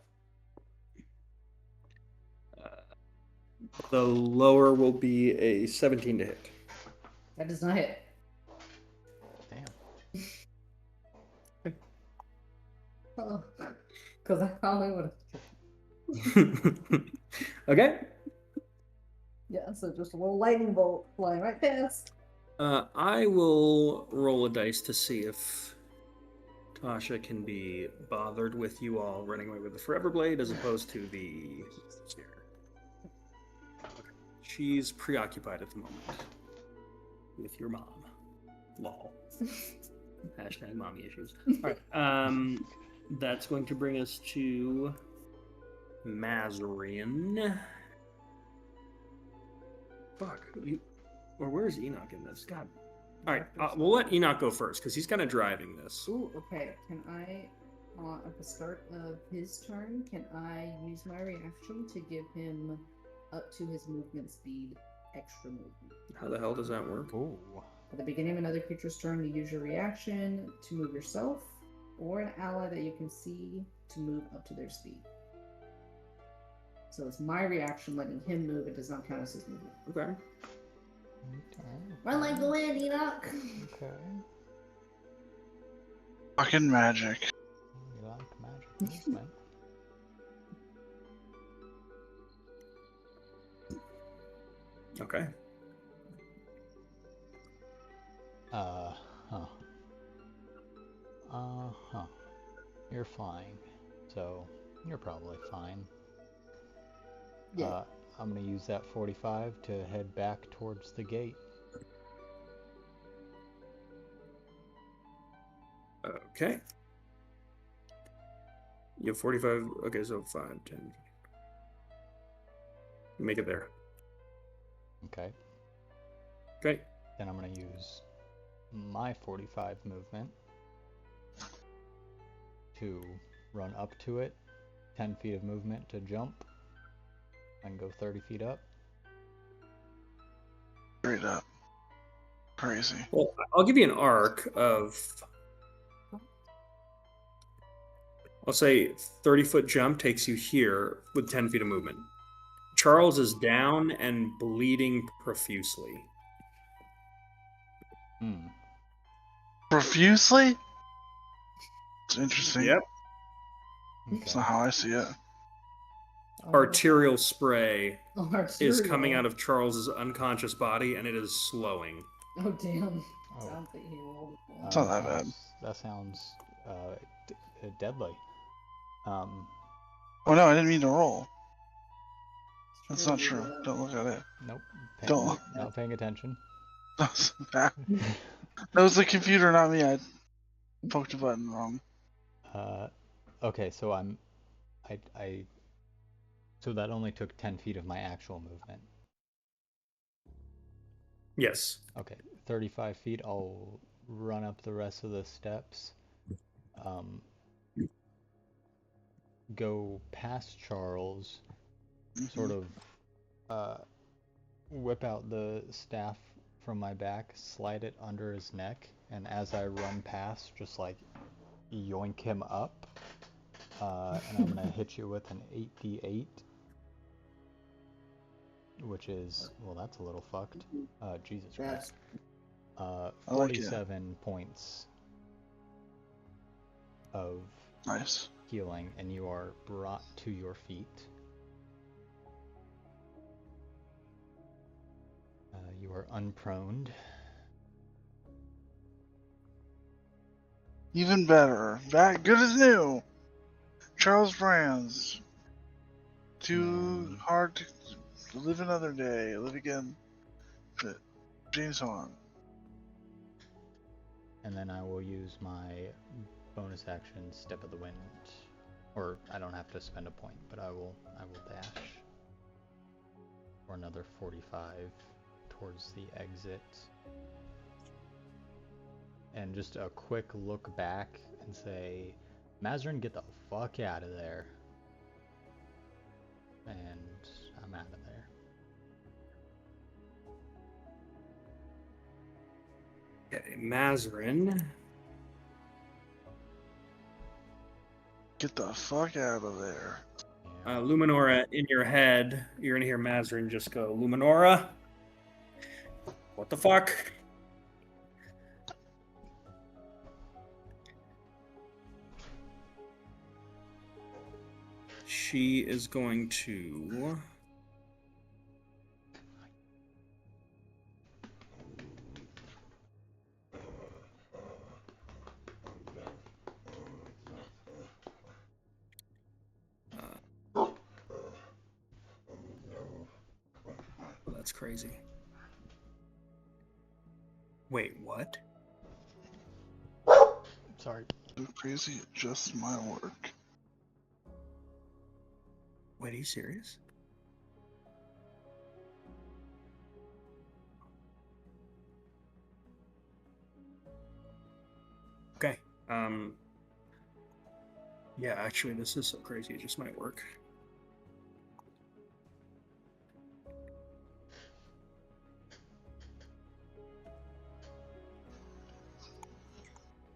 The lower will be a 17 to hit. That does not hit. Damn. Oh, because I probably would have. Okay. Yeah, so just a little lightning bolt flying right past. I will roll a dice to see if Tasha can be bothered with you all running away with the Forever Blade as opposed to the spear. She's preoccupied at the moment with your mom. Lol. Hashtag mommy issues. Alright. That's going to bring us to Mazrian. Fuck. Or where's Enoch in this? God. All right, we'll let Enoch go first because he's kind of driving this. Ooh, okay. Can I, at the start of his turn, can I use my reaction to give him up to his movement speed extra movement? How the hell does that work? Ooh. At the beginning of another creature's turn, you use your reaction to move yourself or an ally that you can see to move up to their speed. So it's my reaction letting him move. It does not count as his movement. Okay. Okay. Run like the wind, Enoch! Okay. Fucking magic. You like magic movement. Okay. Huh. Huh. You're flying, so you're probably fine. Yeah. I'm gonna use that 45 to head back towards the gate. Okay. You have 45. Okay, so 5, 10. You make it there. Okay. Okay. Then I'm gonna use my 45 movement to run up to it, 10 feet of movement to jump, and go 30 feet up. Straight up. Crazy. Well, I'll give you an arc of, I'll say 30-foot jump takes you here with 10 feet of movement. Charles is down and bleeding profusely. Profusely? It's interesting. Yep. That's not how I see it. Arterial spray is Arterial. coming out of Charles's unconscious body, and it is slowing. Oh, damn. Oh. Sounds like he rolled. It's not that bad. That sounds deadly. Oh no, I didn't mean to roll. That's not true. Don't look at it. Nope. Don't. Not paying attention. That was the computer, not me. I poked a button wrong. Okay, so so that only took 10 feet of my actual movement. Yes. Okay, 35 feet. I'll run up the rest of the steps. Go past Charles, sort of whip out the staff from my back, slide it under his neck, and as I run past, just like yoink him up. And I'm gonna hit you with an 8d8, which is, well, that's a little fucked. Jesus Christ. 47 points of Nice. healing, and you are brought to your feet. You are unproned. Even better. Back good as new. Charles Brands. Too hard to live another day. Live again. But James Horn. And then I will use my bonus action, Step of the Wind. Or I don't have to spend a point, but I will dash for another 45 towards the exit. And just a quick look back and say, Mazarin, get the fuck out of there. And I'm out of there. Okay, Mazarin. Get the fuck out of there. Luminora, in your head, you're gonna hear Mazarin just go, Luminora? What the fuck? She is going to... That's crazy. Wait, what? Sorry. So crazy, just my work. Wait, are you serious? Yeah, actually, this is so crazy. It just might work.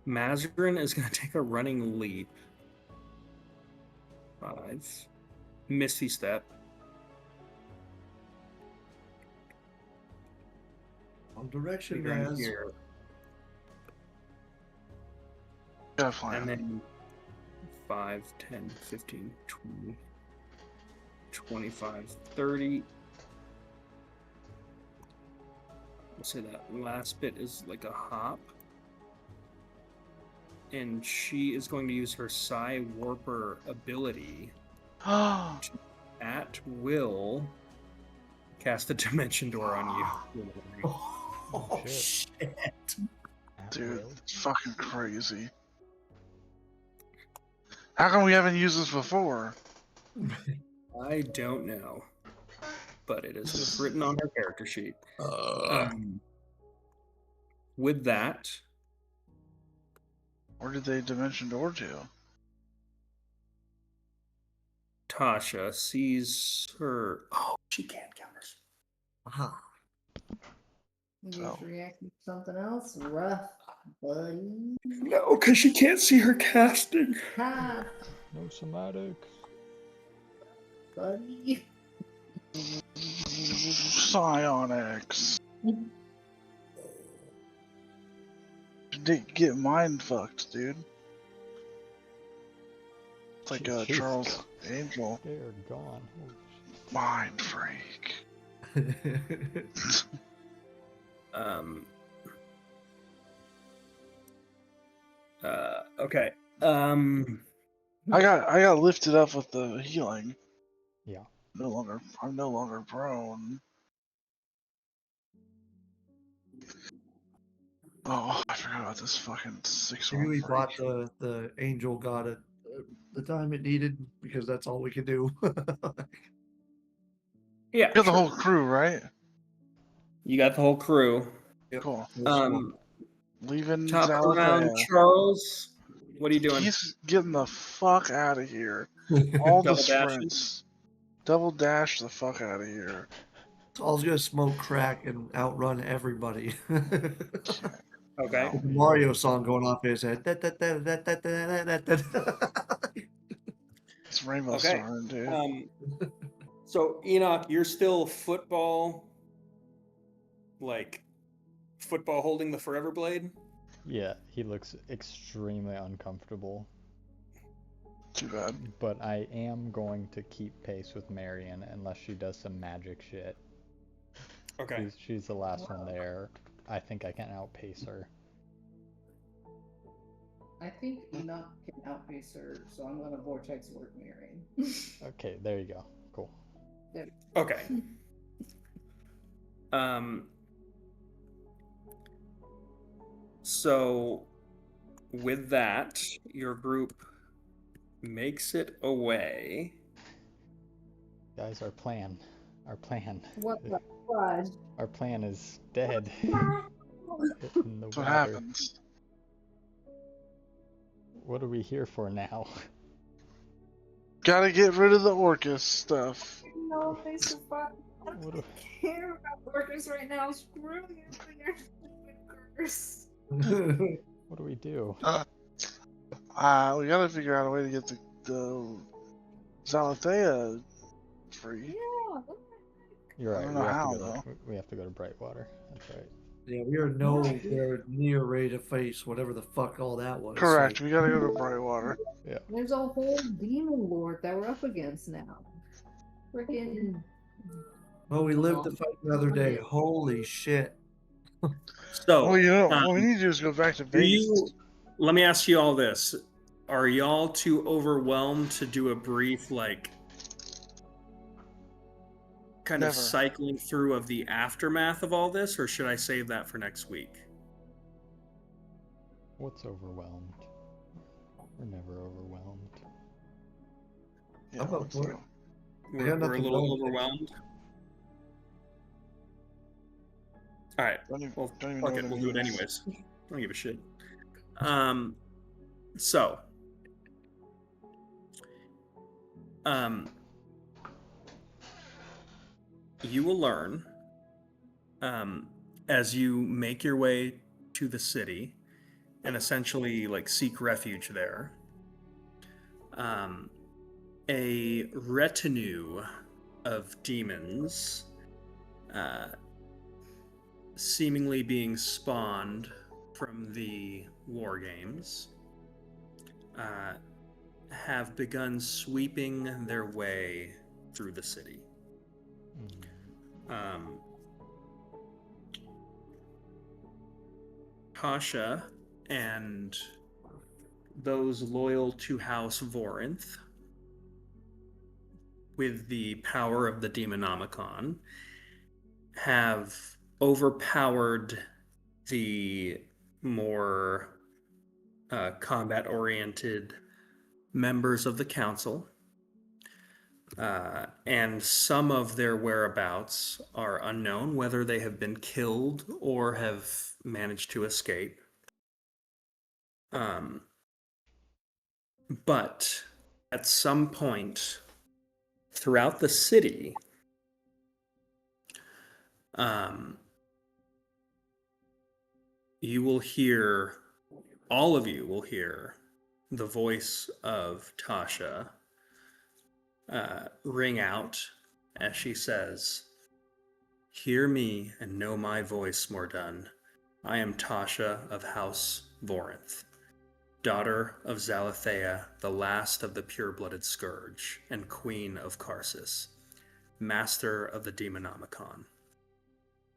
Mazarin is going to take a running leap. 5. Misty step. Wrong direction, Figure in guys. here. Got a plan. And then 5, 10, 15, 20, 25, 30. Let's say that last bit is like a hop. And she is going to use her Psi Warper ability Oh, at will cast a dimension door on you. Oh, shit. shit. At dude, will. it's fucking crazy. How come we haven't used this before? I don't know, but it is what's written on her character sheet. With that, Where did they dimension door to? Tasha sees her. Oh, she can't counters. Aha. You So- just reacting to something else? Rough, buddy. No, because she can't see her casting. Ha, No somatics. buddy. Psionics. Get mind fucked, dude. It's like She's Charles Angel. They're gone. Holy shit. Mind freak. Okay. I got lifted up with the healing. Yeah. I'm no longer prone. Oh, I forgot about this fucking 6 Maybe we one bought the angel god at the time it needed because that's all we could do. Yeah. You got the sure. whole crew, right? You got the whole crew. Cool. Leaving Top around Zalithea. Charles. What are you doing? He's getting the fuck out of here. All the Double dashing? sprints. Double dash the fuck out of here. All's gonna smoke crack and outrun everybody. Okay. With the Mario song going off his head. It's Rainbow Okay. Storm, dude. So Enoch, you're still football holding the Forever Blade? Yeah, he looks extremely uncomfortable. Too bad. But I am going to keep pace with Marion unless she does some magic shit. Okay. She's the last one there. I think I can outpace her. I think Enoch can outpace her, so I'm gonna vortex work Marion. Okay, there you go. Cool. Okay. So with that, your group makes it away. Guys, our plan. What the fudge? Our plan is dead. In the That's what water. happens. What are we here for now? Gotta get rid of the Orcus stuff. No, they survived. I What don't care about workers right now. Screw you for your stupid curse. What do we do? We gotta figure out a way to get the Zalithea free. Yeah. You're I right. don't We know have, how, to go though. we have to go to Brightwater. That's right. Yeah, we are nowhere near ready to face whatever the fuck all that was. Correct. so- We gotta go to Brightwater. There's a whole demon lord that we're up against now. Freaking. Well, we live to fight another day. Holy shit. So Well, you know, what we need to do is go back to do you, base. let me ask you all this. Are y'all too overwhelmed to do a brief kind of Never. cycling through of the aftermath of all this, or should I save that for next week? What's overwhelmed? We're never overwhelmed. Yeah, I'm up for it. We're, got we're a nothing little wrong with it. overwhelmed. All right. Don't even, Well, don't even fuck know it. what We'll it do it is. anyways. I don't give a shit. So, you will learn as you make your way to the city and essentially like seek refuge there. A retinue of demons, seemingly being spawned from the war games, have begun sweeping their way through the city. Tasha and those loyal to House Vorinth, with the power of the Demonomicon, have overpowered the more combat-oriented members of the council, and some of their whereabouts are unknown, whether they have been killed or have managed to escape. But at some point throughout the city, you will hear, all of you will hear the voice of Tasha ring out as she says, "Hear me and know my voice, Mordun. I am Tasha of House Vorinth, daughter of Zalathea, the last of the pure-blooded Scourge, and Queen of Karsus, master of the Demonomicon.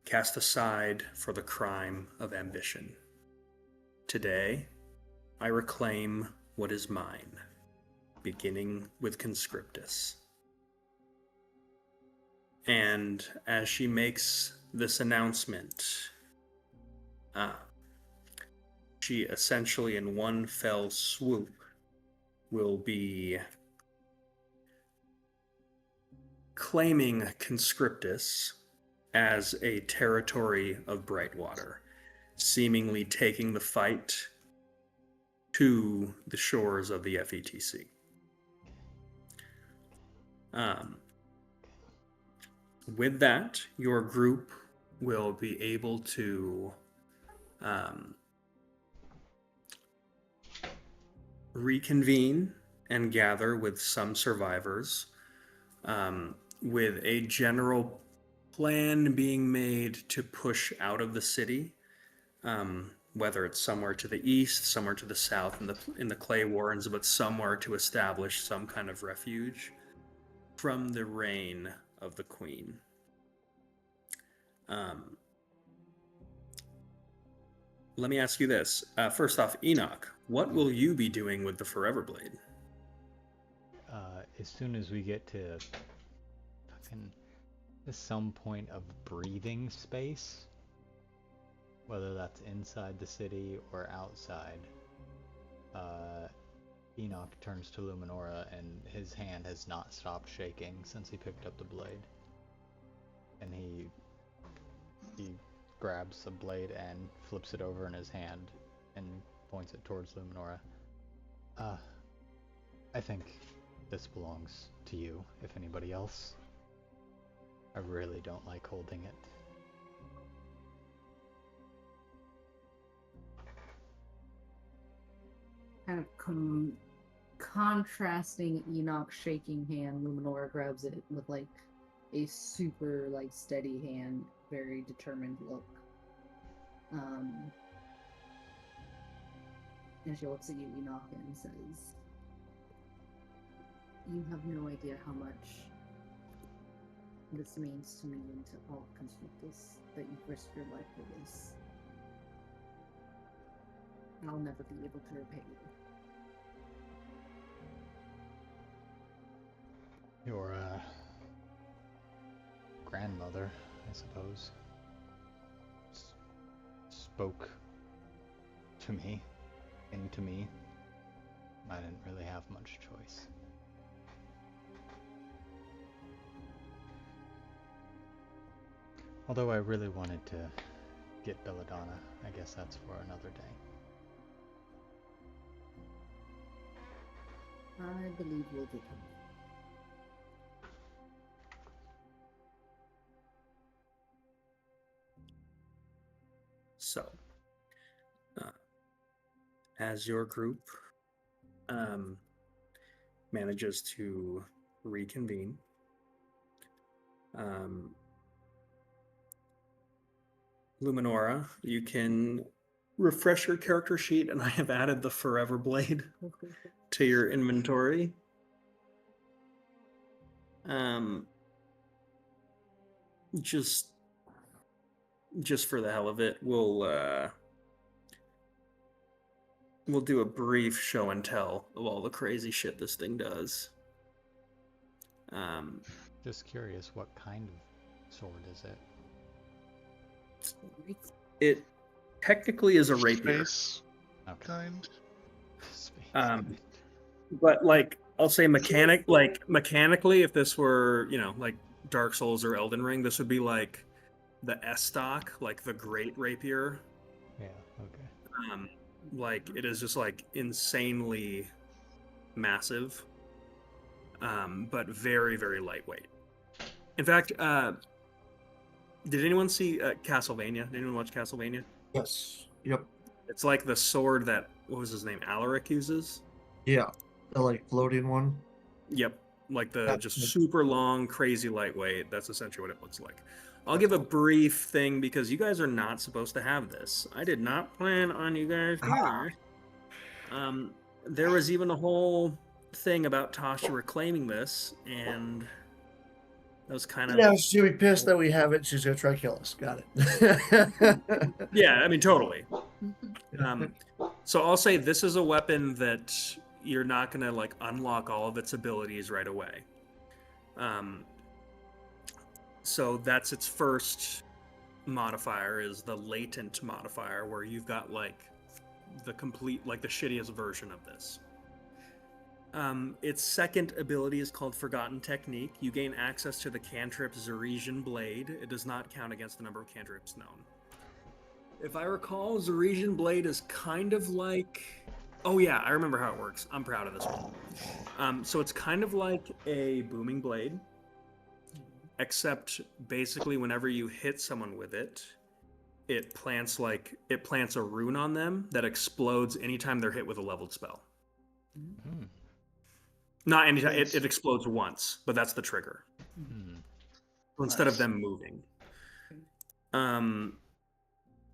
Cast aside for the crime of ambition. Today, I reclaim what is mine, beginning with Conscriptus." And as she makes this announcement, she essentially in one fell swoop will be claiming Conscriptus as a territory of Brightwater, seemingly taking the fight to the shores of the FETC. With that, your group will be able to reconvene and gather with some survivors, with a general plan being made to push out of the city, whether it's somewhere to the east, somewhere to the south in the Clay Warrens, but somewhere to establish some kind of refuge from the reign of the Queen. Let me ask you this. First off, Enoch, what will you be doing with the Forever Blade? As soon as we get to fucking some point of breathing space, whether that's inside the city or outside, Enoch turns to Luminora, and his hand has not stopped shaking since he picked up the blade. And he grabs the blade and flips it over in his hand and points it towards Luminora. I think this belongs to you, if anybody else. I really don't like holding it. Kind of contrasting Enoch's shaking hand, Luminora grabs it with like a super like steady hand, very determined look. And she looks at you, Enoch, and says, "You have no idea how much this means to me and to all Conscriptus, that you've risked your life for this. I'll never be able to repay you." Your grandmother, I suppose, spoke to me, into me. I didn't really have much choice. Although I really wanted to get Belladonna, I guess that's for another day. I believe we'll do. So, uh, as your group manages to reconvene, Luminora, you can refresh your character sheet, and I have added the Forever Blade to your inventory. Just for the hell of it, we'll do a brief show and tell of all the crazy shit this thing does. Just curious, what kind of sword is it? It technically is a rapier. Space Okay. kind. Space. But like, I'll say mechanically, if this were, like Dark Souls or Elden Ring, this would be like the S-stock, like the Great Rapier. Yeah, okay. Like, it is just like insanely massive, but very, very lightweight. In fact, did anyone see Castlevania? Did anyone watch Castlevania? Yes. Yep. It's like the sword that, what was his name, Alaric uses? Yeah. The like floating one. Yep. Like the That's just it. super long, crazy lightweight. That's essentially what it looks like. I'll give a brief thing because you guys are not supposed to have this. I did not plan on you guys doing this. There was even a whole thing about Tasha reclaiming this, and that was kind of... Yeah, she'll be pissed that we have it. She's gonna try to kill us. Got it. Yeah, I mean, totally. So I'll say this is a weapon that you're not going to like unlock all of its abilities right away. So that's its first modifier, is the latent modifier, where you've got like the complete, like the shittiest version of this. Its second ability is called Forgotten Technique. You gain access to the cantrip Zeresian Blade. It does not count against the number of cantrips known. If I recall, Zeresian Blade is kind of like... Oh yeah, I remember how it works. I'm proud of this one. So it's kind of like a booming blade, except basically whenever you hit someone with it, it plants a rune on them that explodes anytime they're hit with a leveled spell. Hmm. Not anytime, it explodes once, but that's the trigger. Hmm. Instead of them moving.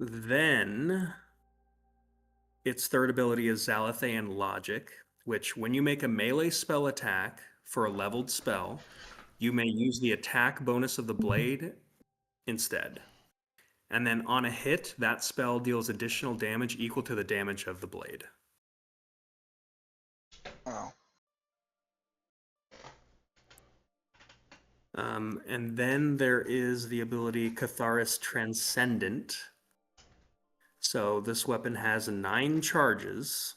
Then its third ability is Zalathaean Logic, which when you make a melee spell attack for a leveled spell, you may use the attack bonus of the blade instead. And then on a hit, that spell deals additional damage equal to the damage of the blade. Wow. And then there is the ability Catharis Transcendent. So this weapon has 9 charges.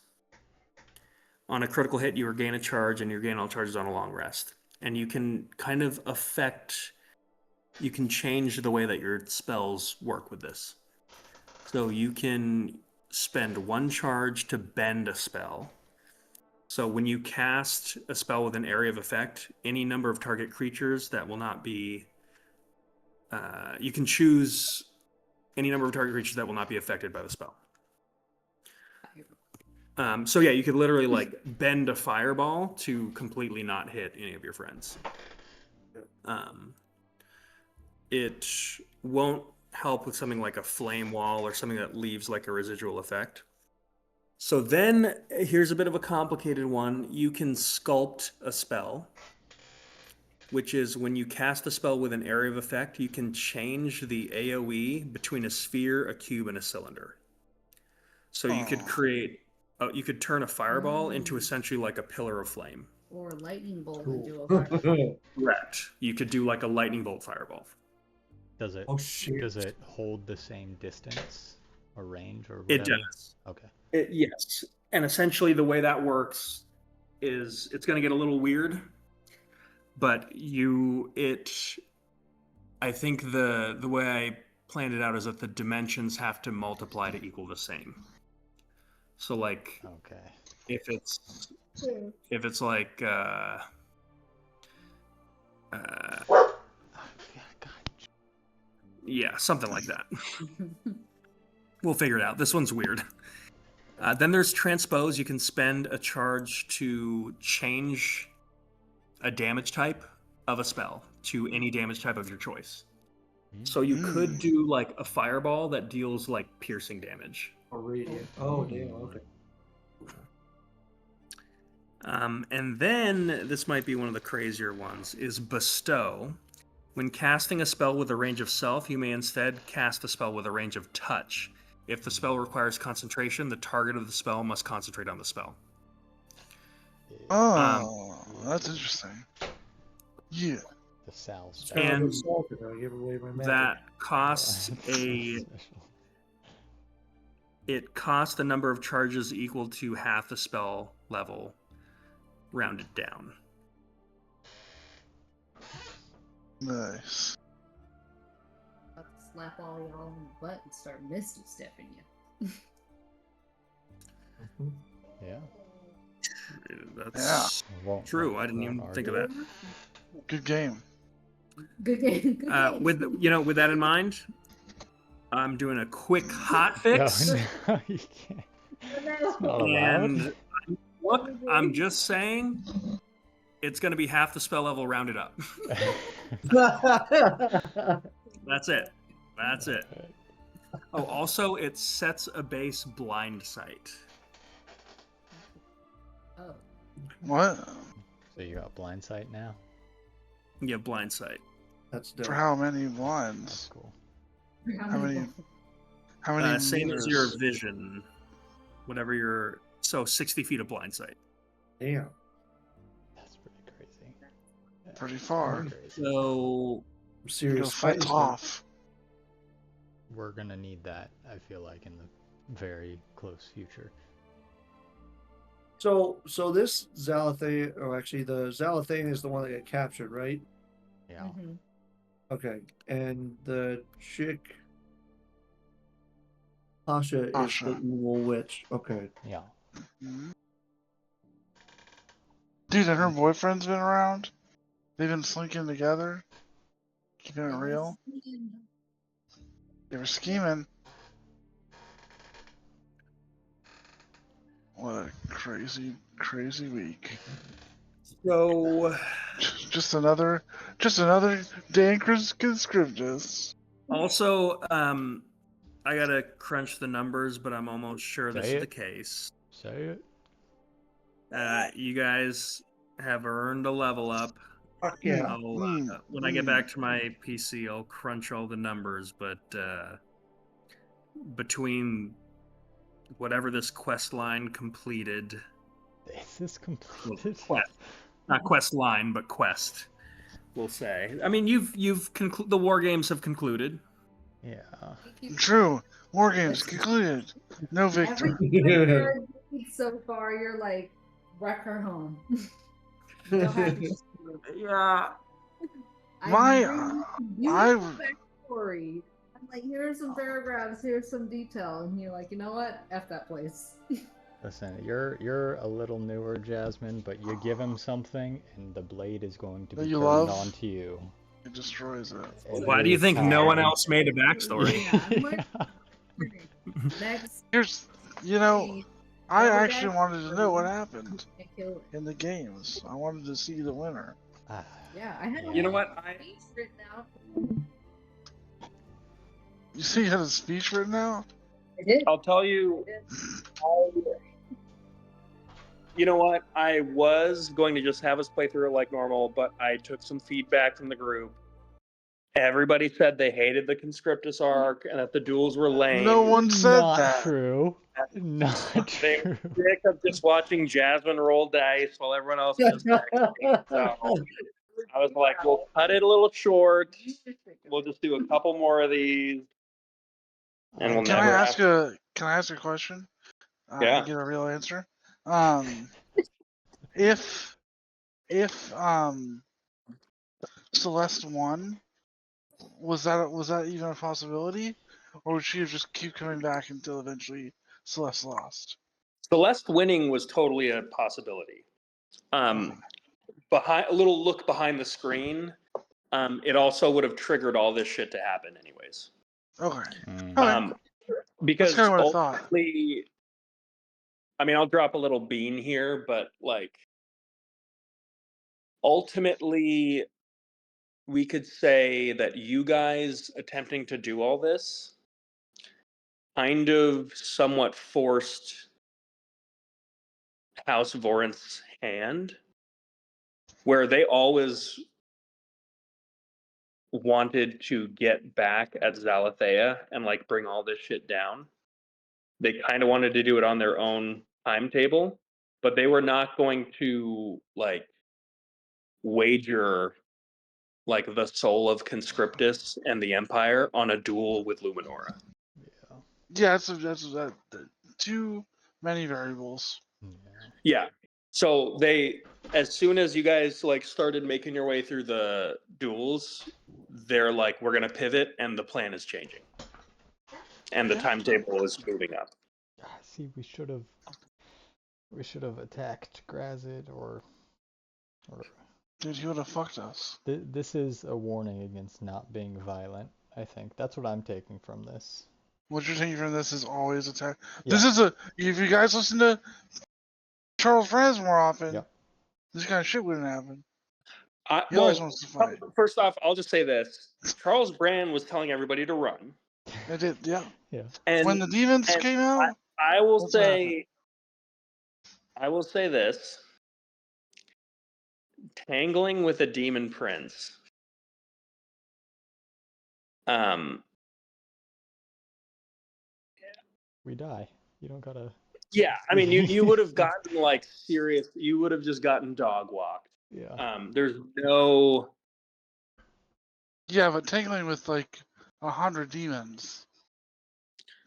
On a critical hit, you regain a charge, and you regain all charges on a long rest. And you can kind of you can change the way that your spells work with this. So you can spend 1 charge to bend a spell. So when you cast a spell with an area of effect, any number of target creatures that will not be... you can choose any number of target creatures that will not be affected by the spell. So yeah, you could literally like bend a fireball to completely not hit any of your friends. It won't help with something like a flame wall or something that leaves like a residual effect. So then here's a bit of a complicated one. You can sculpt a spell, which is when you cast a spell with an area of effect, you can change the AoE between a sphere, a cube, and a cylinder. So you could you could turn a fireball into essentially like a pillar of flame. Or a lightning bolt Cool. and do a fireball. Correct. You could do like a lightning bolt fireball. Does it? Oh shit. Does it hold the same distance or range or It whatever? does. Okay. Yes. And essentially the way that works is it's going to get a little weird, but I think the way I planned it out is that the dimensions have to multiply to equal the same. So like Okay. if it's like Oh, yeah, God. yeah, something like that. We'll figure it out. This one's weird. Then there's transpose. You can spend a charge to change a damage type of a spell to any damage type of your choice. So you could do like a fireball that deals like piercing damage. Or radiant. Oh, damn. Okay. And then this might be one of the crazier ones is bestow. When casting a spell with a range of self, you may instead cast a spell with a range of touch. If the spell requires concentration, the target of the spell must concentrate on the spell. Oh, that's interesting. Yeah. The Sal It's spell. kind of And insulting. I give away my magic. that costs a it costs the number of charges equal to half the spell level, rounded down. Nice. I'll slap all y'all on the butt and start misty stepping you. Yeah. That's Won't- true. I didn't won't even think of argue. that. Good game. Good game. Good game. With that in mind, I'm doing a quick hot fix. No, you can't. It's not allowed. And look, I'm just saying, it's going to be half the spell level rounded up. That's it. That's it. Oh, also, it sets a base blind sight. Oh. What? So you got blind sight now? Yeah, blind sight. That's dope. For how many That's blinds? cool. How many? How many? Same as your meters? vision. Whatever your... So 60 feet of blind sight. Damn. That's pretty crazy. Yeah, Pretty that's far. pretty crazy. So... Go Serious fight fight. off. We're gonna need that, I feel like, in the very close future. So this Zalathane, or actually the Zalathane is the one that got captured, right? Yeah. Mhm. Okay. And the chick Tasha is Tasha. the evil witch. Okay. Yeah. Mhm. Dude, and her boyfriend's been around. They've been slinking together, keeping it real. They were scheming. What a crazy, crazy week. So... Just another Dan Conscriptus. Also, I gotta crunch the numbers, but I'm almost sure this Say is it. the case. Say it. You guys have earned a level up. Fuck yeah. When I get back to my PC, I'll crunch all the numbers, but between whatever this quest line completed, Is this completed? quest, not quest line, but quest, we'll say. I mean, the war games have concluded. Yeah. True. War games concluded. No victor. Every so far, you're like, wreck her home. Don't have to just do it. Yeah. My- beautiful backstory. I'm like, here's some paragraphs, here's some detail, and you're like, you know what? F that place. Listen, you're a little newer, Jasmine, but you give him something, and the blade is going to That be you turned love? onto you. It destroys it. Why do you think no one else made a backstory? Yeah, I'm like, next, Here's, you know, I Go actually back. wanted to know what happened and kill it. in the games. I wanted to see the winner. Ah, Yeah, I had a You know whole what? speech written out. You see, you had a speech written out? I did. I'll tell you. You know what? I was going to just have us play through it like normal, but I took some feedback from the group. Everybody said they hated the Conscriptus arc and that the duels were lame. No one said not that. true. Not They true. were sick of just watching Jasmine roll dice while everyone else just texting. So I was like, we'll cut it a little short. We'll just do a couple more of these. And we'll Can I never ask have- can I ask a question? Yeah. And get a real answer. If Celeste won, was that even a possibility, or would she have just keep coming back until eventually Celeste lost? Celeste winning was totally a possibility. Behind a little look behind the screen, it also would have triggered all this shit to happen anyways. Okay. Mm. Okay. Because kinda what I thought. ultimately, I mean, I'll drop a little bean here, but like, ultimately, we could say that you guys attempting to do all this kind of somewhat forced House Vorinth's hand, where they always wanted to get back at Zalathea and like bring all this shit down. They kind of wanted to do it on their own timetable, but they were not going to like wager like the soul of Conscriptus and the Empire on a duel with Luminora. Yeah, that's too many variables. Yeah. So they, as soon as you guys like started making your way through the duels, they're like, we're gonna pivot, and the plan is changing, and the timetable is moving up. See, we should have attacked Grazid or Dude, he would have fucked us. This is a warning against not being violent. I think that's what I'm taking from this. What you're taking from this is always attack. Yeah. This is if you guys listen to Charles Franz more often, Yep. this kind of shit wouldn't happen. He Well, always wants to fight. first off, I'll just say this: Charles Brand was telling everybody to run. I did, yeah. Yeah. And when the demons came out, I will what's happened? say, this: tangling with a demon prince. We die. You don't gotta. Yeah, I mean, you would have gotten like serious. You would have just gotten dog walked. Yeah. There's no. Yeah, but tangling with like 100 demons.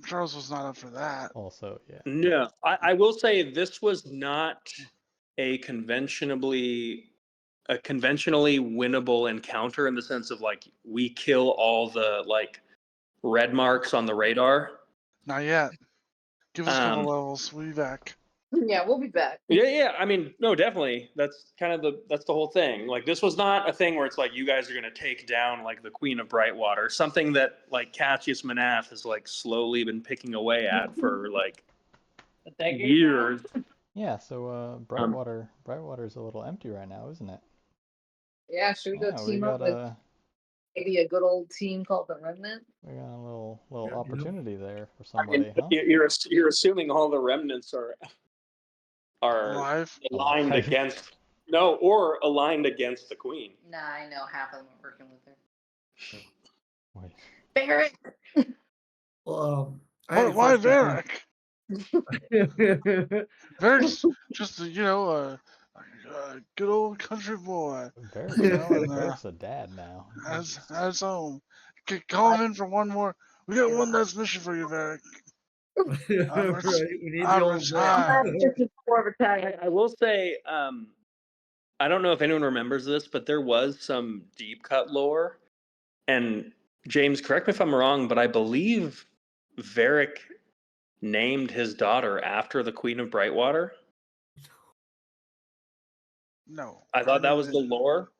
Charles was not up for that. Also, yeah. No, I will say this was not a conventionally winnable encounter in the sense of like we kill all the like red marks on the radar. Not yet. Give us a couple levels. We'll be back. Yeah, we'll be back. Yeah. I mean, no, definitely. That's kind of the whole thing. Like, this was not a thing where it's like you guys are gonna take down like the Queen of Brightwater, something that like Cassius Manath has like slowly been picking away at for like years. Yeah. So Brightwater's a little empty right now, isn't it? Yeah, should we go Yeah, we team up got with maybe a good old team called the Remnant? We got a little opportunity there for somebody, huh? You're assuming all the remnants are Alive? aligned against aligned against the Queen. Nah, I know half of them are working with her. Wait. Barrett. Well, Why Varric? Varric's just a good old country boy. Varric's a dad now. That's home. Call him in for one more. We got one last mission for you, Varric. Right, we need the I'm old retired. I will say, I don't know if anyone remembers this, but there was some deep cut lore, and James, correct me if I'm wrong, but I believe Varric named his daughter after the Queen of Brightwater. No. I thought that was the lore,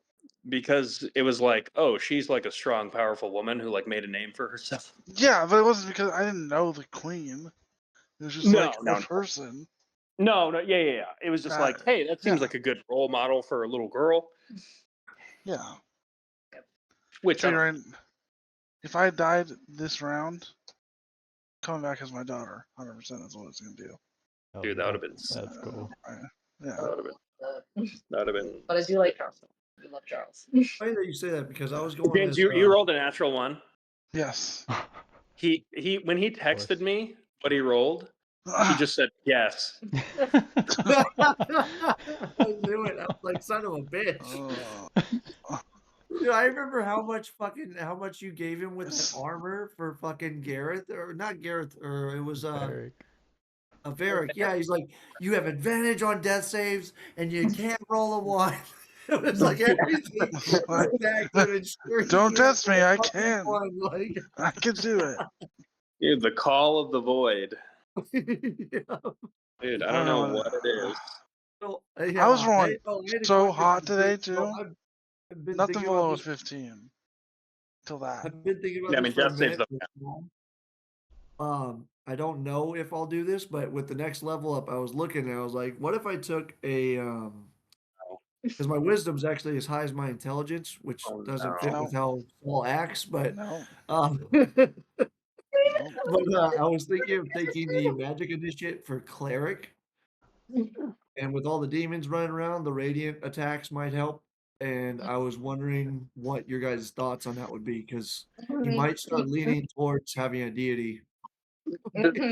because it was like, oh, she's like a strong, powerful woman who like made a name for herself. Yeah, but it wasn't because I didn't know the Queen. It was just a person. No, yeah. It was just like, hey, that seems like a good role model for a little girl. Yeah. Which if I died this round, coming back as my daughter, 100%. That's what it's gonna do. Dude, that would have been. That's cool. Yeah. That would have been. But I do like Charles. We love Charles. Funny that you say that because I was going. James, you rolled a natural one. Yes. He when he texted me what he rolled, he just said yes. I knew it. I was like, son of a bitch. Dude, I remember how much you gave him with the armor for fucking Gareth, or not Gareth, or it was Varric. Yeah, he's like, you have advantage on death saves, and you can't roll a 1. It was like everything. Don't test me. I can. Like, I can do it. Dude, the call of the void. Yeah. Dude, I don't know what it is. So, I was rolling I had a so question hot for today you. So too. I've been Nothing thinking about below this. 15. Till that. I've been thinking about Yeah, I this mean, for a Jeff saves minute. the. I don't know if I'll do this, but with the next level up, I was looking and I was like, what if I took a because my wisdom's actually as high as my intelligence, which Oh, doesn't fit no. with how Saul acts, but No. but Nope. I was thinking of taking the magic initiate for cleric, and with all the demons running around, the radiant attacks might help. And I was wondering what your guys' thoughts on that would be, because you might start leaning towards having a deity.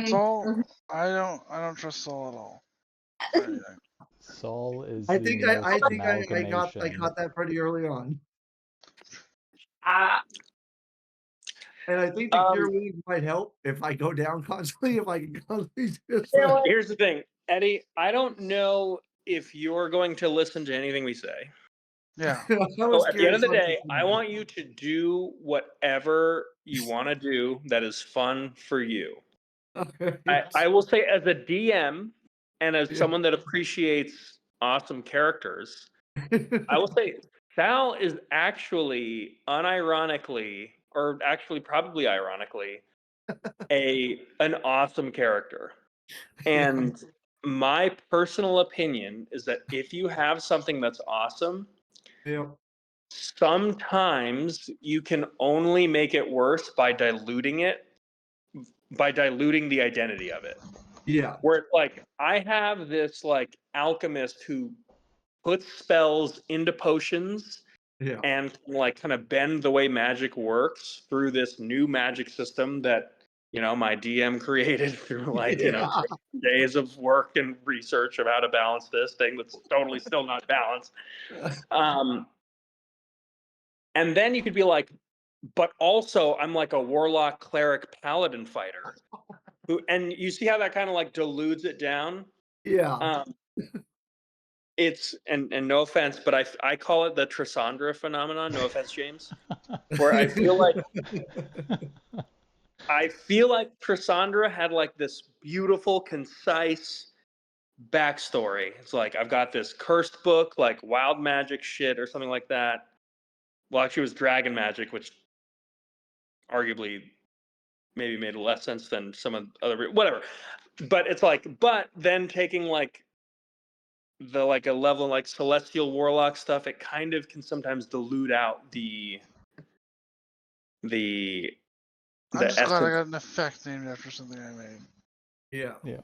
Saul, I don't trust Saul at all. Or anything. Saul is I the think most I amalgamation. caught that pretty early on. Ah, And I think the cure wounds might help if I go down constantly, if I can constantly just here's the thing, Eddie. I don't know if you're going to listen to anything we say. Yeah. I was So at the end of curious the what day, you I want you to do whatever you want to do that is fun for you. I will say, as a DM and as Yeah. someone that appreciates awesome characters, I will say Sal is actually unironically, or actually probably ironically, an awesome character. And my personal opinion is that if you have something that's awesome, Yeah. sometimes you can only make it worse by diluting the identity of it. Yeah. Where it's like, I have this like alchemist who puts spells into potions Yeah. and like kind of bend the way magic works through this new magic system that my DM created through days of work and research of how to balance this thing that's totally still not balanced. And then you could be like, but also I'm like a warlock, cleric, paladin fighter. And you see how that kind of like dilutes it down? Yeah. It's and no offense, but I call it the Trissandra phenomenon. No offense, James. Where I feel like Trissandra had like this beautiful, concise backstory. It's like, I've got this cursed book, like wild magic shit or something like that. Well, actually, it was dragon magic, which arguably maybe made less sense than some of the other whatever. But it's like, but then taking like the like a level like celestial warlock stuff, it kind of can sometimes dilute out the I'm just glad I essence. got an effect named after something I made. Yeah. Yeah.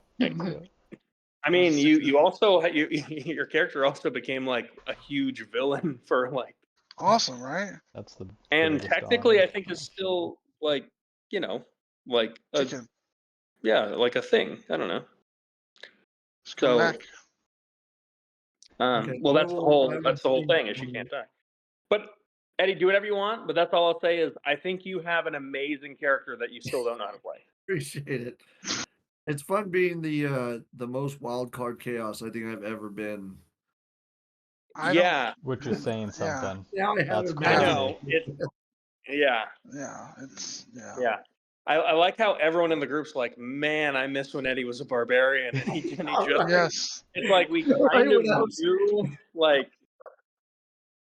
I mean, you also your character also became like a huge villain for like. Awesome, right? That's the And greatest technically, honor. I think is still like like a Chicken. like a thing. I don't know. Just come So, back. Okay, well, I that's the will whole think thing is she on can't die. But Eddie, do whatever you want. But that's all I'll say is I think you have an amazing character that you still don't know how to play. Appreciate it. It's fun being the most wild card chaos I think I've ever been. Yeah, Which is saying something. Now I have That's it I crazy. know. Yeah. Yeah. I like how everyone in the group's like, man, I miss when Eddie was a barbarian and he just. Right. Yes. It's like we Right, kind of what else? knew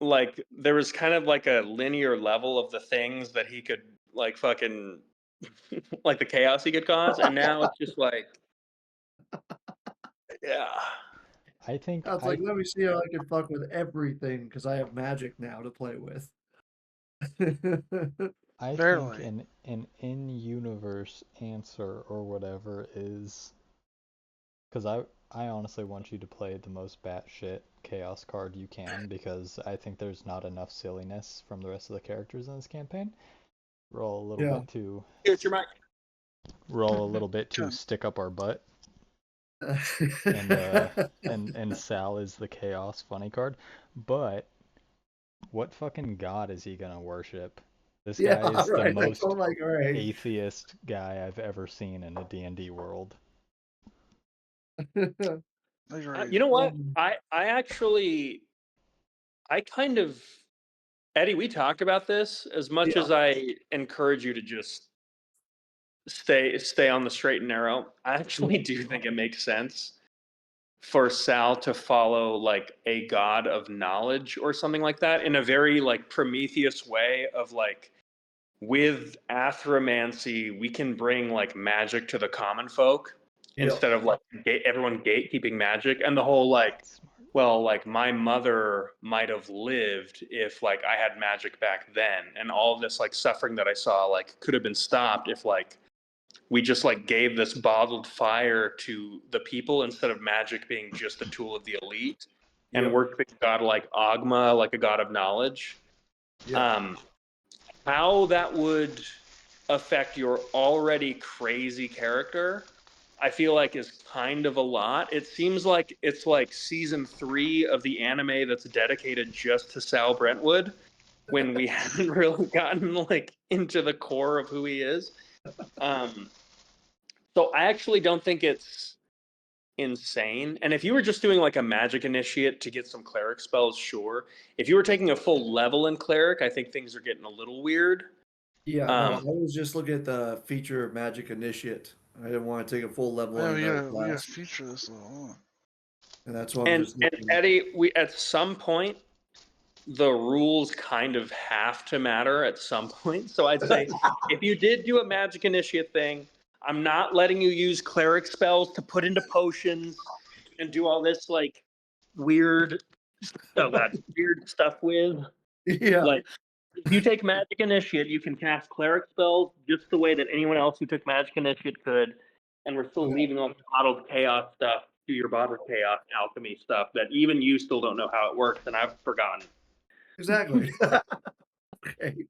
like there was kind of like a linear level of the things that he could like fucking like the chaos he could cause, and now it's just like, yeah. I think I was like, let me see how I can fuck with everything because I have magic now to play with. I Barely. think an in-universe answer or whatever is because I honestly want you to play the most batshit chaos card you can because I think there's not enough silliness from the rest of the characters in this campaign. Roll a little bit to Here's your mic. roll a little bit to Okay. stick up our butt. And Sal is the chaos funny card, but what fucking god is he gonna worship? This Yeah, guy is the right. most I'm like, all right. atheist guy I've ever seen in a D&D world. Agreed. You know what? I kind of, Eddie, we talked about this as much Yeah. as I encourage you to just stay on the straight and narrow. I actually do think it makes sense for Sal to follow like a god of knowledge or something like that in a very like Prometheus way of like, with athromancy, we can bring like magic to the common folk instead of like everyone gatekeeping magic, and the whole like, well, like my mother might have lived if like I had magic back then, and all this like suffering that I saw like could have been stopped if like we just like gave this bottled fire to the people instead of magic being just a tool of the elite, and worshiping a god like Ogma, like a god of knowledge. How that would affect your already crazy character, I feel like is kind of a lot. It seems like it's like season 3 of the anime that's dedicated just to Sal Brentwood, when we haven't really gotten like into the core of who he is. So I actually don't think it's insane. And if you were just doing like a magic initiate to get some cleric spells, sure. If you were taking a full level in cleric, I think things are getting a little weird. Yeah, no, I was just looking at the feature magic initiate. I didn't want to take a full level Yeah, on we another gotta class, feature this one. and that's why I'm And just looking. Eddie, we at some point the rules kind of have to matter at some point. So I'd say if you did do a magic initiate thing, I'm not letting you use cleric spells to put into potions and do all this like weird, weird stuff with. Yeah, Like, if you take magic initiate, you can cast cleric spells just the way that anyone else who took magic initiate could, and we're still leaving all the bottled chaos stuff to your bottled chaos alchemy stuff that even you still don't know how it works, and I've forgotten. exactly. Okay.